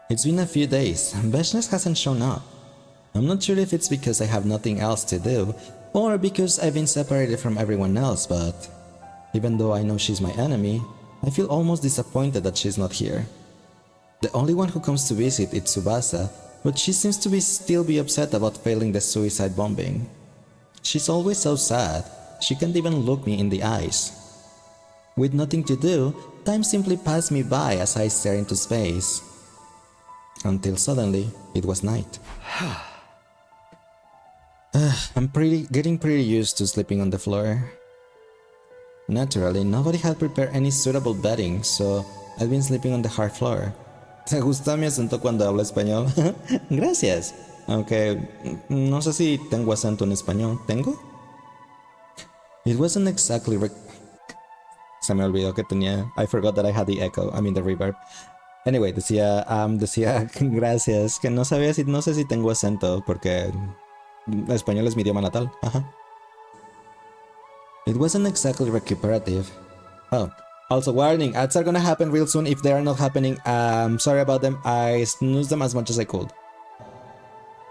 It's been a few days, Veshness hasn't shown up. I'm not sure if it's because I have nothing else to do, or because I've been separated from everyone else, but even though I know she's my enemy, I feel almost disappointed that she's not here. The only one who comes to visit is Tsubasa, but she seems to still be upset about failing the suicide bombing. She's always so sad, she can't even look me in the eyes. With nothing to do, time simply passed me by as I stare into space. Until suddenly, it was night. I'm getting pretty used to sleeping on the floor. Naturally, nobody had prepared any suitable bedding, so I've been sleeping on the hard floor. ¿Te gusta mi acento cuando hablo español? Gracias. Aunque no sé si tengo acento en español. ¿Tengo? It wasn't exactly Se me olvidó que tenía. I forgot that I had the echo. I mean the reverb. Anyway, decía gracias. Que no sé si tengo acento porque español es mi idioma natal. Ajá. It wasn't exactly recuperative. Oh, also warning, ads are gonna happen real soon. If they are not happening, sorry about them. I snoozed them as much as I could.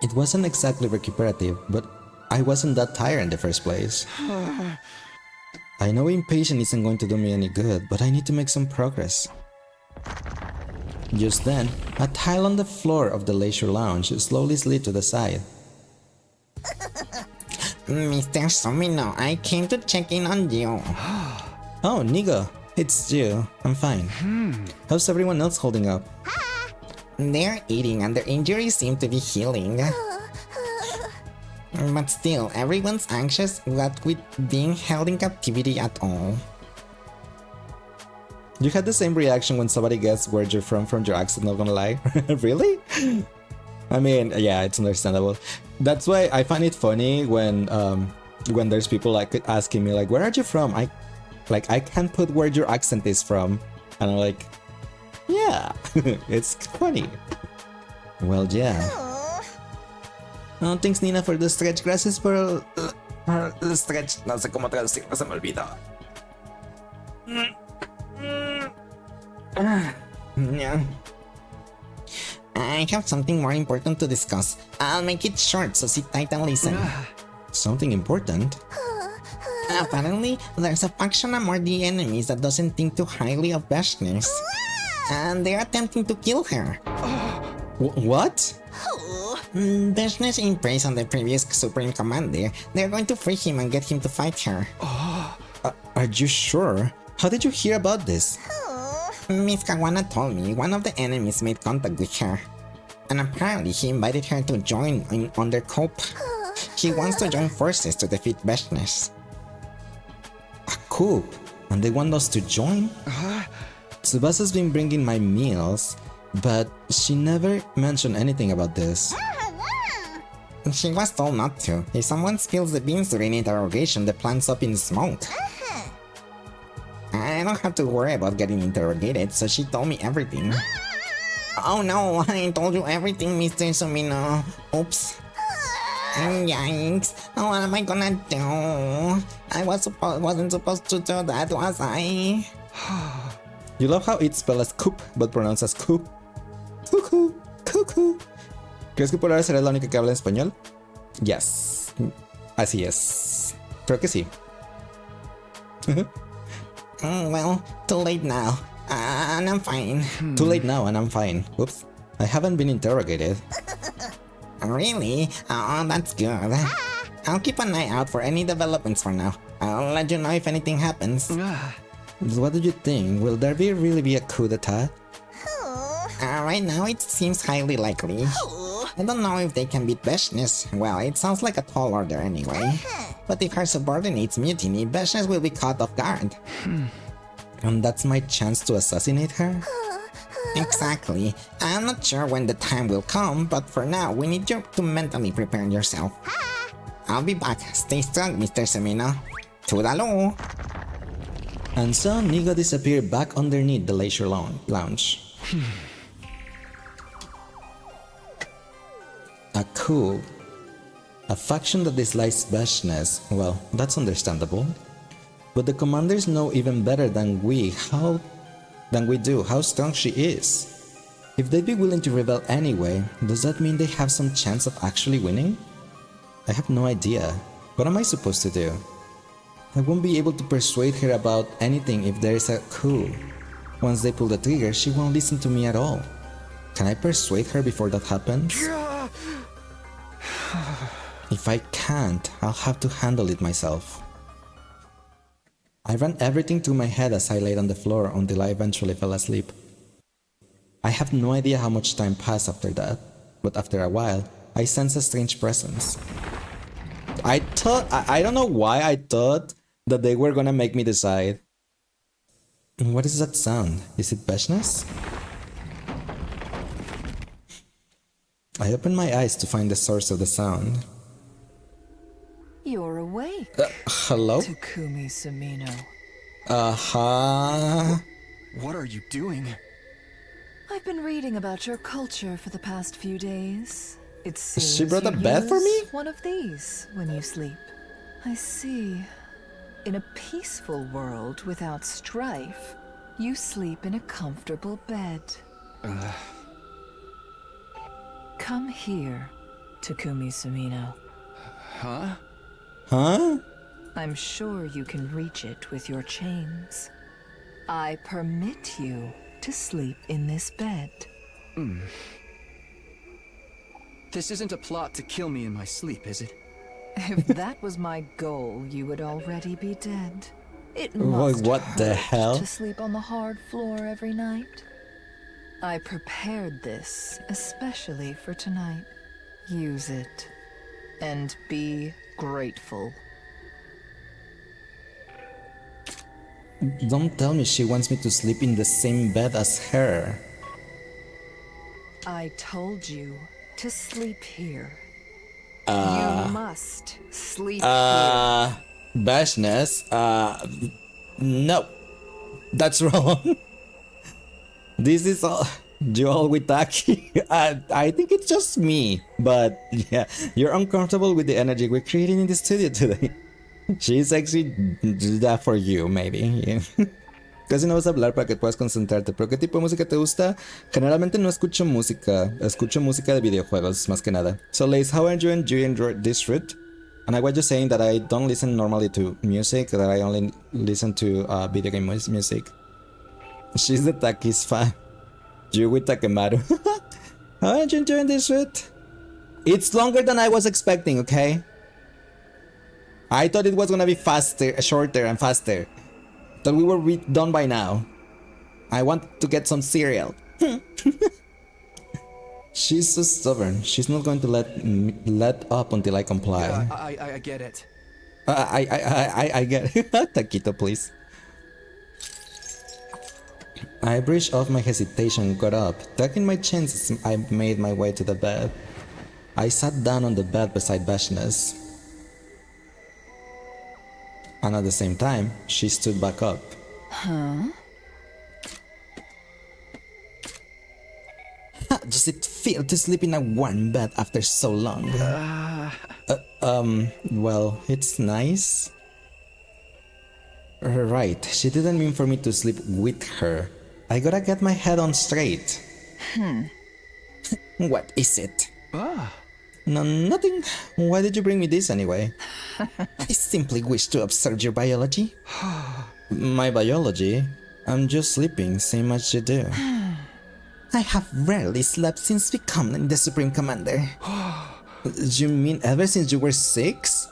It wasn't exactly recuperative, but I wasn't that tired in the first place. I know impatient isn't going to do me any good, but I need to make some progress. Just then, a tile on the floor of the leisure lounge slowly slid to the side. Mr. Somino, I came to check in on you. Oh, Nigo, it's you. I'm fine. How's everyone else holding up? They're eating and their injuries seem to be healing. But still, everyone's anxious what with being held in captivity at all. You had the same reaction when somebody guessed where you're from your accent, not gonna lie. Really? I mean, yeah, it's understandable. That's why I find it funny when there's people like asking me like, where are you from? I can't put where your accent is from. And I'm like, yeah, it's funny. Well, yeah. Oh, thanks Nina for the stretch. Gracias por el stretch. No sé cómo traducirlo, se me olvidó. Yeah. I have something more important to discuss. I'll make it short, so sit tight and listen. Something important? Apparently, there's a faction among the enemies that doesn't think too highly of Vashnis. And they're attempting to kill her. What? Vashnis impressed on the previous Supreme Commander. They're going to free him and get him to fight her. Are you sure? How did you hear about this? Miss Kawana told me one of the enemies made contact with her. And apparently he invited her to join on their coup. He wants to join forces to defeat Vashnis. A coup? And they want us to join? Tsubasa's been bringing my meals, but she never mentioned anything about this. She was told not to. If someone spills the beans during interrogation, the plan's up in smoke. I don't have to worry about getting interrogated, so she told me everything. Oh no, I told you everything, Mr. Sumino. Oops. Yikes. What am I gonna do? I wasn't supposed to do that, was I? You love how it's spelled as coop, but pronounced as coop. Cuckoo, cuckoo. ¿Crees que por ahora serás la única que habla en español? Yes. Así es. Creo que sí. Well, too late now. And I'm fine. Too late now and I'm fine. Oops. I haven't been interrogated. Really? Oh, that's good. I'll keep an eye out for any developments for now. I'll let you know if anything happens. What do you think? Will there really be a coup d'etat? Right now it seems highly likely. I don't know if they can beat Vashnis. Well, it sounds like a tall order anyway. But if her subordinates mutiny, Vashnis will be caught off guard. And that's my chance to assassinate her? Exactly. I'm not sure when the time will come, but for now, we need you to mentally prepare yourself. I'll be back. Stay strong, Mr. Semino. Toodaloo! And so Nigo disappeared back underneath the leisure lounge. A coup. A faction that dislikes Vashnis. Well, that's understandable. But the commanders know even better than we do how strong she is. If they'd be willing to rebel anyway, does that mean they have some chance of actually winning? I have no idea. What am I supposed to do? I won't be able to persuade her about anything if there is a coup. Once they pull the trigger, she won't listen to me at all. Can I persuade her before that happens? If I can't, I'll have to handle it myself. I ran everything through my head as I laid on the floor until I eventually fell asleep. I have no idea how much time passed after that, but after a while, I sensed a strange presence. I don't know why I thought that they were gonna make me decide. What is that sound? Is it Beshness? I opened my eyes to find the source of the sound. You're awake. Hello? Takumi Sumino. What are you doing? I've been reading about your culture for the past few days. It seems She brought a you bed for me? use one of these when you sleep. I see. In a peaceful world without strife, you sleep in a comfortable bed. Come here, Takumi Sumino. Huh? Huh? I'm sure you can reach it with your chains. I permit you to sleep in this bed. This isn't a plot to kill me in my sleep, is it? If that was my goal, you would already be dead. It Wait, must what the hurt hell? to sleep on the hard floor every night. I prepared this especially for tonight. Use it and be grateful. Don't tell me she wants me to sleep in the same bed as her. I told you to sleep here. You must sleep here. Bashness, no. That's wrong. This is all Joel Witaki. I think it's just me. But yeah, you're uncomfortable with the energy we're creating in the studio today. She's actually that for you, maybe. Yeah. Casi no vas a hablar para que puedas concentrarte. ¿Pero qué tipo de música te gusta? Generalmente no escucho música. Escucho música de videojuegos, más que nada. So, Lace, how are you enjoying this route? And I was just saying that I don't listen normally to music, that I only listen to video game music. She's the Taki's fan. You with Takemaru. How are you enjoying this route? It's longer than I was expecting, okay? I thought it was gonna be faster, shorter and faster. That we were done by now. I want to get some cereal. She's so stubborn. She's not going to let up until I comply. Yeah, I get it. I get it. Taquito, please. I brushed off my hesitation and got up. Tucking my chins, I made my way to the bed. I sat down on the bed beside Bashness. And at the same time, she stood back up. Huh? How does it feel to sleep in a warm bed after so long? Well, it's nice. Right, she didn't mean for me to sleep with her. I gotta get my head on straight. What is it? No, nothing. Why did you bring me this anyway? I simply wish to observe your biology. My biology? I'm just sleeping, same as you do. I have rarely slept since becoming the Supreme Commander. You mean ever since you were 6?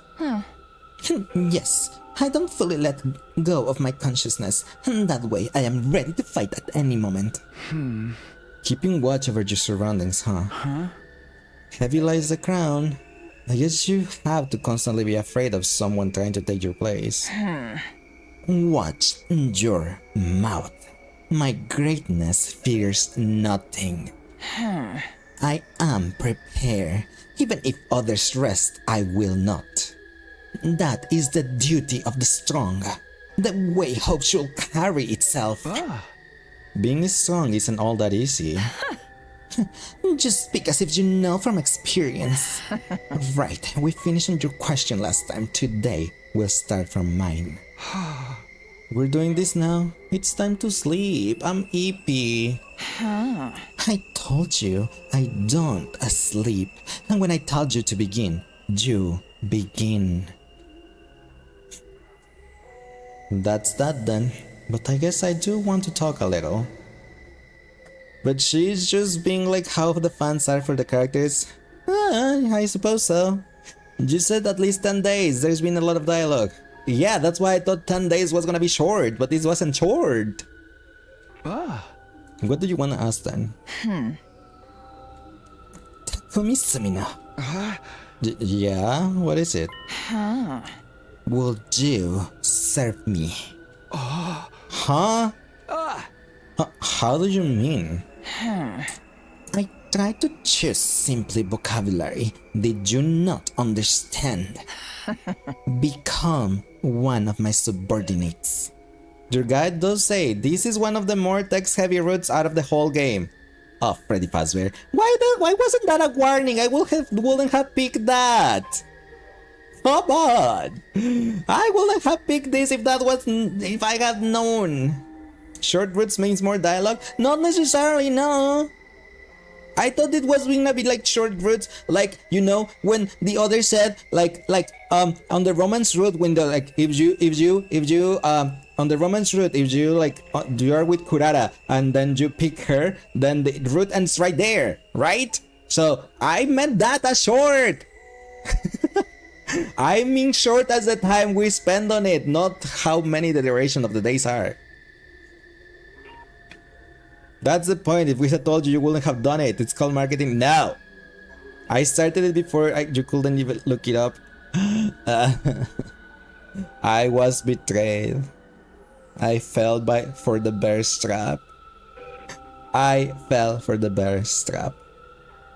Yes, I don't fully let go of my consciousness, and that way I am ready to fight at any moment. Keeping watch over your surroundings, huh? Heavy lies the crown. I guess you have to constantly be afraid of someone trying to take your place. Watch your mouth. My greatness fears nothing. I am prepared. Even if others rest, I will not. That is the duty of the strong. The way hope should carry itself. Being strong isn't all that easy. Just speak as if you know from experience. Right, we finished on your question last time. Today, we'll start from mine. We're doing this now. It's time to sleep. I'm eepy. I told you I don't sleep. And when I told you to begin, you begin. That's that then. But I guess I do want to talk a little. But she's just being like how the fans are for the characters. I suppose so. You said at least 10 days. There's been a lot of dialogue. Yeah, that's why I thought 10 days was gonna be short, but this wasn't short. What do you want to ask then? Takumi Sumino. Yeah? What is it? Huh. Would you serve me? Huh? How do you mean? I tried to choose simply vocabulary. Did you not understand? Become one of my subordinates. Your guide does say this is one of the more text-heavy routes out of the whole game. Oh, Freddy Fazbear. Why wasn't that a warning? I wouldn't have picked that. Come on. I wouldn't have picked this if I had known. Short routes means more dialogue? Not necessarily, no. I thought it was gonna be like short routes, like, you know, when the other said on the romance route, when the like if you on the romance route, if you like you are with Kurara and then you pick her, then the route ends right there, right? So I meant that as short. I mean short as the time we spend on it, not how many the duration of the days are. That's the point. If we had told you, you wouldn't have done it. It's called marketing. No, I started it before you couldn't even look it up. I was betrayed. I fell for the bear's trap. I fell for the bear's trap.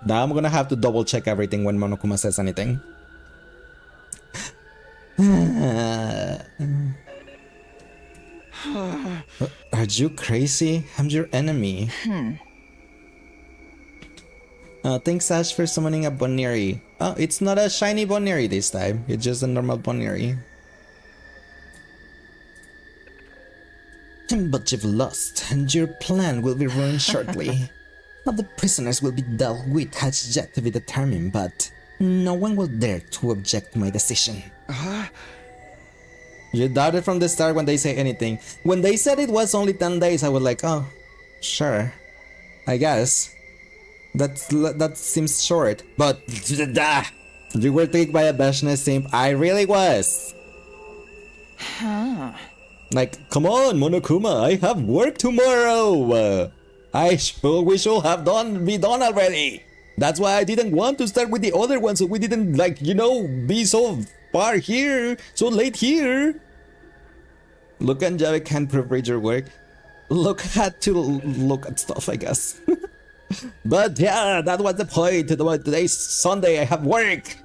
Now I'm gonna have to double check everything when Monokuma says anything. Are you crazy? I'm your enemy. Thanks Ash for summoning a Boneri. Oh, it's not a shiny Boneri this time. It's just a normal Boneri. But you've lost, and your plan will be ruined shortly. How the prisoners will be dealt with has yet to be determined, but no one will dare to object to my decision. You doubted from the start when they say anything. When they said it was only 10 days, I was like, oh, sure. I guess. That seems short. But you were tricked by a Beshness simp. I really was. Like, come on, Monokuma, I have work tomorrow. We should have be done already. That's why I didn't want to start with the other one, so we didn't, like, you know, be so far here, so late here. Luca and Javi can't proofread your work. Luca had to look at stuff, I guess. But yeah, that was the point. Today's Sunday, I have work.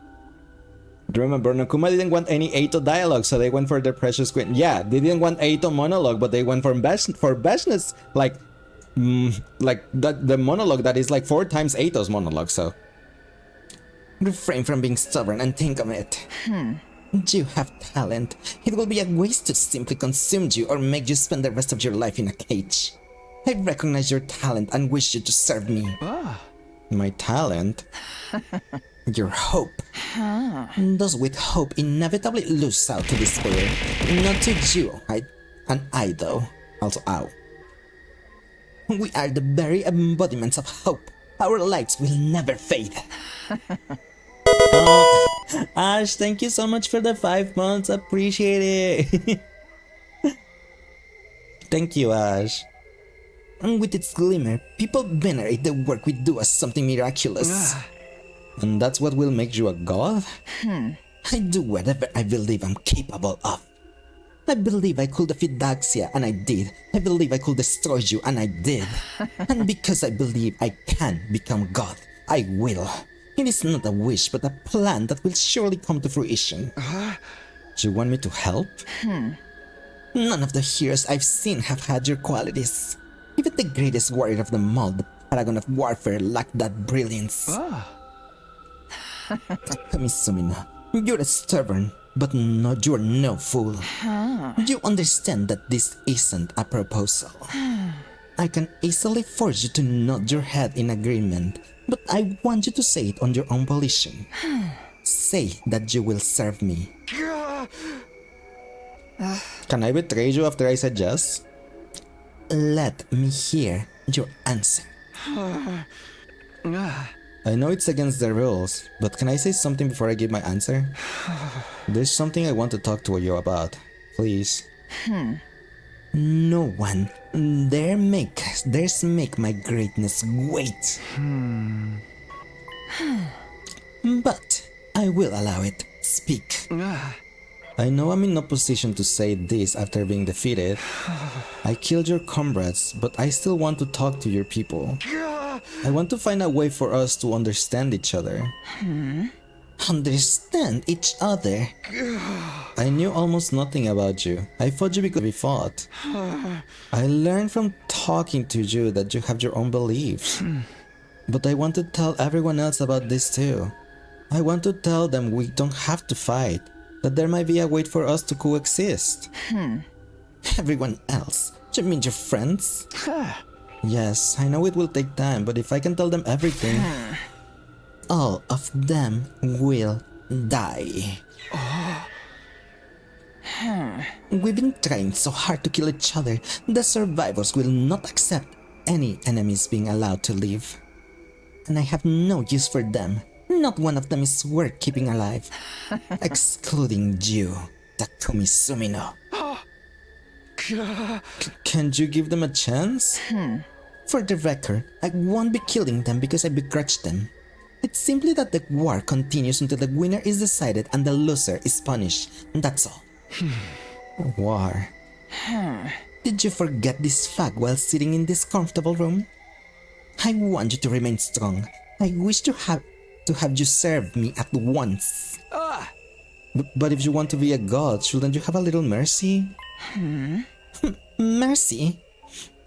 Remember, Nakuma didn't want any Eito dialogue, so they went for their precious queen. Yeah, they didn't want Eito monologue, but they went for Beshness, like the monologue that is like 4 times Eito's monologue, so. Refrain from being stubborn and think of it. You have talent. It will be a waste to simply consume you or make you spend the rest of your life in a cage. I recognize your talent and wish you to serve me. My talent? Your hope. Those with hope inevitably lose out to despair. Not to you, I though. Also, ow. We are the very embodiments of hope. Our lights will never fade. Ash, thank you so much for the 5 months. Appreciate it. Thank you, Ash. And with its glimmer, people venerate the work we do as something miraculous. And that's what will make you a god? I do whatever I believe I'm capable of. I believe I could defeat Daxia, and I did. I believe I could destroy you, and I did. And because I believe I can become God, I will. It is not a wish, but a plan that will surely come to fruition. Do you want me to help? None of the heroes I've seen have had your qualities. Even the greatest warrior of them all, the paragon of warfare, lacked that brilliance. Kamisumina, you're stubborn, but you're no fool. You understand that this isn't a proposal. I can easily force you to nod your head in agreement, but I want you to say it on your own volition. Say that you will serve me. Can I betray you after I said yes? Let me hear your answer. I know it's against the rules, but can I say something before I give my answer? There's something I want to talk to you about. Please. No one dares make my greatness wait. But I will allow it. Speak. I know I'm in no position to say this after being defeated. I killed your comrades, but I still want to talk to your people. I want to find a way for us to understand each other. Understand each other? I knew almost nothing about you. I fought you because we fought. I learned from talking to you that you have your own beliefs. But I want to tell everyone else about this too. I want to tell them we don't have to fight, that there might be a way for us to coexist. Everyone else? You mean your friends? Yes, I know it will take time, but if I can tell them everything, all of them will die. We've been trying so hard to kill each other. The survivors will not accept any enemies being allowed to live. And I have no use for them. Not one of them is worth keeping alive. Excluding you, Takumi Sumino. Can't you give them a chance? For the record, I won't be killing them because I begrudge them. It's simply that the war continues until the winner is decided and the loser is punished. That's all. War. Did you forget this fact while sitting in this comfortable room? I want you to remain strong. I wish to have you serve me at once. But if you want to be a god, shouldn't you have a little mercy? Mercy?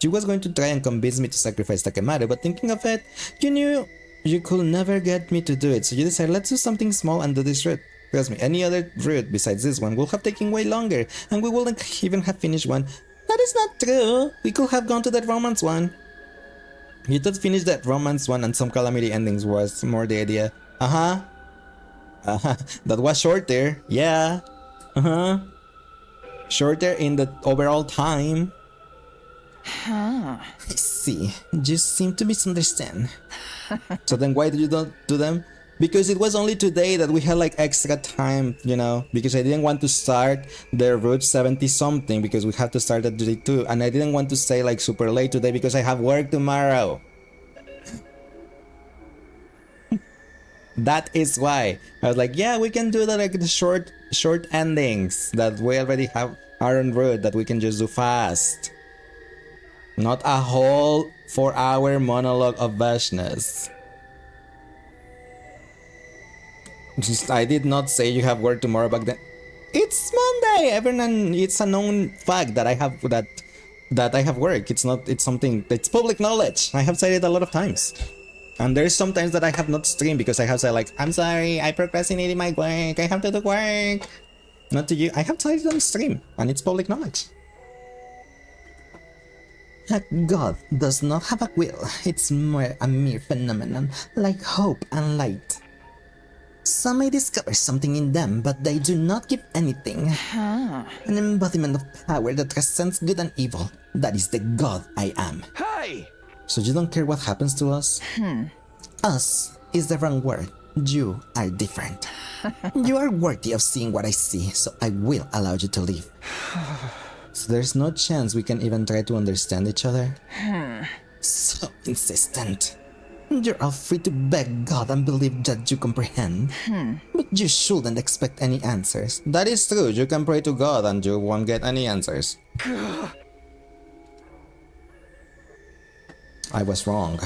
You was going to try and convince me to sacrifice Takemaru, but thinking of it, you knew you could never get me to do it, so you decided let's do something small and do this route. Trust me, any other route besides this one will have taken way longer, and we wouldn't even have finished one. That is not true. We could have gone to that romance one. You thought finish that romance one and some Calamity endings was more the idea. That was shorter. Yeah. Shorter in the overall time. I see. You seem to misunderstand. So then why did you not do them? Because it was only today that we had like extra time, you know, because I didn't want to start the route 70 something because we had to start at day 2, and I didn't want to stay like super late today because I have work tomorrow. That is why I was like, yeah, we can do that, like the short endings that we already have our own route that we can just do fast. Not a whole 4-hour monologue of Vashness. I did not say you have work tomorrow back then. It's Monday. Everyone, it's a known fact that I have that I have work. It's something. It's public knowledge. I have said it a lot of times. And there's sometimes that I have not streamed because I have said like, I'm sorry, I procrastinated my work. I have to do work. Not to you. I have said it on stream, and it's public knowledge. God does not have a will. It's more a mere phenomenon, like hope and light. Some may discover something in them, but they do not give anything. An embodiment of power that transcends good and evil. That is the God I am. Hey! So you don't care what happens to us? Us is the wrong word. You are different. You are worthy of seeing what I see, so I will allow you to live. So there's no chance we can even try to understand each other? So insistent. You're all free to beg God and believe that you comprehend. But you shouldn't expect any answers. That is true. You can pray to God and you won't get any answers. I was wrong.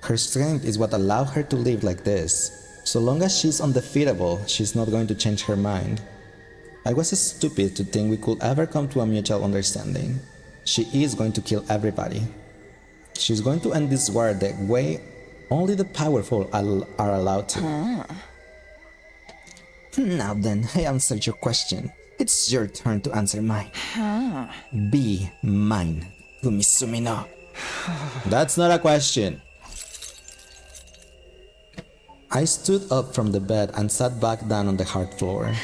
Her strength is what allowed her to live like this. So long as she's undefeatable, she's not going to change her mind. I was stupid to think we could ever come to a mutual understanding. She is going to kill everybody. She's going to end this war the way only the powerful are allowed to. Now then, I answered your question. It's your turn to answer mine. Be mine, Kumisumino. That's not a question. I stood up from the bed and sat back down on the hard floor.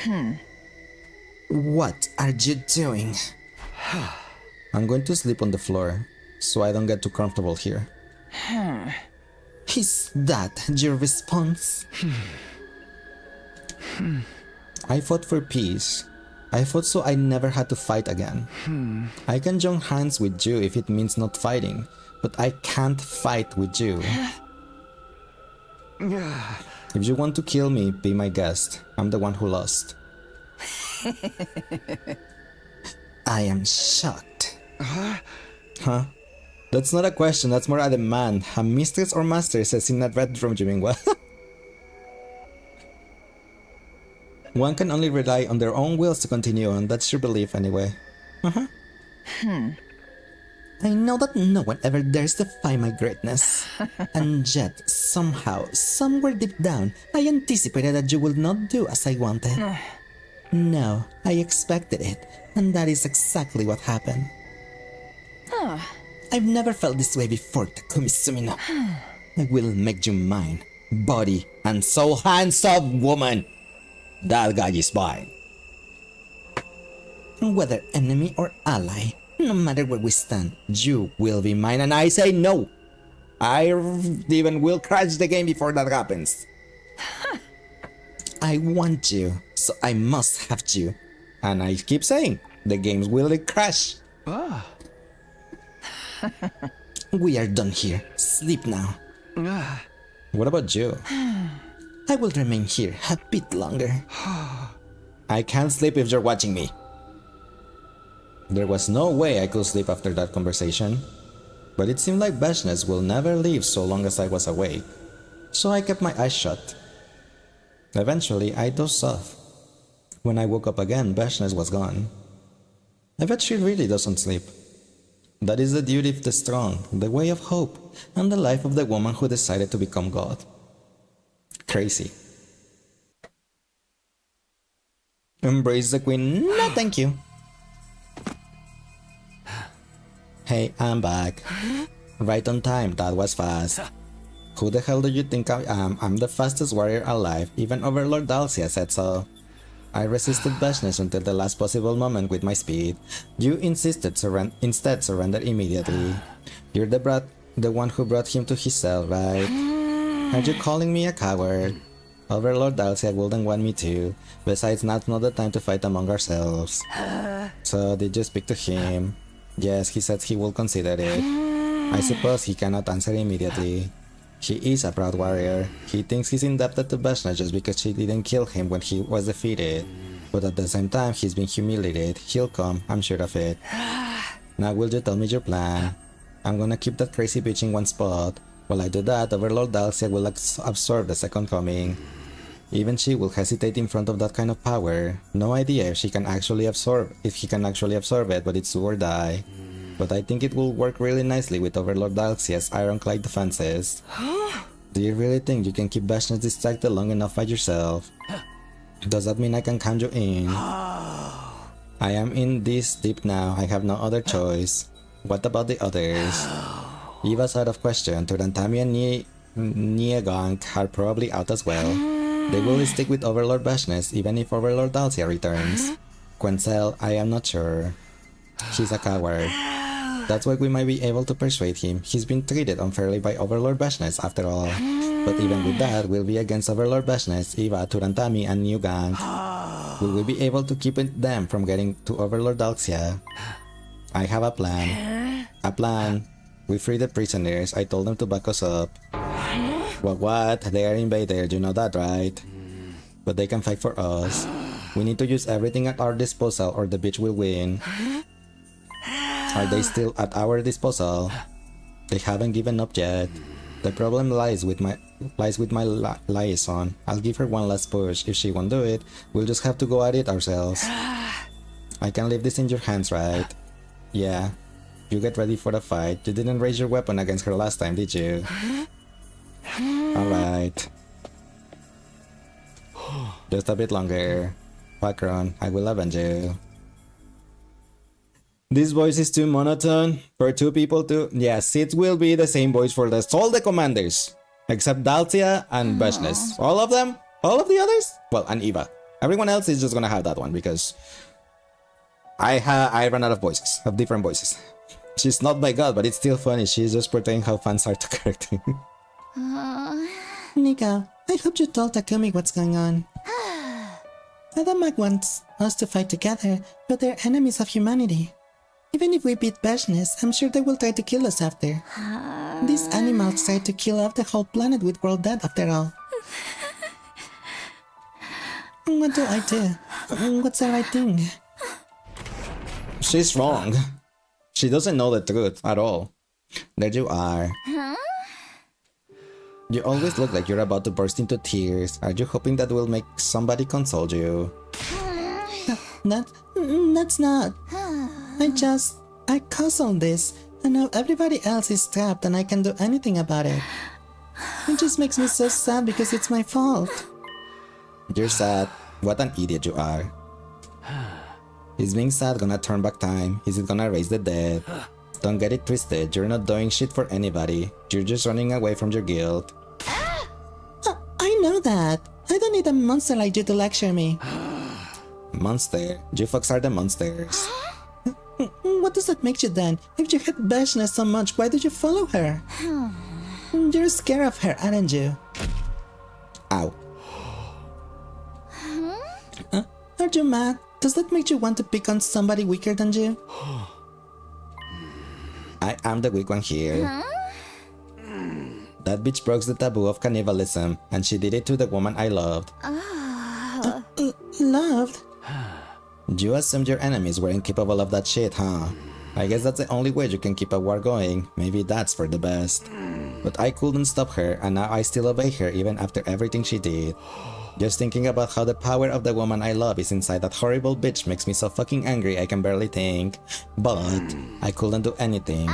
What are you doing? I'm going to sleep on the floor, so I don't get too comfortable here. Is that your response? I fought for peace. I fought so I never had to fight again. I can join hands with you if it means not fighting, but I can't fight with you. If you want to kill me, be my guest. I'm the one who lost. I am shocked. Huh? That's not a question, that's more a demand. A mistress or master says in that red room, you mean what? One can only rely on their own wills to continue on, that's your belief anyway. I know that no one ever dares defy my greatness. And yet, somehow, somewhere deep down, I anticipated that you would not do as I wanted. No, I expected it, and that is exactly what happened. I've never felt this way before, Takumi Sumino. I will make you mine, body and soul. Hands up, woman! That guy is mine. Whether enemy or ally, no matter where we stand, You will be mine, and I say no! I even will crash the game before that happens. I want you, so I must have you. And I keep saying, the games will crash. We are done here. Sleep now. What about you? I will remain here a bit longer. I can't sleep if you're watching me. There was no way I could sleep after that conversation. But it seemed like Beshness will never leave so long as I was awake. So I kept my eyes shut. Eventually, I dozed off. When I woke up again, Beshness was gone. I bet she really doesn't sleep. That is the duty of the strong, the way of hope, and the life of the woman who decided to become God. Crazy. Embrace the queen. No, thank you. Hey, I'm back. Right on time, that was fast. Who the hell do you think I am? I'm the fastest warrior alive, even Overlord Dalcia said so. I resisted Beshness until the last possible moment with my speed. You instead surrender immediately. You're the one who brought him to his cell, right? Are you calling me a coward? Overlord Dalcia wouldn't want me to. Besides, now's not the time to fight among ourselves. So did you speak to him? Yes, he said he will consider it. I suppose he cannot answer immediately. He is a proud warrior. He thinks he's indebted to Beshness just because she didn't kill him when he was defeated. But at the same time, he's been humiliated. He'll come, I'm sure of it. Now will you tell me your plan? I'm gonna keep that crazy bitch in one spot. While I do that, Overlord Dalcia will absorb the second coming. Even she will hesitate in front of that kind of power. No idea if he can actually absorb it, but it's do or die. But I think it will work really nicely with Overlord Dalcia's ironclad defenses. Do you really think you can keep Beshness distracted long enough by yourself? Does that mean I can count you in? I am in this deep now, I have no other choice. What about the others? Eva's out of question, Turantami and Niegang are probably out as well. They will stick with Overlord Beshness even if Overlord Dalcia returns. Quencel, I am not sure. He's a coward. That's why we might be able to persuade him. He's been treated unfairly by Overlord Beshness after all. But even with that, we'll be against Overlord Beshness, Eva, Turantami, and New Gang. Will we be able to keep them from getting to Overlord Dalcia? I have a plan. A plan. We freed the prisoners. I told them to back us up. Well, what? They are invaders, you know that, right? But they can fight for us. We need to use everything at our disposal or the bitch will win. Are they still at our disposal? They haven't given up yet. The problem lies with my liaison. I'll give her one last push. If she won't do it, we'll just have to go at it ourselves. I can leave this in your hands, right? Yeah. You get ready for the fight. You didn't raise your weapon against her last time, did you? Alright. Just a bit longer. Pakron, I will avenge you. This voice is too monotone for two people to... Yes, it will be the same voice for all the commanders. Except Dalcia and Beshness. All of them? All of the others? Well, and Eva. Everyone else is just gonna have that one because... I ran out of voices. Of different voices. She's not my god, but it's still funny. She's just portraying how fans are to character. Nika, I hope you told Takumi what's going on. Adamak wants us to fight together, but they're enemies of humanity. Even if we beat Beshness, I'm sure they will try to kill us after. These animals tried to kill off the whole planet with world death after all. What do I do? What's the right thing? She's wrong. She doesn't know the truth at all. There you are. Huh? You always look like you're about to burst into tears. Are you hoping that will make somebody console you? That's not. I caused all this, and now everybody else is trapped and I can't do anything about it. It just makes me so sad because it's my fault. You're sad. What an idiot you are. Is being sad gonna turn back time? Is it gonna raise the dead? Don't get it twisted, you're not doing shit for anybody. You're just running away from your guilt. I know that. I don't need a monster like you to lecture me. Monster? You fucks are the monsters. What does that make you then? If you hate Vashna so much, why did you follow her? You're scared of her, aren't you? Ow. Are you mad? Does that make you want to pick on somebody weaker than you? I am the weak one here. That bitch broke the taboo of cannibalism, and she did it to the woman I loved. Loved? You assumed your enemies weren't capable of that shit, huh? I guess that's the only way you can keep a war going. Maybe that's for the best. But I couldn't stop her, and now I still obey her even after everything she did. Just thinking about how the power of the woman I love is inside that horrible bitch makes me so fucking angry I can barely think. But I couldn't do anything.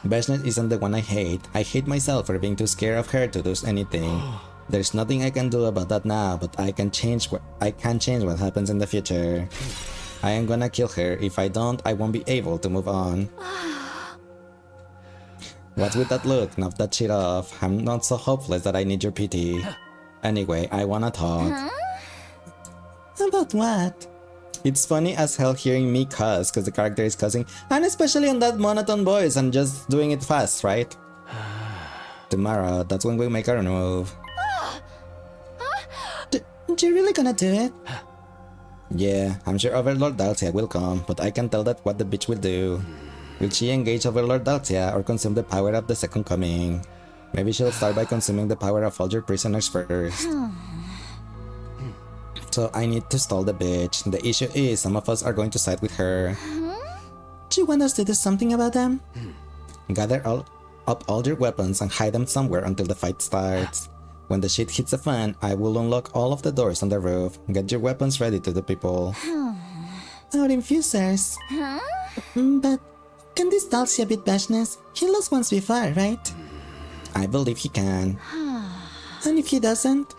Vashna isn't the one I hate. I hate myself for being too scared of her to do anything. There's nothing I can do about that now, but I can change what happens in the future. I am gonna kill her. If I don't, I won't be able to move on. What's with that look? Knock that shit off. I'm not so hopeless that I need your pity. Anyway, I wanna talk. About what? It's funny as hell hearing me cuss because the character is cussing, and especially on that monotone voice and just doing it fast, right? Tomorrow, that's when we make our move. You really gonna do it? Yeah, I'm sure Overlord Dalcia will come, but I can tell that what the bitch will do. Will she engage Overlord Dalcia or consume the power of the Second Coming? Maybe she'll start by consuming the power of all your prisoners first. So I need to stall the bitch. The issue is some of us are going to side with her. Do you want us to do something about them? Gather up all your weapons and hide them somewhere until the fight starts. When the shit hits the fan, I will unlock all of the doors on the roof. Get your weapons ready to the people. Our infusers. But can this Dalcia beat Vashna's? He lost once before, right? I believe he can. And if he doesn't?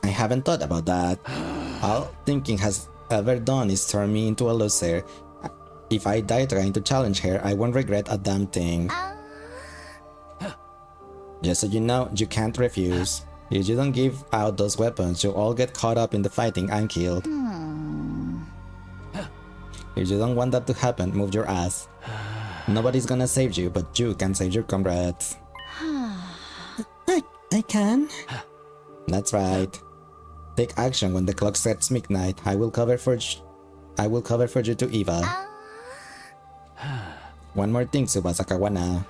I haven't thought about that. All thinking has ever done is turn me into a loser. If I die trying to challenge her, I won't regret a damn thing. Just so you know, you can't refuse. If you don't give out those weapons, you'll all get caught up in the fighting and killed. If you don't want that to happen, move your ass. Nobody's gonna save you, but you can save your comrades. I can? That's right. Take action when the clock strikes midnight. I will cover for you to Eva. One more thing, Tsubasa Kawana.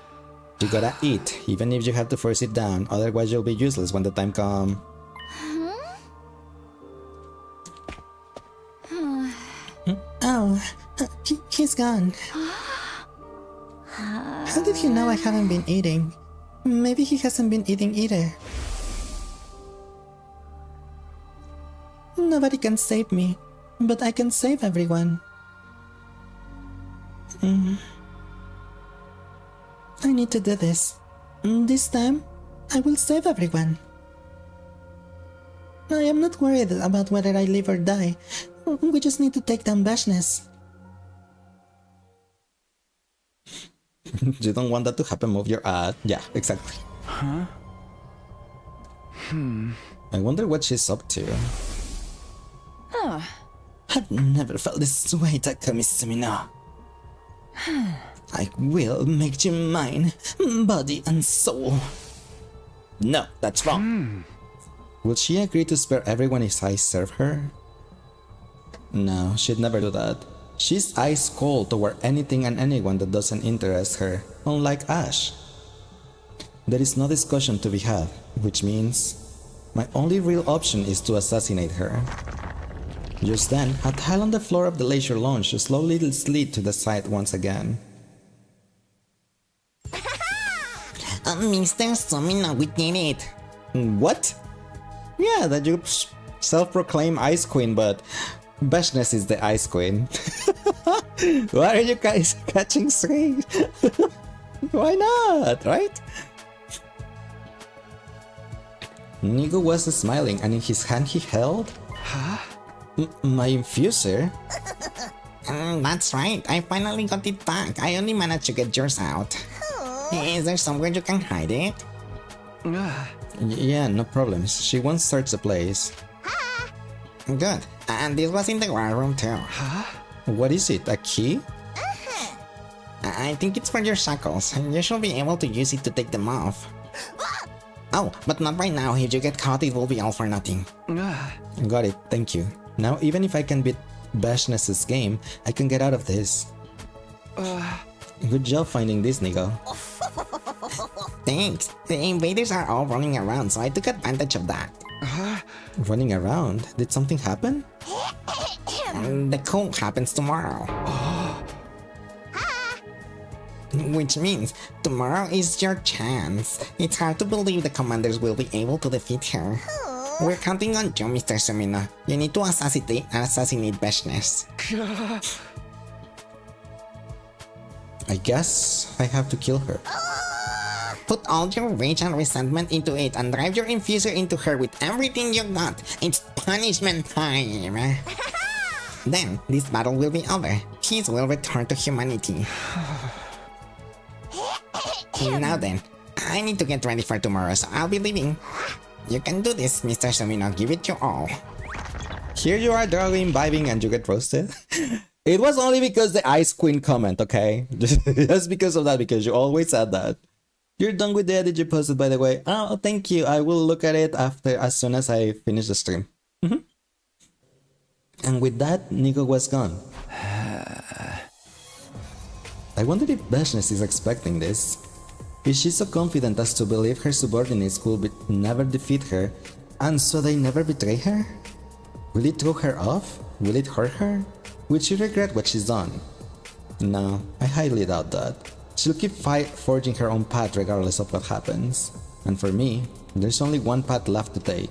You gotta eat, even if you have to force it down, otherwise you'll be useless when the time comes. Oh, he's gone. How did he know I haven't been eating? Maybe he hasn't been eating either. Nobody can save me, but I can save everyone. I need to do this. This time, I will save everyone. I am not worried about whether I live or die. We just need to take down Vashna's. You don't want that to happen, move your ass. Yeah, exactly. Huh? I wonder what she's up to. I've never felt this way, Takumi Sumino. I will make you mine, body and soul. No, that's wrong. Will she agree to spare everyone if I serve her? No, she'd never do that. She's ice cold toward anything and anyone that doesn't interest her, unlike Ash. There is no discussion to be had, which means My only real option is to assassinate her. Just then, a tile on the floor of the leisure lounge slowly slid to the side once again. Mr. Sumina, we did it. What? Yeah, that you self-proclaim Ice Queen, but Beshness is the Ice Queen. Why are you guys catching straight? Why not, right? Nigo was smiling, and in his hand he held... Huh? My infuser? That's right, I finally got it back. I only managed to get yours out. Is there somewhere you can hide it? Yeah, no problems. She won't search the place. Good. And this was in the war room too. Huh? What is it, a key? I think it's for your shackles. You should be able to use it to take them off. Oh, but not right now. If you get caught, it will be all for nothing. Got it, thank you. Now, even if I can beat Bashness's game, I can get out of this. Good job finding this, Nigo. Thanks. The invaders are all running around, so I took advantage of that. Running around? Did something happen? The coup happens tomorrow. Which means tomorrow is your chance. It's hard to believe the commanders will be able to defeat her. We're counting on you, Mr. Sumina. You need to assassinate Beshness. I guess I have to kill her. Put all your rage and resentment into it and drive your infuser into her with everything you got. It's punishment time. Then, this battle will be over. Peace will return to humanity. Now then, I need to get ready for tomorrow, so I'll be leaving. You can do this, Mr. Sumino. Give it your all. Here you are, doggy imbibing, and you get roasted. It was only because the Ice Queen comment, okay? Just because of that, because you always said that. You're done with the edit you posted, by the way. Oh, thank you. I will look at it as soon as I finish the stream. And with that, Nigo was gone. I wonder if Beshness is expecting this. Is she so confident as to believe her subordinates will never defeat her, and so they never betray her? Will it throw her off? Will it hurt her? Will she regret what she's done? No, I highly doubt that. She'll keep forging her own path regardless of what happens. And for me, there's only one path left to take.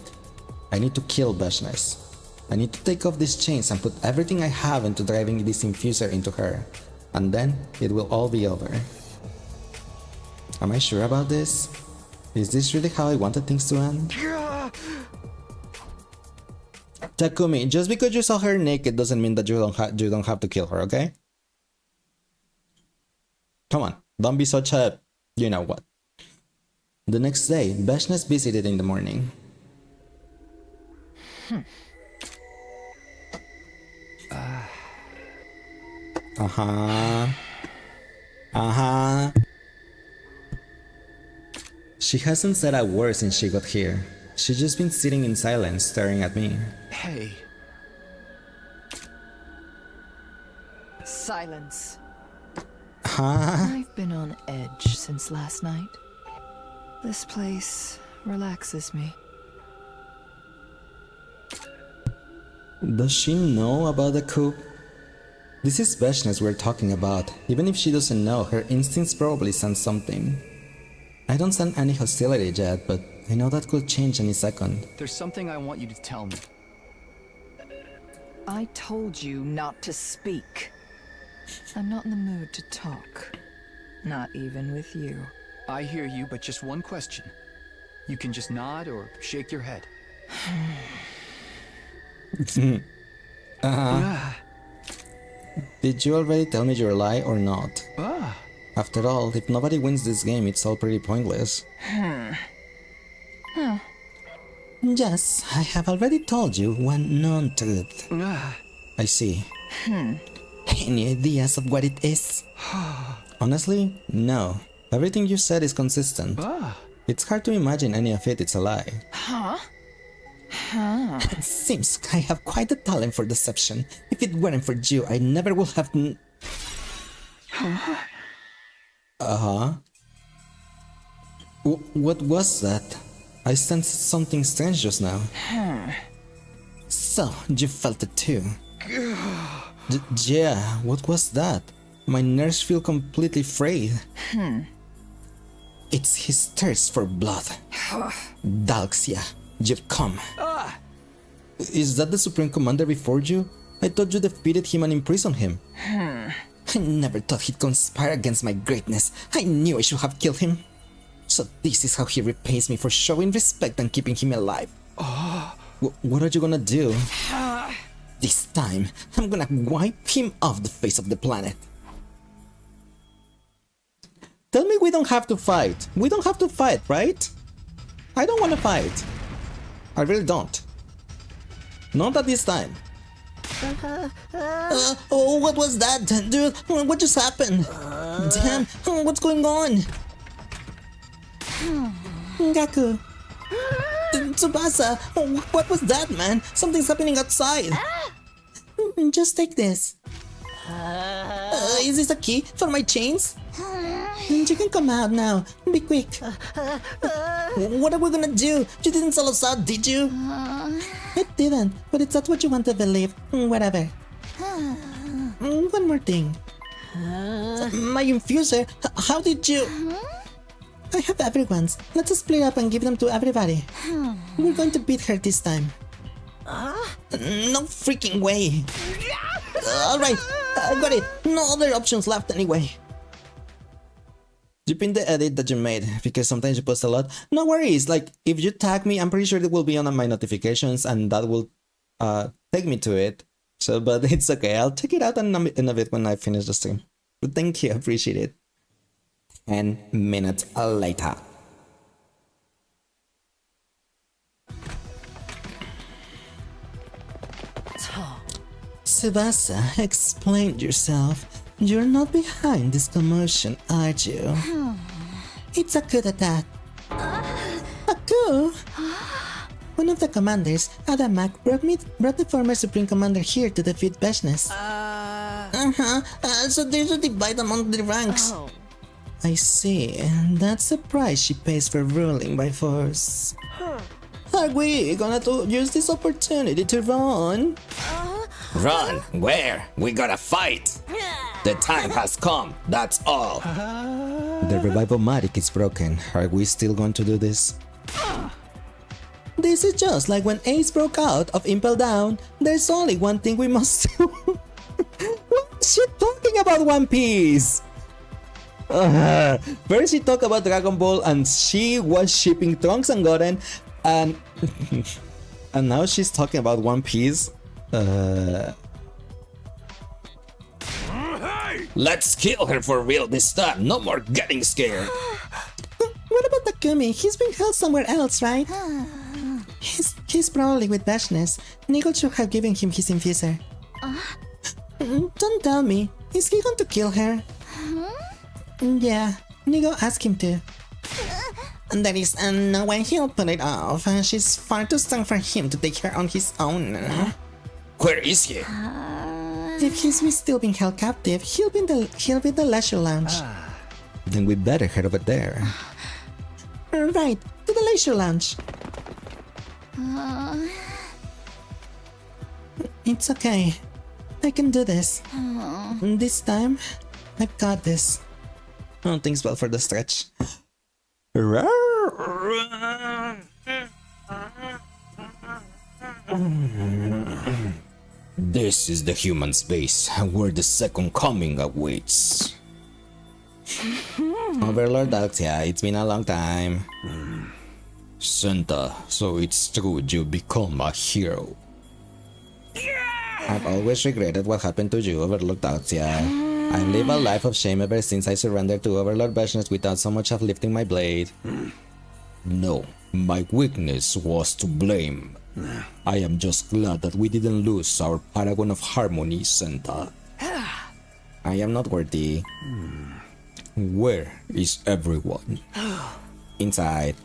I need to kill Beshness. I need to take off these chains and put everything I have into driving this infuser into her. And then, it will all be over. Am I sure about this? Is this really how I wanted things to end? Takumi, just because you saw her naked doesn't mean that you don't have to kill her, okay? Come on, don't be such a... you know what. The next day, Beshness visited in the morning. She hasn't said a word since she got here. She's just been sitting in silence, staring at me. Hey. Silence. Huh? I've been on edge since last night. This place relaxes me. Does she know about the coup? This is Beshness we're talking about. Even if she doesn't know, her instincts probably sense something. I don't sense any hostility yet, but I know that could change any second. There's something I want you to tell me. I told you not to speak. I'm not in the mood to talk. Not even with you. I hear you, but just one question. You can just nod or shake your head. Did you already tell me your lie or not? After all, if nobody wins this game, it's all pretty pointless. Yes, I have already told you one non-truth. I see. Any ideas of what it is? Honestly, no. Everything you said is consistent. It's hard to imagine any of it's a lie. It seems I have quite a talent for deception. If it weren't for you, I never would have... What was that? I sensed something strange just now. So, you felt it too? Yeah, what was that? My nerves feel completely frayed. It's his thirst for blood. Dalxia, you've come. Is that the Supreme Commander before you? I thought you defeated him and imprisoned him. I never thought he'd conspire against my greatness. I knew I should have killed him. So this is how he repays me for showing respect and keeping him alive. What are you gonna do? This time, I'm gonna wipe him off the face of the planet. Tell me we don't have to fight. We don't have to fight, right? I don't want to fight. I really don't. Not at this time. Oh, what was that, dude? What just happened? Damn, what's going on? Gaku. Tsubasa, what was that, man? Something's happening outside. Just take this. Is this a key for my chains? You can come out now. Be quick. What are we gonna do? You didn't sell us out, did you? I didn't, but it's not what you want to believe. Whatever. One more thing. My infuser, how did you... I have everyone's. Let's split up and give them to everybody. We're going to beat her this time. No freaking way. Alright, I got it. No other options left anyway. You pinned the edit that you made, because sometimes you post a lot. No worries, like, if you tag me, I'm pretty sure it will be on my notifications and that will take me to it. So, but it's okay, I'll check it out in a bit when I finish the stream. But thank you, I appreciate it. 10 minutes later. Tsubasa, explain yourself. You're not behind this commotion, are you? It's a coup d'etat. A coup? One of the commanders, Adamak, brought the former Supreme Commander here to defeat Beshness. So there's a divide among the ranks. I see. That's the price she pays for ruling by force. Are we gonna use this opportunity to run? Run? Where? We gotta fight! The time has come, that's all! The revival-matic is broken. Are we still going to do this? This is just like when Ace broke out of Impel Down. There's only one thing we must do. What's she talking about, One Piece? First she talked about Dragon Ball and she was shipping Trunks and Goten, and now she's talking about One Piece. Let's kill her for real this time. No more getting scared. What about Takumi? He's been held somewhere else, right? He's probably with Beshness. Nigel should have given him his infuser. Don't tell me. Is he going to kill her? Yeah, Nigo asked him to. There is no way he'll put it off. She's far too strong for him to take her on his own. Where is he? If he's still being held captive, he'll be in the leisure lounge. Then we better head over there. Right, to the leisure lounge. It's okay. I can do this. This time, I've got this. Oh, thanks well for the stretch. This is the human space, where the second coming awaits. Overlord Dalxia, it's been a long time. Senta, so it's true you become a hero. I've always regretted what happened to you, Overlord Dalxia. I live a life of shame ever since I surrendered to Overlord Beshness without so much of lifting my blade. No, my weakness was to blame. I am just glad that we didn't lose our paragon of harmony, Senta. I am not worthy. Where is everyone? Inside.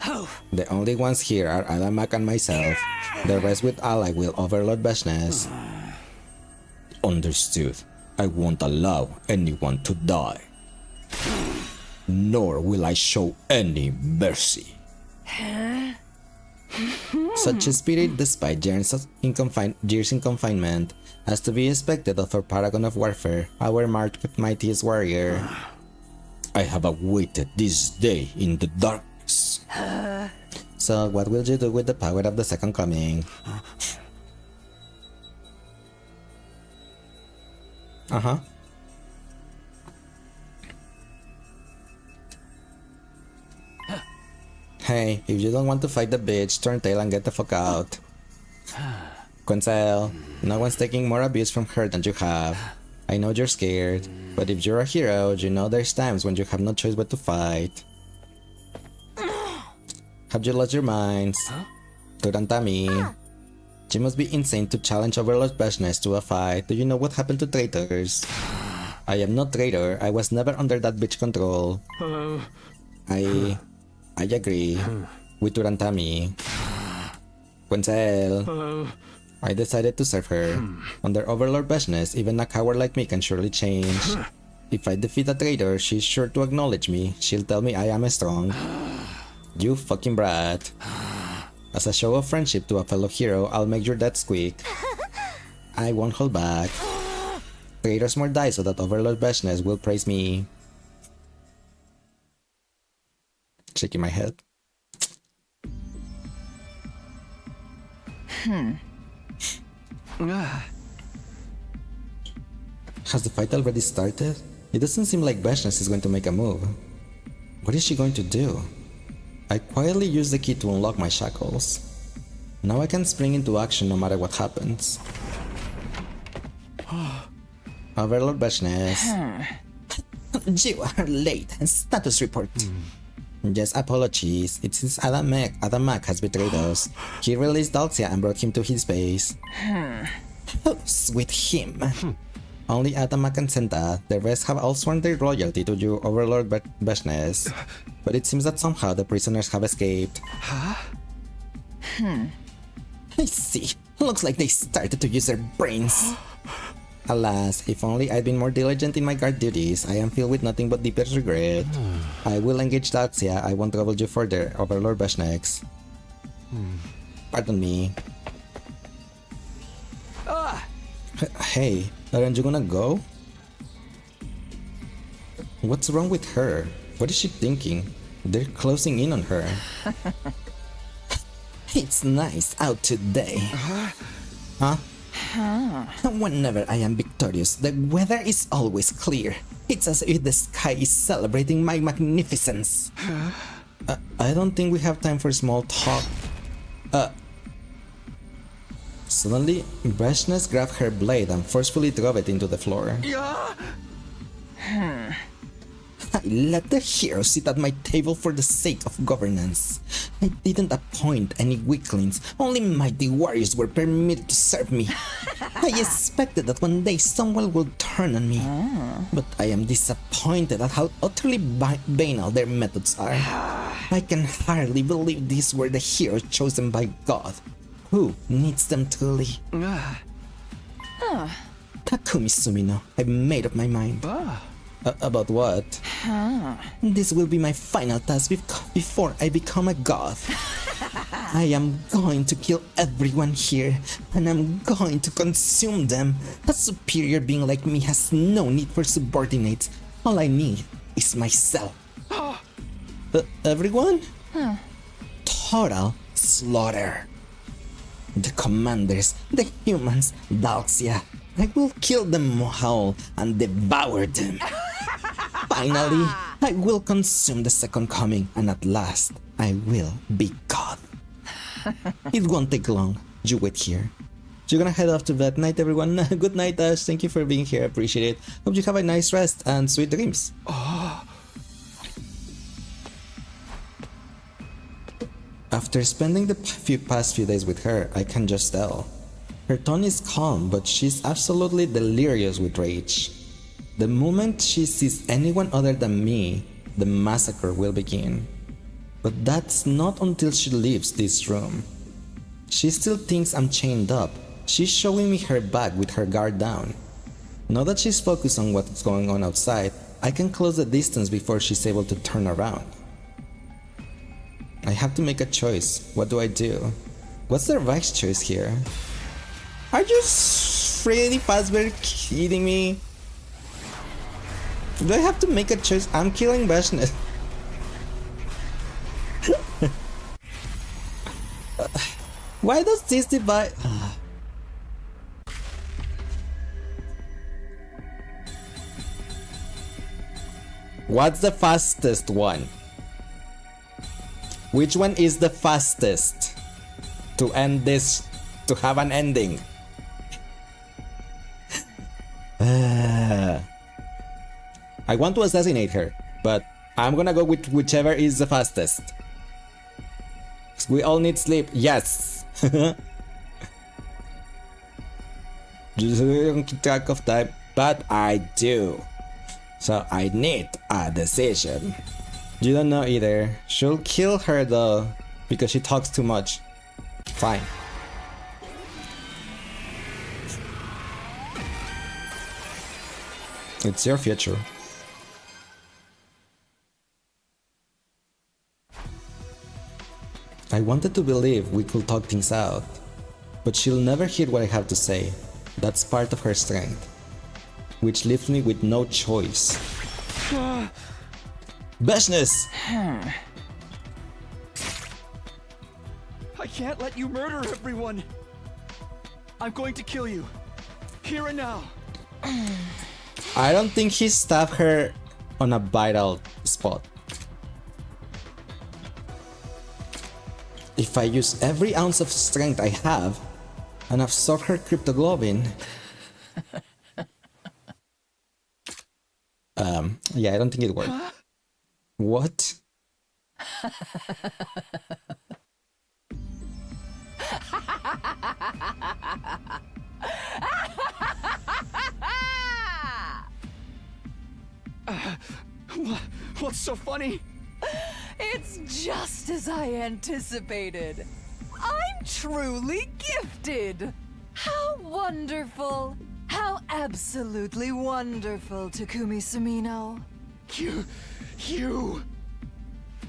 The only ones here are Adamak and myself. The rest with ally will Overlord Beshness. Understood. I won't allow anyone to die. Nor will I show any mercy. Such a spirit, despite years in confinement, has to be expected of a paragon of warfare, our mightiest warrior. I have awaited this day in the darkness. So, what will you do with the power of the second coming? Uh-huh. Hey, if you don't want to fight the bitch, turn tail and get the fuck out. Quinzel, no one's taking more abuse from her than you have. I know you're scared, but if you're a hero, you know there's times when you have no choice but to fight. Have you lost your minds? Turantami. You must be insane to challenge Overlord Bashness to a fight. Do you know what happened to traitors? I am not traitor. I was never under that bitch control. I agree with Turantami. Quinzel. I decided to serve her. Under Overlord Bashness, even a coward like me can surely change. If I defeat a traitor, she's sure to acknowledge me. She'll tell me I am strong. You fucking brat. As a show of friendship to a fellow hero, I'll make your death squeak. I won't hold back. Traitors more die so that Overlord Bashness will praise me. Shaking my head. Has the fight already started? It doesn't seem like Bashness is going to make a move. What is she going to do? I quietly use the key to unlock my shackles. Now I can spring into action no matter what happens. Overlord Bashness. You are late. Status report. Yes, apologies. It seems Adamak has betrayed us. He released Dalxia and brought him to his base. Who's with him? Only Adamak and Senta. The rest have all sworn their loyalty to you, Overlord Bashness. But it seems that somehow the prisoners have escaped. I see. Looks like they started to use their brains. Alas, if only I'd been more diligent in my guard duties. I am filled with nothing but deepest regret. I will engage Dalxia. I won't trouble you further, Overlord Bashness. Pardon me. Hey, aren't you gonna go? What's wrong with her? What is she thinking? They're closing in on her. It's nice out today. Huh? Whenever I am victorious, the weather is always clear. It's as if the sky is celebrating my magnificence. I don't think we have time for small talk. Suddenly, Bashness grabbed her blade and forcefully drove it into the floor. I let the hero sit at my table for the sake of governance. I didn't appoint any weaklings, only mighty warriors were permitted to serve me. I expected that one day someone would turn on me, but I am disappointed at how utterly banal their methods are. I can hardly believe these were the heroes chosen by God. Who needs them truly? Takumi Sumino, I've made up my mind. About what? This will be my final task before I become a god. I am going to kill everyone here, and I'm going to consume them. A superior being like me has no need for subordinates. All I need is myself. Everyone? Total slaughter. The commanders, the humans, Dalxia. I will kill them all and devour them. Finally, I will consume the second coming, and at last, I will be God. It won't take long. You wait here. You're gonna head off to bed. Night, everyone. Good night, Ash. Thank you for being here. Appreciate it. Hope you have a nice rest and sweet dreams. After spending the past few days with her, I can just tell. Her tone is calm, but she's absolutely delirious with rage. The moment she sees anyone other than me, the massacre will begin. But that's not until she leaves this room. She still thinks I'm chained up. She's showing me her back with her guard down. Now that she's focused on what's going on outside, I can close the distance before she's able to turn around. I have to make a choice. What do I do? What's the right choice here? Are you Freddy Fazbear kidding me? Do I have to make a choice? I'm killing Bashness. Why does this divide? What's the fastest one? Which one is the fastest to end this, to have an ending? I want to assassinate her, but I'm gonna go with whichever is the fastest. We all need sleep. Yes. Just don't keep track of time, but I do. So I need a decision. You don't know either. She'll kill her though, because she talks too much. Fine. It's your future. I wanted to believe we could talk things out, but she'll never hear what I have to say. That's part of her strength, which leaves me with no choice. Bashness! I can't let you murder everyone. I'm going to kill you. Here and now. I don't think he stabbed her on a vital spot. If I use every ounce of strength I have and absorb her cryptoglobin... yeah, I don't think it worked. Huh? What? What's so funny? It's just as I anticipated. I'm truly gifted. How wonderful. How absolutely wonderful, Takumi Sumino. You...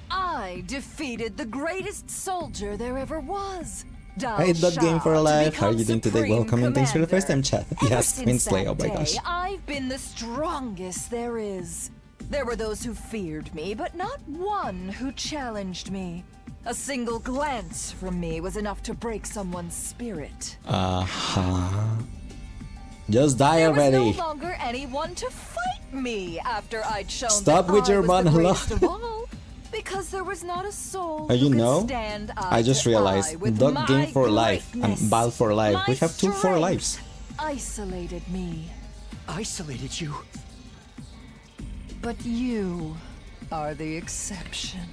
I defeated the greatest soldier there ever was. Hey, that game for life. How are you doing today? Welcome and thanks for the first time chat. Yes, Queenslay, oh my gosh. I've been the strongest there is. There were those who feared me, but not one who challenged me. A single glance from me was enough to break someone's spirit. Just die already. There was no longer anyone to fight me after I'd shown Stop that with your monologue. Because there was not a soul you who know, could stand I just realized Dog Game for Life and Bal for Life. We have 2 for lives. Isolated me. Isolated you? But you are the exception.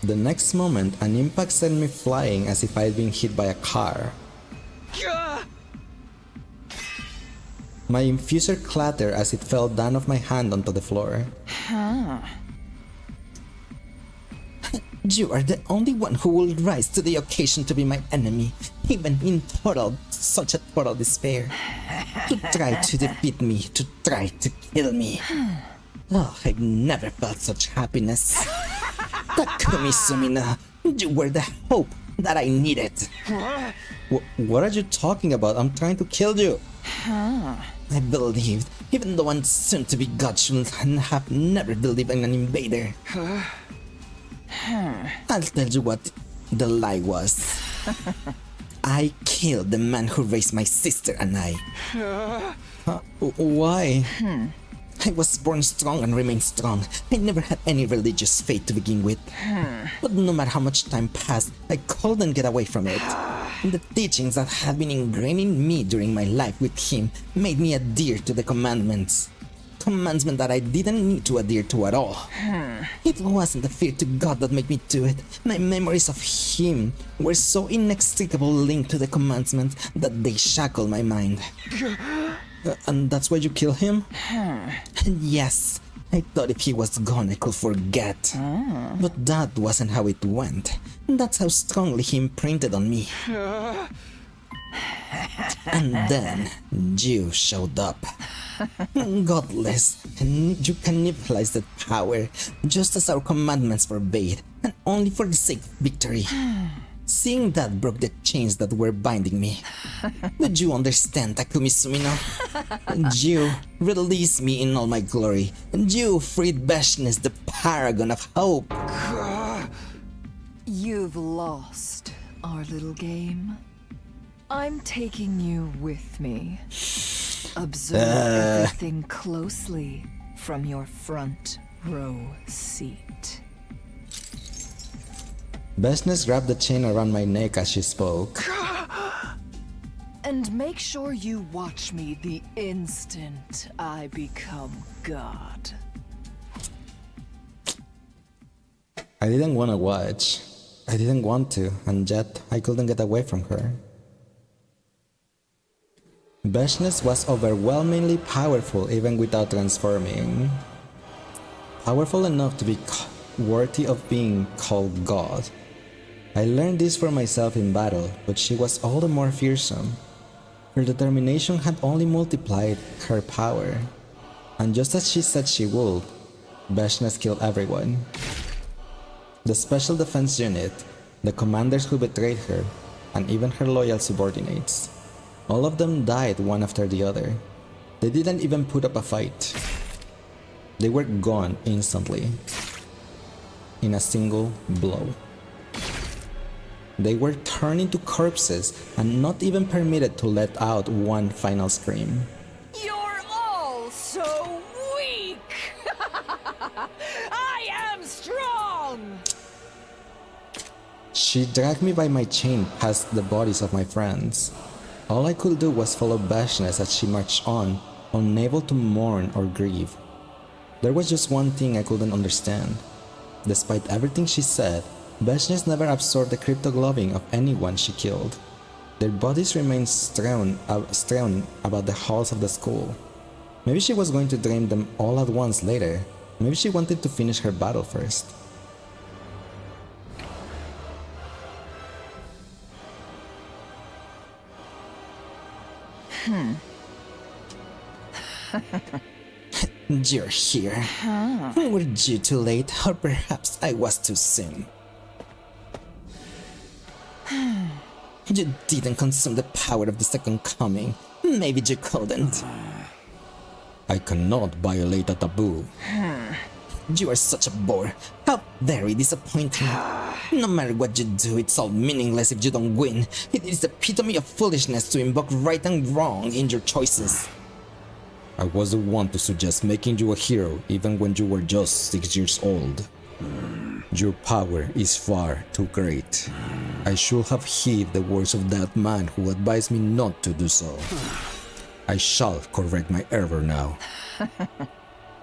The next moment, an impact sent me flying as if I had been hit by a car. My infuser clattered as it fell down off my hand onto the floor. You are the only one who will rise to the occasion to be my enemy, even in such a total despair. To try to defeat me, to try to kill me. Oh, I've never felt such happiness. Takumi Sumino, you were the hope that I needed. What are you talking about? I'm trying to kill you. I believed, even though I'm soon to be God should have never believed in an invader. I'll tell you what the lie was. I killed the man who raised my sister and I. Why? I was born strong and remain strong. I never had any religious faith to begin with. But no matter how much time passed, I couldn't get away from it. The teachings that have been ingrained in me during my life with him made me adhere to the commandments. Commandments that I didn't need to adhere to at all. It wasn't the fear to God that made me do it. My memories of him were so inextricably linked to the commandments that they shackled my mind. And that's why you killed him? Yes, I thought if he was gone I could forget. But that wasn't how it went. That's how strongly he imprinted on me. And then you showed up. Godless, and you cannibalized that power, just as our commandments forbade, and only for the sake of victory. Seeing that broke the chains that were binding me. Would you understand, Takumi Sumino? And you released me in all my glory, and you freed Beshness, the paragon of hope. You've lost our little game. I'm taking you with me. Observe everything closely from your front row seat. Beshness grabbed the chain around my neck as she spoke. And make sure you watch me the instant I become God. I didn't want to watch. I didn't want to, and yet I couldn't get away from her. Beshness was overwhelmingly powerful even without transforming. Powerful enough to be worthy of being called God. I learned this for myself in battle, but she was all the more fearsome. Her determination had only multiplied her power, and just as she said she would, Beshness killed everyone. The Special Defense Unit, the commanders who betrayed her, and even her loyal subordinates. All of them died one after the other. They didn't even put up a fight. They were gone instantly, in a single blow. They were turned into corpses and not even permitted to let out one final scream. You're all so weak! I am strong! She dragged me by my chain past the bodies of my friends. All I could do was follow Beshness as she marched on, unable to mourn or grieve. There was just one thing I couldn't understand. Despite everything she said, Beshness never absorbed the cryptoglobin of anyone she killed. Their bodies remained strewn about the halls of the school. Maybe she was going to drain them all at once later. Maybe she wanted to finish her battle first. You're here. Were you too late, or perhaps I was too soon? You didn't consume the power of the Second Coming. Maybe you couldn't. I cannot violate a taboo. You are such a bore. How very disappointing. No matter what you do, it's all meaningless if you don't win. It is the epitome of foolishness to invoke right and wrong in your choices. I was the one to suggest making you a hero even when you were just 6 years old. Your power is far too great. I should have heeded the words of that man who advised me not to do so. I shall correct my error now.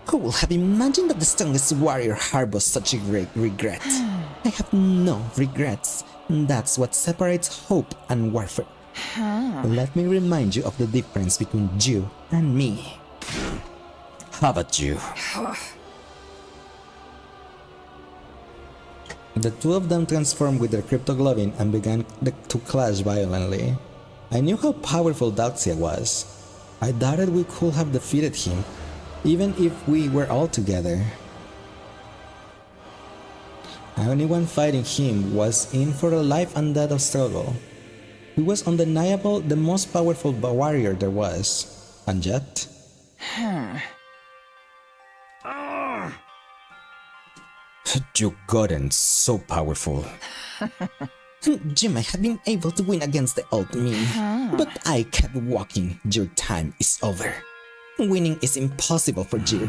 Who would have imagined that the strongest warrior harbors such a great regret? I have no regrets. That's what separates hope and warfare. Let me remind you of the difference between you and me. How about you? The two of them transformed with their cryptoglobin and began to clash violently. I knew how powerful Dalxia was. I doubted we could have defeated him, even if we were all together. Anyone fighting him was in for a life and death struggle. He was undeniable the most powerful warrior there was, and yet... You gotten so powerful. You might have been able to win against the old me, but I kept walking. Your time is over. Winning is impossible for you.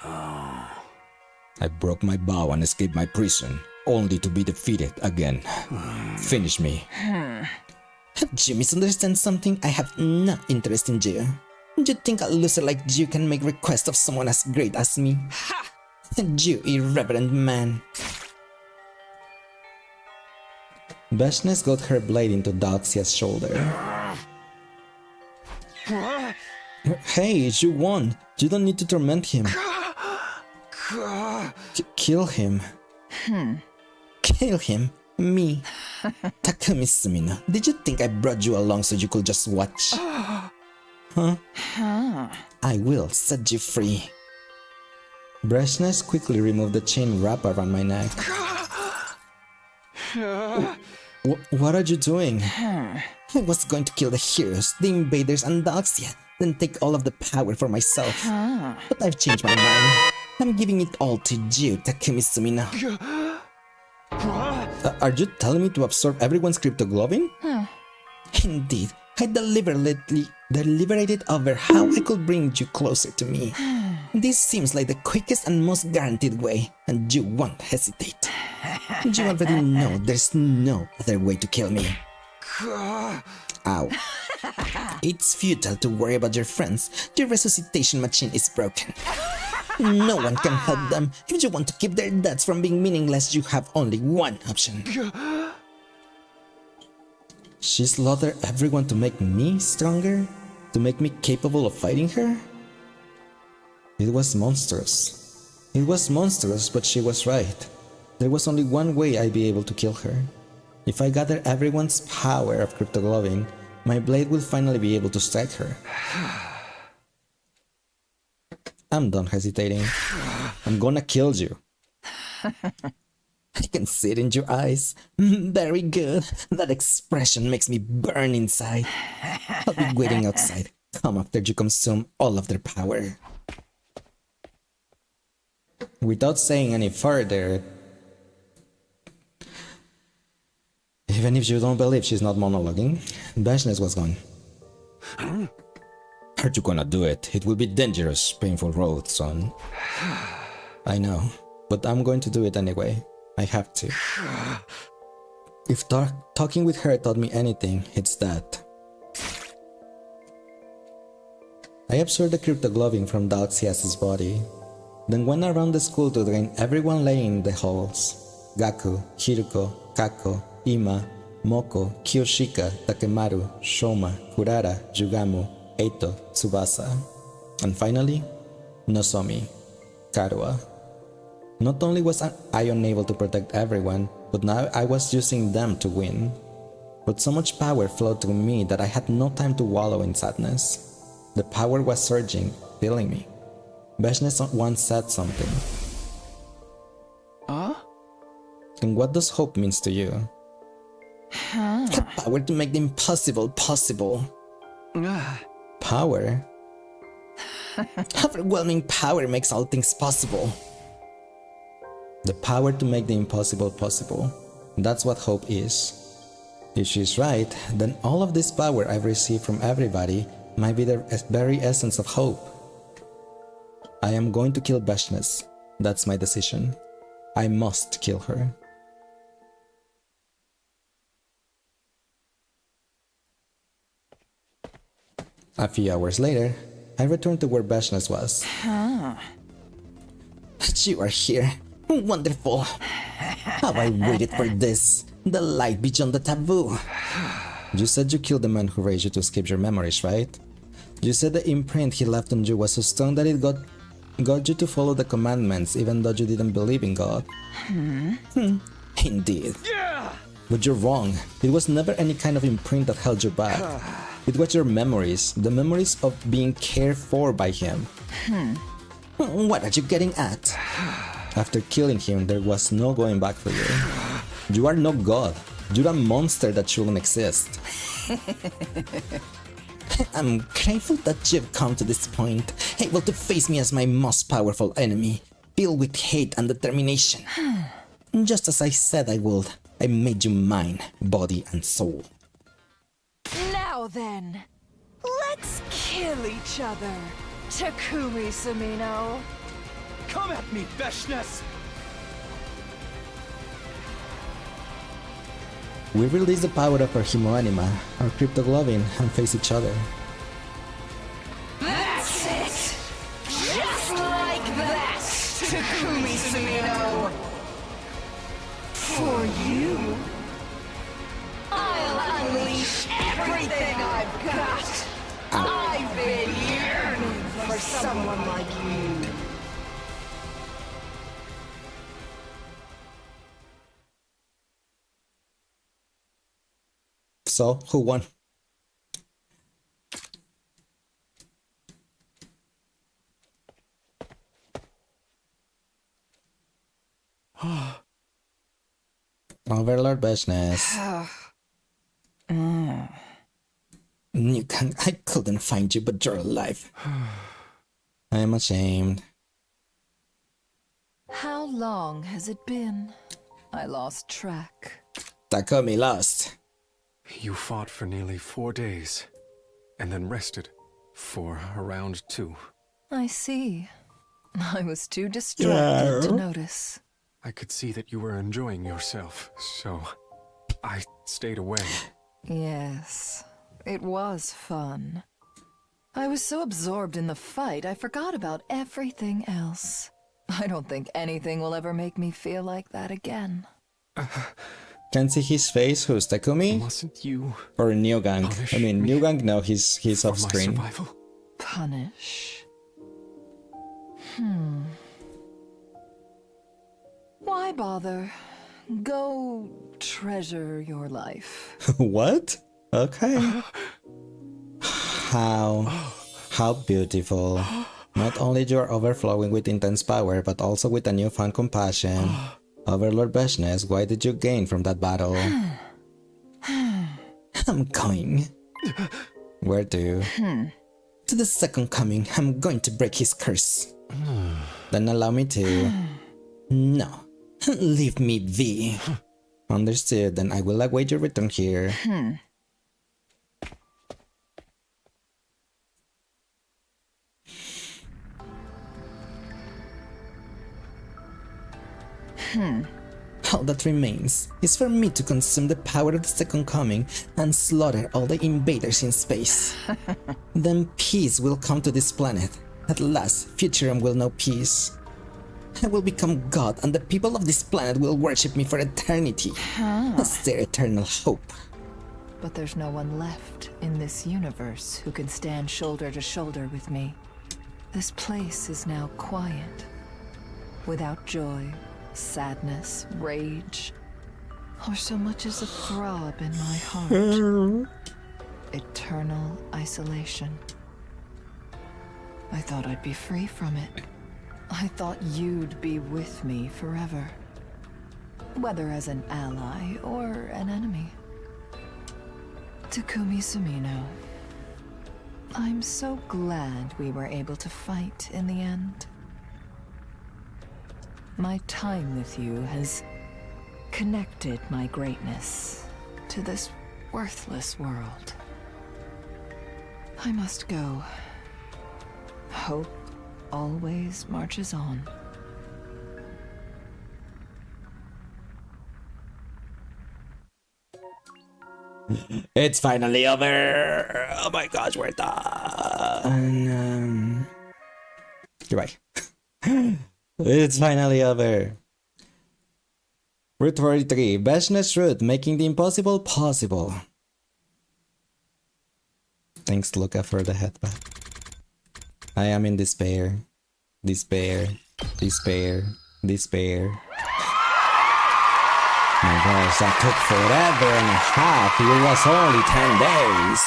I broke my vow and escaped my prison, only to be defeated again. Finish me. Have you misunderstand something? I have no interest in you. You think a loser like you can make requests of someone as great as me? Ha! You irreverent man. Beshness got her blade into Dalxia's shoulder. Hey, you won! You don't need to torment him. Kill him. Kill him? Me? Takumi Sumino, did you think I brought you along so you could just watch? Huh? I will set you free. Beshness quickly removed the chain wrap around my neck. What are you doing? I was going to kill the heroes, the invaders, and Doxia, then take all of the power for myself. But I've changed my mind. I'm giving it all to you, Takumi Sumino. Are you telling me to absorb everyone's cryptoglobin? Indeed, I deliberated over how I could bring you closer to me. This seems like the quickest and most guaranteed way, and you won't hesitate. You already know there's no other way to kill me. Ow. It's futile to worry about your friends. Your resuscitation machine is broken. No one can help them. If you want to keep their deaths from being meaningless, you have only one option. She slaughtered everyone to make me stronger? To make me capable of fighting her? It was monstrous. It was monstrous, but she was right. There was only one way I'd be able to kill her. If I gather everyone's power of cryptoglobin, my blade will finally be able to strike her. I'm done hesitating. I'm gonna kill you. I can see it in your eyes. Very good. That expression makes me burn inside. I'll be waiting outside. Come after you consume all of their power. Without saying any further, even if you don't believe she's not monologuing, Bashness was gone. Are you gonna do it? It will be dangerous, painful road, son. I know, but I'm going to do it anyway. I have to. If talking with her taught me anything, it's that. I absorbed the cryptoglobin from Dalxias' body, then went around the school to drain everyone laying in the halls. Gaku, Hiruko, Kako, Ima, Moko, Kiyoshika, Takemaru, Shoma, Kurara, Yugamu, Eito, Tsubasa. And finally, Nozomi, Karua. Not only was I unable to protect everyone, but now I was using them to win. But so much power flowed through me that I had no time to wallow in sadness. The power was surging, filling me. Bashness once said something. And what does hope means to you? The power to make the impossible possible. Power? Overwhelming power makes all things possible. The power to make the impossible possible. That's what hope is. If she's right, then all of this power I've received from everybody might be the very essence of hope. I am going to kill Bashness. That's my decision. I must kill her. A few hours later, I returned to where Bashness was. You are here. Wonderful. How I waited for this. The light beyond the taboo. You said you killed the man who raised you to escape your memories, right? You said the imprint he left on you was so strong that it got you to follow the commandments even though you didn't believe in God. Indeed. But you're wrong. It was never any kind of imprint that held you back. It was your memories, the memories of being cared for by him. What are you getting at? After killing him, there was no going back for you. You are no god. You're a monster that shouldn't exist. I'm grateful that you've come to this point, able to face me as my most powerful enemy, filled with hate and determination. Just as I said I would, I made you mine, body and soul. Now then, let's kill each other, Takumi Sumino. Come at me, Bashness! We release the power of our Himoanima, our cryptoglobin, and face each other. That's it! Just like that, Takumi Sumino! For you, I'll unleash everything I've got! I've been yearning for someone like you. So, who won? Overlord Lord Business. Newgang, I couldn't find you, but you're alive. I'm ashamed. How long has it been? I lost track. Takumi lost. You fought for nearly 4 days, and then rested for around 2. I see. I was too distracted to notice. I could see that you were enjoying yourself, so I stayed away. Yes, it was fun. I was so absorbed in the fight, I forgot about everything else. I don't think anything will ever make me feel like that again. Can see his face. Who's Takumi? Mustn't you? Or Newgang? I mean, Newgang. No, he's off screen. Punish. Why bother? Go treasure your life. What? Okay. How beautiful. Not only you're overflowing with intense power, but also with a newfound compassion. Overlord Business, why did you gain from that battle? I'm going. Where to? To the second coming. I'm going to break his curse. Then allow me to... No. Leave me be. Understood, then I will await your return here. All that remains is for me to consume the power of the second coming and slaughter all the invaders in space. Then peace will come to this planet. At last, Futurum will know peace. I will become God, and the people of this planet will worship me for eternity. That's their eternal hope. But there's no one left in this universe who can stand shoulder to shoulder with me. This place is now quiet, without joy, sadness, rage, or so much as a throb in my heart. Eternal isolation. I thought I'd be free from it. I thought you'd be with me forever. Whether as an ally or an enemy. Takumi Sumino, I'm so glad we were able to fight in the end. My time with you has connected my greatness to this worthless world. I must go. Hope always marches on. It's finally over! Oh my gosh, we're done! Goodbye. It's finally over. Route 43, Business Route, making the impossible possible. Thanks, Luca, for the headbutt. I am in despair. Despair. Despair. Despair. My gosh, that took forever and a half. It was only 10 days.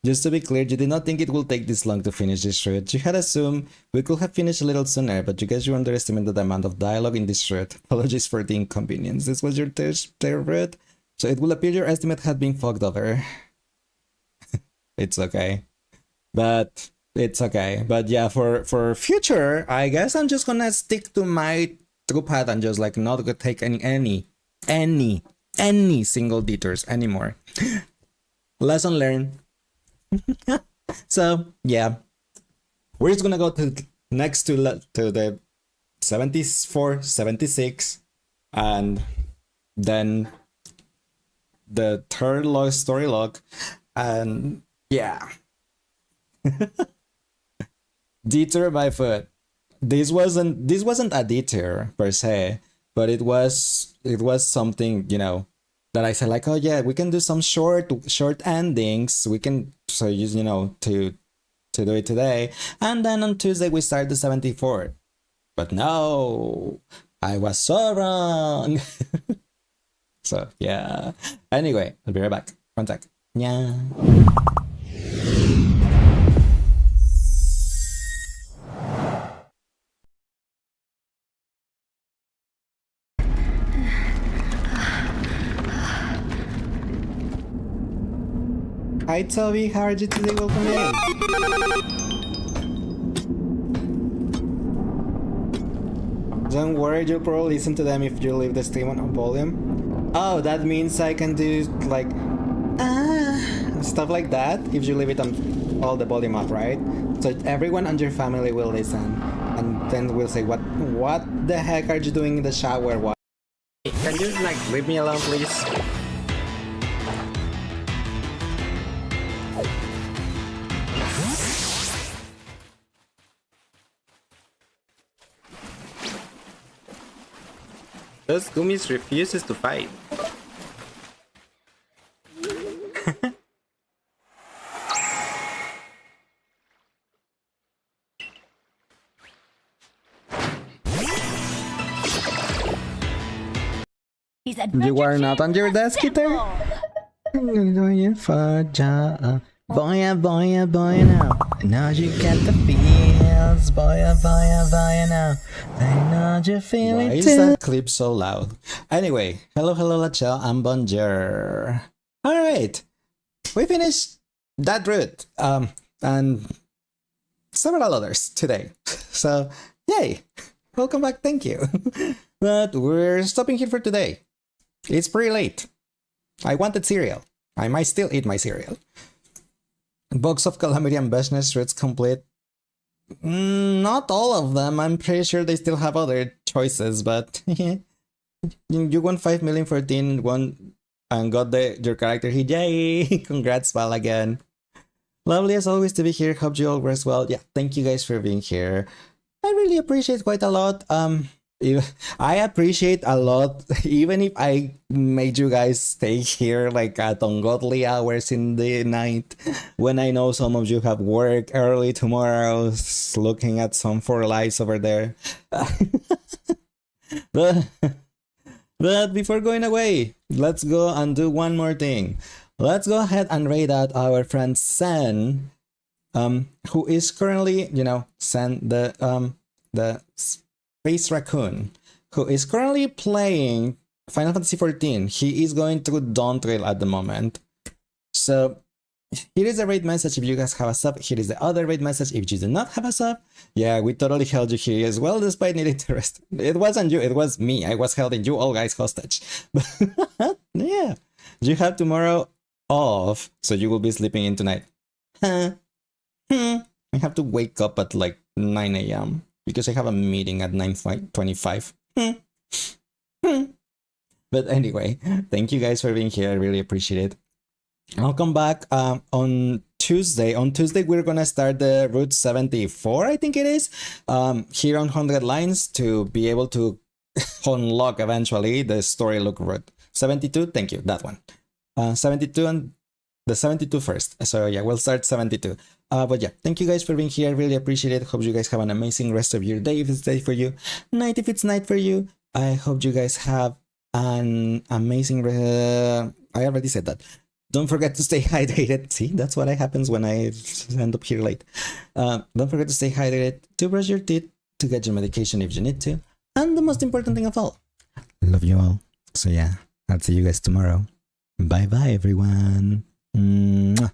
Just to be clear, you did not think it would take this long to finish this route. You had assumed we could have finished a little sooner, but you guys underestimated the amount of dialogue in this route. Apologies for the inconvenience. This was your third route, so it will appear your estimate had been fucked over. It's okay. But it's okay. But yeah, for future, I guess I'm just gonna stick to my true path and just like not gonna take any single detours anymore. Lesson learned. So yeah, we're just gonna go to next to the 74, 76, and then the third story log, and yeah. Detour by foot. This wasn't a detour per se, but it was something, you know, that I said like, oh yeah, we can do some short endings. We can, so you know, to do it today, and then on Tuesday we start the 74th. But no, I was so wrong. So yeah. Anyway, I'll be right back. One sec. Yeah. Hi Toby, how are you today? Welcome in. Don't worry, you'll probably listen to them if you leave the stream on volume. Oh, that means I can do like stuff like that if you leave it on all the volume up, right? So everyone and your family will listen, and then we'll say, what the heck are you doing in the shower? What? Can you like leave me alone, please? Those gummies refuses to fight. You are not on your desk, Peter? I'm going for job. Boy, now. Now you get the feels. Boy, now. I know you feel it too. Why is that clip so loud? Anyway, hello, Lachelle, and bonjour. Alright, we finished that route, and several others today. So, yay! Welcome back, thank you. But we're stopping here for today. It's pretty late. I wanted cereal. I might still eat my cereal. Box of Calamity and Business routes complete. Not all of them. I'm pretty sure they still have other choices, but you won 5 million for 14, won and got your character hit. Yay! Congrats, Val, again. Lovely as always to be here. Hope you all rest well. Yeah, thank you guys for being here. I really appreciate quite a lot. I appreciate a lot, even if I made you guys stay here like at ungodly hours in the night, when I know some of you have work early tomorrow, looking at some 4 lives over there. But before going away, let's go and do one more thing. Let's go ahead and raid out our friend Sen, who is currently, Sen, the Space Raccoon, who is currently playing Final Fantasy XIV. He is going through Dawn Trail at the moment. So here is the raid message if you guys have a sub. Here is the other raid message if you do not have a sub. Yeah, we totally held you here as well, despite needing to rest. It wasn't you, it was me. I was holding you all guys hostage. But yeah, you have tomorrow off, so you will be sleeping in tonight. I have to wake up at like 9 a.m. because I have a meeting at 9:25. But anyway, thank you guys for being here. I really appreciate it. I'll come back on Tuesday. On Tuesday, we're gonna start the Route 74, I think it is, here on 100 Lines to be able to unlock eventually the story look route. 72, thank you, that one. 72 and the 72 first. So yeah, we'll start 72. But yeah, thank you guys for being here. I really appreciate it. Hope you guys have an amazing rest of your day if it's day for you. Night if it's night for you. I hope you guys have an amazing... I already said that. Don't forget to stay hydrated. See, that's what happens when I end up here late. Don't forget to stay hydrated, to brush your teeth, to get your medication if you need to. And the most important thing of all, love you all. So yeah, I'll see you guys tomorrow. Bye-bye, everyone. Mwah.